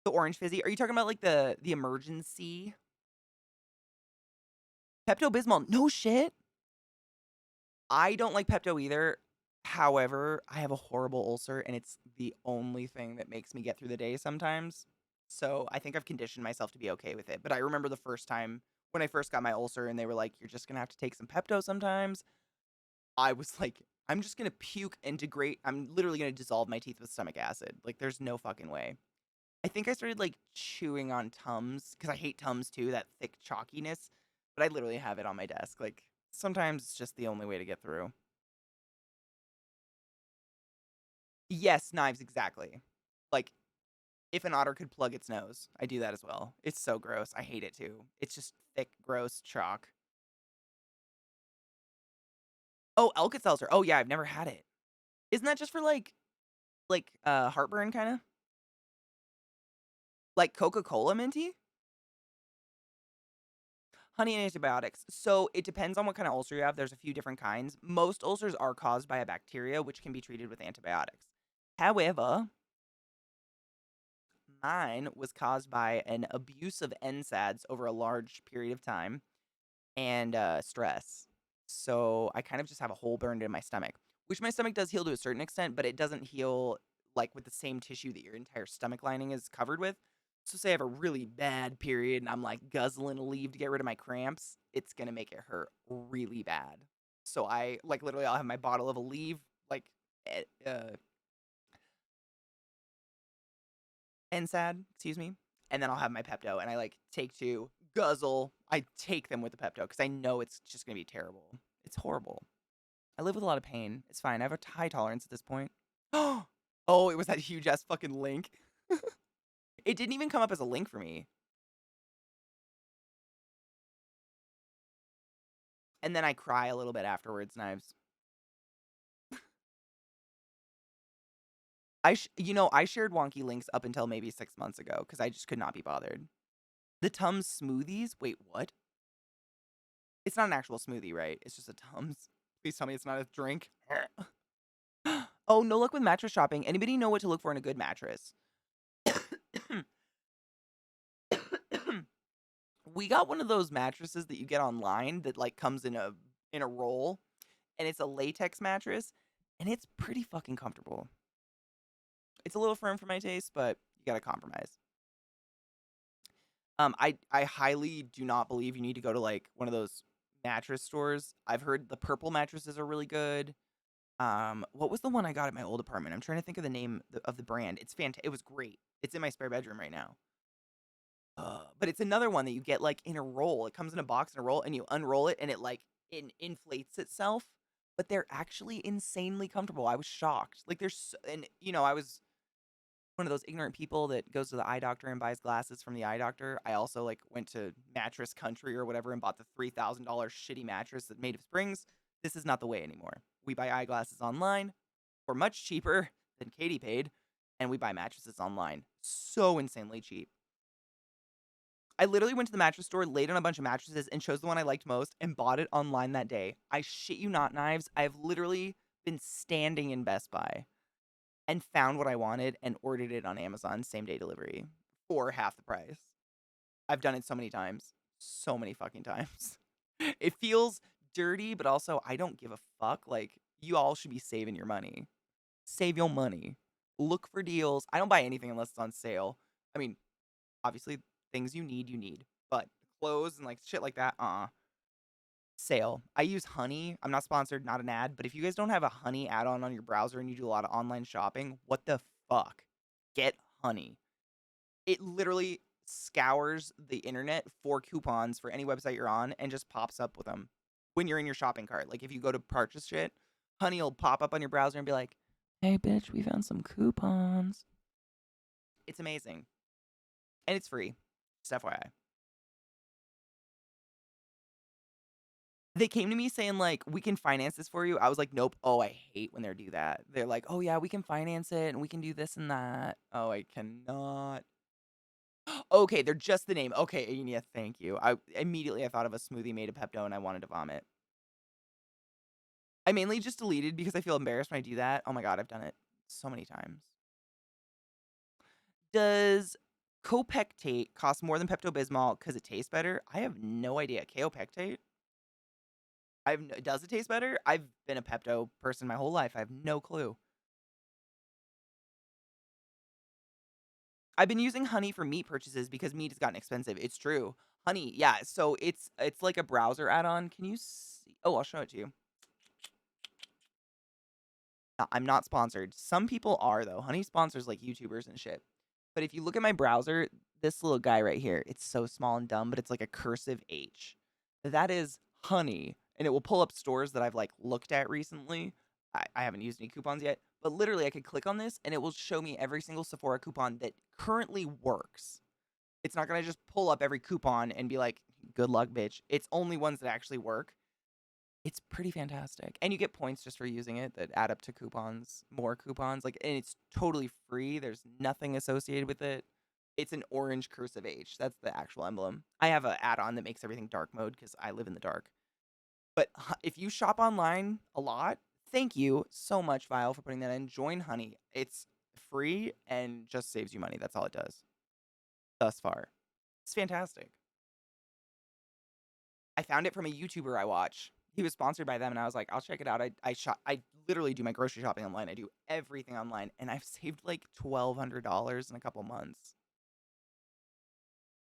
The orange fizzy. Are you talking about like the emergency? Pepto-Bismol. No shit. I don't like Pepto either. However, I have a horrible ulcer and it's the only thing that makes me get through the day sometimes. So I think I've conditioned myself to be okay with it. But I remember the first time when I first got my ulcer and they were like, you're just going to have to take some Pepto sometimes. I was like, I'm just going to puke and degrade. I'm literally going to dissolve my teeth with stomach acid. Like, there's no fucking way. I think I started like chewing on Tums because I hate Tums too, that thick chalkiness. But I literally have it on my desk. Like, sometimes it's just the only way to get through. Yes, knives, exactly. Like, if an otter could plug its nose, I do that as well. It's so gross. I hate it too. It's just thick, gross chalk. Oh, Alka-Seltzer. Oh yeah, I've never had it. Isn't that just for like heartburn kind of? Like Coca-Cola minty? Honey and antibiotics. So it depends on what kind of ulcer you have. There's a few different kinds. Most ulcers are caused by a bacteria, which can be treated with antibiotics. However, mine was caused by an abuse of NSAIDs over a large period of time and stress. So I kind of just have a hole burned in my stomach, which my stomach does heal to a certain extent, but it doesn't heal like with the same tissue that your entire stomach lining is covered with. So say I have a really bad period and I'm like guzzling a leave to get rid of my cramps, it's gonna make it hurt really bad. So I like literally I'll have my bottle of a leave, like NSAID, excuse me, and then I'll have my Pepto and I like take two, guzzle. I take them with the Pepto because I know it's just gonna be terrible. It's horrible. I live with a lot of pain. It's fine. I have a high tolerance at this point. Oh, it was that huge ass fucking link. It didn't even come up as a link for me. And then I cry a little bit afterwards, Knives. I shared wonky links up until maybe 6 months ago because I just could not be bothered. The Tums smoothies? Wait, what? It's not an actual smoothie, right? It's just a Tums. Please tell me it's not a drink. Oh, no luck with mattress shopping. Anybody know what to look for in a good mattress? We got one of those mattresses that you get online that like comes in a roll, and it's a latex mattress, and it's pretty fucking comfortable. It's a little firm for my taste, but you gotta compromise. I highly do not believe you need to go to like one of those mattress stores. I've heard the purple mattresses are really good. What was the one I got at my old apartment? I'm trying to think of the name of the brand. It's fantastic. It was great. It's in my spare bedroom right now. But it's another one that you get like in a roll. It comes in a box in a roll, and you unroll it, and it like inflates itself. But they're actually insanely comfortable. I was shocked. Like and I was one of those ignorant people that goes to the eye doctor and buys glasses from the eye doctor. I also like went to Mattress Country or whatever and bought the $3,000 shitty mattress that made of springs. This is not the way anymore. We buy eyeglasses online for much cheaper than Katie paid, and we buy mattresses online. So insanely cheap. I literally went to the mattress store, laid on a bunch of mattresses, and chose the one I liked most and bought it online that day. I shit you not, Knives. I have literally been standing in Best Buy and found what I wanted and ordered it on Amazon same day delivery for half the price. I've done it so many times. So many fucking times. It feels dirty, but also I don't give a fuck. Like, you all should be saving your money. Save your money. Look for deals. I don't buy anything unless it's on sale. I mean, obviously, things you need. But clothes and like shit like that, sale. I use Honey. I'm not sponsored, not an ad, but if you guys don't have a Honey add-on on your browser and you do a lot of online shopping, what the fuck? Get Honey. It literally scours the internet for coupons for any website you're on and just pops up with them when you're in your shopping cart. Like if you go to purchase shit, Honey will pop up on your browser and be like, "Hey bitch, we found some coupons." It's amazing. And it's free. Just FYI. They came to me saying, like, "We can finance this for you." I was like, "Nope." Oh, I hate when they do that. They're like, "Oh, yeah, we can finance it, and we can do this and that." Oh, I cannot. Okay, they're just the name. Okay, Anya, thank you. I thought of a smoothie made of Pepto, and I wanted to vomit. I mainly just deleted because I feel embarrassed when I do that. Oh my god, I've done it so many times. Does Copectate cost more than Pepto-Bismol because it tastes better? I have no idea. Kaopectate? Does it taste better? I've been a Pepto person my whole life. I have no clue. I've been using Honey for meat purchases because meat has gotten expensive. It's true. Honey, yeah. So it's like a browser add-on. Can you see? Oh, I'll show it to you. I'm not sponsored. Some people are though. Honey sponsors like YouTubers and shit. But if you look at my browser, this little guy right here, it's so small and dumb, but it's like a cursive H. That is Honey, and it will pull up stores that I've like looked at recently. I haven't used any coupons yet, but literally I could click on this and it will show me every single Sephora coupon that currently works. It's not gonna just pull up every coupon and be like, "Good luck, bitch." It's only ones that actually work. It's pretty fantastic. And you get points just for using it that add up to coupons, more coupons. Like, and it's totally free. There's nothing associated with it. It's an orange cursive H. That's the actual emblem. I have an add-on that makes everything dark mode because I live in the dark. But if you shop online a lot, thank you so much, Vile, for putting that in. Join Honey. It's free and just saves you money. That's all it does. Thus far. It's fantastic. I found it from a YouTuber I watch. He was sponsored by them, and I was like, I'll check it out. I literally do my grocery shopping online. I do everything online, and I've saved like $1,200 in a couple months.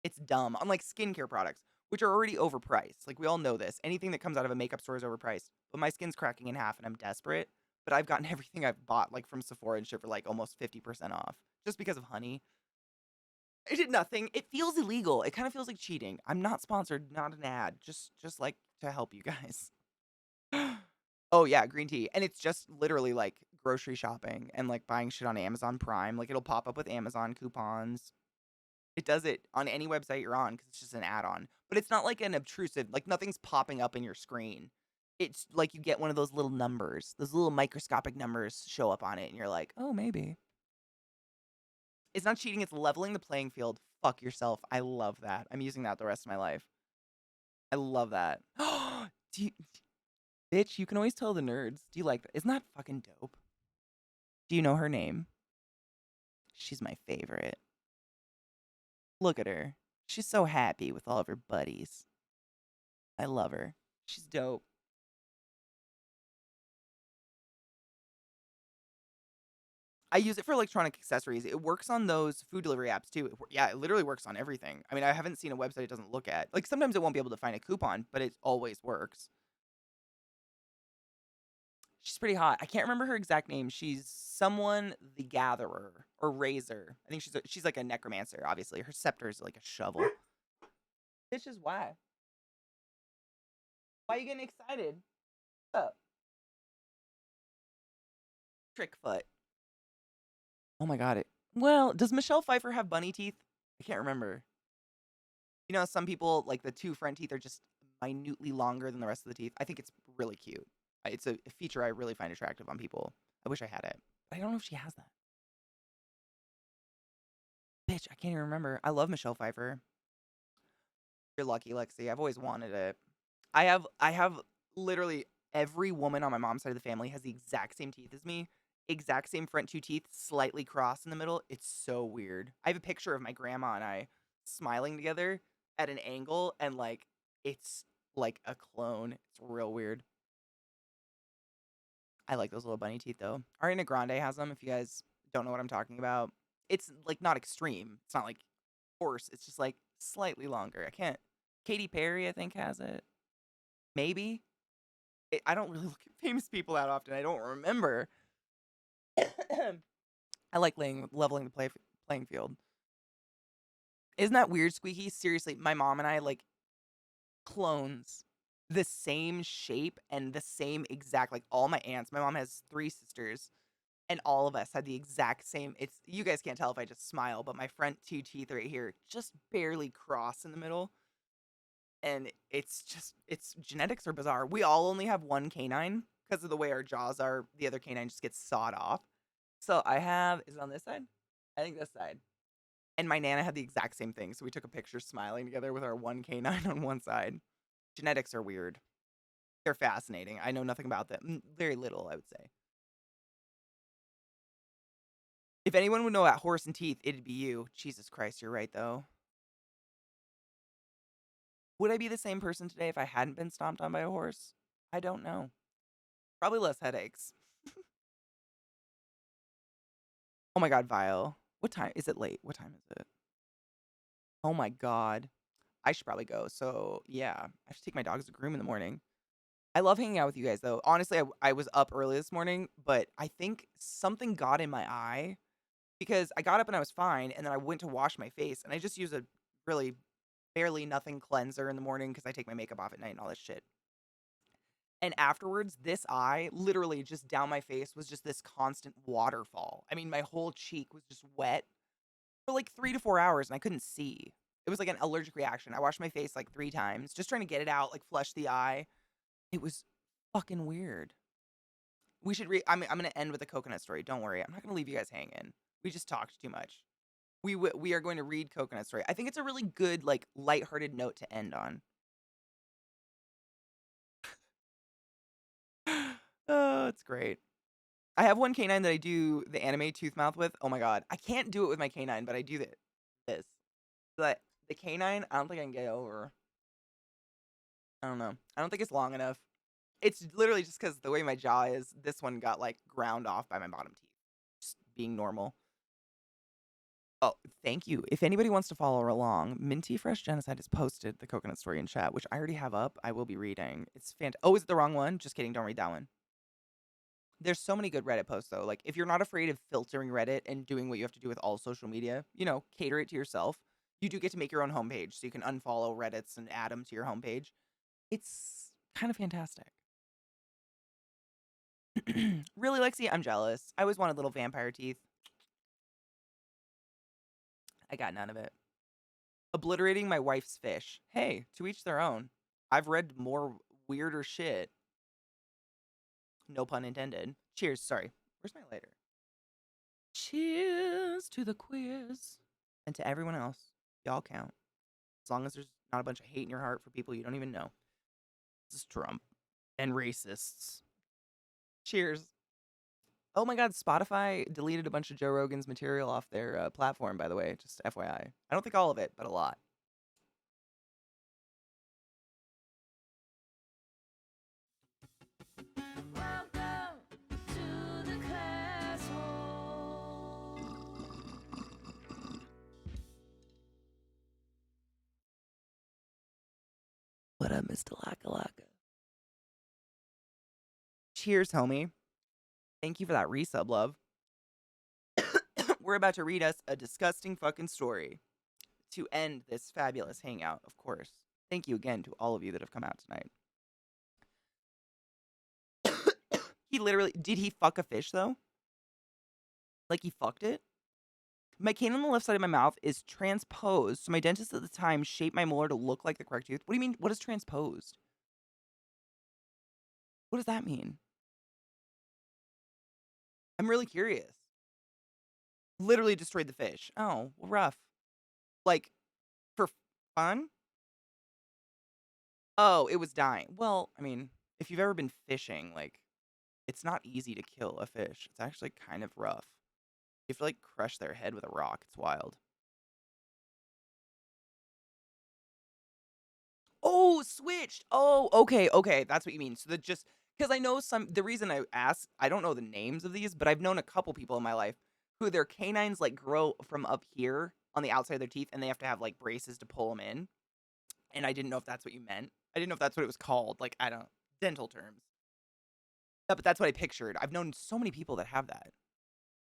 It's dumb. On like skincare products, which are already overpriced. Like we all know this. Anything that comes out of a makeup store is overpriced. But my skin's cracking in half, and I'm desperate. But I've gotten everything I've bought like from Sephora and shit for like almost 50% off just because of Honey. I did nothing. It feels illegal. It kind of feels like cheating. I'm not sponsored, not an ad. Just like to help you guys. Oh yeah, green tea. And it's just literally like grocery shopping and like buying shit on Amazon Prime. Like it'll pop up with Amazon coupons. It does it on any website you're on because it's just an add-on. But it's not like an obtrusive, like nothing's popping up in your screen. It's like you get one of those little numbers. Those little microscopic numbers show up on it and you're like, "Oh, maybe." It's not cheating, it's leveling the playing field. Fuck yourself. I love that. I'm using that the rest of my life. I love that. Do you, bitch, you can always tell the nerds. Do you like that? Isn't that fucking dope? Do you know her name? She's my favorite. Look at her. She's so happy with all of her buddies. I love her. She's dope. I use it for electronic accessories. It works on those food delivery apps too. Yeah, it literally works on everything. I mean, I haven't seen a website it doesn't look at. Like sometimes it won't be able to find a coupon, but it always works. She's pretty hot. I can't remember her exact name. She's someone the Gatherer or Razor. I think she's like a necromancer. Obviously, her scepter is like a shovel. Bitch is why. Why are you getting excited? What's up? Trickfoot. Oh my god! Well, does Michelle Pfeiffer have bunny teeth? I can't remember. You know, some people like the two front teeth are just minutely longer than the rest of the teeth. I think it's really cute. It's a feature I really find attractive on people. I wish I had it. But I don't know if she has that. Bitch, I can't even remember. I love Michelle Pfeiffer. You're lucky, Lexi. I've always wanted it. I have literally every woman on my mom's side of the family has the exact same teeth as me. Exact same front two teeth, slightly crossed in the middle. It's so weird. I have a picture of my grandma and I smiling together at an angle, and like it's like a clone. It's real weird. I like those little bunny teeth though. Ariana Grande has them. If you guys don't know what I'm talking about, it's like not extreme. It's not like horse. It's just like slightly longer. I can't. Katy Perry, I think, has it. Maybe. I don't really look at famous people that often. I don't remember. I like leveling the playing field. Isn't that weird, Squeaky? Seriously, my mom and I like clones, the same shape and the same exact, like all my aunts. My mom has 3 sisters, and all of us had the exact same. It's, you guys can't tell if I just smile, but my front 2 teeth right here just barely cross in the middle. And it's genetics are bizarre. We all only have 1 canine because of the way our jaws are. The other canine just gets sawed off. So I have, is it on this side? I think this side. And my Nana had the exact same thing. So we took a picture smiling together with our 1 canine on one side. Genetics are weird. They're fascinating. I know nothing about them. Very little, I would say. If anyone would know about horse and teeth, it'd be you. Jesus Christ, you're right, though. Would I be the same person today if I hadn't been stomped on by a horse? I don't know. Probably less headaches. Oh my god, Vile. What time? Is it late? What time is it? Oh my god. I should probably go. So, yeah. I should take my dogs to groom in the morning. I love hanging out with you guys, though. Honestly, I was up early this morning, but I think something got in my eye because I got up and I was fine, and then I went to wash my face, and I just use a really barely nothing cleanser in the morning because I take my makeup off at night and all this shit. And afterwards, this eye, literally just down my face, was just this constant waterfall. I mean, my whole cheek was just wet for like 3 to 4 hours, and I couldn't see. It was like an allergic reaction. I washed my face like 3 times, just trying to get it out, like flush the eye. It was fucking weird. We should I'm going to end with a coconut story. Don't worry. I'm not going to leave you guys hanging. We just talked too much. We are going to read Coconut Story. I think it's a really good, like, lighthearted note to end on. Oh, it's great. I have 1 canine that I do the anime tooth mouth with. Oh my god. I can't do it with my canine, but I do this. But the canine, I don't think I can get over. I don't know. I don't think it's long enough. It's literally just because the way my jaw is, this one got, like, ground off by my bottom teeth. Just being normal. Oh, thank you. If anybody wants to follow along, Minty Fresh Genocide has posted the Coconut Story in chat, which I already have up. I will be reading. It's fantastic. Oh, is it the wrong one? Just kidding. Don't read that one. There's so many good Reddit posts, though. Like, if you're not afraid of filtering Reddit and doing what you have to do with all social media, you know, cater it to yourself. You do get to make your own homepage, so you can unfollow Reddits and add them to your homepage. It's kind of fantastic. Really, Lexi? I'm jealous. I always wanted little vampire teeth. I got none of it. Obliterating my wife's fish. Hey, to each their own. I've read more weirder shit. No pun intended. Cheers. Sorry. Where's my lighter? Cheers to the quiz. And to everyone else. Y'all count. As long as there's not a bunch of hate in your heart for people you don't even know. This is Trump. And racists. Cheers. Oh my god, Spotify deleted a bunch of Joe Rogan's material off their platform, by the way. Just FYI. I don't think all of it, but a lot. Welcome to the class hall. What up, Mr. Laka Laka? Cheers, homie. Thank you for that resub, love. We're about to read us a disgusting fucking story to end this fabulous hangout, of course. Thank you again to all of you that have come out tonight. He literally, did he fuck a fish though? Like he fucked it? My cane on the left side of my mouth is transposed, so my dentist at the time shaped my molar to look like the correct tooth. What do you mean? What is transposed? What does that mean? I'm really curious. Literally destroyed the fish. Oh, well, rough. Like, for fun? Oh, it was dying. Well, I mean, if you've ever been fishing, like, it's not easy to kill a fish. It's actually kind of rough. You have to, like, crush their head with a rock. It's wild. Oh, switched. Oh, okay, okay. That's what you mean. So just because I know the reason I ask, I don't know the names of these, but I've known a couple people in my life who their canines like grow from up here on the outside of their teeth and they have to have like braces to pull them in. And I didn't know if that's what you meant. I didn't know if that's what it was called. Like, I don't, dental terms. Yeah, but that's what I pictured. I've known so many people that have that.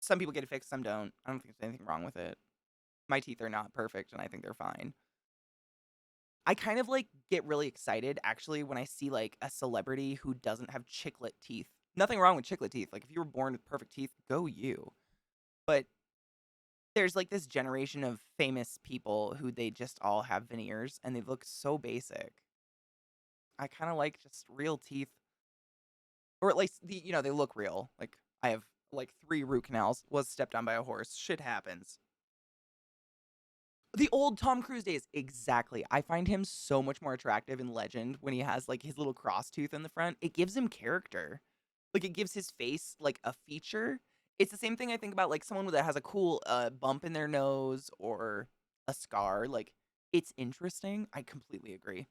Some people get it fixed, some don't. I don't think there's anything wrong with it. My teeth are not perfect and I think they're fine. I kind of like get really excited actually when I see like a celebrity who doesn't have chiclet teeth. Nothing wrong with chiclet teeth. Like if you were born with perfect teeth, go you. But there's like this generation of famous people who they just all have veneers and they look so basic. I kind of like just real teeth, or at least they look real. Like I have like 3 root canals, was stepped on by a horse. Shit happens. The old Tom Cruise days, exactly. I find him so much more attractive in Legend when he has like his little cross tooth in the front. It gives him character. Like it gives his face like a feature. It's the same thing I think about like someone that has a cool bump in their nose or a scar. Like it's interesting. I completely agree.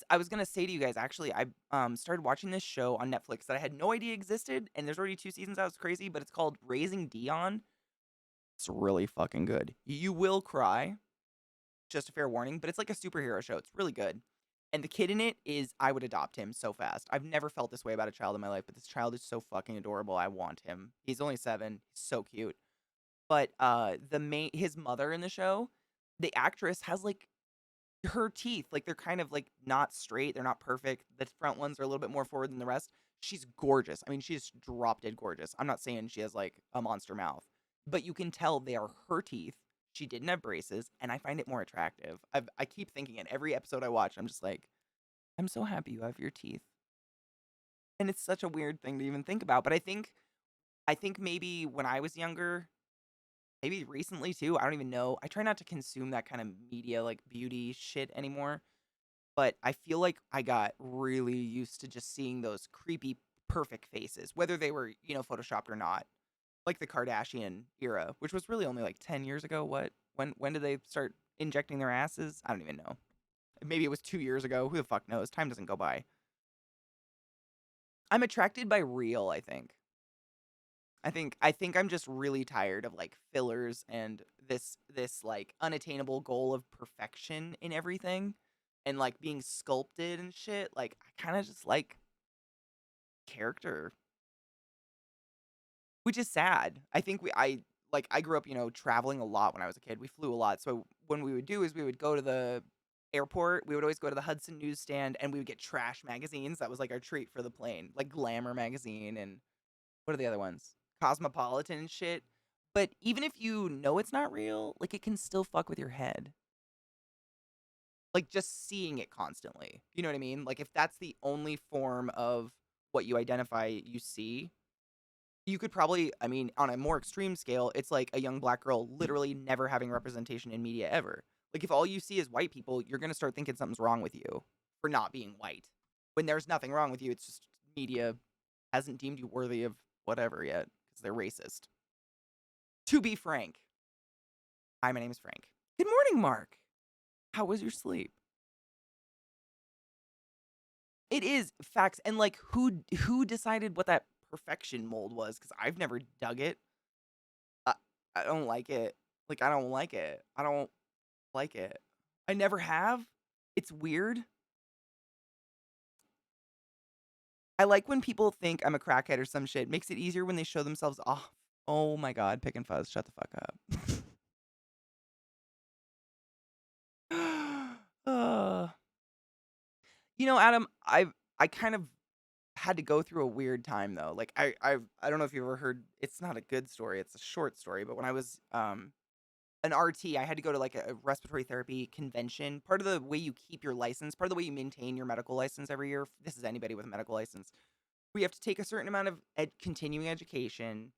I was gonna say to you guys actually, I started watching this show on Netflix that I had no idea existed, and there's already 2 seasons out. It's crazy, but it's called Raising Dion. It's really fucking good. You will cry. Just a fair warning, but it's like a superhero show. It's really good. And the kid in it is, I would adopt him so fast. I've never felt this way about a child in my life, but this child is so fucking adorable. I want him. He's only 7. He's so cute. But his mother in the show, the actress has like her teeth, like they're kind of like not straight. They're not perfect. The front ones are a little bit more forward than the rest. She's gorgeous. I mean, she's drop dead gorgeous. I'm not saying she has like a monster mouth, but you can tell they are her teeth. She didn't have braces, and I find it more attractive. I keep thinking it every episode I watch. I'm just like, I'm so happy you have your teeth. And it's such a weird thing to even think about. But I think maybe when I was younger, maybe recently too, I don't even know. I try not to consume that kind of media like beauty shit anymore. But I feel like I got really used to just seeing those creepy perfect faces, whether they were, photoshopped or not. Like the Kardashian era, which was really only like 10 years ago. What? When did they start injecting their asses? I don't even know. Maybe it was 2 years ago. Who the fuck knows? Time doesn't go by. I'm attracted by real, I think. I think I'm just really tired of like fillers and this like unattainable goal of perfection in everything and like being sculpted and shit. Like I kind of just like character, which is sad. I think I grew up, traveling a lot when I was a kid. We flew a lot. So when we would do is we would go to the airport. We would always go to the Hudson newsstand and we would get trash magazines. That was like our treat for the plane. Like Glamour magazine and what are the other ones? Cosmopolitan and shit. But even if you know it's not real, like it can still fuck with your head. Like just seeing it constantly. You know what I mean? Like if that's the only form of what you identify you see, you could probably, I mean, on a more extreme scale, it's like a young black girl literally never having representation in media ever. Like, if all you see is white people, you're going to start thinking something's wrong with you for not being white. When there's nothing wrong with you, it's just media hasn't deemed you worthy of whatever yet because they're racist. To be frank. Hi, my name is Frank. Good morning, Mark. How was your sleep? It is facts. And like, who decided what that perfection mold was? Because I've never dug it. I, I don't like it. Like, I don't like it. I don't like it. I never have. It's weird. I like when people think I'm a crackhead or some shit. Makes it easier when they show themselves off. Oh my god, Pick and Fuzz, shut the fuck up. You know, Adam, I kind of had to go through a weird time though. Like I don't know if you ever heard. It's not a good story. It's a short story. But when I was an RT, I had to go to like a respiratory therapy convention. Part of the way you keep your license, part of the way you maintain your medical license every year. This is anybody with a medical license. We have to take a certain amount of continuing education.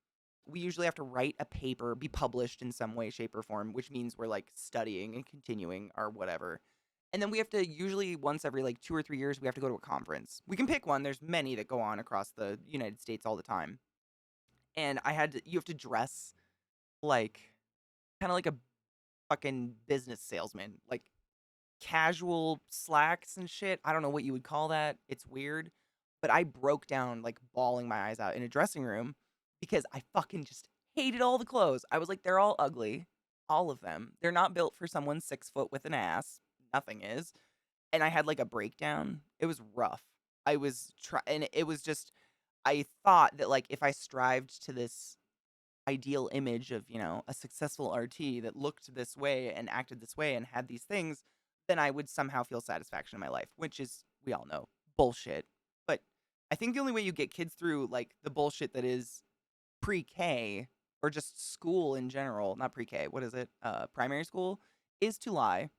We usually have to write a paper, be published in some way, shape, or form, which means we're like studying and continuing or whatever. And then we have to usually once every like 2 or 3 years, we have to go to a conference. We can pick one. There's many that go on across the United States all the time. And you have to dress like kind of like a fucking business salesman, like casual slacks and shit. I don't know what you would call that. It's weird. But I broke down, like bawling my eyes out in a dressing room because I fucking just hated all the clothes. I was like, they're all ugly. All of them. They're not built for someone 6 foot with an ass. Nothing is. And I had like a breakdown. It was rough. And it was just, I thought that like if I strived to this ideal image of, a successful RT that looked this way and acted this way and had these things, then I would somehow feel satisfaction in my life, which is, we all know, bullshit. But I think the only way you get kids through like the bullshit that is pre-K or just school in general, not pre-K, what is it? Primary school, is to lie.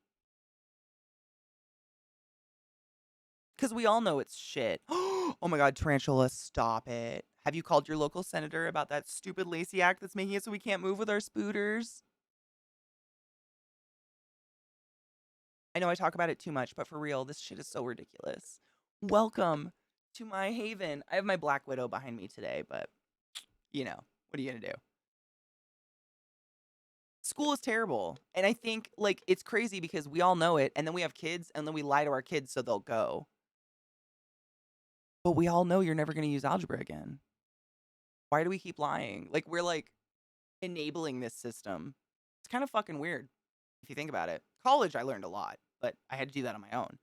Because we all know it's shit. Oh my god, Tarantula, stop it. Have you called your local senator about that stupid Lacey Act that's making it so we can't move with our spooters? I know I talk about it too much, but for real, this shit is so ridiculous. Welcome to my haven. I have my Black Widow behind me today, but, what are you gonna do? School is terrible. And I think, like, it's crazy because we all know it, and then we have kids, and then we lie to our kids so they'll go. But we all know you're never gonna use algebra again. Why do we keep lying? Like, we're, like, enabling this system. It's kind of fucking weird if you think about it. College, I learned a lot, but I had to do that on my own.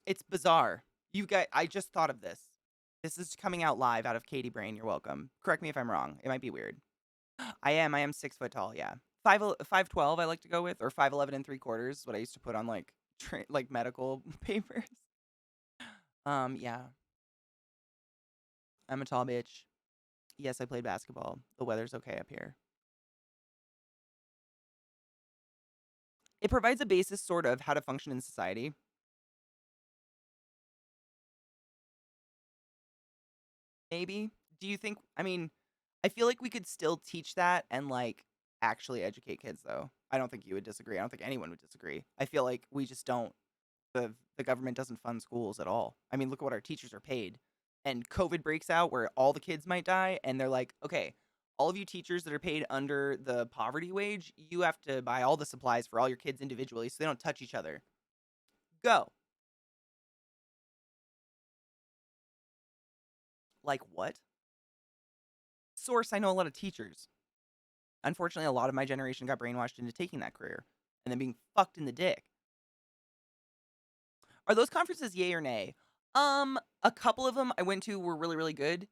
It's bizarre. I just thought of this. This is coming out live out of Katie Brain. You're welcome. Correct me if I'm wrong. It might be weird. I am 6 foot tall. Yeah. 5'12" I like to go with, or 5'11 and 3/4 is what I used to put on like medical papers. Yeah. I'm a tall bitch. Yes, I played basketball. The weather's okay up here. It provides a basis, sort of, how to function in society. Maybe. Do you think, I feel like we could still teach that and, like, actually educate kids, though. I don't think you would disagree. I don't think anyone would disagree. I feel like we just don't, the government doesn't fund schools at all. I mean, look at what our teachers are paid. And COVID breaks out where all the kids might die, and they're like, okay, all of you teachers that are paid under the poverty wage, you have to buy all the supplies for all your kids individually so they don't touch each other. Go. Like what? Source, I know a lot of teachers. Unfortunately, a lot of my generation got brainwashed into taking that career and then being fucked in the dick. Are those conferences yay or nay? A couple of them I went to were really, really good.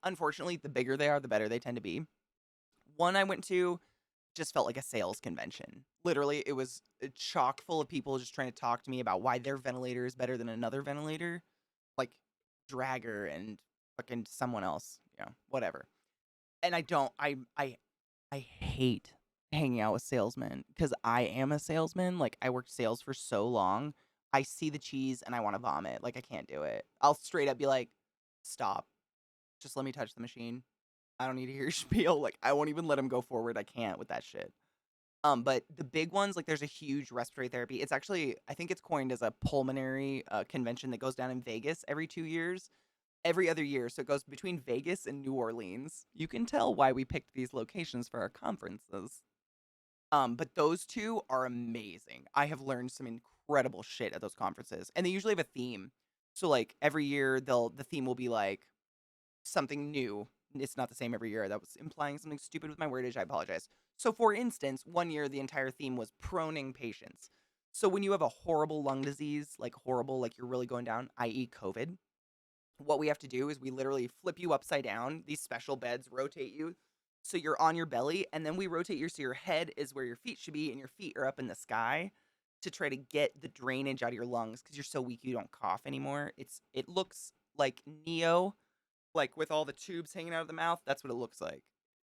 Unfortunately, the bigger they are, the better they tend to be. One I went to just felt like a sales convention. Literally, it was chock full of people just trying to talk to me about why their ventilator is better than another ventilator. Like Dragger and fucking someone else, whatever. And I hate hanging out with salesmen because I am a salesman. Like, I worked sales for so long. I see the cheese and I want to vomit. Like, I can't do it. I'll straight up be like, stop. Just let me touch the machine. I don't need to hear your spiel. Like, I won't even let him go forward. I can't with that shit. But the big ones, like, there's a huge respiratory therapy. It's actually, I think it's coined as a pulmonary convention that goes down in Vegas every 2 years. Every other year. So it goes between Vegas and New Orleans. You can tell why we picked these locations for our conferences. But those two are amazing. I have learned some incredible shit at those conferences. And they usually have a theme. So like every year the theme will be like something new. It's not the same every year. That was implying something stupid with my wordage. I apologize. So for instance, one year the entire theme was proning patients. So when you have a horrible lung disease, like horrible, like you're really going down, i.e. COVID, what we have to do is we literally flip you upside down. These special beds rotate you so you're on your belly, and then we rotate you so your head is where your feet should be and your feet are up in the sky to try to get the drainage out of your lungs because you're so weak you don't cough anymore. It looks like Neo, like with all the tubes hanging out of the mouth. That's what it looks like.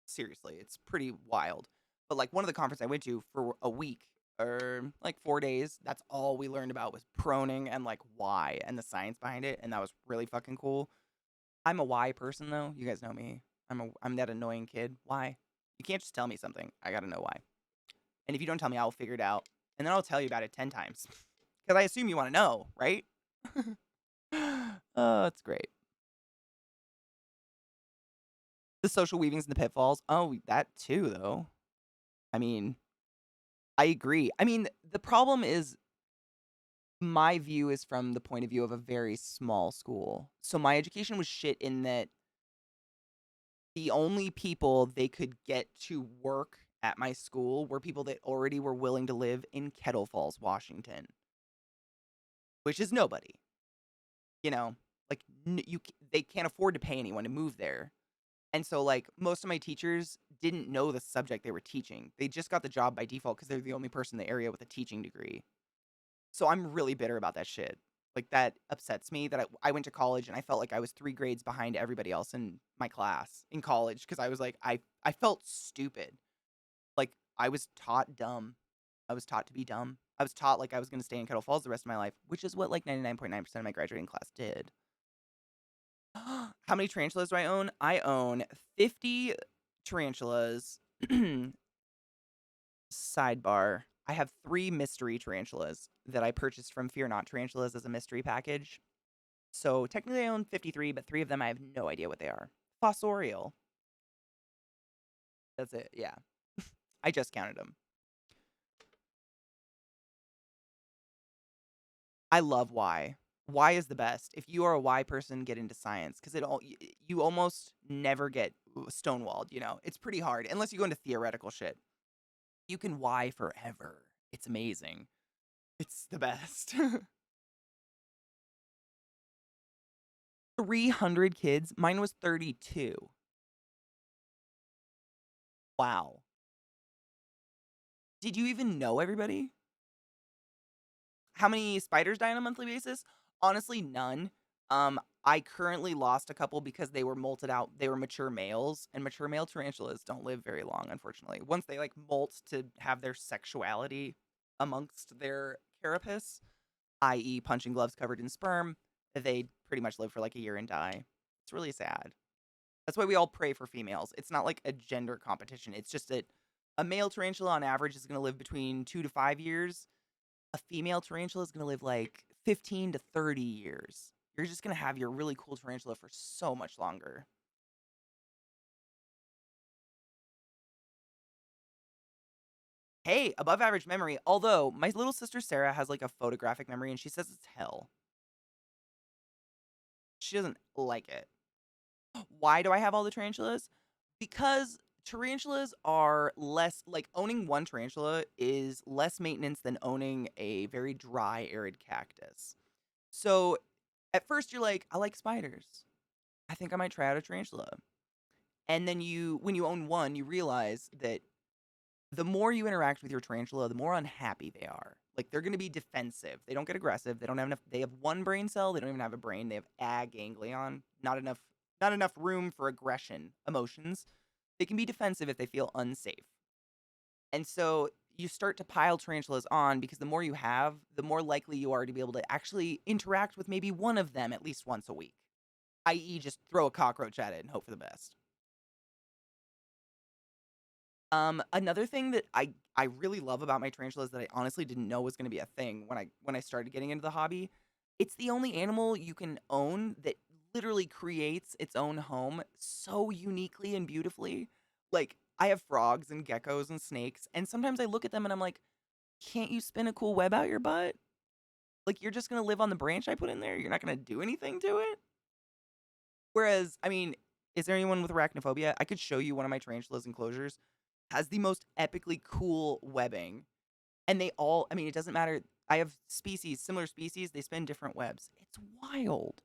Seriously, it's pretty wild. But like one of the conferences I went to for a week or like 4 days, that's all we learned about was proning and like why and the science behind it, and that was really fucking cool. I'm a why person though. You guys know me. I'm that annoying kid. Why? You can't just tell me something. I gotta know why. And if you don't tell me, I'll figure it out, and then I'll tell you about it 10 times because I assume you want to know, right? Oh, it's great. The social weavings and the pitfalls. Oh, that too, though. I mean, I agree. I mean, the problem is my view is from the point of view of a very small school. So my education was shit in that the only people they could get to work at my school were people that already were willing to live in Kettle Falls, Washington, which is nobody. You know, like they can't afford to pay anyone to move there. And so, like, most of my teachers didn't know the subject they were teaching. They just got the job by default because they're the only person in the area with a teaching degree. So I'm really bitter about that shit. Like, that upsets me that I went to college and I felt like I was 3 grades behind everybody else in my class in college because I was like, I felt stupid. Like, I was taught dumb. I was taught to be dumb. I was taught like I was going to stay in Kettle Falls the rest of my life, which is what like 99.9% of my graduating class did. How many tarantulas do I own? I own 50 tarantulas. Sidebar. I have 3 mystery tarantulas that I purchased from Fear Not Tarantulas as a mystery package. So technically I own 53, but 3 of them I have no idea what they are. Fossorial. That's it, yeah. I just counted them. I love Y. Y is the best. If you are a Y person, get into science because you almost never get stonewalled. You know, it's pretty hard unless you go into theoretical shit. You can Y forever. It's amazing. It's the best. 300 kids. Mine was 32. Wow. Did you even know everybody? How many spiders die on a monthly basis? Honestly, none. I currently lost a couple because they were molted out. They were mature males, and mature male tarantulas don't live very long, unfortunately. Once they like molt to have their sexuality amongst their carapace, i.e., punching gloves covered in sperm, they pretty much live for like a year and die. It's really sad. That's why we all pray for females. It's not like a gender competition. It's just that a male tarantula on average is going to live between 2 to 5 years. A female tarantula is going to live like 15 to 30 years. You're just going to have your really cool tarantula for so much longer. Hey, above average memory. Although my little sister Sarah has like a photographic memory and she says it's hell. She doesn't like it. Why do I have all the tarantulas? Because tarantulas are less, like owning one tarantula is less maintenance than owning a very dry, arid cactus. So at first you're like, I like spiders. I think I might try out a tarantula. And then when you own one, you realize that the more you interact with your tarantula, the more unhappy they are. Like they're going to be defensive. They don't get aggressive. They don't have enough. They have one brain cell. They don't even have a brain. They have a ganglion. Not enough room for aggression, emotions. They can be defensive if they feel unsafe. And so you start to pile tarantulas on because the more you have, the more likely you are to be able to actually interact with maybe one of them at least once a week. I.e., just throw a cockroach at it and hope for the best. Another thing that I really love about my tarantulas that I honestly didn't know was going to be a thing when I started getting into the hobby, it's the only animal you can own that literally creates its own home so uniquely and beautifully. Like I have frogs and geckos and snakes, and sometimes I look at them and I'm like, can't you spin a cool web out your butt? Like you're just going to live on the branch I put in there? You're not going to do anything to it? Whereas, I mean, is there anyone with arachnophobia? I could show you one of my tarantulas enclosures. Has the most epically cool webbing. And they all, I mean, it doesn't matter. I have species, similar species, they spin different webs. It's wild.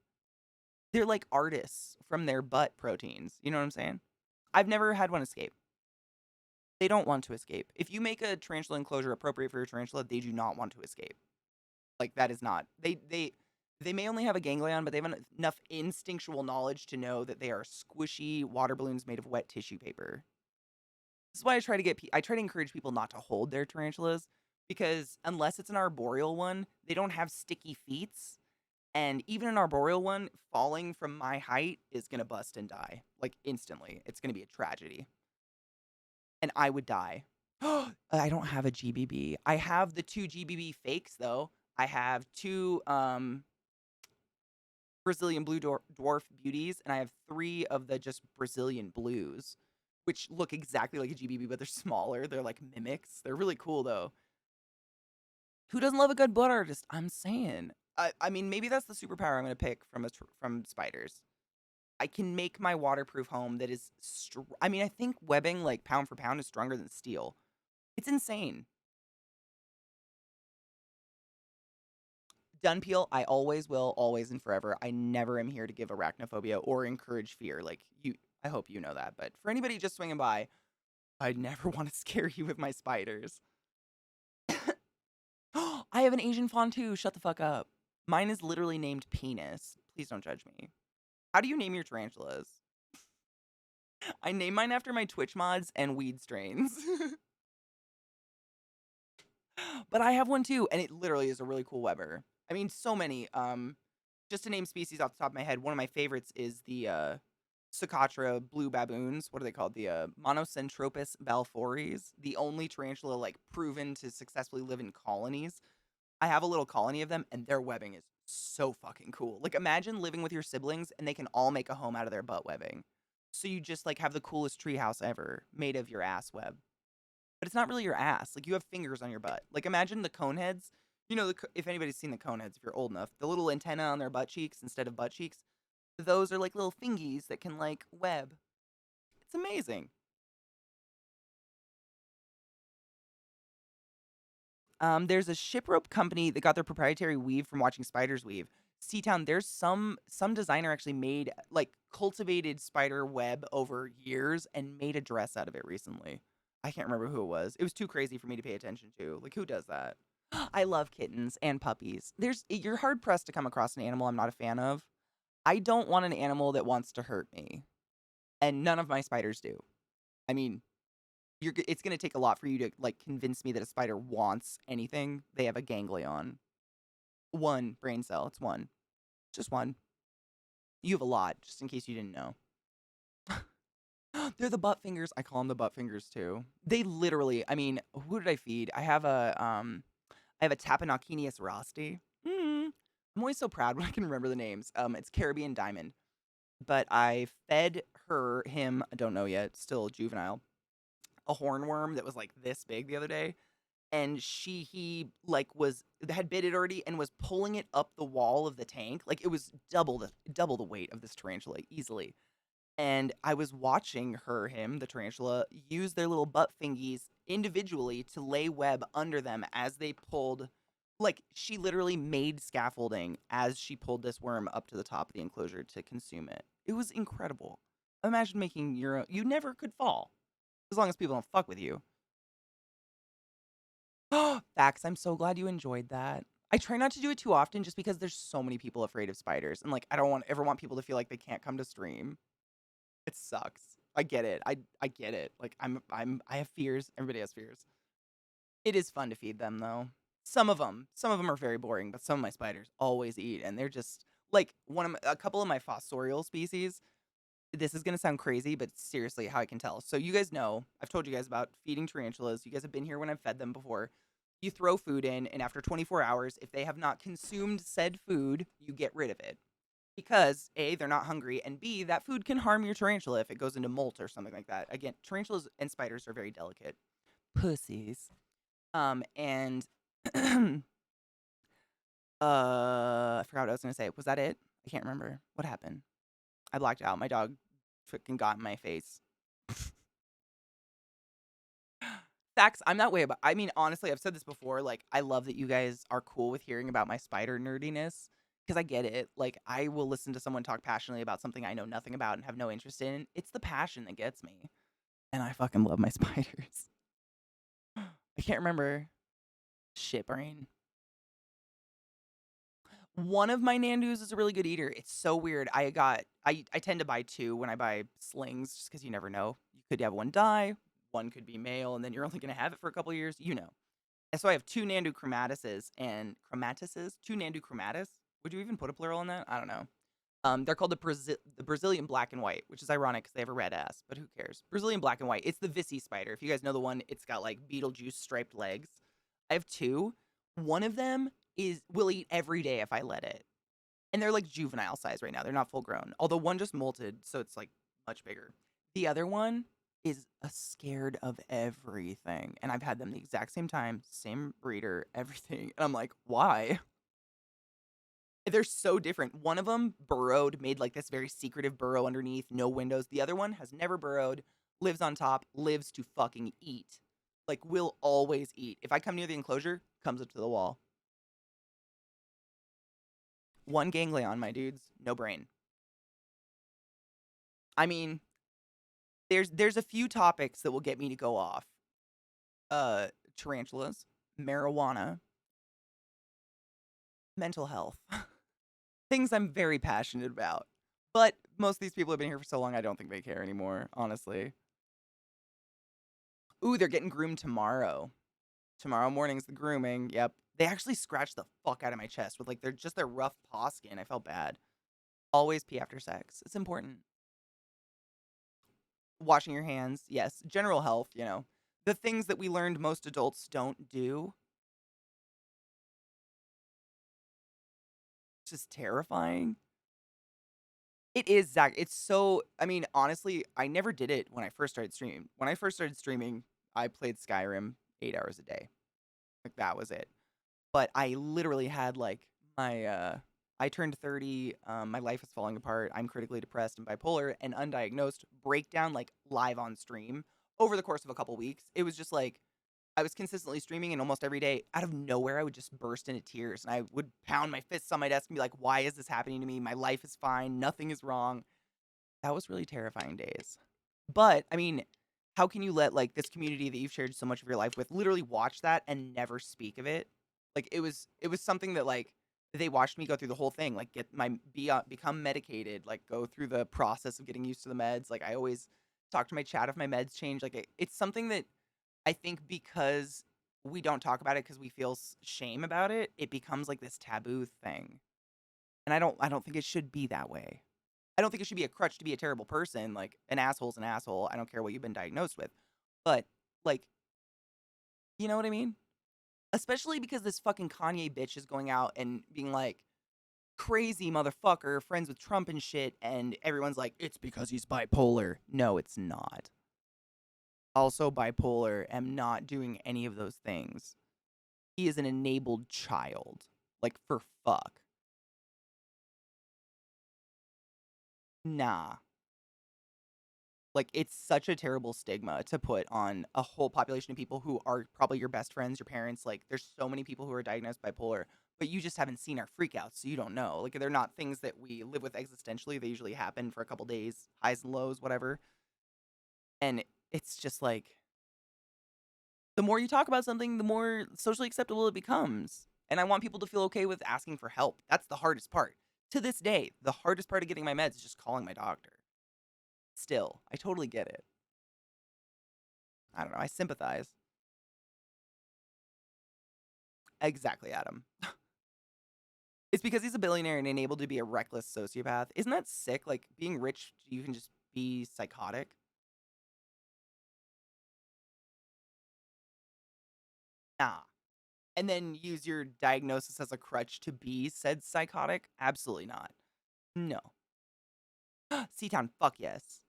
They're like artists from their butt proteins. You know what I'm saying? I've never had one escape. They don't want to escape. If you make a tarantula enclosure appropriate for your tarantula, they do not want to escape. Like that is not. They may only have a ganglion, but they have enough instinctual knowledge to know that they are squishy water balloons made of wet tissue paper. This is why I try to encourage people not to hold their tarantulas because unless it's an arboreal one, they don't have sticky feet. And even an arboreal one falling from my height is going to bust and die like instantly. It's going to be a tragedy. And I would die. I don't have a GBB. I have the 2 GBB fakes though. I have 2 Brazilian blue dwarf beauties, and I have 3 of the just Brazilian blues, which look exactly like a GBB, but they're smaller. They're like mimics. They're really cool though. Who doesn't love a good blood artist? I'm saying. I mean, maybe that's the superpower I'm going to pick from spiders. I can make my waterproof home that is. I mean, I think webbing, like pound for pound, is stronger than steel. It's insane. Dunpeel, I always will, always and forever. I never am here to give arachnophobia or encourage fear. Like you, I hope you know that. But for anybody just swinging by, I'd never want to scare you with my spiders. I have an Asian fawn too. Shut the fuck up. Mine is literally named Penis. Please don't judge me. How do you name your tarantulas? I name mine after my Twitch mods and weed strains. But I have one too, and it literally is a really cool Weber. I mean, so many. Just to name species off the top of my head, one of my favorites is the Socotra blue baboons. What are they called? The Monocentropus balforis, the only tarantula like proven to successfully live in colonies. I have a little colony of them, and their webbing is so fucking cool. Like, imagine living with your siblings, and they can all make a home out of their butt webbing. So you just like have the coolest treehouse ever made of your ass web. But it's not really your ass. Like, you have fingers on your butt. Like, imagine the cone heads. You know, if anybody's seen the cone heads, if you're old enough, the little antenna on their butt cheeks instead of butt cheeks, those are like little fingies that can like web. It's amazing. There's a ship rope company that got their proprietary weave from watching spiders weave. Seatown, there's some designer actually made like cultivated spider web over years and made a dress out of it recently. I can't remember who it was. It was too crazy for me to pay attention to. Like, who does that? I love kittens and puppies. You're hard pressed to come across an animal I'm not a fan of. I don't want an animal that wants to hurt me, and none of my spiders do. I mean, it's going to take a lot for you to like convince me that a spider wants anything. They have a ganglion. One brain cell. It's one. Just one. You have a lot, just in case you didn't know. They're the butt fingers. I call them the butt fingers too. They literally, I mean, who did I feed? I have a Tapanakinius rosti. I'm always so proud when I can remember the names. It's Caribbean Diamond. But I fed him, I don't know yet, still juvenile, a hornworm that was like this big the other day. And he like had bit it already and was pulling it up the wall of the tank. Like, it was double the weight of this tarantula easily. And I was watching the tarantula, use their little butt fingies individually to lay web under them as they pulled. Like, she literally made scaffolding as she pulled this worm up to the top of the enclosure to consume it. It was incredible. Imagine making your own. You never could fall. As long as people don't fuck with you. Facts. I'm so glad you enjoyed that. I try not to do it too often just because there's so many people afraid of spiders. And like, I don't ever want people to feel like they can't come to stream. It sucks. I get it. I get it. Like, I have fears. Everybody has fears. It is fun to feed them though. Some of them are very boring, but some of my spiders always eat, and they're just like a couple of my fossorial species. This is gonna sound crazy, but seriously, how I can tell. So you guys know, I've told you guys about feeding tarantulas. You guys have been here when I've fed them before. You throw food in, and after 24 hours, if they have not consumed said food, you get rid of it. Because A, they're not hungry, and B, that food can harm your tarantula if it goes into molt or something like that. Again, tarantulas and spiders are very delicate. Pussies. And I forgot what I was gonna say. Was that it? I can't remember. What happened? I blacked out. My dog freaking got in my face. Facts, I'm that way about I mean, honestly, I've said this before, like, I love that you guys are cool with hearing about my spider nerdiness, because I get it. Like, I will listen to someone talk passionately about something I know nothing about and have no interest in. It's the passion that gets me, and I fucking love my spiders. I can't remember. Shit brain. One of my Nandus is a really good eater. It's so weird. I tend to buy 2 when I buy slings just because you never know. You could have one die, one could be male, and then you're only gonna have it for a couple years, you know. And so I have 2 Nandu chromatises, 2 Nandu chromatis. Would you even put a plural on that? I don't know. They're called the Brazilian black and white, which is ironic because they have a red ass, but who cares? Brazilian black and white. It's the Visi spider. If you guys know the one, it's got like Beetlejuice striped legs. I have 2. One of them will eat every day if I let it. And they're like juvenile size right now. They're not full grown. Although one just molted, so it's like much bigger. The other one is scared of everything. And I've had them the exact same time, same breeder, everything. And I'm like, why? They're so different. One of them burrowed, made like this very secretive burrow underneath, no windows. The other one has never burrowed, lives on top, lives to fucking eat. Like, will always eat. If I come near the enclosure, comes up to the wall. One ganglion, my dudes, no brain. I mean, there's a few topics that will get me to go off. Tarantulas, marijuana, mental health. Things I'm very passionate about. But most of these people have been here for so long, I don't think they care anymore, honestly. Ooh, they're getting groomed tomorrow. Tomorrow morning's the grooming. Yep. They actually scratched the fuck out of my chest with like their rough paw skin. I felt bad. Always pee after sex. It's important. Washing your hands. Yes. General health, you know. The things that we learned most adults don't do. It's just terrifying. It is, Zach. It's so, I mean, honestly, I never did it when I first started streaming. When I first started streaming, I played Skyrim 8 hours a day. Like, that was it. But I literally had, like, I turned 30, my life is falling apart, I'm critically depressed and bipolar, and undiagnosed breakdown, like, live on stream over the course of a couple weeks. It was just, like, I was consistently streaming, and almost every day, out of nowhere, I would just burst into tears, and I would pound my fists on my desk and be like, why is this happening to me? My life is fine. Nothing is wrong. That was really terrifying days. But, I mean, how can you let, like, this community that you've shared so much of your life with literally watch that and never speak of it? Like, it was something that, like, they watched me go through the whole thing, like, become medicated, like, go through the process of getting used to the meds. Like, I always talk to my chat if my meds change. Like, it's something that I think because we don't talk about it because we feel shame about it, it becomes like this taboo thing. And I don't think it should be that way. I don't think it should be a crutch to be a terrible person. Like, an asshole's an asshole. I don't care what you've been diagnosed with. But, like, you know what I mean? Especially because this fucking Kanye bitch is going out and being like, crazy motherfucker, friends with Trump and shit, and everyone's like, it's because he's bipolar. No, it's not. Also bipolar, am not doing any of those things. He is an enabled child. Like, for fuck. Nah. Like, it's such a terrible stigma to put on a whole population of people who are probably your best friends, your parents. Like, there's so many people who are diagnosed bipolar, but you just haven't seen our freakouts, so you don't know. Like, they're not things that we live with existentially. They usually happen for a couple days, highs and lows, whatever. And it's just like, the more you talk about something, the more socially acceptable it becomes. And I want people to feel okay with asking for help. That's the hardest part. To this day, the hardest part of getting my meds is just calling my doctor. Still, I totally get it. I don't know. I sympathize. Exactly, Adam. It's because he's a billionaire and enabled to be a reckless sociopath. Isn't that sick? Like, being rich, you can just be psychotic. Nah. And then use your diagnosis as a crutch to be said psychotic? Absolutely not. No. C-Town, fuck yes.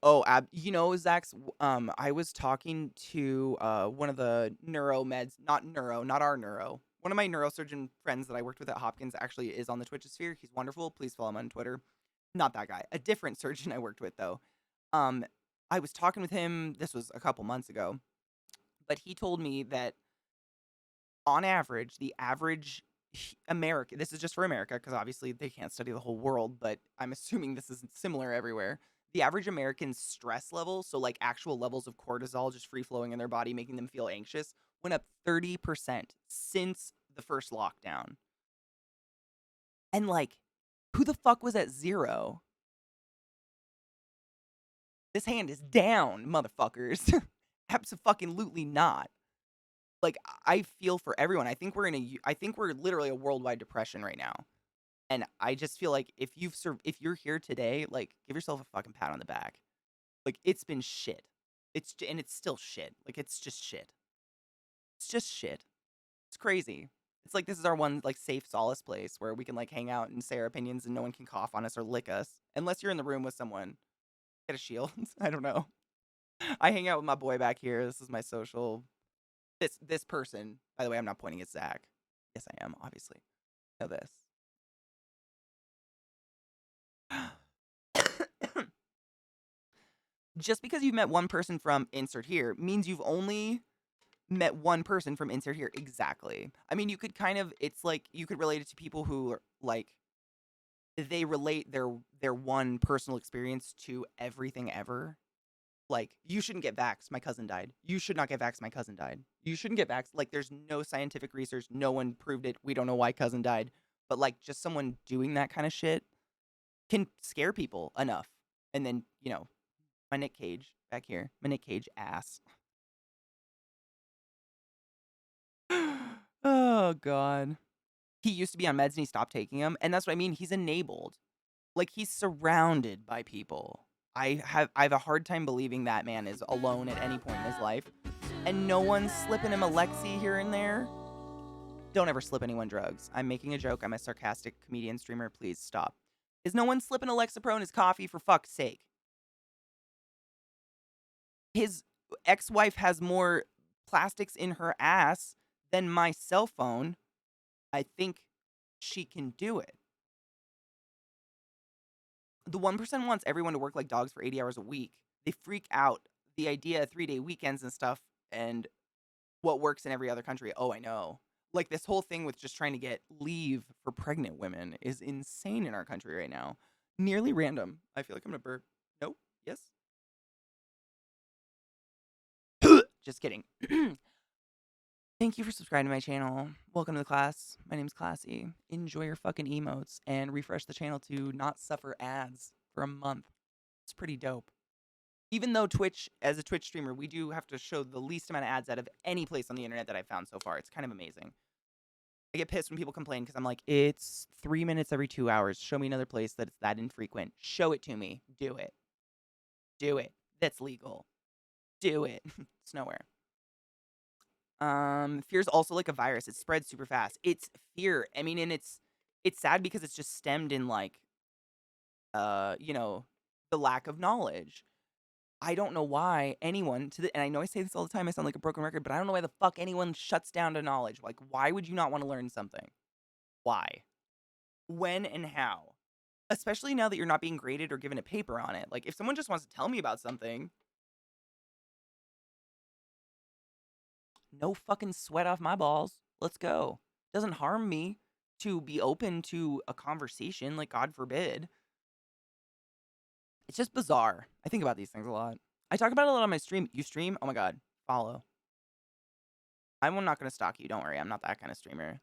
Oh, you know, Zach's, I was talking to one of the neuro meds, not our neuro. One of my neurosurgeon friends that I worked with at Hopkins actually is on the Twitch sphere. He's wonderful. Please follow him on Twitter. Not that guy. A different surgeon I worked with though. Um, I was talking with him, this was a couple months ago, but he told me that on average, the average American, this is just for America because obviously they can't study the whole world, but I'm assuming this is similar everywhere. The average American's stress level, so like actual levels of cortisol just free flowing in their body, making them feel anxious, went up 30% since the first lockdown. And like, who the fuck was at 0? This hand is down, motherfuckers. Absolutely not. Like, I feel for everyone. I think we're literally a worldwide depression right now. And I just feel like if you're here today, like, give yourself a fucking pat on the back. Like, it's been shit. It's still shit. Like, it's just shit. It's just shit. It's crazy. It's like this is our one like safe solace place where we can like hang out and say our opinions and no one can cough on us or lick us unless you're in the room with someone. Get a shield. I don't know. I hang out with my boy back here. This is my social. This person. By the way, I'm not pointing at Zach. Yes, I am. Obviously, know this. Just because you've met one person from insert here means you've only met one person from insert here. Exactly. I mean, you could kind of, it's like, you could relate it to people who are, like, they relate their one personal experience to everything ever. Like, you shouldn't get vaxxed, my cousin died. You should not get vaxxed, my cousin died. You shouldn't get vaxxed. Like, there's no scientific research. No one proved it. We don't know why cousin died. But, like, just someone doing that kind of shit can scare people enough. And then, you know, my Nick Cage back here. My Nick Cage ass. Oh, God. He used to be on meds and he stopped taking them. And that's what I mean. He's enabled. Like, he's surrounded by people. I have a hard time believing that man is alone at any point in his life. And no one's slipping him a Lexi here and there. Don't ever slip anyone drugs. I'm making a joke. I'm a sarcastic comedian streamer. Please stop. Is no one slipping a Lexapro in his coffee, for fuck's sake? His ex-wife has more plastics in her ass than my cell phone. I think she can do it. The 1% wants everyone to work like dogs for 80 hours a week. They freak out the idea of 3-day weekends and stuff and what works in every other country. Oh, I know. Like, this whole thing with just trying to get leave for pregnant women is insane in our country right now. Nearly random. I feel like I'm gonna burp. Nope. Yes. Just kidding. Thank you for subscribing to my channel. Welcome to the class. My name's Classy. Enjoy your fucking emotes and refresh the channel to not suffer ads for a month. It's pretty dope. Even though Twitch, as a Twitch streamer, we do have to show the least amount of ads out of any place on the internet that I've found so far. It's kind of amazing. I get pissed when people complain because I'm like, it's 3 minutes every 2 hours. Show me another place that's that infrequent. Show it to me. Do it. Do it. That's legal. Do it. It's nowhere. Fear's also like a virus. It spreads super fast. It's fear. I mean, and it's sad because it's just stemmed in like, you know, the lack of knowledge. I don't know why anyone and I know I say this all the time, I sound like a broken record, but I don't know why the fuck anyone shuts down to knowledge. Like, why would you not want to learn something? Why? When and how? Especially now that you're not being graded or given a paper on it. Like, if someone just wants to tell me about something, no fucking sweat off my balls. Let's go. Doesn't harm me to be open to a conversation, like, God forbid. It's just bizarre. I think about these things a lot. I talk about it a lot on my stream. You stream? Oh my God. Follow. I'm not going to stalk you. Don't worry. I'm not that kind of streamer.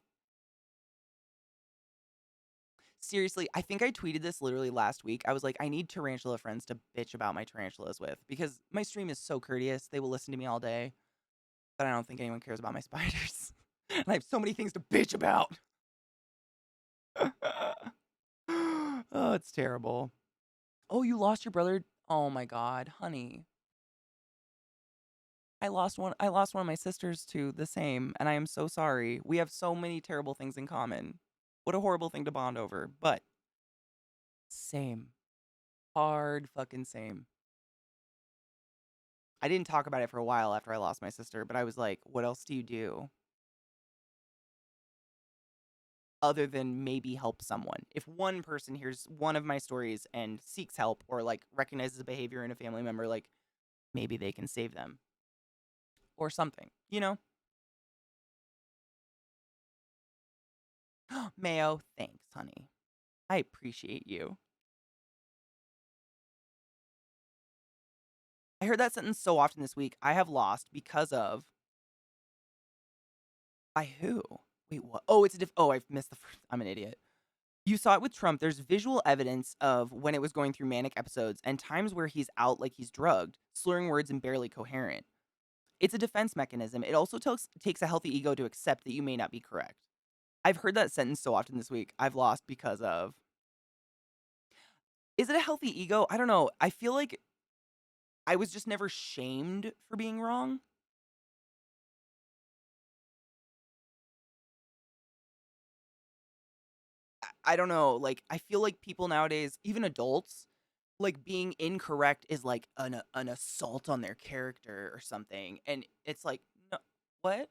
Seriously, I think I tweeted this literally last week. I was like, I need tarantula friends to bitch about my tarantulas with because my stream is so courteous. They will listen to me all day. But I don't think anyone cares about my spiders. And I have so many things to bitch about. Oh, it's terrible. Oh, you lost your brother? Oh my God, honey. I lost one of my sisters to the same, and I am so sorry. We have so many terrible things in common. What a horrible thing to bond over, but same. Hard fucking same. I didn't talk about it for a while after I lost my sister, but I was like, what else do you do? Other than maybe help someone. If one person hears one of my stories and seeks help or like recognizes a behavior in a family member, like maybe they can save them or something, you know? Mayo, thanks, honey. I appreciate you. I heard that sentence so often this week. I have lost because of. By who? Wait, what? Oh, it's a oh, I've missed the first. I'm an idiot. You saw it with Trump. There's visual evidence of when it was going through manic episodes and times where he's out like he's drugged, slurring words and barely coherent. It's a defense mechanism. It also takes a healthy ego to accept that you may not be correct. I've heard that sentence so often this week. I've lost because of. Is it a healthy ego? I don't know. I feel like I was just never shamed for being wrong. I don't know. Like, I feel like people nowadays, even adults, like being incorrect is like an assault on their character or something. And it's like, no, what?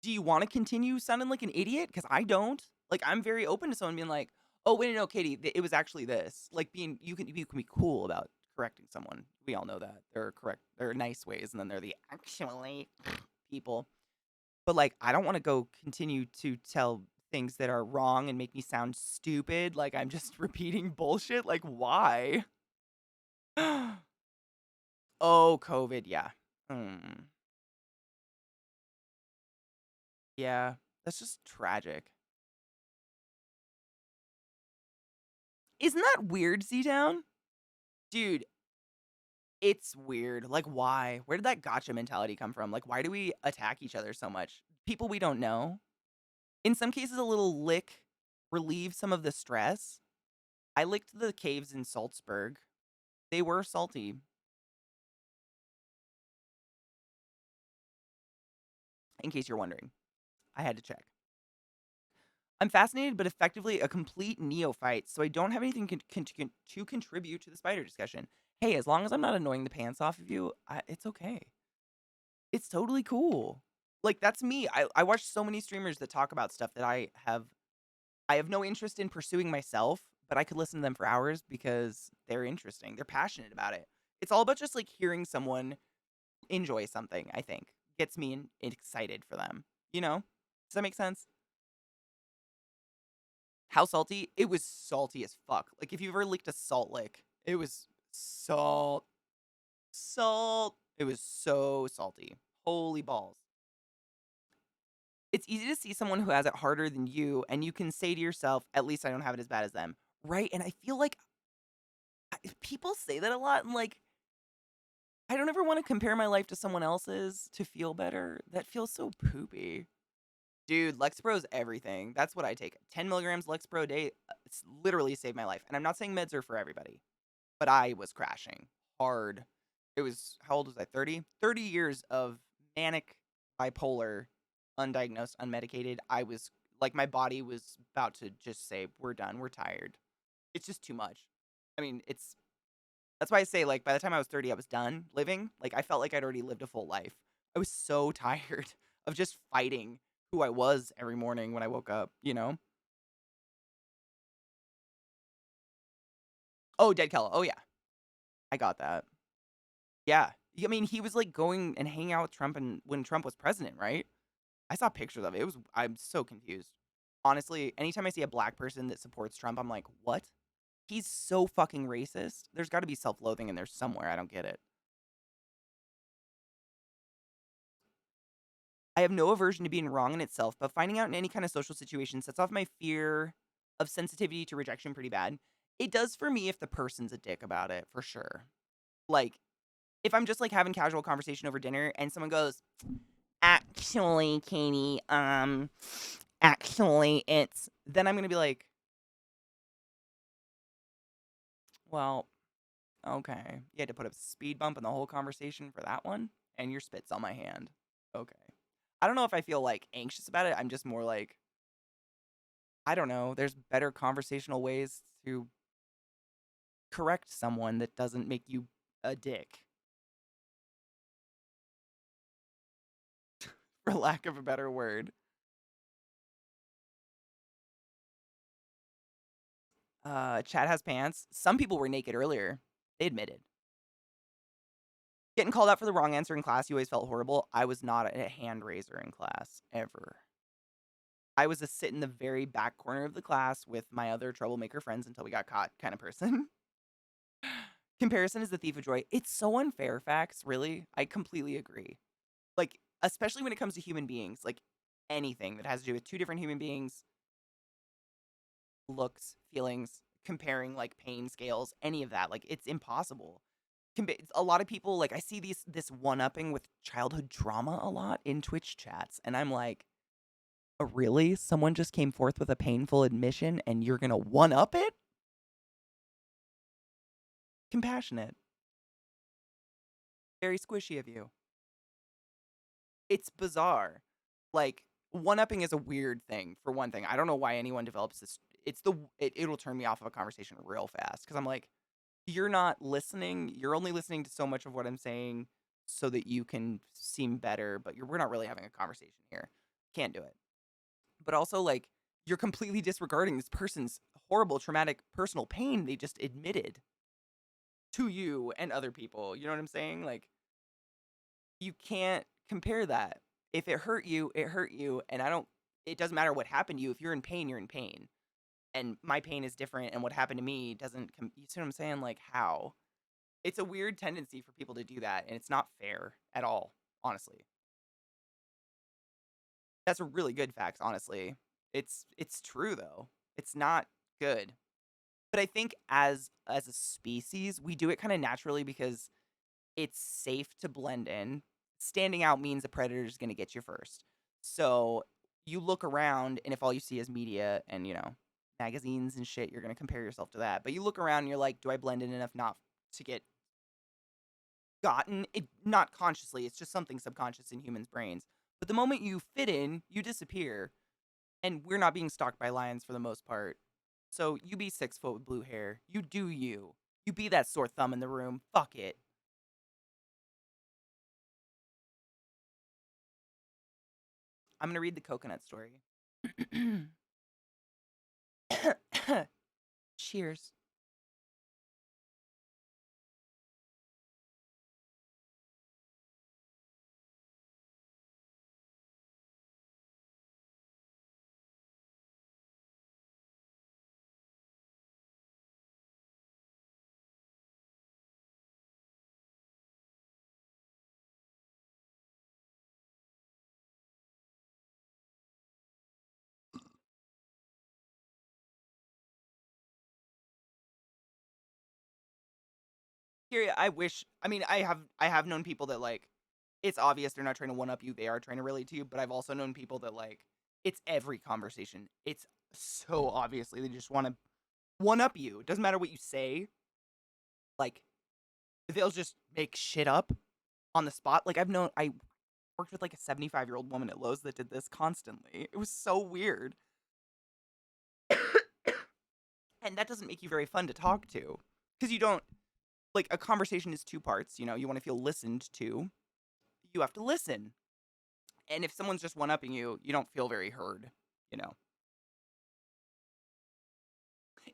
Do you want to continue sounding like an idiot? Because I don't. Like, I'm very open to someone being like, oh, wait, no, Katie, it was actually this. Like, you can be cool about correcting someone. We all know that. There are nice ways, and then there are the actually people. But, like, I don't want to go continue to tell things that are wrong and make me sound stupid. Like, I'm just repeating bullshit. Like, why? Oh, COVID, yeah. Yeah, that's just tragic. Isn't that weird, Z-Town? Dude, it's weird. Like, why? Where did that gotcha mentality come from? Like, why do we attack each other so much? People we don't know? In some cases, a little lick relieves some of the stress. I licked the caves in Salzburg. They were salty. In case you're wondering, I had to check. I'm fascinated, but effectively a complete neophyte, so I don't have anything to contribute to the spider discussion. Hey, as long as I'm not annoying the pants off of you, it's okay. It's totally cool. Like, that's me. I watch so many streamers that talk about stuff that I have no interest in pursuing myself, but I could listen to them for hours because they're interesting. They're passionate about it. It's all about just like hearing someone enjoy something, I think. Gets me excited for them. You know? Does that make sense? How salty? It was salty as fuck. Like, if you ever licked a salt lick, it was salt. It was so salty. Holy balls. It's easy to see someone who has it harder than you, and you can say to yourself, at least I don't have it as bad as them. Right? And I feel like people say that a lot, and like, I don't ever want to compare my life to someone else's to feel better. That feels so poopy. Dude, Lexapro is everything. That's what I take. 10 milligrams Lexapro a day, it's literally saved my life. And I'm not saying meds are for everybody, but I was crashing hard. It was, how old was I? 30? 30 years of manic, bipolar, undiagnosed, unmedicated. I was, like, my body was about to just say, we're done, we're tired. It's just too much. I mean, that's why I say, like, by the time I was 30, I was done living. Like, I felt like I'd already lived a full life. I was so tired of just fighting who I was every morning when I woke up, you know? Oh, Dead Kello. Oh, yeah. I got that. Yeah. I mean, he was, like, going and hanging out with Trump and when Trump was president, right? I saw pictures of it. I'm so confused. Honestly, anytime I see a black person that supports Trump, I'm like, what? He's so fucking racist. There's got to be self-loathing in there somewhere. I don't get it. I have no aversion to being wrong in itself, but finding out in any kind of social situation sets off my fear of sensitivity to rejection pretty bad. It does for me if the person's a dick about it, for sure. Like, if I'm just like having casual conversation over dinner and someone goes, actually, Katie, actually, it's, then I'm going to be like, well, okay. You had to put a speed bump in the whole conversation for that one, and your spit's on my hand. Okay. I don't know if I feel like anxious about it. I'm just more like, I don't know. There's better conversational ways to correct someone that doesn't make you a dick, for lack of a better word. Chad has pants. Some people were naked earlier. They admitted. Getting called out for the wrong answer in class, you always felt horrible. I was not a hand raiser in class, ever. I was a sit in the very back corner of the class with my other troublemaker friends until we got caught kind of person. Comparison is the thief of joy. It's so unfair, facts, really. I completely agree. Like, especially when it comes to human beings, like anything that has to do with two different human beings, looks, feelings, comparing like pain scales, any of that. Like, it's impossible. A lot of people, like, I see this one-upping with childhood trauma a lot in Twitch chats, and I'm like, oh, really? Someone just came forth with a painful admission and you're gonna one-up it? Compassionate. Very squishy of you. It's bizarre. Like, one-upping is a weird thing, for one thing. I don't know why anyone develops this. It'll turn me off of a conversation real fast, because I'm like, you're not listening. You're only listening to so much of what I'm saying so that you can seem better, but we're not really having a conversation here. Can't do it. But also, like, you're completely disregarding this person's horrible, traumatic, personal pain they just admitted to you and other people. You know what I'm saying? Like, you can't compare that. If it hurt you, it hurt you. And it doesn't matter what happened to you. If you're in pain, you're in pain. And my pain is different. And what happened to me doesn't, you see what I'm saying? Like, how? It's a weird tendency for people to do that. And it's not fair at all, honestly. That's a really good fact, honestly. It's true, though. It's not good. But I think as a species, we do it kind of naturally because it's safe to blend in. Standing out means a predator is going to get you first. So you look around, and if all you see is media and, magazines and shit, you're going to compare yourself to that. But you look around and you're like, do I blend in enough not to get gotten? Not consciously, it's just something subconscious in humans' brains. But the moment you fit in, you disappear. And we're not being stalked by lions for the most part. So you be 6 foot with blue hair. You do you. You be that sore thumb in the room. Fuck it. I'm going to read the coconut story. Cheers. Here, I have known people that, like, it's obvious they're not trying to one up you, they are trying to relate to you, but I've also known people that, like, it's every conversation. It's so obviously they just want to one up you. It doesn't matter what you say. Like, they'll just make shit up on the spot. Like, I worked with like a 75-year-old woman at Lowe's that did this constantly. It was so weird. And that doesn't make you very fun to talk to. Because you don't, like, a conversation is 2 parts. You want to feel listened to. You have to listen. And if someone's just one-upping you, you don't feel very heard,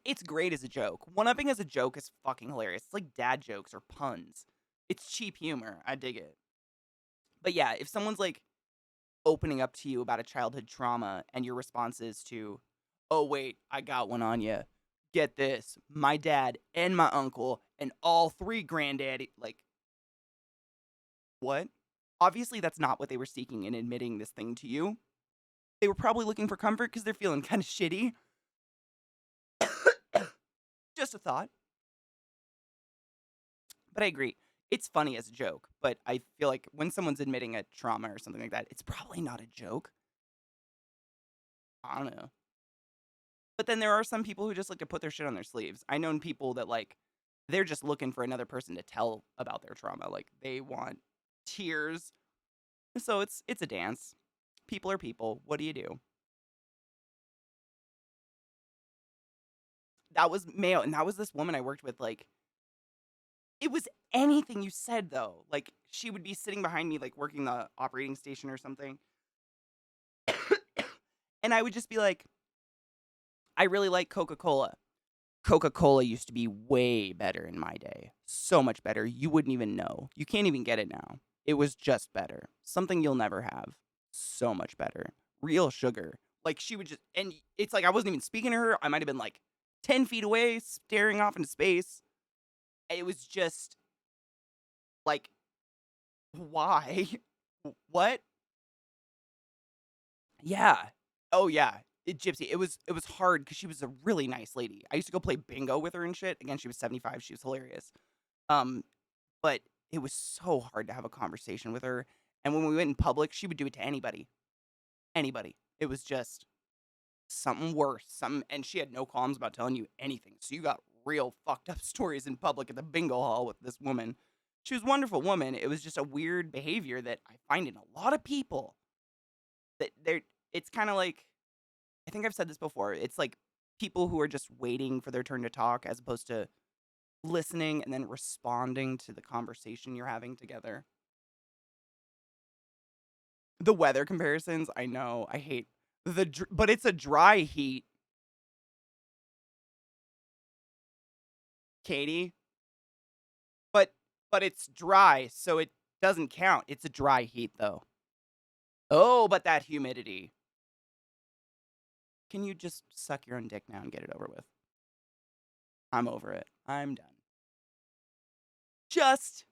It's great as a joke. One-upping as a joke is fucking hilarious. It's like dad jokes or puns. It's cheap humor. I dig it. But yeah, if someone's, like, opening up to you about a childhood trauma and your response is to, oh, wait, I got one on you. Get this. My dad and my uncle and all 3 granddaddy, like, what? Obviously, that's not what they were seeking in admitting this thing to you. They were probably looking for comfort because they're feeling kind of shitty. Just a thought. But I agree. It's funny as a joke, but I feel like when someone's admitting a trauma or something like that, it's probably not a joke. I don't know. But then there are some people who just like to put their shit on their sleeves. I known people that, like, they're just looking for another person to tell about their trauma. Like, they want tears. So it's a dance. People are people. What do you do? That was Mayo, and that was this woman I worked with. Like, it was anything you said, though. Like, she would be sitting behind me, like, working the operating station or something. And I would just be like, I really like Coca-Cola. Coca-Cola used to be way better in my day. So much better. You wouldn't even know. You can't even get it now. It was just better. Something you'll never have. So much better. Real sugar. Like she would just, and it's like I wasn't even speaking to her. I might have been like 10 feet away, staring off into space. It was just like, why? What? Yeah. Oh yeah. Gypsy. It was hard because she was a really nice lady. I used to go play bingo with her and shit. Again, she was 75. She was hilarious. Um, but it was so hard to have a conversation with her. And when we went in public, she would do it to anybody. Anybody. It was just something worse. Something, and she had no qualms about telling you anything. So you got real fucked up stories in public at the bingo hall with this woman. She was a wonderful woman. It was just a weird behavior that I find in a lot of people. That they're it's kind of like, I think I've said this before. It's like people who are just waiting for their turn to talk as opposed to listening and then responding to the conversation you're having together. The weather comparisons, I know, I hate but it's a dry heat, Katie. But it's dry, so it doesn't count. It's a dry heat though. Oh, but that humidity. Can you just suck your own dick now and get it over with? I'm over it. I'm done. Just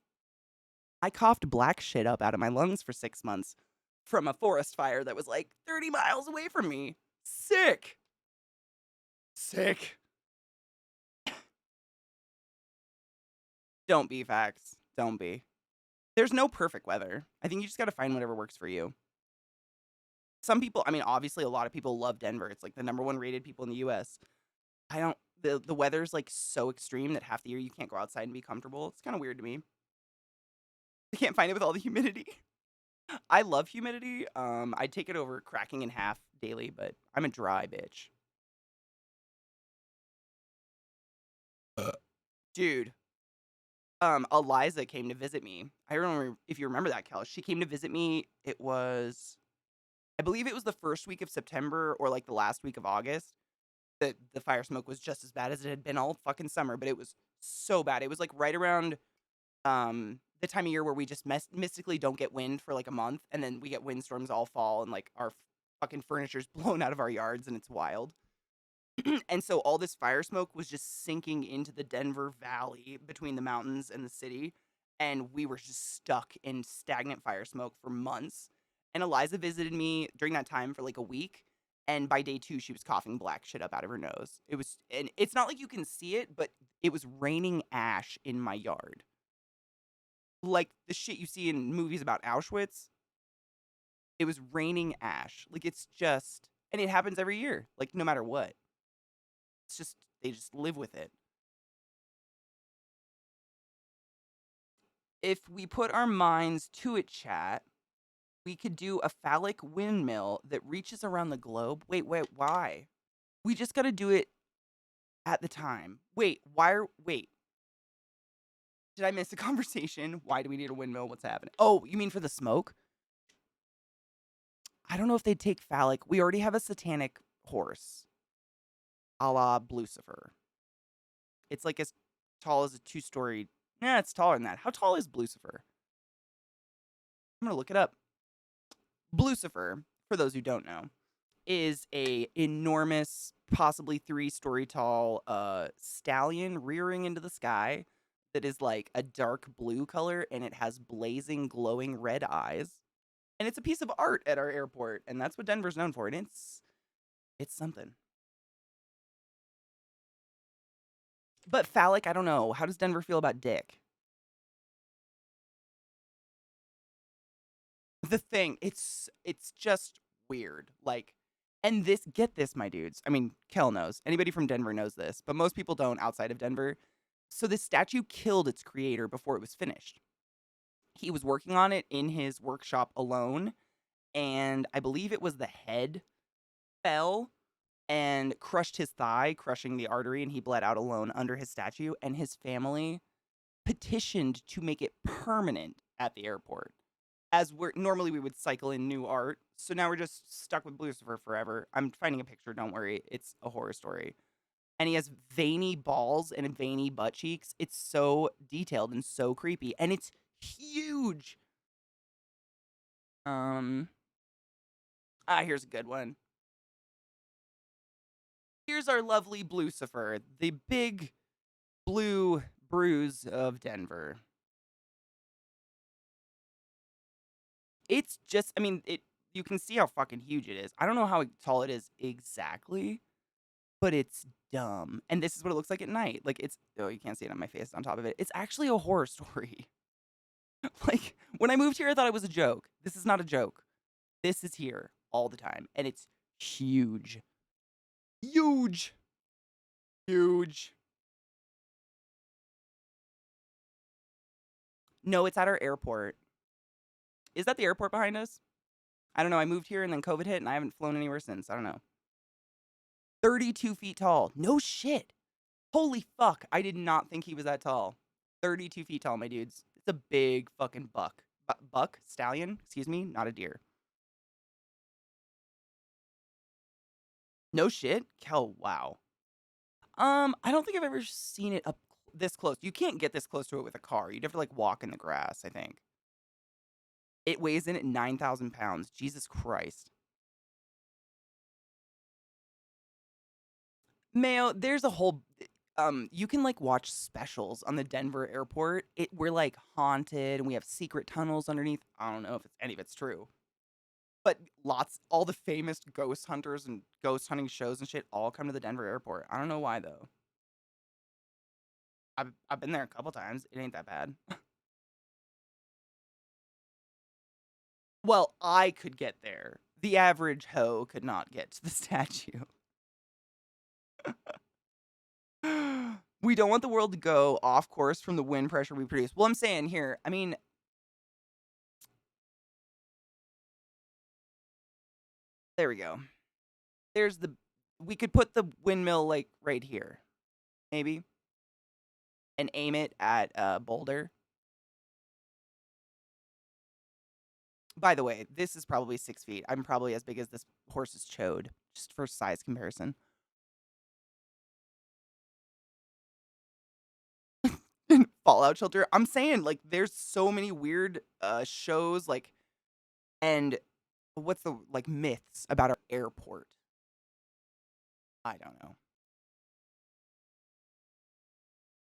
I coughed black shit up out of my lungs for 6 months from a forest fire that was like 30 miles away from me. Sick. Sick. Don't be facts. Don't be. There's no perfect weather. I think you just got to find whatever works for you. Some people, I mean, obviously a lot of people love Denver. It's like the number one rated people in the US. I don't the weather's like so extreme that half the year you can't go outside and be comfortable. It's kind of weird to me. I can't find it with all the humidity. I love humidity. I take it over cracking in half daily, but I'm a dry bitch. Dude, Eliza came to visit me. I remember, if you remember that, Kel. She came to visit me. It was, I believe it was the first week of September or like the last week of August. The fire smoke was just as bad as it had been all fucking summer, but it was so bad. It was like right around the time of year where we just mystically don't get wind for like a month, and then we get windstorms all fall, and like our fucking furniture's blown out of our yards, and it's wild. And so all this fire smoke was just sinking into the Denver Valley between the mountains and the city, and we were just stuck in stagnant fire smoke for months. And Eliza visited me during that time for like a week, and by day 2 she was coughing black shit up out of her nose. It was, and it's not like you can see it, but it was raining ash in my yard. Like the shit you see in movies about Auschwitz. It was raining ash. Like it's just, and it happens every year, like no matter what. It's just, they just live with it. If we put our minds to it, chat, we could do a phallic windmill that reaches around the globe. Wait, why? We just got to do it at the time. Wait, wait. Did I miss a conversation? Why do we need a windmill? What's happening? Oh, you mean for the smoke? I don't know if they'd take phallic. We already have a satanic horse, a la Blucifer. It's like as tall as a 2-story. Nah, it's taller than that. How tall is Blucifer? I'm gonna look it up. Blucifer, for those who don't know, is a enormous, possibly 3-story tall stallion rearing into the sky that is like a dark blue color, and it has blazing, glowing red eyes. And it's a piece of art at our airport, and that's what Denver's known for. And it's something. But phallic, I don't know. How does Denver feel about dick? The thing, it's just weird. Like, and this, get this, my dudes. I mean, Kel knows. Anybody from Denver knows this, but most people don't outside of Denver. So this statue killed its creator before it was finished. He was working on it in his workshop alone, and I believe it was the head fell and crushed his thigh, crushing the artery, and he bled out alone under his statue, and his family petitioned to make it permanent at the airport. As normally we would cycle in new art, so now we're just stuck with Lucifer forever. I'm finding a picture, don't worry. It's a horror story. and he has veiny balls and veiny butt cheeks. It's so detailed and so creepy, and it's huge. Here's a good one. Here's our lovely Blucifer, the big blue bruise of Denver. It's just, I mean, you can see how fucking huge it is. I don't know how tall it is exactly, but it's dumb. And this is what it looks like at night. Like, oh, you can't see it on my face on top of it. It's actually a horror story. Like, when I moved here, I thought it was a joke. This is not a joke. This is here all the time, and it's huge. Huge. Huge. No, it's at our airport. Is that the airport behind us? I don't know. I moved here and then COVID hit and I haven't flown anywhere since. I don't know. 32 feet tall. No shit. Holy fuck. I did not think he was that tall. 32 feet tall, my dudes. It's a big fucking buck. Buck? Stallion? Excuse me? Not a deer. No shit? Oh, wow. I don't think I've ever seen it up this close. You can't get this close to it with a car. You'd have to like walk in the grass, I think. It weighs in at 9,000 pounds. Jesus Christ. Mayo, there's a whole you can like watch specials on the Denver airport. We're like haunted and we have secret tunnels underneath. I don't know if any of it's true. But all the famous ghost hunters and ghost hunting shows and shit all come to the Denver airport. I don't know why though. I've been there a couple times. It ain't that bad. Well, I could get there. The average hoe could not get to the statue. We don't want the world to go off course from the wind pressure we produce. Well, I'm saying here, I mean, there we go. We could put the windmill like right here, maybe, and aim it at Boulder. By the way, this is probably 6 feet. I'm probably as big as this horse's chode, just for size comparison. Fallout Shelter. I'm saying, like, there's so many weird shows, like, and what's the, like, myths about our airport? I don't know.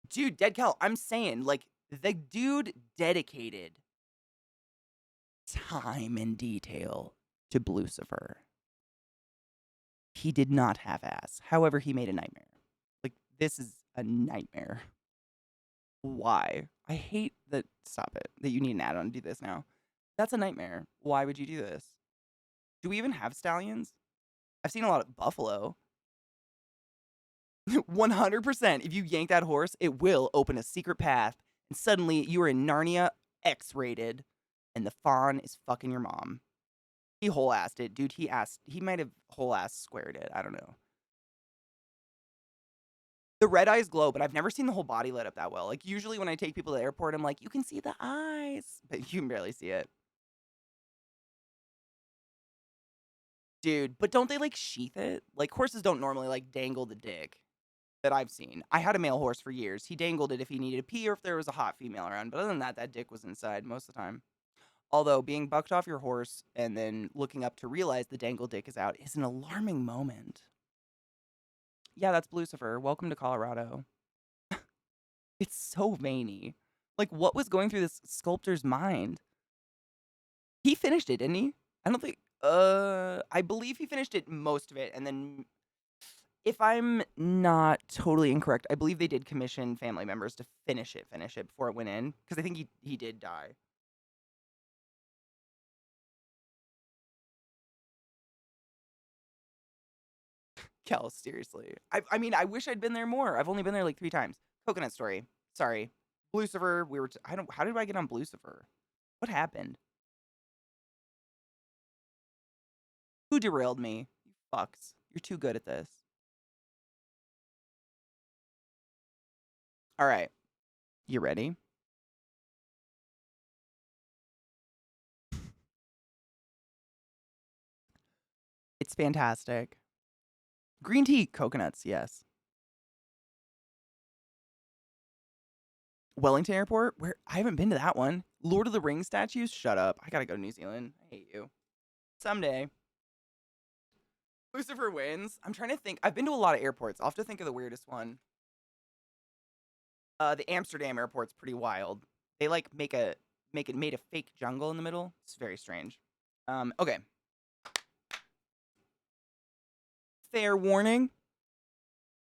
Dude, Dead Cal, I'm saying, like, the dude dedicated time and detail to Blucifer. He did not have ass. However, he made a nightmare. Like, this is a nightmare. Why? I hate that. Stop it. That you need an add-on to do this now. That's a nightmare. Why would you do this? Do we even have stallions? I've seen a lot of buffalo. 100%. If you yank that horse, it will open a secret path, and suddenly you are in Narnia X-rated, and the fawn is fucking your mom. He whole-assed it, dude. He might have whole-ass squared it. I don't know. The red eyes glow, but I've never seen the whole body lit up that well. Like, usually when I take people to the airport, I'm like, you can see the eyes, but you can barely see it. Dude, but don't they, like, sheath it? Like, horses don't normally, like, dangle the dick that I've seen. I had a male horse for years. He dangled it if he needed to pee or if there was a hot female around. But other than that, that dick was inside most of the time. Although, being bucked off your horse and then looking up to realize the dangle dick is out is an alarming moment. Yeah, that's Blucifer. Welcome to Colorado. It's so veiny. Like, what was going through this sculptor's mind? He finished it, didn't he? I don't think... I believe he finished it, most of it, and then... If I'm not totally incorrect, I believe they did commission family members to finish it before it went in. Because I think he did die. Kel, seriously. I mean, I wish I'd been there more. I've only been there like 3 times. Coconut Story. Sorry. Blucifer, how did I get on Blucifer? What happened? Who derailed me? You fucks. You're too good at this. All right. You ready? It's fantastic. Green tea, coconuts, yes. Wellington Airport? Where I haven't been to that one. Lord of the Rings statues? Shut up. I gotta go to New Zealand. I hate you. Someday. Lucifer wins. I'm trying to think. I've been to a lot of airports. I'll have to think of the weirdest one. The Amsterdam airport's pretty wild. They like made a fake jungle in the middle. It's very strange. Okay. Fair warning.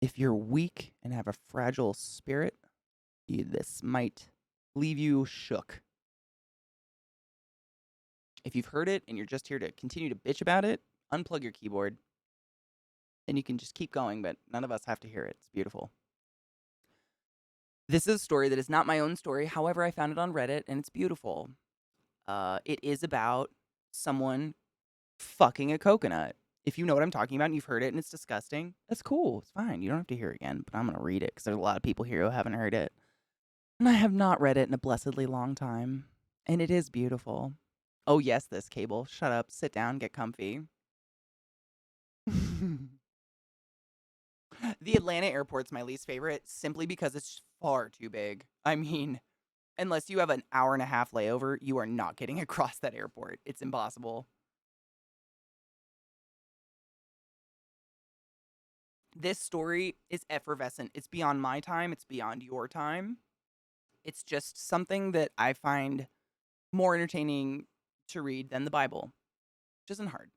If you're weak and have a fragile spirit, this might leave you shook. If you've heard it and you're just here to continue to bitch about it, unplug your keyboard. Then you can just keep going, but none of us have to hear it. It's beautiful. This is a story that is not my own story. However, I found it on Reddit, and it's beautiful. It is about someone fucking a coconut. If you know what I'm talking about and you've heard it and it's disgusting, that's cool. It's fine. You don't have to hear it again, but I'm going to read it because there's a lot of people here who haven't heard it. And I have not read it in a blessedly long time. And it is beautiful. Oh, yes, this cable. Shut up. Sit down. Get comfy. The Atlanta airport's my least favorite simply because it's far too big. I mean, unless you have an hour and a half layover, you are not getting across that airport. It's impossible. This story is effervescent. It's beyond my time. It's beyond your time. It's just something that I find more entertaining to read than the Bible, which isn't hard.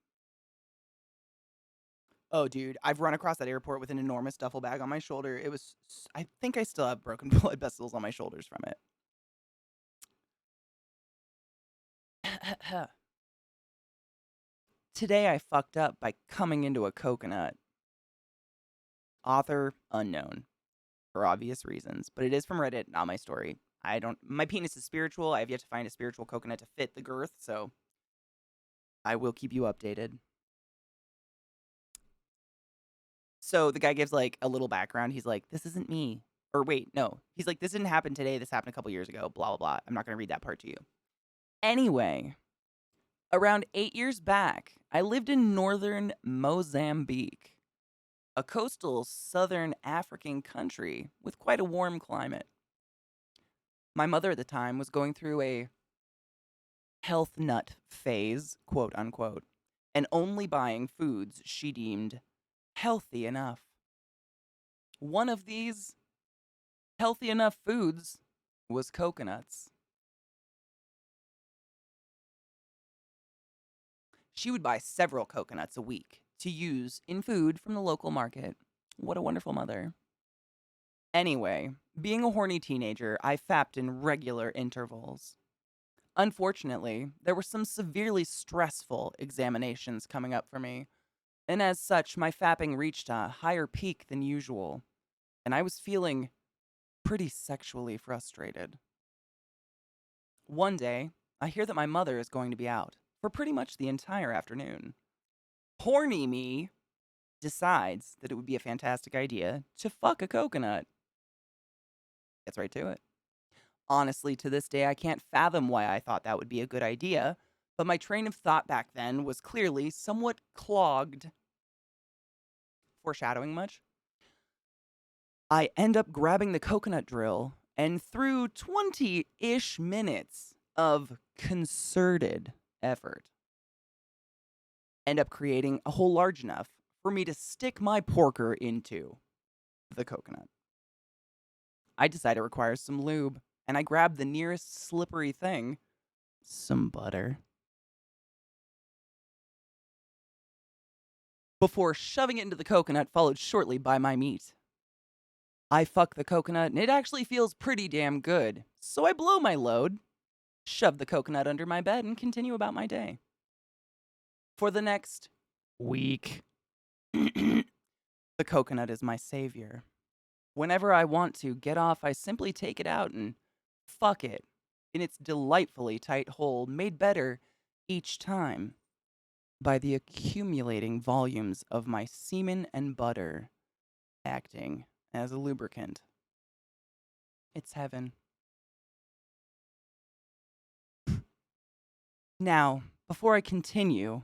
Oh, dude, I've run across that airport with an enormous duffel bag on my shoulder. I think I still have broken blood vessels on my shoulders from it. Today I fucked up by coming into a coconut. Author unknown, for obvious reasons, but it is from Reddit, not my story. My penis is spiritual. I have yet to find a spiritual coconut to fit the girth, so I will keep you updated. So the guy gives like a little background. He's like, this isn't me. Or wait, no. He's like, this didn't happen today. This happened a couple years ago. Blah, blah, blah. I'm not going to read that part to you. Anyway, around 8 years back, I lived in northern Mozambique, a coastal southern African country with quite a warm climate. My mother at the time was going through a health nut phase, quote unquote, and only buying foods she deemed healthy enough. One of these healthy enough foods was coconuts. She would buy several coconuts a week to use in food from the local market. What a wonderful mother. Anyway, being a horny teenager, I fapped in regular intervals. Unfortunately, there were some severely stressful examinations coming up for me, and as such, my fapping reached a higher peak than usual, and I was feeling pretty sexually frustrated. One day, I hear that my mother is going to be out for pretty much the entire afternoon. Horny me decides that it would be a fantastic idea to fuck a coconut. Gets right to it. Honestly, to this day, I can't fathom why I thought that would be a good idea, but my train of thought back then was clearly somewhat clogged. Foreshadowing much? I end up grabbing the coconut drill, and through 20-ish minutes of concerted effort, end up creating a hole large enough for me to stick my porker into the coconut. I decide it requires some lube, and I grab the nearest slippery thing, some butter, before shoving it into the coconut, followed shortly by my meat. I fuck the coconut, and it actually feels pretty damn good, so I blow my load, shove the coconut under my bed, and continue about my day. For the next week, the coconut is my savior. Whenever I want to get off, I simply take it out and fuck it in its delightfully tight hole, made better each time by the accumulating volumes of my semen and butter acting as a lubricant. It's heaven. Now, before I continue,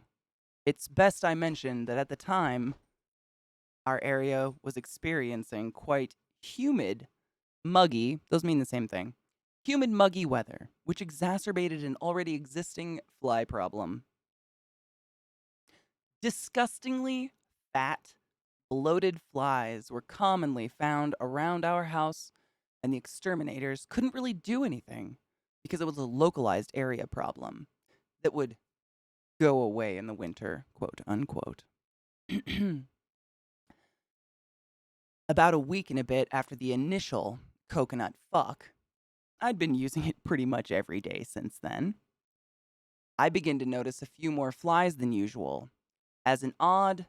it's best I mention that at the time, our area was experiencing quite humid Muggy, those mean the same thing. Humid, muggy weather, which exacerbated an already existing fly problem. Disgustingly fat, bloated flies were commonly found around our house, and the exterminators couldn't really do anything because it was a localized area problem that would go away in the winter, quote unquote. About a week and a bit after the initial coconut fuck, I'd been using it pretty much every day since then. I began to notice a few more flies than usual, as an odd,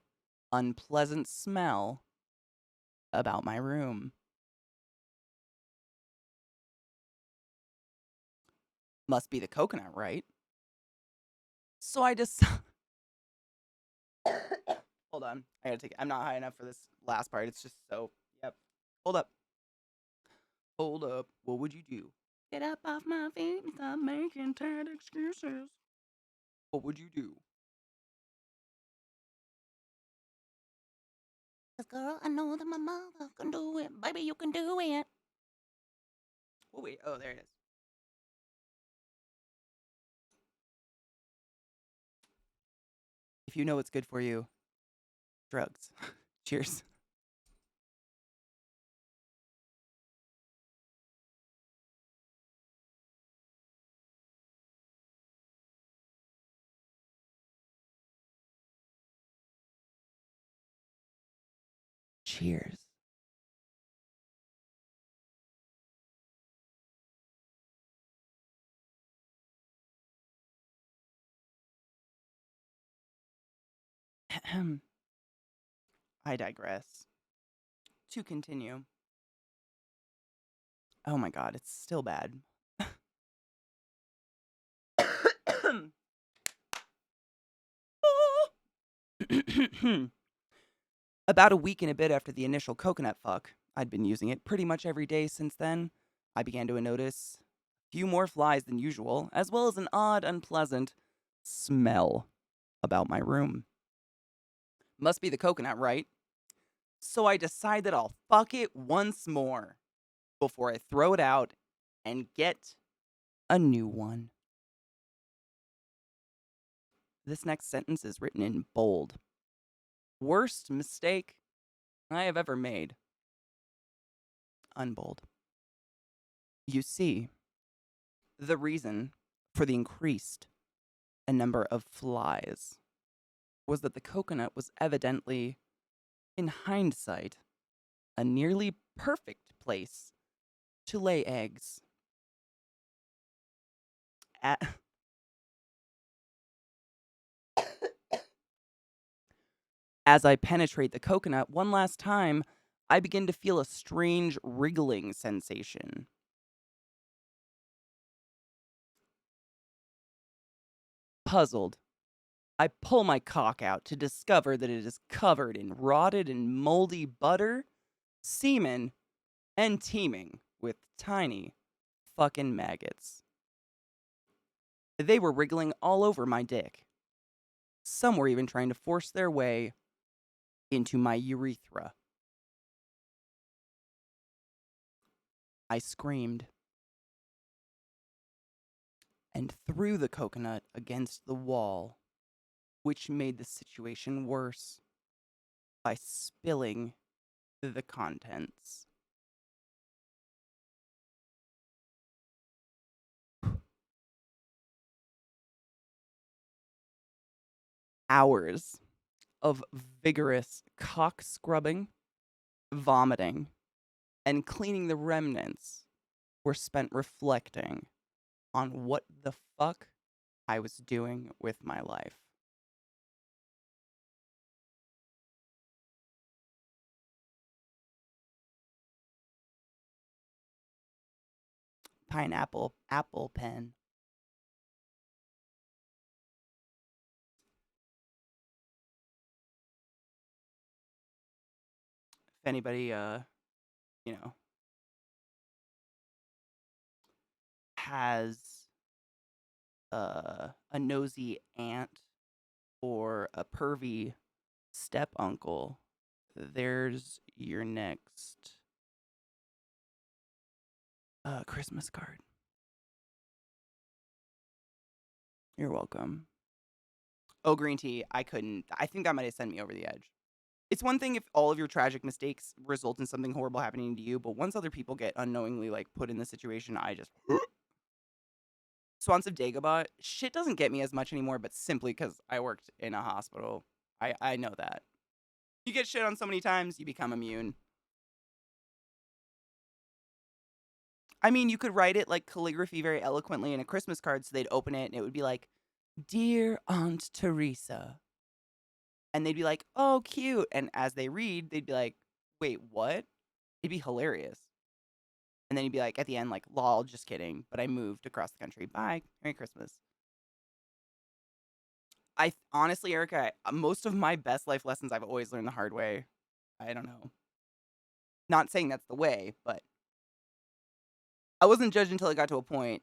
unpleasant smell about my room. Must be the coconut, right? So I just. Hold on. I gotta take it. I'm not high enough for this last part. It's just so. Yep. Hold up. Hold up. What would you do? Get up off my feet and stop making tired excuses. What would you do? 'Cause girl, I know that my mother can do it. Baby, you can do it. Oh, wait. Oh, there it is. If you know what's good for you, drugs. Cheers. Cheers. I digress. To continue. Oh my god, it's still bad. About a week and a bit after the initial coconut fuck, I'd been using it pretty much every day since then. I began to notice a few more flies than usual, as well as an odd, unpleasant smell about my room. Must be the coconut, right? So I decide that I'll fuck it once more before I throw it out and get a new one. This next sentence is written in bold. Worst mistake I have ever made. Unbold. You see, the reason for the increased number of flies was that the coconut was evidently, in hindsight, a nearly perfect place to lay eggs. As I penetrate the coconut one last time, I begin to feel a strange wriggling sensation. Puzzled, I pull my cock out to discover that it is covered in rotted and moldy butter, semen, and teeming with tiny fucking maggots. They were wriggling all over my dick. Some were even trying to force their way into my urethra. I screamed and threw the coconut against the wall, which made the situation worse by spilling the contents. Hours of vigorous cock scrubbing, vomiting, and cleaning the remnants were spent reflecting on what the fuck I was doing with my life. Pineapple apple pen. If anybody you know has a nosy aunt or a pervy step uncle, there's your next Christmas card. You're welcome. Oh, green tea. I couldn't. I think that might have sent me over the edge. It's one thing if all of your tragic mistakes result in something horrible happening to you, but once other people get unknowingly like put in the situation, I just Swans of Dagobah, shit doesn't get me as much anymore, but simply because I worked in a hospital. I know that. You get shit on so many times, you become immune. I mean, you could write it like calligraphy very eloquently in a Christmas card, so they'd open it and it would be like, "Dear Aunt Teresa." And they'd be like, "Oh, cute." And as they read, they'd be like, "Wait, what?" It'd be hilarious. And then you'd be like, at the end, like, "Lol, just kidding. But I moved across the country. Bye. Merry Christmas." Honestly, Erica, most of my best life lessons I've always learned the hard way. I don't know. Not saying that's the way, but I wasn't judged until it got to a point.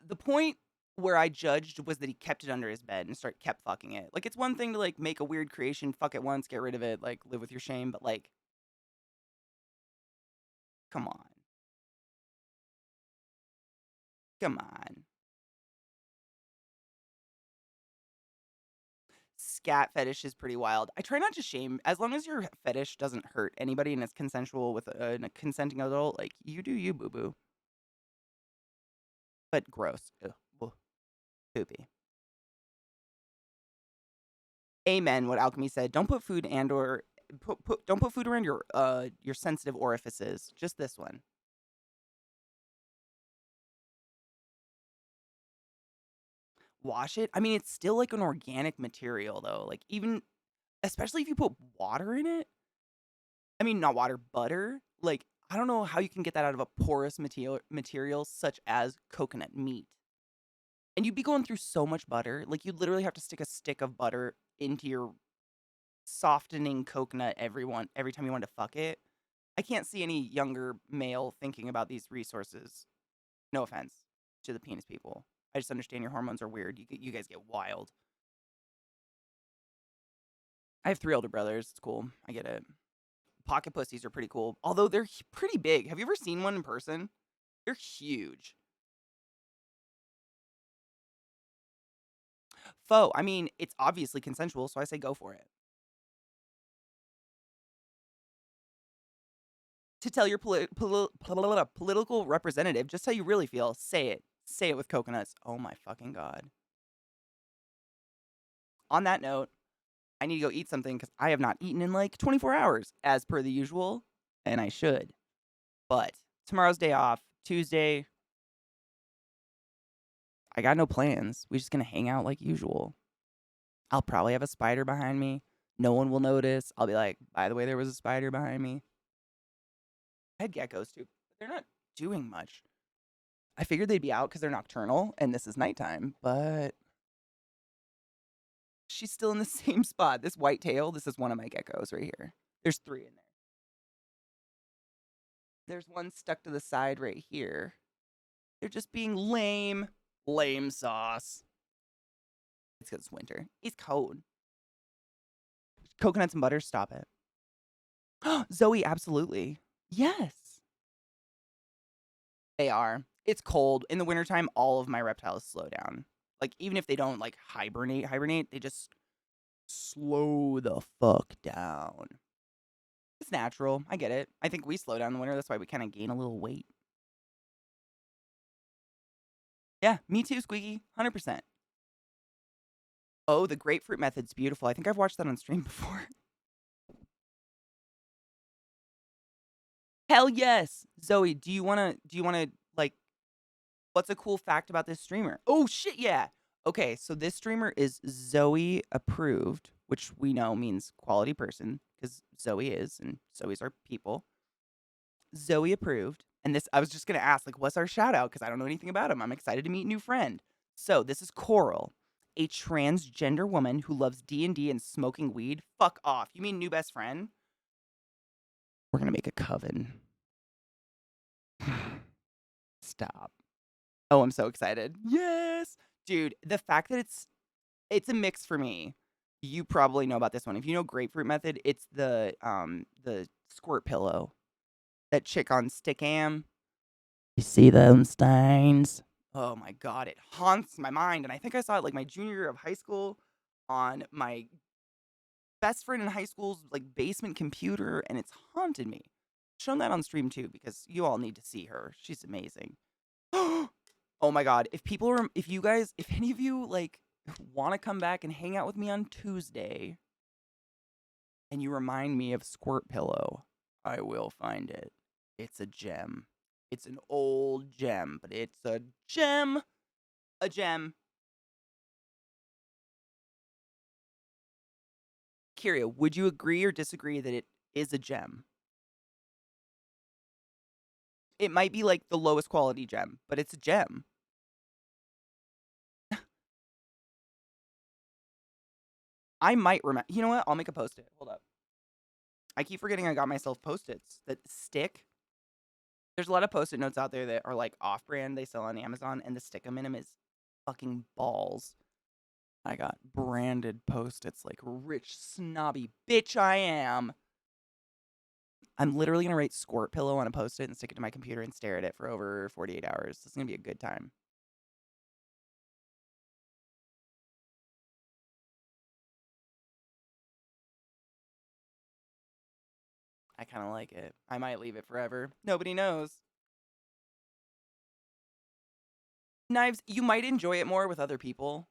The point where I judged was that he kept it under his bed and kept fucking it. Like, it's one thing to like make a weird creation, fuck it once, get rid of it, like live with your shame, but like, come on. Come on. Scat fetish is pretty wild. I try not to shame, as long as your fetish doesn't hurt anybody and it's consensual with a consenting adult, like, you do you, boo-boo. But gross. Ugh. Ugh. Poopy. Amen, what Alchemy said. Don't put food and or don't put food around your sensitive orifices. Just this one. Wash it. I mean, it's still like an organic material though. Like, even especially if you put water in it. I mean, not water, butter. Like, I don't know how you can get that out of a porous material such as coconut meat. And you'd be going through so much butter. Like, you'd literally have to stick a stick of butter into your softening coconut every time you want to fuck it. I can't see any younger male thinking about these resources. No offense to the penis people. I just understand your hormones are weird. You guys get wild. I have 3 older brothers. It's cool. I get it. Pocket pussies are pretty cool. Although they're pretty big. Have you ever seen one in person? They're huge. Faux. I mean, it's obviously consensual, so I say go for it. To tell your political representative just how you really feel, say it. Say it with coconuts. Oh my fucking God. On that note, I need to go eat something because I have not eaten in like 24 hours, as per the usual, and I should. But tomorrow's day off. Tuesday, I got no plans. We're just going to hang out like usual. I'll probably have a spider behind me. No one will notice. I'll be like, by the way, there was a spider behind me. I had geckos too, but they're not doing much. I figured they'd be out because they're nocturnal and this is nighttime, but she's still in the same spot. This white tail, this is one of my geckos right here. There's 3 in there. There's one stuck to the side right here. They're just being lame. Lame sauce. It's because it's winter. It's cold. Coconuts and butter, stop it. Zoe, absolutely. Yes. They are. It's cold. In the wintertime, all of my reptiles slow down. Like, even if they don't, like, hibernate, they just slow the fuck down. It's natural. I get it. I think we slow down in the winter. That's why we kind of gain a little weight. Yeah, me too, Squeaky. 100%. Oh, the grapefruit method's beautiful. I think I've watched that on stream before. Hell yes. Zoe, do you want to, like, what's a cool fact about this streamer? Oh, shit, yeah. Okay, so this streamer is Zoe approved, which we know means quality person, because Zoe is, and Zoe's our people. Zoe approved. And this, I was just going to ask, like, what's our shout out? Because I don't know anything about him. I'm excited to meet a new friend. So this is Coral, a transgender woman who loves D&D and smoking weed. Fuck off. You mean new best friend? We're going to make a coven. Stop. Oh, I'm so excited. Yes. Dude, the fact that it's a mix for me. You probably know about this one. If you know grapefruit method, it's the squirt pillow. That chick on Stickam. You see them stains? Oh my god, it haunts my mind. And I think I saw it like my junior year of high school on my best friend in high school's like basement computer, and it's haunted me. Shown that on stream too, because you all need to see her. She's amazing. Oh my god, if you guys, if any of you like want to come back and hang out with me on Tuesday, and you remind me of Squirt Pillow, I will find it. It's a gem. It's an old gem, but it's a gem. A gem. Kyria, would you agree or disagree that it is a gem? It might be like the lowest quality gem, but it's a gem. I might remember. You know what? I'll make a post-it. Hold up. I keep forgetting I got myself post-its that stick. There's a lot of post-it notes out there that are like off-brand. They sell on Amazon, and the stick 'em in them is fucking balls. I got branded post-its like rich, snobby bitch I am. I'm literally gonna write Squirt Pillow on a post-it and stick it to my computer and stare at it for over 48 hours. It's gonna be a good time. I kind of like it. I might leave it forever. Nobody knows. Knives, you might enjoy it more with other people.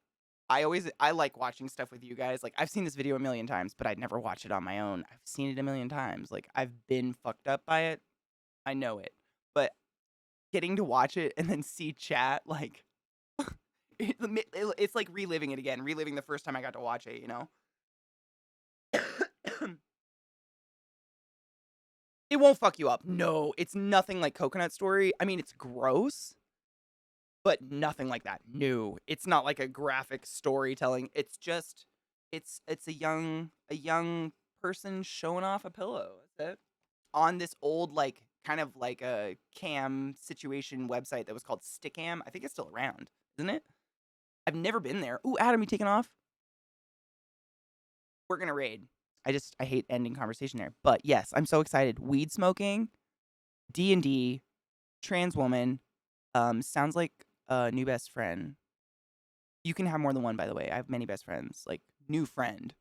I like watching stuff with you guys. Like, I've seen this video a million times, but I'd never watch it on my own. I've seen it a million times. Like, I've been fucked up by it. I know it. But getting to watch it and then see chat, like, it's like reliving it again, reliving the first time I got to watch it, you know? It won't fuck you up. No, it's nothing like Coconut Story. I mean, it's gross, but nothing like that. No, it's not like a graphic storytelling. It's just it's a young person showing off a pillow. That's it. On this old like kind of like a cam situation website that was called Stickam. I think it's still around, isn't it? I've never been there. Ooh, Adam, you taking off? We're gonna raid. I hate ending conversation there. But yes, I'm so excited. Weed smoking, D&D, trans woman, sounds like a new best friend. You can have more than one, by the way. I have many best friends. Like, new friend.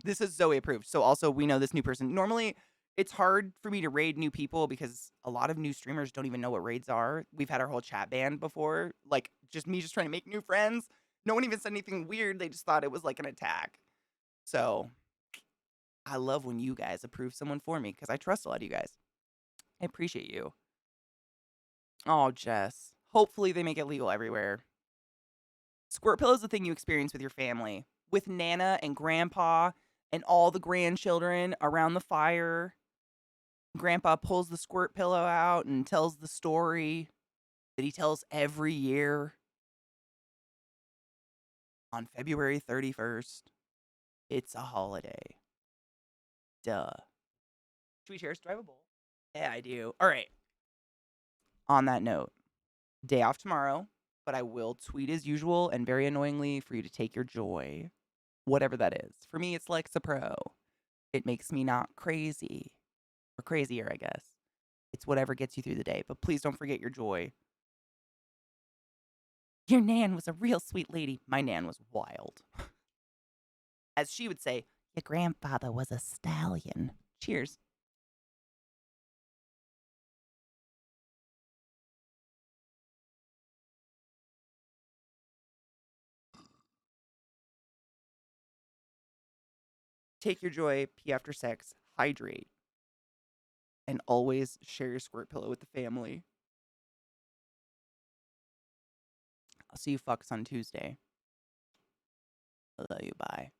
This is Zoe approved. So also we know this new person. Normally it's hard for me to raid new people because a lot of new streamers don't even know what raids are. We've had our whole chat banned before. Like just me just trying to make new friends. No one even said anything weird. They just thought it was like an attack. So I love when you guys approve someone for me because I trust a lot of you guys. I appreciate you. Oh, Jess. Hopefully they make it legal everywhere. Squirt pillow is the thing you experience with your family, with Nana and Grandpa and all the grandchildren around the fire. Grandpa pulls the squirt pillow out and tells the story that he tells every year on February 31st. It's a holiday. Duh. Should we cheers? Do I have a bowl? Yeah, I do. All right. On that note, day off tomorrow, but I will tweet as usual and very annoyingly for you to take your joy, whatever that is. For me, it's Lexa Pro. It makes me not crazy, or crazier, I guess. It's whatever gets you through the day, but please don't forget your joy. Your Nan was a real sweet lady. My Nan was wild. As she would say, your grandfather was a stallion. Cheers. Take your joy, pee after sex, hydrate, and always share your squirt pillow with the family. I'll see you fucks on Tuesday. I love you. Bye.